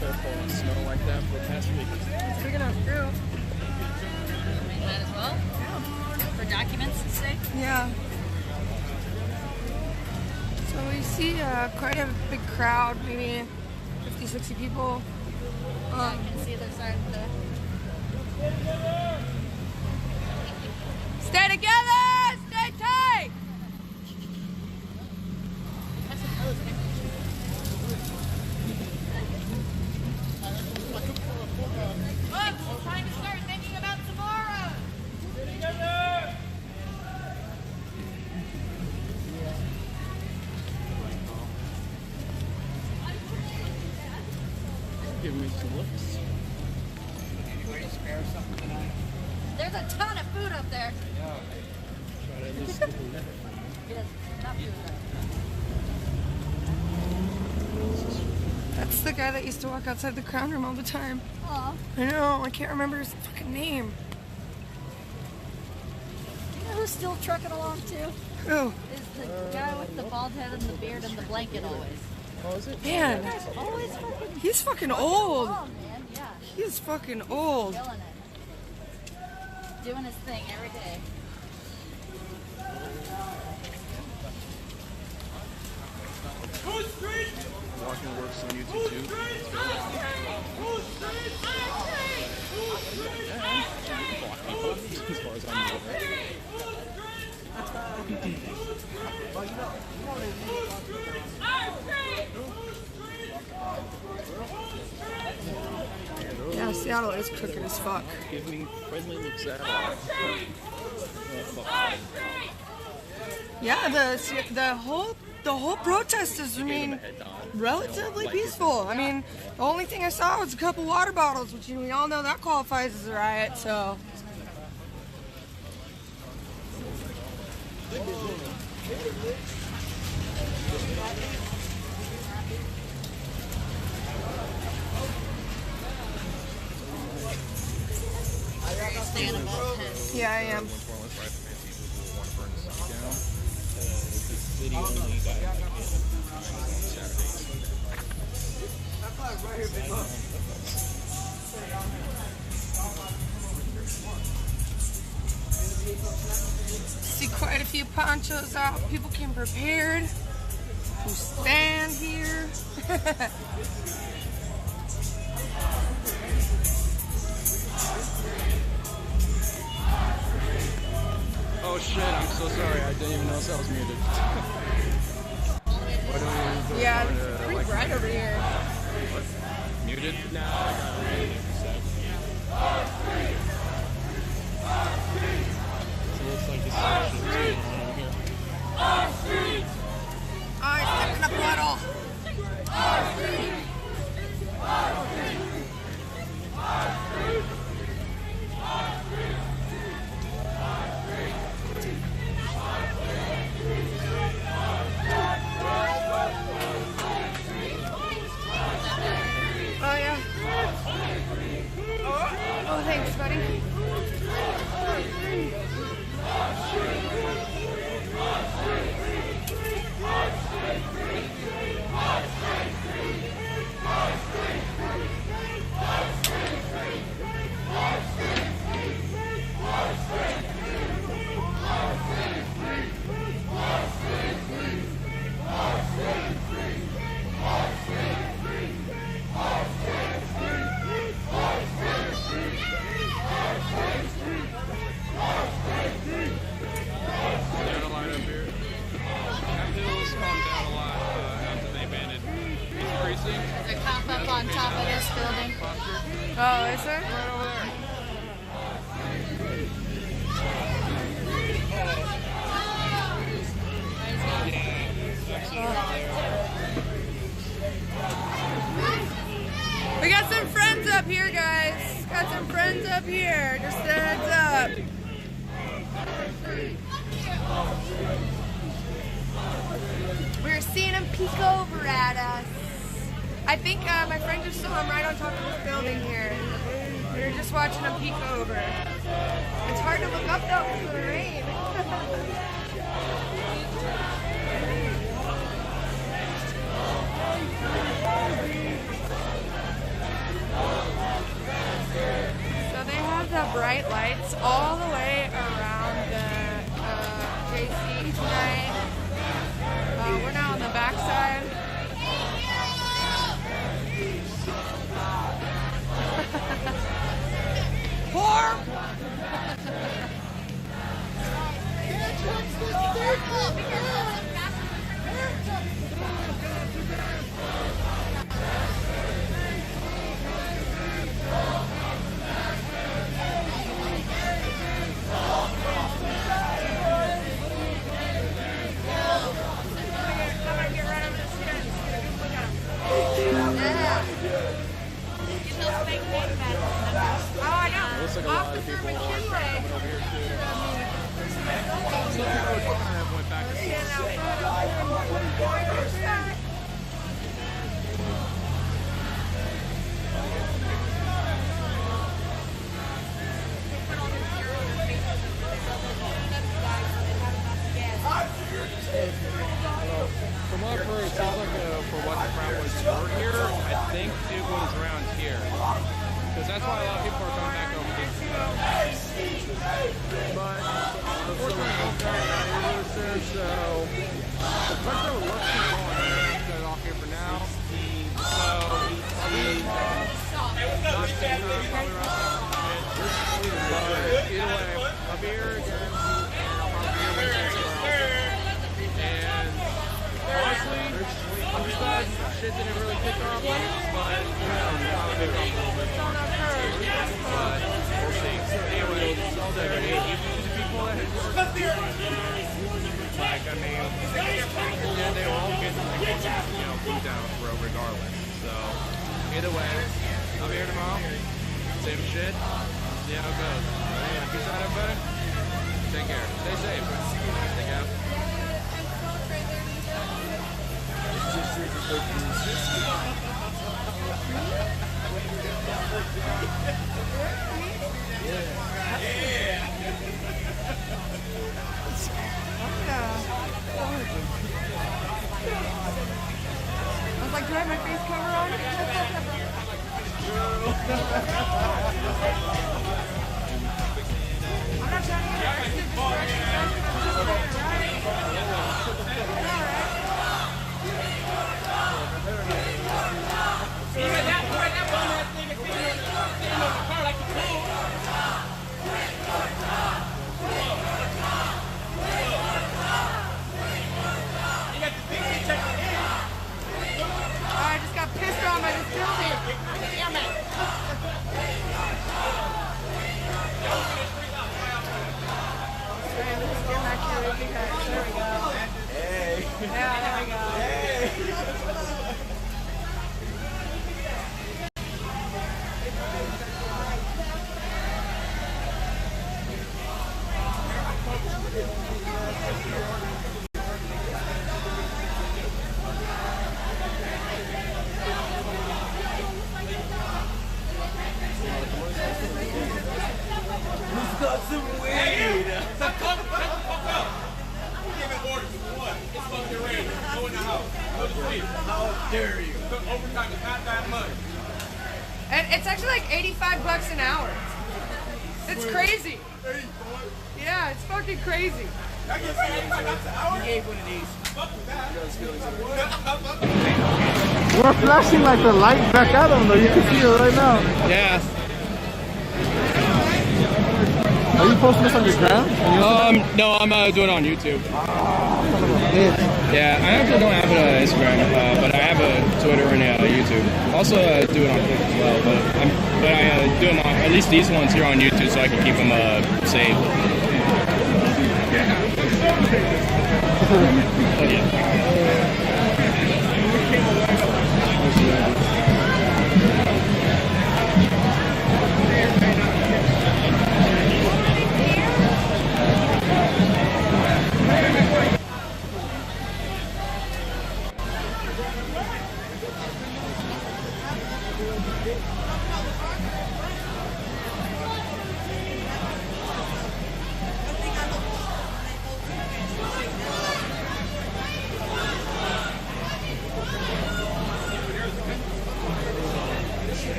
Careful on snow like that for past week. It's big enough too. Might as well? Yeah. For documents' sake? Yeah. So we see quite a big crowd, maybe 50, 60 people. I can see they're starting to... Stay together! Stay tight! Look, it's time to start thinking about tomorrow. Stay together! Give me some looks. There's a ton of food up there. Try to at least get Yes, not food. That's the guy that used to walk outside the crown room all the time. Aw. I know, I can't remember his fucking name. You know who's still trucking along too? Who? Is the guy with the bald head and the beard and the blanket always. Oh, is it? Man, That guy's always fucking... he's fucking old. Oh, man, yeah. He's fucking old. Killing it. Doing his thing every day. Walking works on YouTube too. As far as I'm aware. Yeah, Seattle is crooked as fuck. Give me friendly looks at Yeah, the whole protest has remained relatively peaceful. I mean, the only thing I saw was a couple water bottles, which we all know that qualifies as a riot. So. Yeah, I am. See quite a few ponchos out. People came prepared to stand here. Oh shit, I'm so sorry. I didn't even notice I was muted. Yeah, it's pretty bright over here. Muted? No, I got muted. So it looks like this is going on over here. Oh, he's stuck in a puddle. Oh, is there? Right over there. We got some friends up here, guys. Got some friends up here. Just a heads up. We're seeing them peek over at us. I think my friend just saw him right on top of this building here. We were just watching him peek over. It's hard to look up though because of the rain. So they have the bright lights all the way around the JC tonight. We're now on the back side. Poor! Looks like a lot of people are coming over here too. Some people went back and forth. From what I've heard, it sounds like for what the crowd was over here, I think it was around here. Because that's why a lot of people are coming back over here. But unfortunately, I'm not here, so the person would love to keep going. I'm going to cut it off here for now. So I'll be probably but either way, I'll be here again. I'll be here Wednesday as well. And honestly, I'm just glad shit didn't really kick off, but probably kick off a little bit more. But we'll see. Anyway, solidarity, even to the people that had worked. Like, I mean, yeah, they were all getting, beat down for regardless. So, either way, I'll be here tomorrow. Same shit. See how it goes. Anyway, peace out, everybody. Take care. Stay safe. Take care. I was like, do I have my face cover on? I'm not trying to get I just got pissed on by this building. Damn it. There we go. Hey. Yeah, there we go. Hey. Who's got some weed? Giving orders for what? It's fucking rain. Go in the house. Go to sleep. How dare you? Overtime is not that much. And it's actually like $85 an hour. It's crazy. Yeah, it's fucking crazy. I get $85 an hour? You gave one of these. We're flashing like the light back at them though. You can see it right now. Yeah. Are you posting this on your gram? No, I'm doing it on YouTube. Yeah, I actually don't have an Instagram, but I have a Twitter and YouTube. Also do it on Twitter as well, but I do them on, at least these ones here on YouTube, so I can keep them saved. But yeah.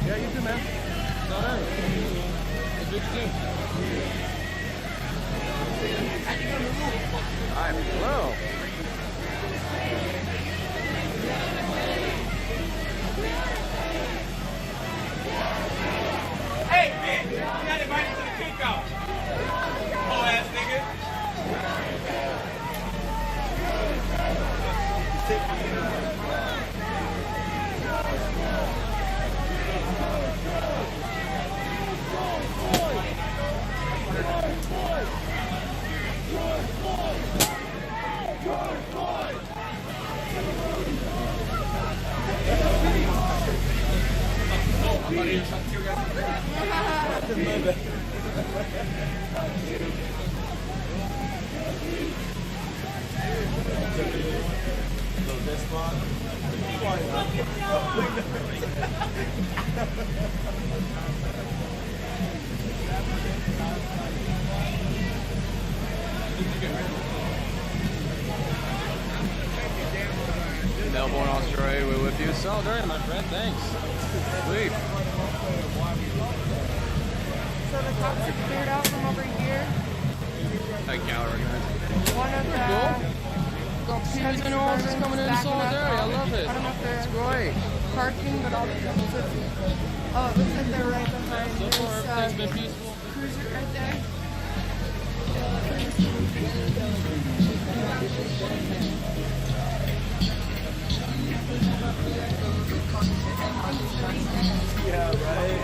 Yeah, you too, man. It's all right. It's good to see you. Hi, hello. Hey, bitch! You got invited to the kickoff. Oh, ass nigga. Melbourne, Australia, we're with you. Solidarity, my friend. Thanks. Sweet. So the cops have cleared out from over here. Thank you, organized. One of the All just coming in solidarity. I love it. I don't know if they're It's great. parking, but all the people are. Oh, it looks like they're right behind So far, this everything's been peaceful. cruiser right there. Yeah, right.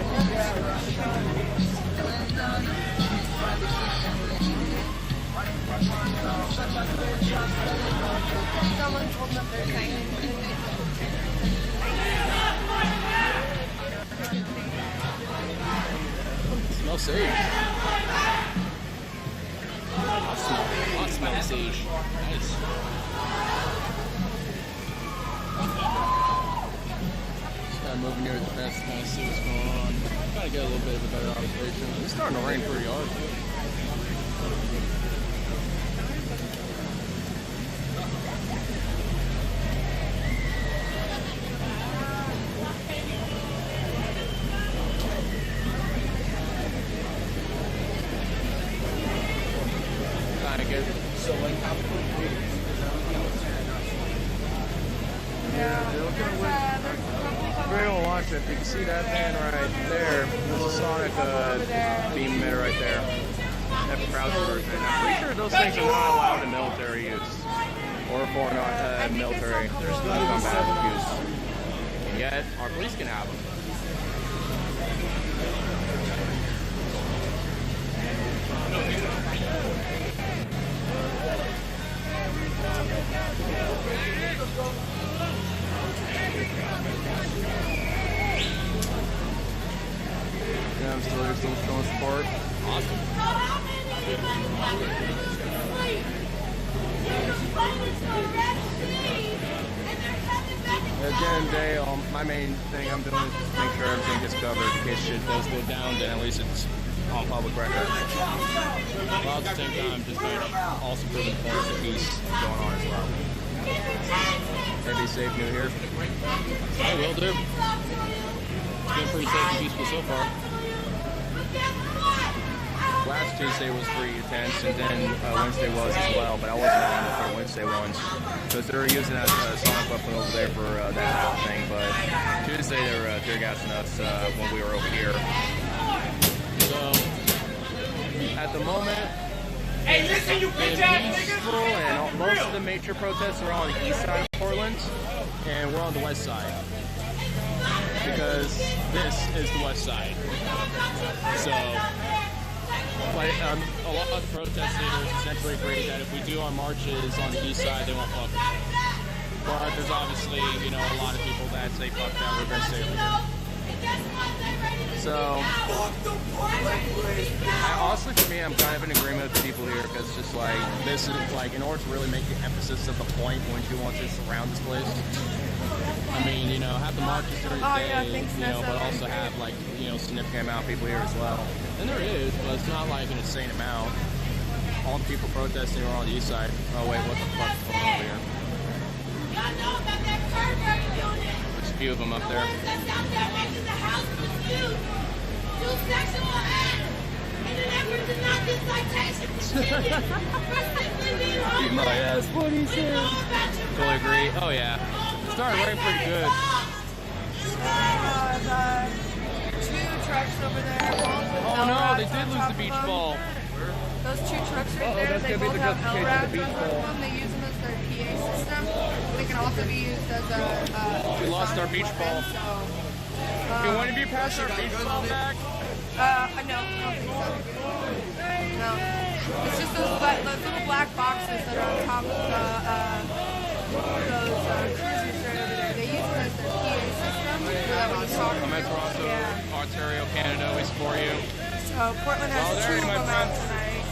Someone's holding up their sign. Smell sage. I smell sage. Nice. Just gotta move near the fence, kind of see what's going on. Gotta get a little bit of a better observation. It's starting to rain pretty hard. If you can see that van right there, there's a sonic beam emitter right there. That Crouch version. I'm pretty sure those things are not allowed in military use or for military combat use. And yet, our police can have them. Yeah, I'm still showing support. Awesome. At the end of the day, my main thing I'm doing is just make sure everything gets covered in case shit does go down, then at least it's on public record. While at the same time, just also proving the point of peace going on as well. Hey, be safe, New Year. I will do. It's been pretty safe and peaceful so far. Last Tuesday was pretty intense, and then Wednesday was as well, but I wasn't around for Wednesday ones because they were using that sonic weapon over there for that whole thing. But Tuesday they were tear gassing us when we were over here. So at the moment, hey, listen, you bitch ass peaceful, and most of the major protests are on the east side of Portland, and we're on the west side because this is the west side. So. But a lot of protest leaders essentially agree that if we do our marches on the east side, they won't fuck with it. But there's obviously, you know, a lot of people that say fuck that, we're going to stay over here. So, honestly for me, I'm kind of in agreement with the people here because it's just like, this is like, in order to really make the emphasis of the point when you want to surround this place, I mean, you know, have the marches during the day, you know, but also have like, you know, significant amount of people here as well. And there is, but it's not like an insane amount. All the people protesting are on the east side. Oh wait, what the fuck is going on over here? There's a few of them up there. Beat my ass, what he said. Totally agree. Oh yeah. It started raining pretty good. Two trucks over there. Oh no, they did lose the beach ball. Those two trucks right there, they both have LRADs on both of them. They use them as their PA system. They can also be used as a... we lost our beach ball. Can one of you pass our beach ball back? No, I don't think so. No. It's just those little black boxes that are on top of those cruisers right over there. They use them as their PA system. So that when you talk to them, Toronto, Ontario, Canada, we support you. So Portland has two of them out tonight.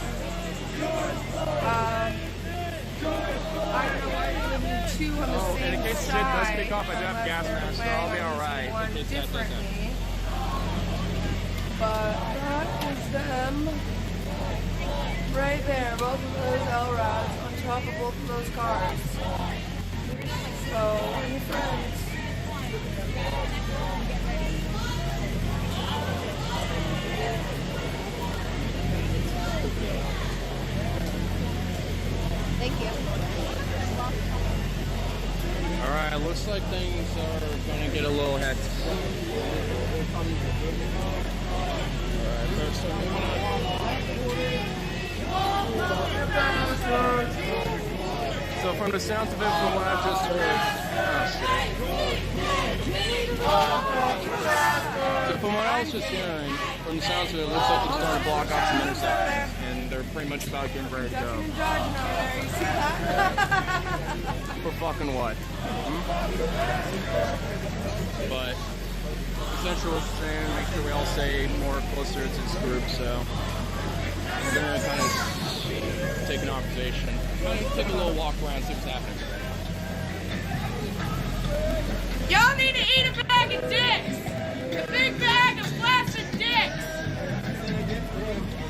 I don't know why they would need two on the same side. In case shit does pick off, I do have gas masks, so I'll be alright. Differently. But that is them right there, both of those LRADs on top of both of those cars. So, any friends? Thank you. Alright, looks like things are going to get a little hectic. Alright, first I'm moving on. So from the sounds of it, from what I've just heard, so from what I was just hearing, from the sounds of it, it looks like they're starting to block off some intersections, and they're pretty much about getting ready to go. For fucking what? But essentially what's saying, make sure we all stay more closer to this group, so we're gonna kind of take an observation. Take a little walk around, see what's happening. Y'all need to eat a bag of dicks! A big bag of plastic dicks!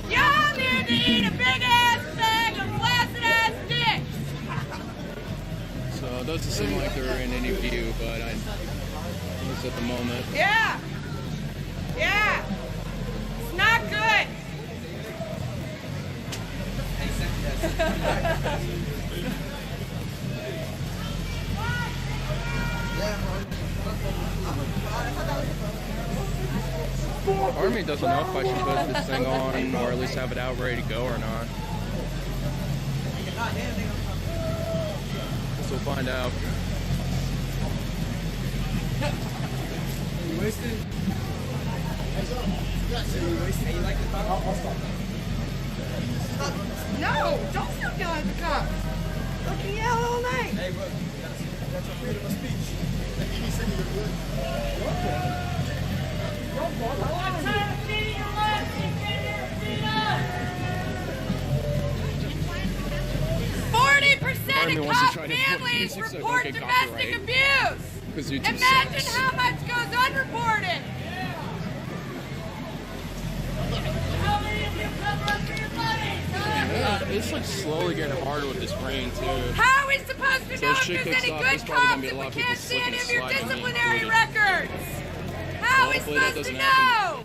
Y'all need to eat a big ass bag of plastic ass dicks! So it doesn't seem like they're in any view, but I guess at the moment. Yeah! Yeah! It's not good! Army doesn't know if I should put this thing on or at least have it out ready to go or not. Guess we'll find out. You wasted? You like the I'll stop. No! Don't stop yelling at the cops! They can yell all night! Hey, look, that's a freedom of speech. He said he was good. 40% of cop families report domestic abuse! Because YouTube Imagine sucks. how much goes unreported. Yeah, it's like slowly getting harder with this rain too. How are we supposed to So know if if shit there's kicks any off, good there's probably cops gonna be a if we lot of people can't see any of your slipping and sliding, me disciplinary included. records? How are we Hopefully that supposed to doesn't know?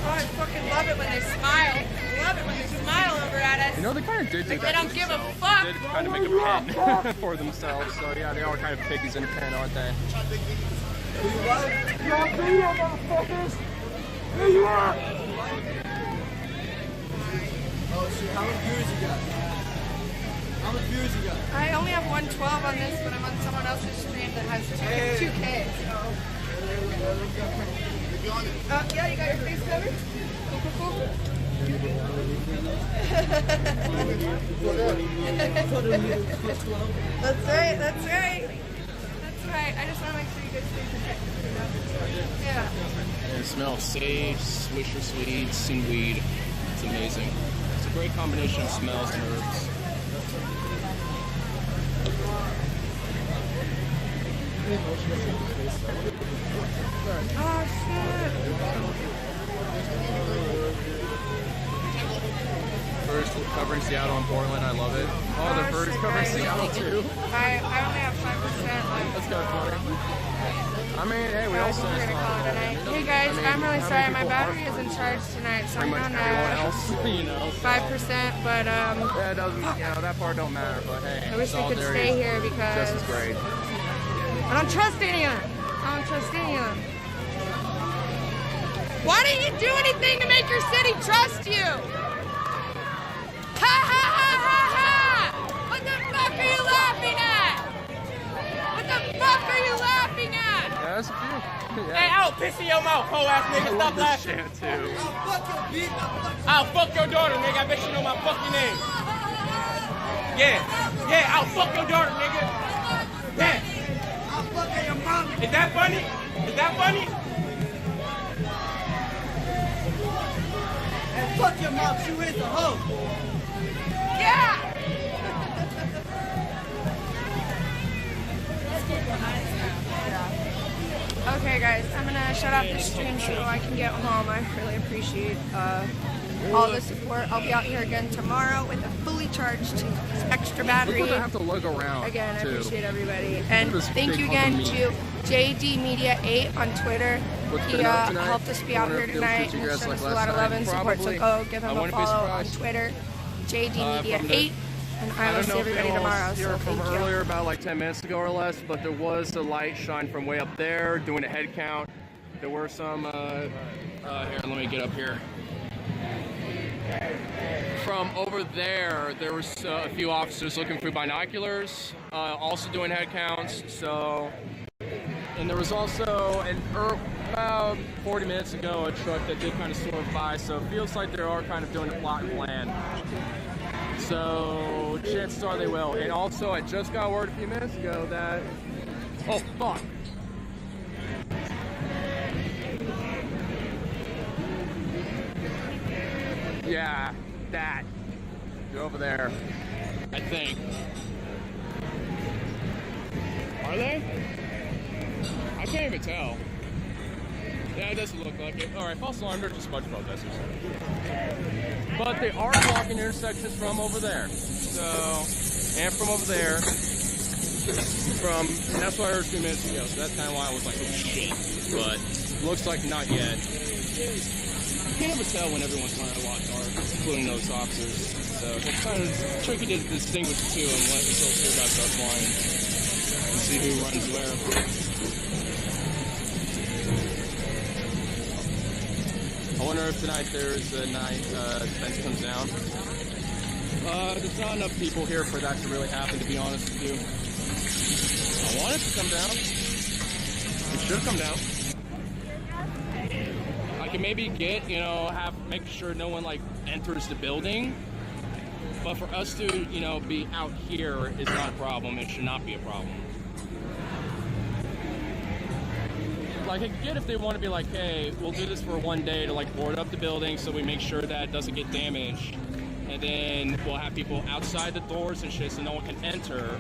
Oh, I fucking love it when they smile. Love it when they smile over at us. You know, they kind of did do Like that they don't to give a themselves. fuck. They did kind of make a pen for themselves. So yeah, they are kind of piggies in a pen, aren't they? Here you are! Oh shit, how many viewers you got? How many viewers you got? I only have 112 on this, but I'm on someone else's stream that has 2K, so. Yeah, you got your face covered? Cool. That's right. That's right. I just want to make sure you guys stay protected. Yeah. And it smells sage, Swisher Sweets, and weed. It's amazing. It's a great combination of smells and herbs. Oh shit. First covering Seattle and Portland, I love it. Oh, the first covering Seattle too. I only have 5% left. Let's go, Tony. I mean, hey, we all We're gonna call it a night. Hey guys, I'm really sorry. My battery isn't charged tonight, so I'm Pretty much on everyone else, you know. 5%. But yeah, it doesn't. You know, that part don't matter. But hey, I wish we could stay here because just as great. I don't trust anyone. I don't trust anyone. Why don't you do anything to make your city trust you? Ha ha ha ha ha! What the fuck are you laughing at? What the fuck are you laughing at? Yeah, that's a few. Yeah. Hey, I'll piss in your mouth, hoe ass nigga. Stop laughing. Chant too. I'll fuck your daughter, nigga. I bet you know my fucking name. Yeah, I'll fuck your daughter, nigga. Yeah. I'll fuck your mom. Is that funny? Is that funny? And fuck your mom, she is a hoe. Yeah! Okay guys, I'm gonna shut off the stream so I can get home. I really appreciate all the support. I'll be out here again tomorrow with a fully charged extra battery. Look what I have to lug around. Again, I too. appreciate everybody. And This thank big you hunk again of to meat. JD Media 8 on Twitter. What's He been up tonight? helped us be out Wonder here if they'll tonight treat you and guys showed like us a last lot of night. love and support. So Probably. go give I him a wouldn't be follow on surprised. Twitter, JD Media From the- 8. And I will don't see know if everybody y'all tomorrow. hear So from thank you. earlier, about like 10 minutes ago or less, but there was a light shine from way up there doing a head count. There were some, here, let me get up here. From over there, there was a few officers looking through binoculars, also doing head counts, so. And there was also, about 40 minutes ago, a truck that did kind of swerve by, so it feels like they are kind of doing a plot and plan. So, chances are they will. And also, I just got word a few minutes ago that, oh, fuck. Yeah, that. They're over there, I think. Are they? I can't even tell. Yeah, it doesn't look like it. Alright, false alarm, they're just a bunch of protesters. But they are blocking intersections from over there. So, and from over there. And that's what I heard a few minutes ago. So that's kind of why I was like, oh shit. But looks like not yet. You can't ever tell when everyone's kind of locked arms, including those officers. So it's kind of tricky to distinguish the two unless until two guys start flying and see who runs where. I wonder if tonight there's a night defense comes down. There's not enough people here for that to really happen, to be honest with you. I want it to come down. It should come down. I can maybe get, make sure no one enters the building. But for us to, be out here is not a problem. It should not be a problem. like, I get if they want to be like, hey, we'll do this for one day to like board up the building so we make sure that it doesn't get damaged, and then we'll have people outside the doors and shit so no one can enter.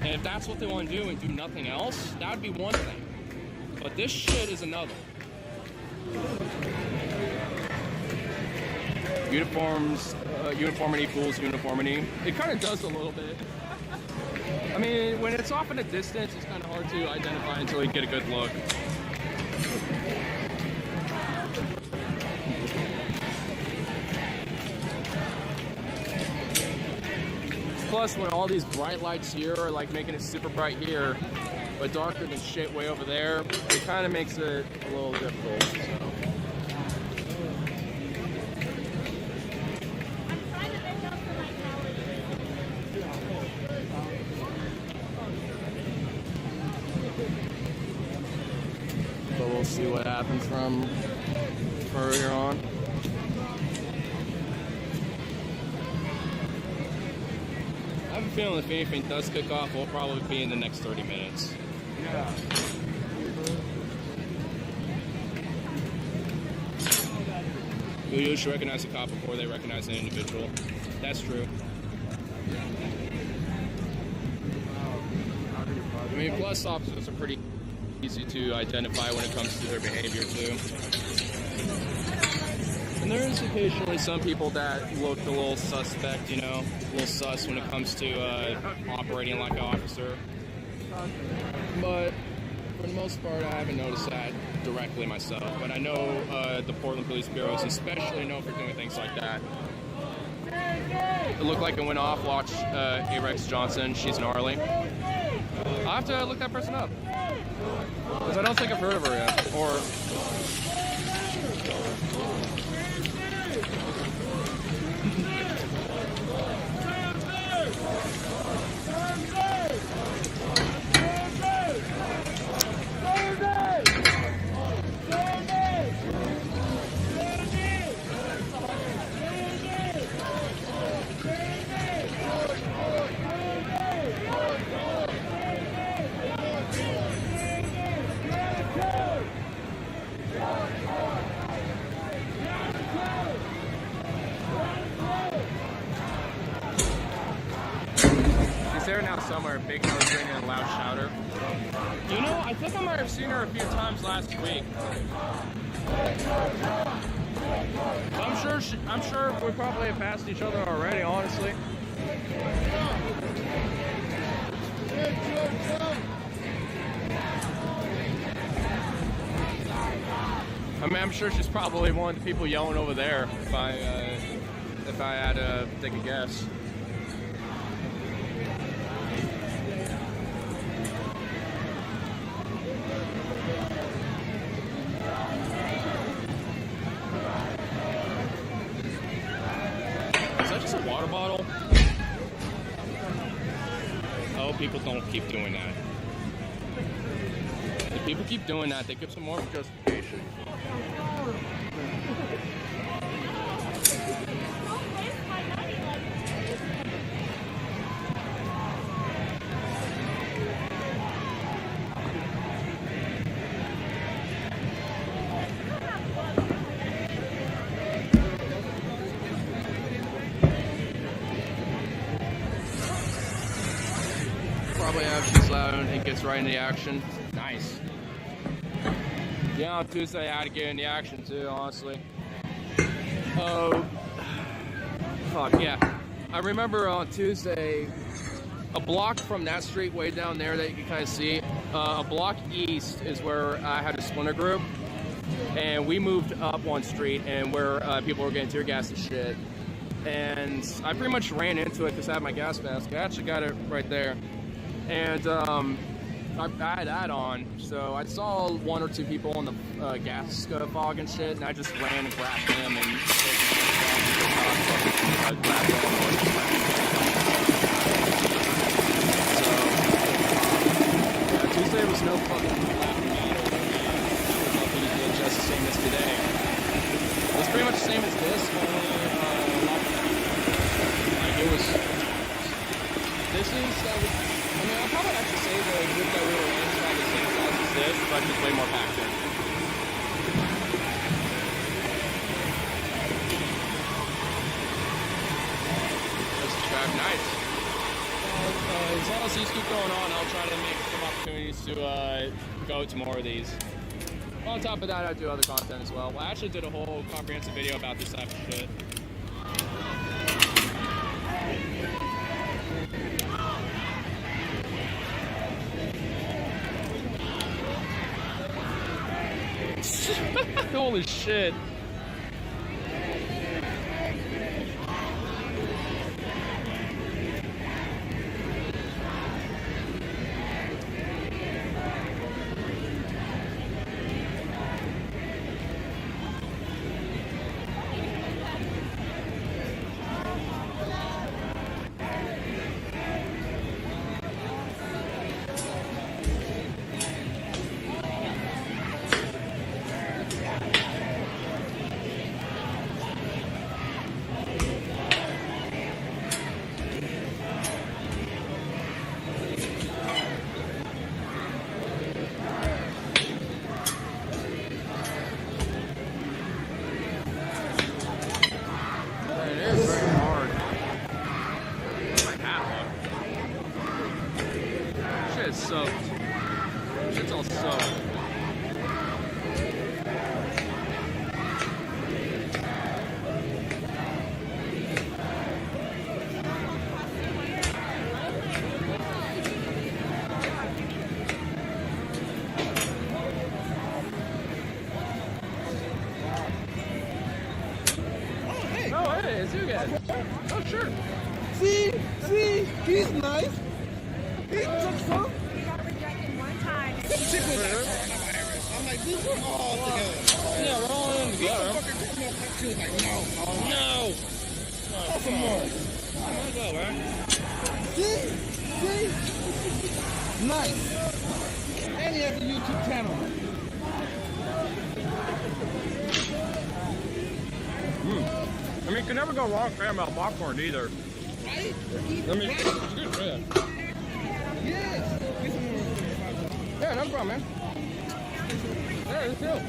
And if that's what they want to do and do nothing else, that would be one thing. But this shit is another. Uniforms, uniformity equals uniformity. It kind of does a little bit. I mean, when it's off in a distance, it's kind of hard to identify until you get a good look. Plus, when all these bright lights here are like making it super bright here, but darker than shit way over there, it kind of makes it a little difficult. So. But we'll see what happens from further on. I have a feeling if anything does kick off, we'll probably be in the next 30 minutes. Yeah. You usually recognize a cop before they recognize an individual. That's true. I mean, plus officers are pretty easy to identify when it comes to their behavior too. And there is occasionally some people that look a little suspect, you know, a little sus when it comes to operating like an officer. But for the most part, I haven't noticed that directly myself. But I know the Portland Police Bureaus especially know for doing things like that. It looked like it went off. Watch A-Rex Johnson. She's gnarly. I'll have to look that person up. Because I don't think I've heard of her yet. Or... there now somewhere, big nose ring and a loud shouter. You know, I think I might have seen her a few times last week. I'm sure we probably have passed each other already, honestly. I mean, I'm sure she's probably one of the people yelling over there if I had to take a guess. Water bottle. Oh, people don't keep doing that. If people keep doing that, they give some more justification. Probably have she's loud and gets right into the action. Nice. Yeah, on Tuesday I had to get in the action too, honestly. Oh, fuck yeah. I remember on Tuesday, a block from that street way down there that you can kind of see, a block east is where I had a splinter group. And we moved up one street and where people were getting tear gas and shit. And I pretty much ran into it because I had my gas mask. I actually got it right there. And I had that on, so I saw one or two people in the gas fog and shit, and I just ran and grabbed them and grabbed them. So, yeah, Tuesday was no fucking laughing matter. Nothing just the same as today. It was pretty much the same as this, only like it was. This is. I mean, I'll probably have to say the group that we were in is about the same size as as this, but just way more packed in. Nice. As long as these keep going on, I'll try to make some opportunities to go to more of these. On top of that, I do other content as well. I actually did a whole comprehensive video about this type of shit. Holy shit. It's all soaked. Oh, hey, it's you guys. Oh, sure. See, he's nice. He took some. I'm like, these are all together. Yeah, we're all in together. She was like, no. No. Oh, some more. Might as well, right? See? Nice. And he has a YouTube channel. I mean, you can never go wrong with about popcorn either. Right? I mean, it's good for you. Yes. Yeah, no problem, man. Yeah, let's go.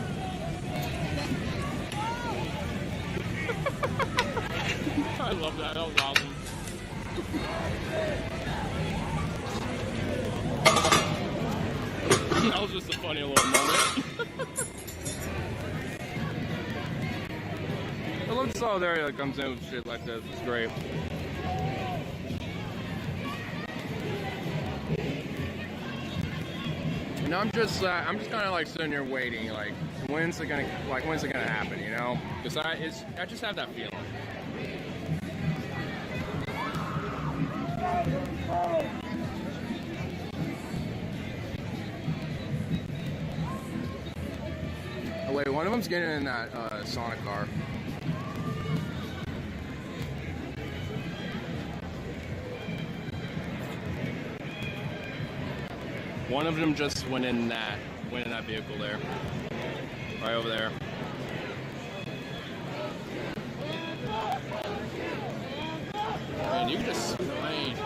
I love that. That was awesome. That was just a funny little moment. I love the solidarity that comes in with shit like this. It's great. And I'm just kind of like sitting here waiting, like, when's it gonna happen, you know? Because I just have that feeling. Oh wait, one of them's getting in that Sonic car. One of them just went in that vehicle there. Right over there. Man, you just slayed.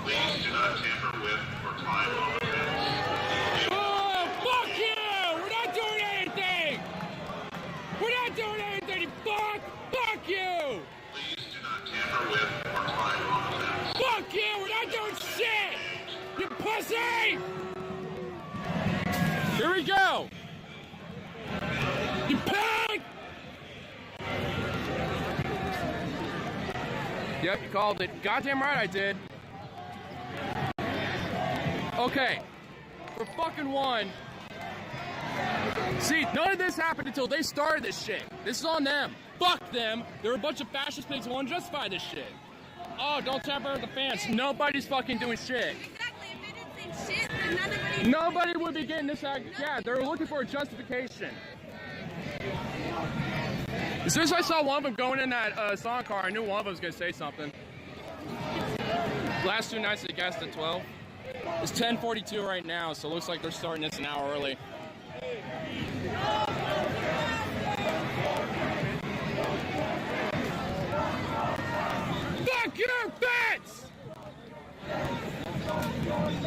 Please do not tamper with or climb on the fence. Oh, fuck you! We're not doing anything! We're not doing anything, fuck! Fuck you! Please do not tamper with or climb on the fence. Fuck you! We're not doing shit! You pussy! Here we go! You pig! Yep, you called it. Goddamn right I did. Okay, for fucking one. See, none of this happened until they started this shit. This is on them. Fuck them. They're a bunch of fascist pigs who want to justify this shit. oh, don't tamper with the fence. Nobody's fucking doing shit. Exactly. If they didn't say shit, then Nobody would be getting this act. Yeah, they're looking for a justification. As soon as I saw one of them going in that song car, I knew one of them was going to say something. Last 2 nights they guessed at 12. It's 10:42 right now, so it looks like they're starting this an hour early. Fuck your fence!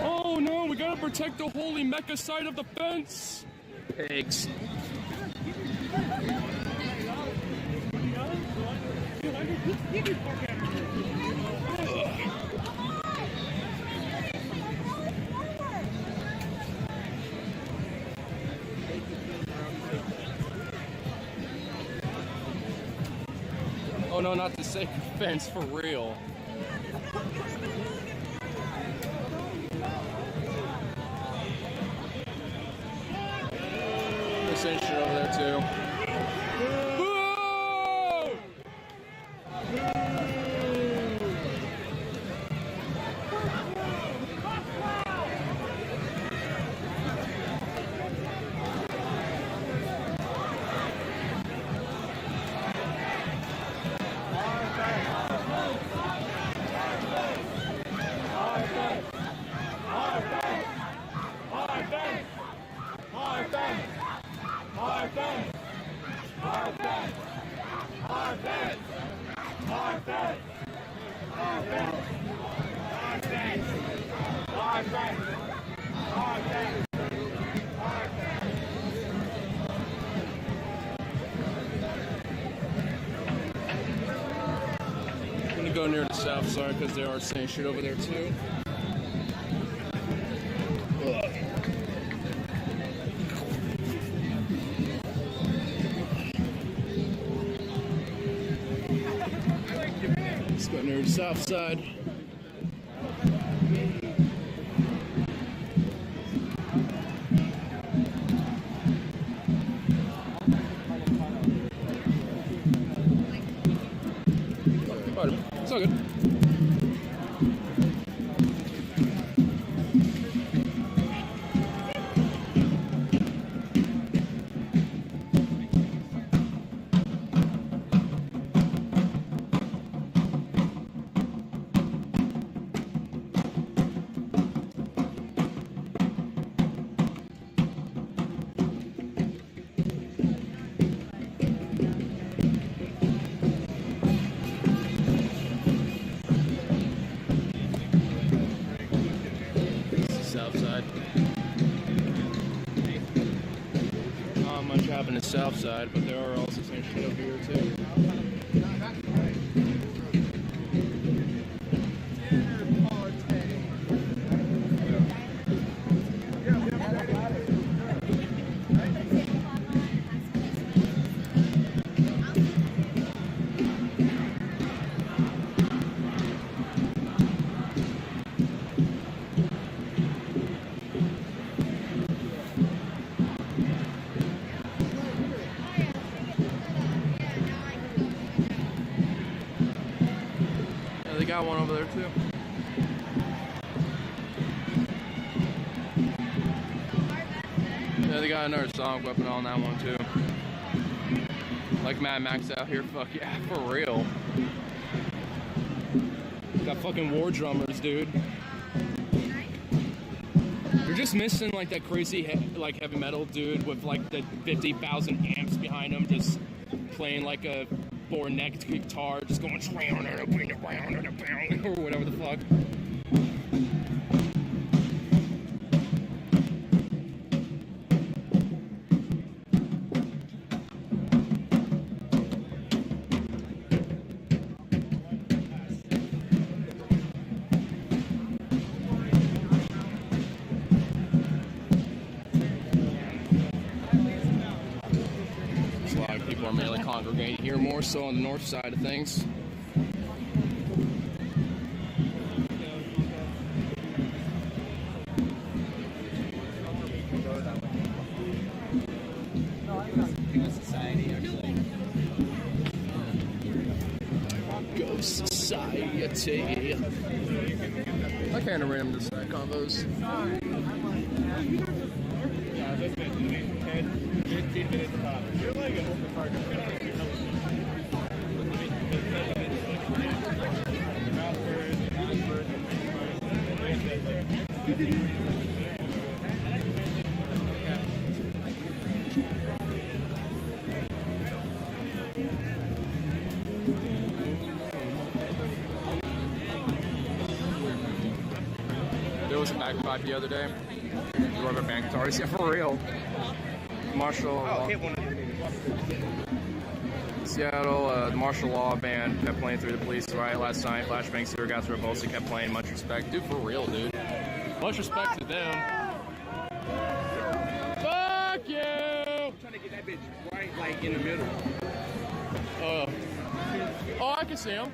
Oh no, we gotta protect the holy Mecca side of the fence! Pigs. Oh no, not the sacred fence, for real. This ain't shit over there too. I'm gonna go near the south side because they are saying shit over there too. Let's go near the south side. It's all good. On the south side, but there are also some shit over here too. They got one over there too. Yeah, they got another sonic weapon on that one too. Like Mad Max out here, fuck yeah, for real. Got fucking war drummers, dude. You're just missing like that crazy heavy metal dude with like the 50,000 amps behind him, just playing like a four-necked guitar, just going or whatever the fuck. There's a lot of people are mainly congregating here, more so on the north side of things. Society. Tea. I can't remember the snack combos. Yeah, that's it. 15 minutes top. You're like an open target. There was a backpipe the other day. Rubber band guitars, yeah, for real. Martial. Oh, hit one. Seattle, the martial law band kept playing through the police riot last night. Flashbangs, tear gas, Repulsive kept playing. Much respect, dude, for real, dude. Much respect to them. Fuck you! I'm trying to get that bitch right, like, in the middle. Oh, I can see him.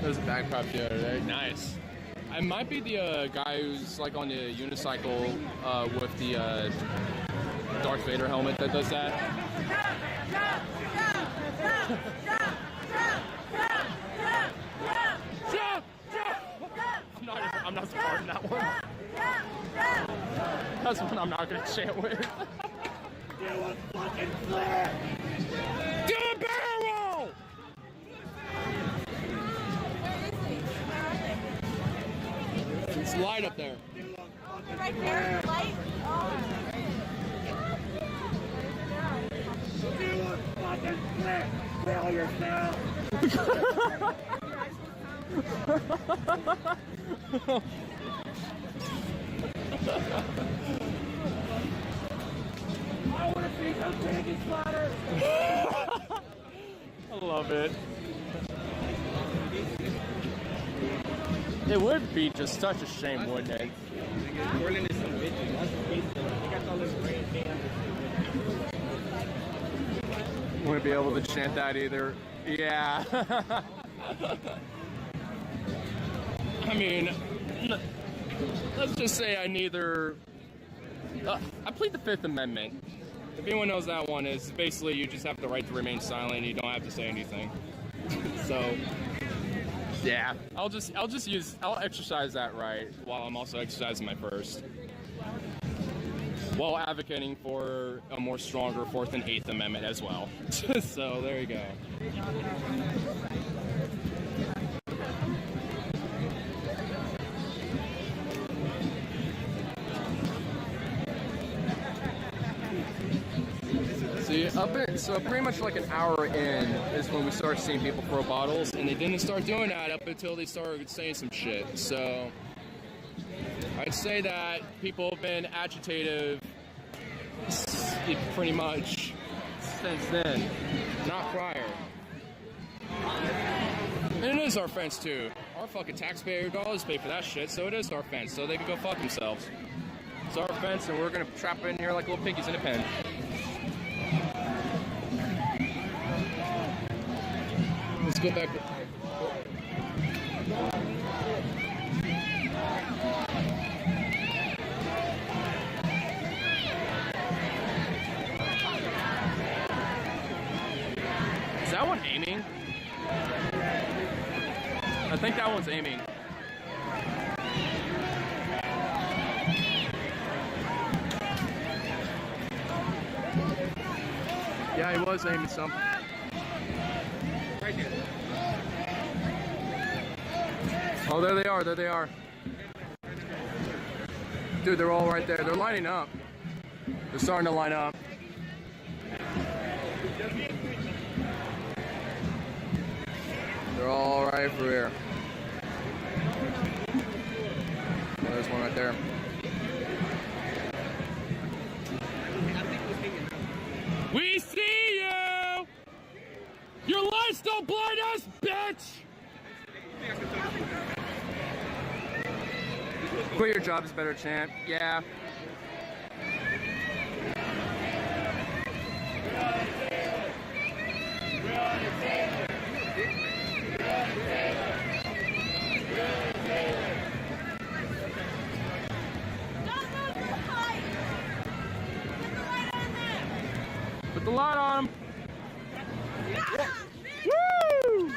There's a backprop the other day. Nice. I might be the guy who's like on the unicycle with the Darth Vader helmet that does that. I'm not supporting that one. That's one I'm not gonna chant with. Do a fucking flip! Do a barrel roll! It's light up there. Right there, light. Do a fucking flip! Kill yourself! I want to see some piggy splatter! I love it. It would be just such a shame, wouldn't it? Portland is some bitches. That's the case. They got all this great Wouldn't be able to chant that either. Yeah. I mean, let's just say I neither. I plead the Fifth Amendment. If anyone knows that one, is basically you just have the right to remain silent. You don't have to say anything. So, yeah, I'll exercise that right while I'm also exercising my first, while advocating for a more stronger Fourth and Eighth Amendment as well. So there you go. See, so pretty much like an hour in is when we start seeing people throw bottles, and they didn't start doing that up until they started saying some shit. So I'd say that people have been agitative pretty much since then, not prior. And it is our fence too. Our fucking taxpayer dollars pay for that shit, so it is our fence, so they can go fuck themselves. It's our fence, and we're gonna trap in here like little piggies in a pen. Let's go back. that one aiming? I think that one's aiming. Yeah, he was aiming something. Right here. Oh, there they are, there they are. Dude, they're all right there. They're lining up. They're starting to line up. They're all right for here. Oh, there's one right there. We see you! Your lights don't blind us, bitch! Quit your job is better, champ. Yeah. Put the light on him. Woo!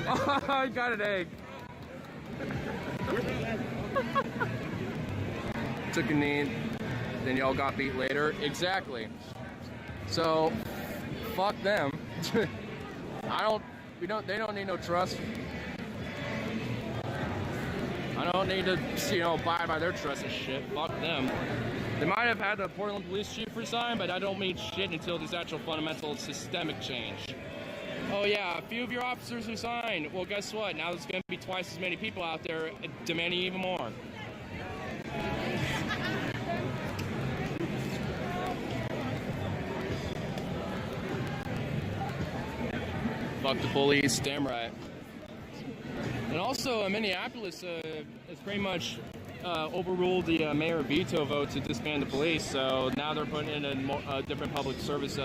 Oh, I got an egg. Took a knee, then y'all got beat later. Exactly. So, fuck them. They don't need no trust. I don't need to, abide by their trust and shit. Fuck them. They might have had the Portland police chief resign, but I don't mean shit until there's actual fundamental systemic change. Oh yeah, a few of your officers resigned. Well, guess what? Now there's going to be twice as many people out there demanding even more. Fuck the police, damn right. And also, Minneapolis has pretty much overruled the mayor veto vote to disband the police, so now they're putting in a different public service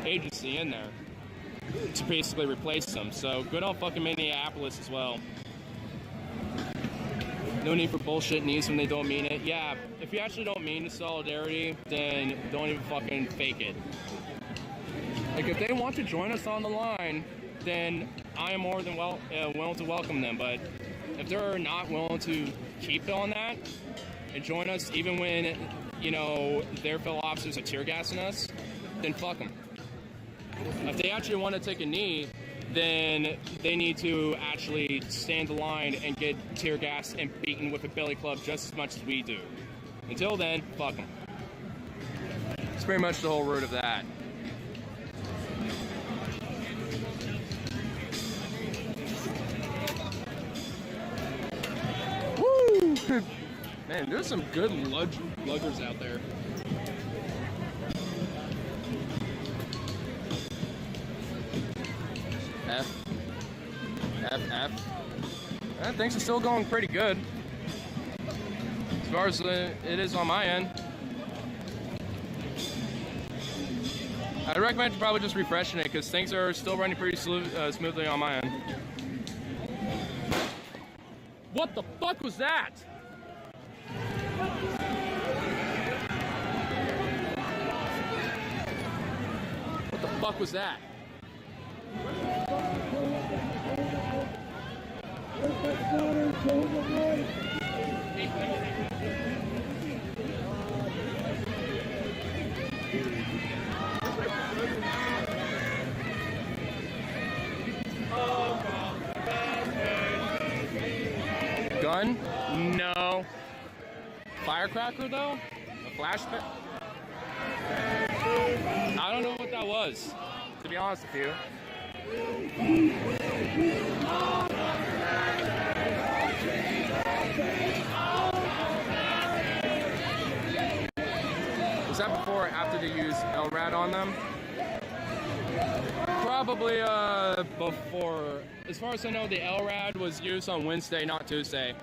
agency in there to basically replace them. So good old fucking Minneapolis as well. No need for bullshit needs when they don't mean it. Yeah, if you actually don't mean the solidarity, then don't even fucking fake it. Like, if they want to join us on the line, then I am more than willing to welcome them. But if they're not willing to keep on that and join us, even when, their fellow officers are tear gassing us, then fuck them. If they actually want to take a knee, then they need to actually stand the line and get tear gassed and beaten with a billy club just as much as we do. Until then, fuck them. It's pretty much the whole root of that. Woo! Man, there's some good luggers out there. F. Things are still going pretty good. As far as it is on my end. I'd recommend probably just refreshing it because things are still running pretty smoothly on my end. What the fuck was that? What the fuck was that? Gun? No. Firecracker though? A flashback? I don't know what that was, to be honest with you. Was that before or after they used LRAD on them? Probably before. As far as I know, the LRAD was used on Wednesday, not Tuesday.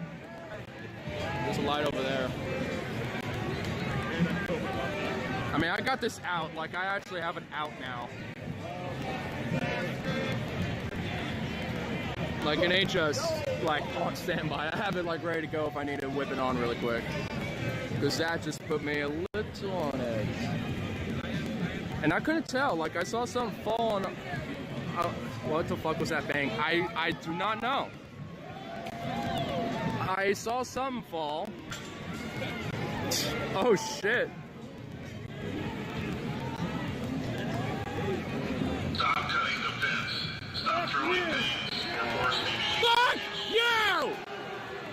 There's a light over there. I mean, I got this out. Like, I actually have it out now. Like, it ain't just, like, on standby. I have it, like, ready to go if I need to whip it on really quick. Because that just put me a little on edge. And I couldn't tell. Like, I saw something fall on... what the fuck was that bang? I do not know. I saw something fall. Oh, shit. Stop cutting the fence. Stop throwing things. Fuck you!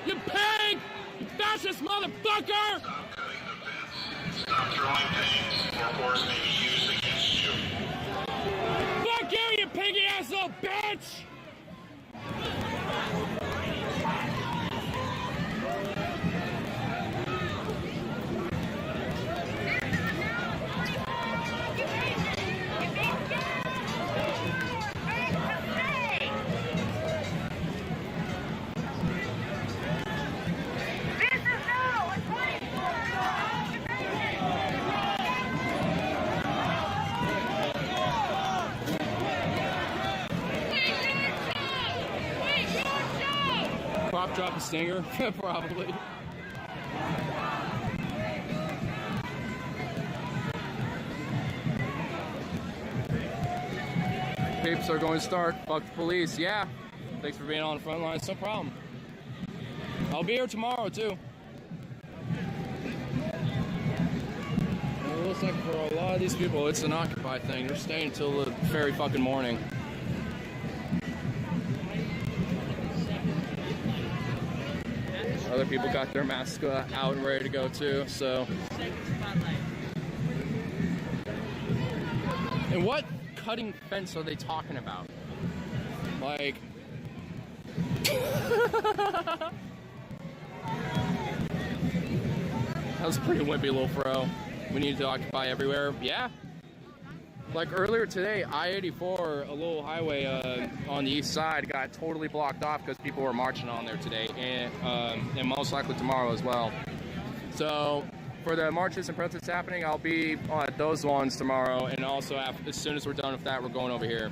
You pig! You fascist motherfucker! Stop cutting the fence. Stop throwing things or force may be used against you. Fuck you, you piggy ass little bitch! Prop drop a stinger? Probably. Peeps are going to start. Fuck the police. Yeah. Thanks for being on the front lines. No problem. I'll be here tomorrow, too. It looks like for a lot of these people, it's an Occupy thing. They're staying until the very fucking morning. Other people got their masks out and ready to go too, so. And what cutting fence are they talking about? Like. That was a pretty wimpy little fro. We need to occupy everywhere. Yeah. Like earlier today, I-84, a little highway on the east side, got totally blocked off because people were marching on there today, and most likely tomorrow as well. So for the marches and protests happening, I'll be at those ones tomorrow, and also as soon as we're done with that, we're going over here.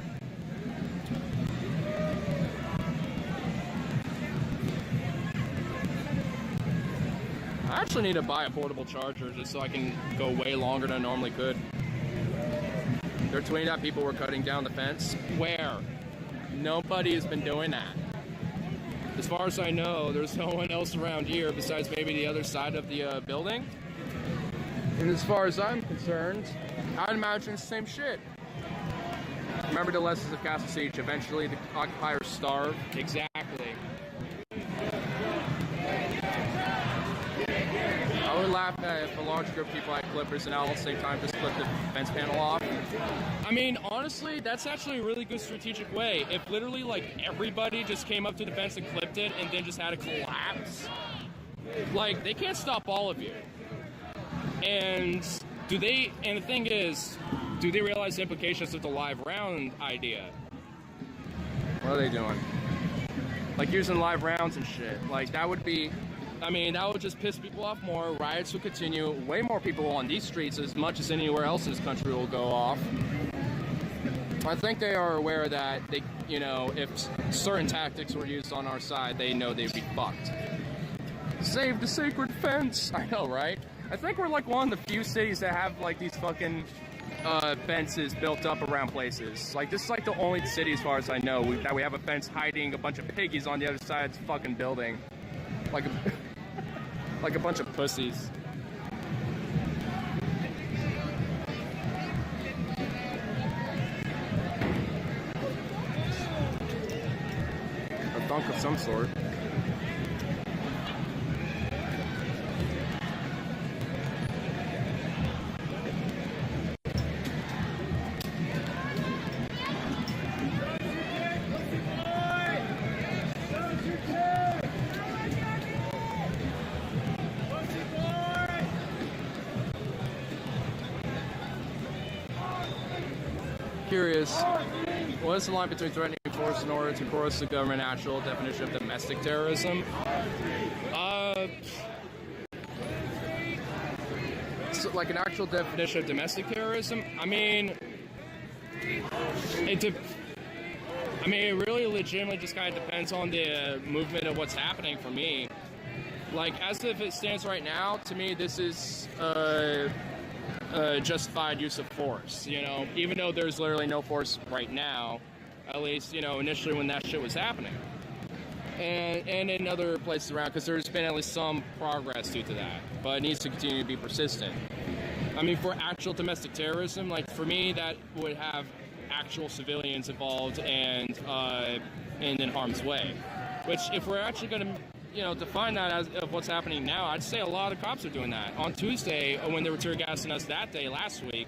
I actually need to buy a portable charger just so I can go way longer than I normally could. They're tweeting out people were cutting down the fence. Where? Nobody has been doing that. As far as I know, there's no one else around here besides maybe the other side of the building. And as far as I'm concerned, I'd imagine it's the same shit. Remember the lessons of Castle Siege. Eventually the occupiers starve. Exactly. I would laugh at if a large group of people had clippers and all at the same time just flip the fence panel off. I mean, honestly, that's actually a really good strategic way. If literally, like, everybody just came up to the fence and clipped it and then just had a collapse, like, they can't stop all of you. And the thing is, do they realize the implications of the live round idea? What are they doing? Like, using live rounds and shit. Like, that would be... I mean, that would just piss people off more. Riots will continue. Way more people on these streets as much as anywhere else in this country will go off. I think they are aware that they, you know, if certain tactics were used on our side, they know they'd be fucked. Save the sacred fence. I know, right? I think we're like one of the few cities that have like these fucking fences built up around places. Like, this is like the only city, as far as I know, that we have a fence hiding a bunch of piggies on the other side of the fucking building. Like a... like a bunch of pussies. A thunk of some sort. Curious, what is the line between threatening force in order to coerce the government actual definition of domestic terrorism? So like an actual definition of domestic terrorism? I mean, it really legitimately just kind of depends on the movement of what's happening for me. Like, as if it stands right now, to me, this is justified use of force, you know, even though there's literally no force right now, at least, you know, initially when that shit was happening. And in other places around, because there's been at least some progress due to that, but it needs to continue to be persistent. I mean, for actual domestic terrorism, like for me, that would have actual civilians involved and in harm's way. Which, if we're actually going to, you know, define that as of what's happening now, I'd say a lot of cops are doing that. On Tuesday, when they were tear gassing us that day last week,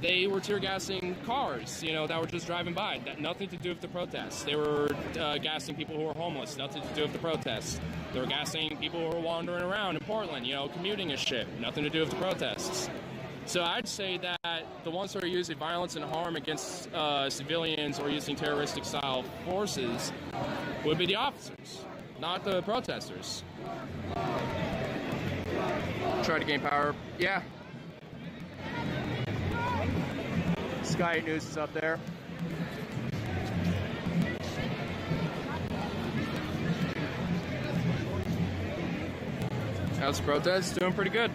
they were tear gassing cars, you know, that were just driving by. Nothing to do with the protests. They were gassing people who were homeless. Nothing to do with the protests. They were gassing people who were wandering around in Portland, you know, commuting and shit. Nothing to do with the protests. So I'd say that the ones that are using violence and harm against civilians or using terroristic style forces would be the officers, not the protesters. Try to gain power. Yeah. Sky News is up there. How's the protest? Doing pretty good.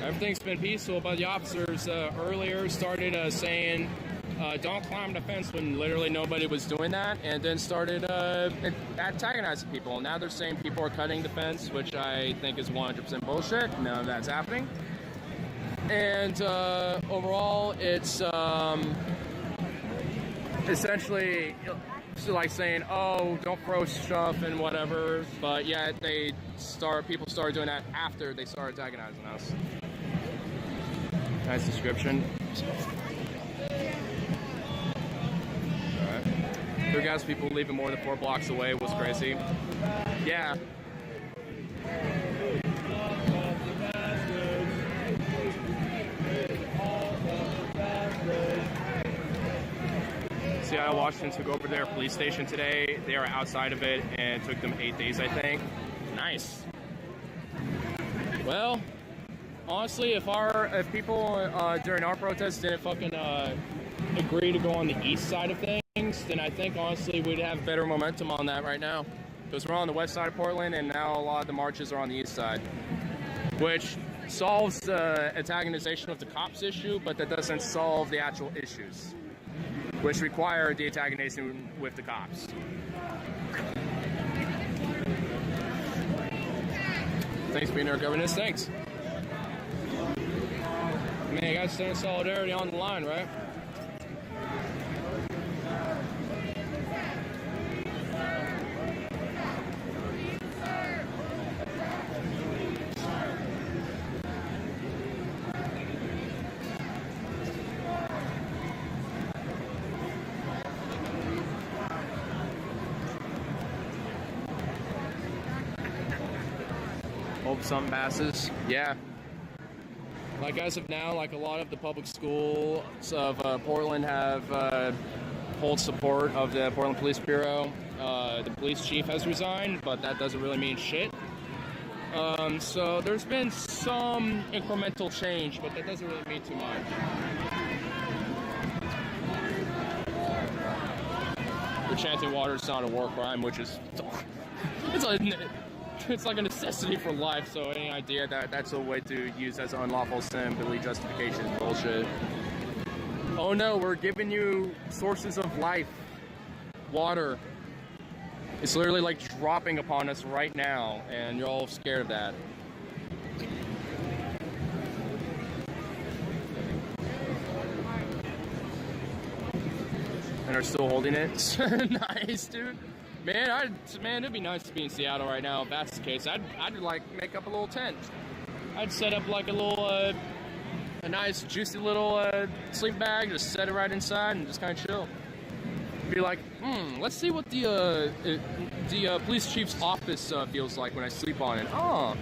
Everything's been peaceful, but the officers earlier started saying, don't climb the fence when literally nobody was doing that, and then started antagonizing people. And now they're saying people are cutting the fence, which I think is 100% bullshit. None of that's happening. And overall, it's essentially like saying, "Oh, don't throw stuff and whatever," but yet people started doing that after they started antagonizing us. Nice description. Alright. There guys, people leaving more than 4 blocks away was crazy. Yeah. Seattle, Washington took over their police station today. They are outside of it, and it took them 8 days, I think. Nice. Well, honestly, if people during our protest didn't fucking agree to go on the east side of things, then I think honestly we'd have better momentum on that right now. Because we're on the west side of Portland, and now a lot of the marches are on the east side, which solves the antagonization of the cops issue, but that doesn't solve the actual issues, which require the antagonization with the cops. Thanks for being our governance. Thanks. Man, you gotta stand in solidarity on the line, right? Hope something passes. Yeah. Like as of now, like a lot of the public schools of Portland have hold support of the Portland Police Bureau. The police chief has resigned, but that doesn't really mean shit. So there's been some incremental change, but that doesn't really mean too much. The chanting water is not a war crime, which is it's like a necessity for life, so any idea that that's a way to use as an unlawful sin, belief justification is bullshit. Oh no, we're giving you sources of life. Water. It's literally like dropping upon us right now, and you're all scared of that. And are still holding it. Nice, dude. Man, it'd be nice to be in Seattle right now. If that's the case, I'd like make up a little tent. I'd set up like a little, a nice juicy little sleep bag, just set it right inside and just kind of chill. Be like, let's see what the police chief's office feels like when I sleep on it. Oh,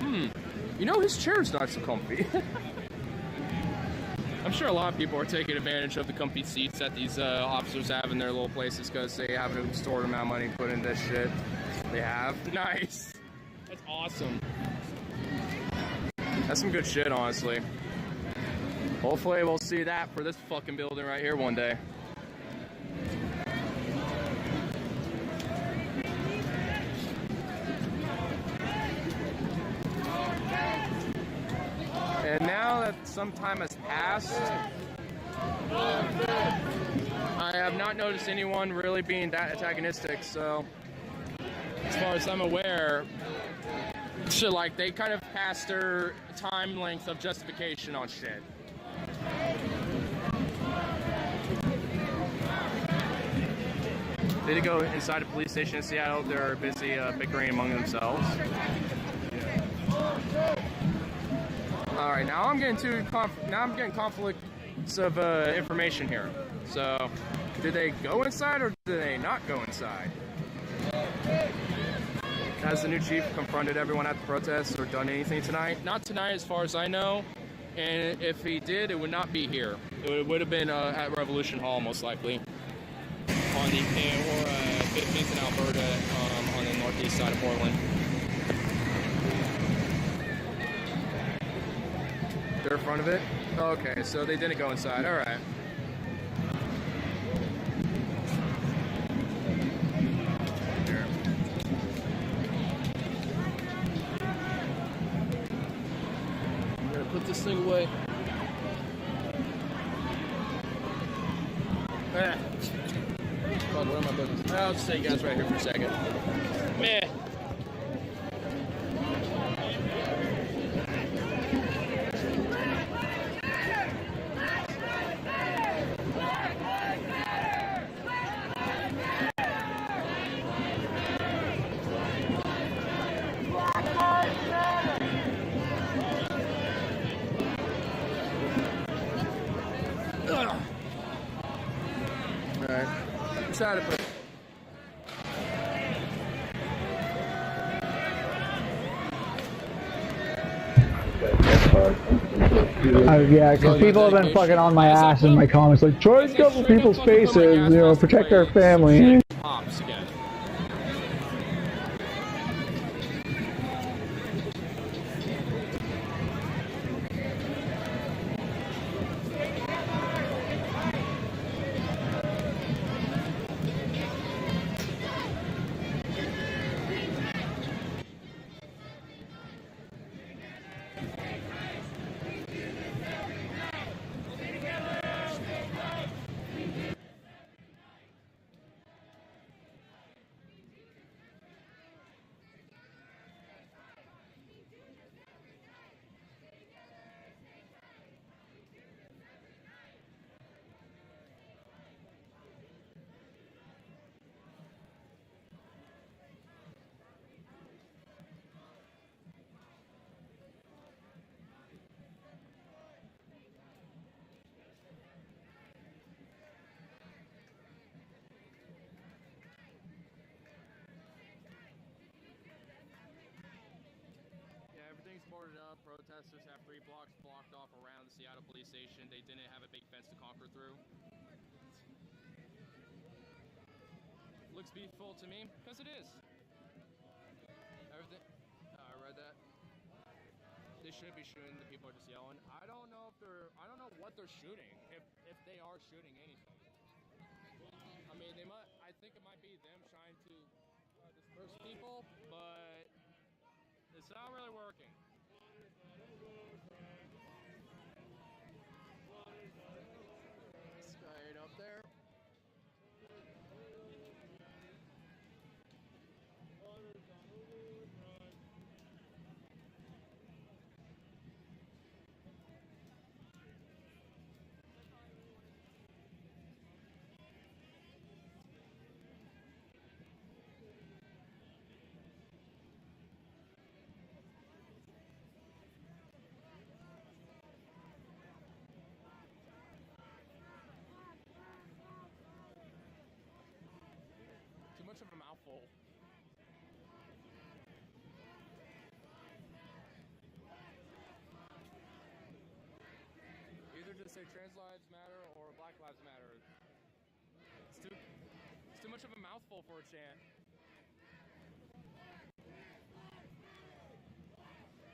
you know, his chair's not so comfy. I'm sure a lot of people are taking advantage of the comfy seats that these officers have in their little places because they have an extorted amount of money put in this shit. They have. Nice. That's awesome. That's some good shit, honestly. Hopefully we'll see that for this fucking building right here one day. And now some time has passed, I have not noticed anyone really being that antagonistic. So, as far as I'm aware, so like they kind of passed their time length of justification on shit. They did go inside a police station in Seattle. They're busy bickering among themselves. All right, now I'm getting conflicts of information here. So, did they go inside or did they not go inside? Has the new chief confronted everyone at the protests or done anything tonight? Not tonight, as far as I know. And if he did, it would not be here. It would have been at Revolution Hall, most likely. On the 15th in Alberta, on the northeast side of Portland. They're in front of it? Okay, so they didn't go inside. All right. Here. I'm gonna put this thing away. What am I putting? I'll just say you guys right here for a second. Meh. Alright. Try to put yeah, because people have been fucking on my ass in my comments, like, try and cover people's faces, you know, protect our family. Pops again. Everything's boarded up. Protesters have 3 blocks blocked off around the Seattle police station. They didn't have a big fence to conquer through. Looks peaceful to me, because it is. Everything. I read that. They shouldn't be shooting. The people are just yelling. I don't know what they're shooting. If they are shooting anything. I mean, they might. I think it might be them trying to disperse people, but it's not really working. Straight up there. Much of a mouthful. Either just say trans lives matter or Black Lives Matter. It's too much of a mouthful for a chant.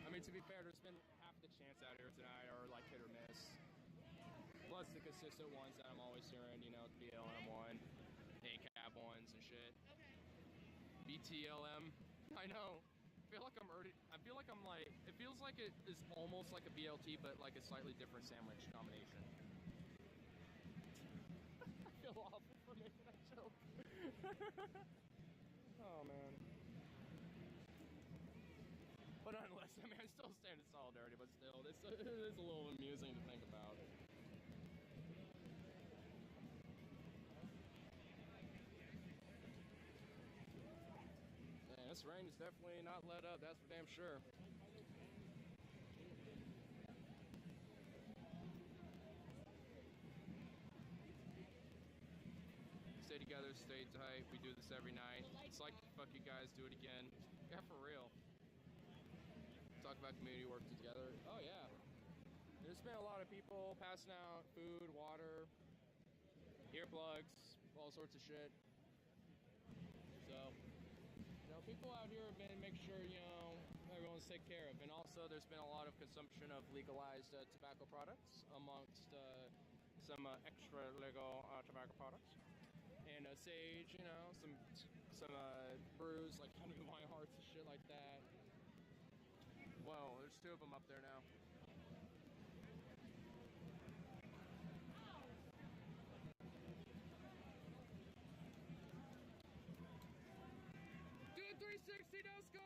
I mean, to be fair, there's been half the chants out here tonight are like hit or miss. Plus the consistent ones that I'm always hearing, you know, the BLM one. ACAB ones and shit. BTLM. I know. I feel like I'm like, it It feels like it is almost like a BLT, but like a slightly different sandwich combination. I feel awful for making that joke. Oh man. But nonetheless, I mean, I still stand in solidarity, but still, it is a little amusing to think about. Man, this rain is definitely not let up, that's for damn sure. Stay together, stay tight. We do this every night. It's like, fuck you guys, do it again. Yeah, for real. Talk about community work together. Oh yeah. There's been a lot of people passing out food, water, earplugs, all sorts of shit. So, you know, people out here have been making sure, you know, everyone's taken care of. And also there's been a lot of consumption of legalized tobacco products amongst some extra legal tobacco products. And sage, you know, some brews like Honey of My Hearts and shit like that. Whoa, there's two of them up there now. Do a 360, no scope!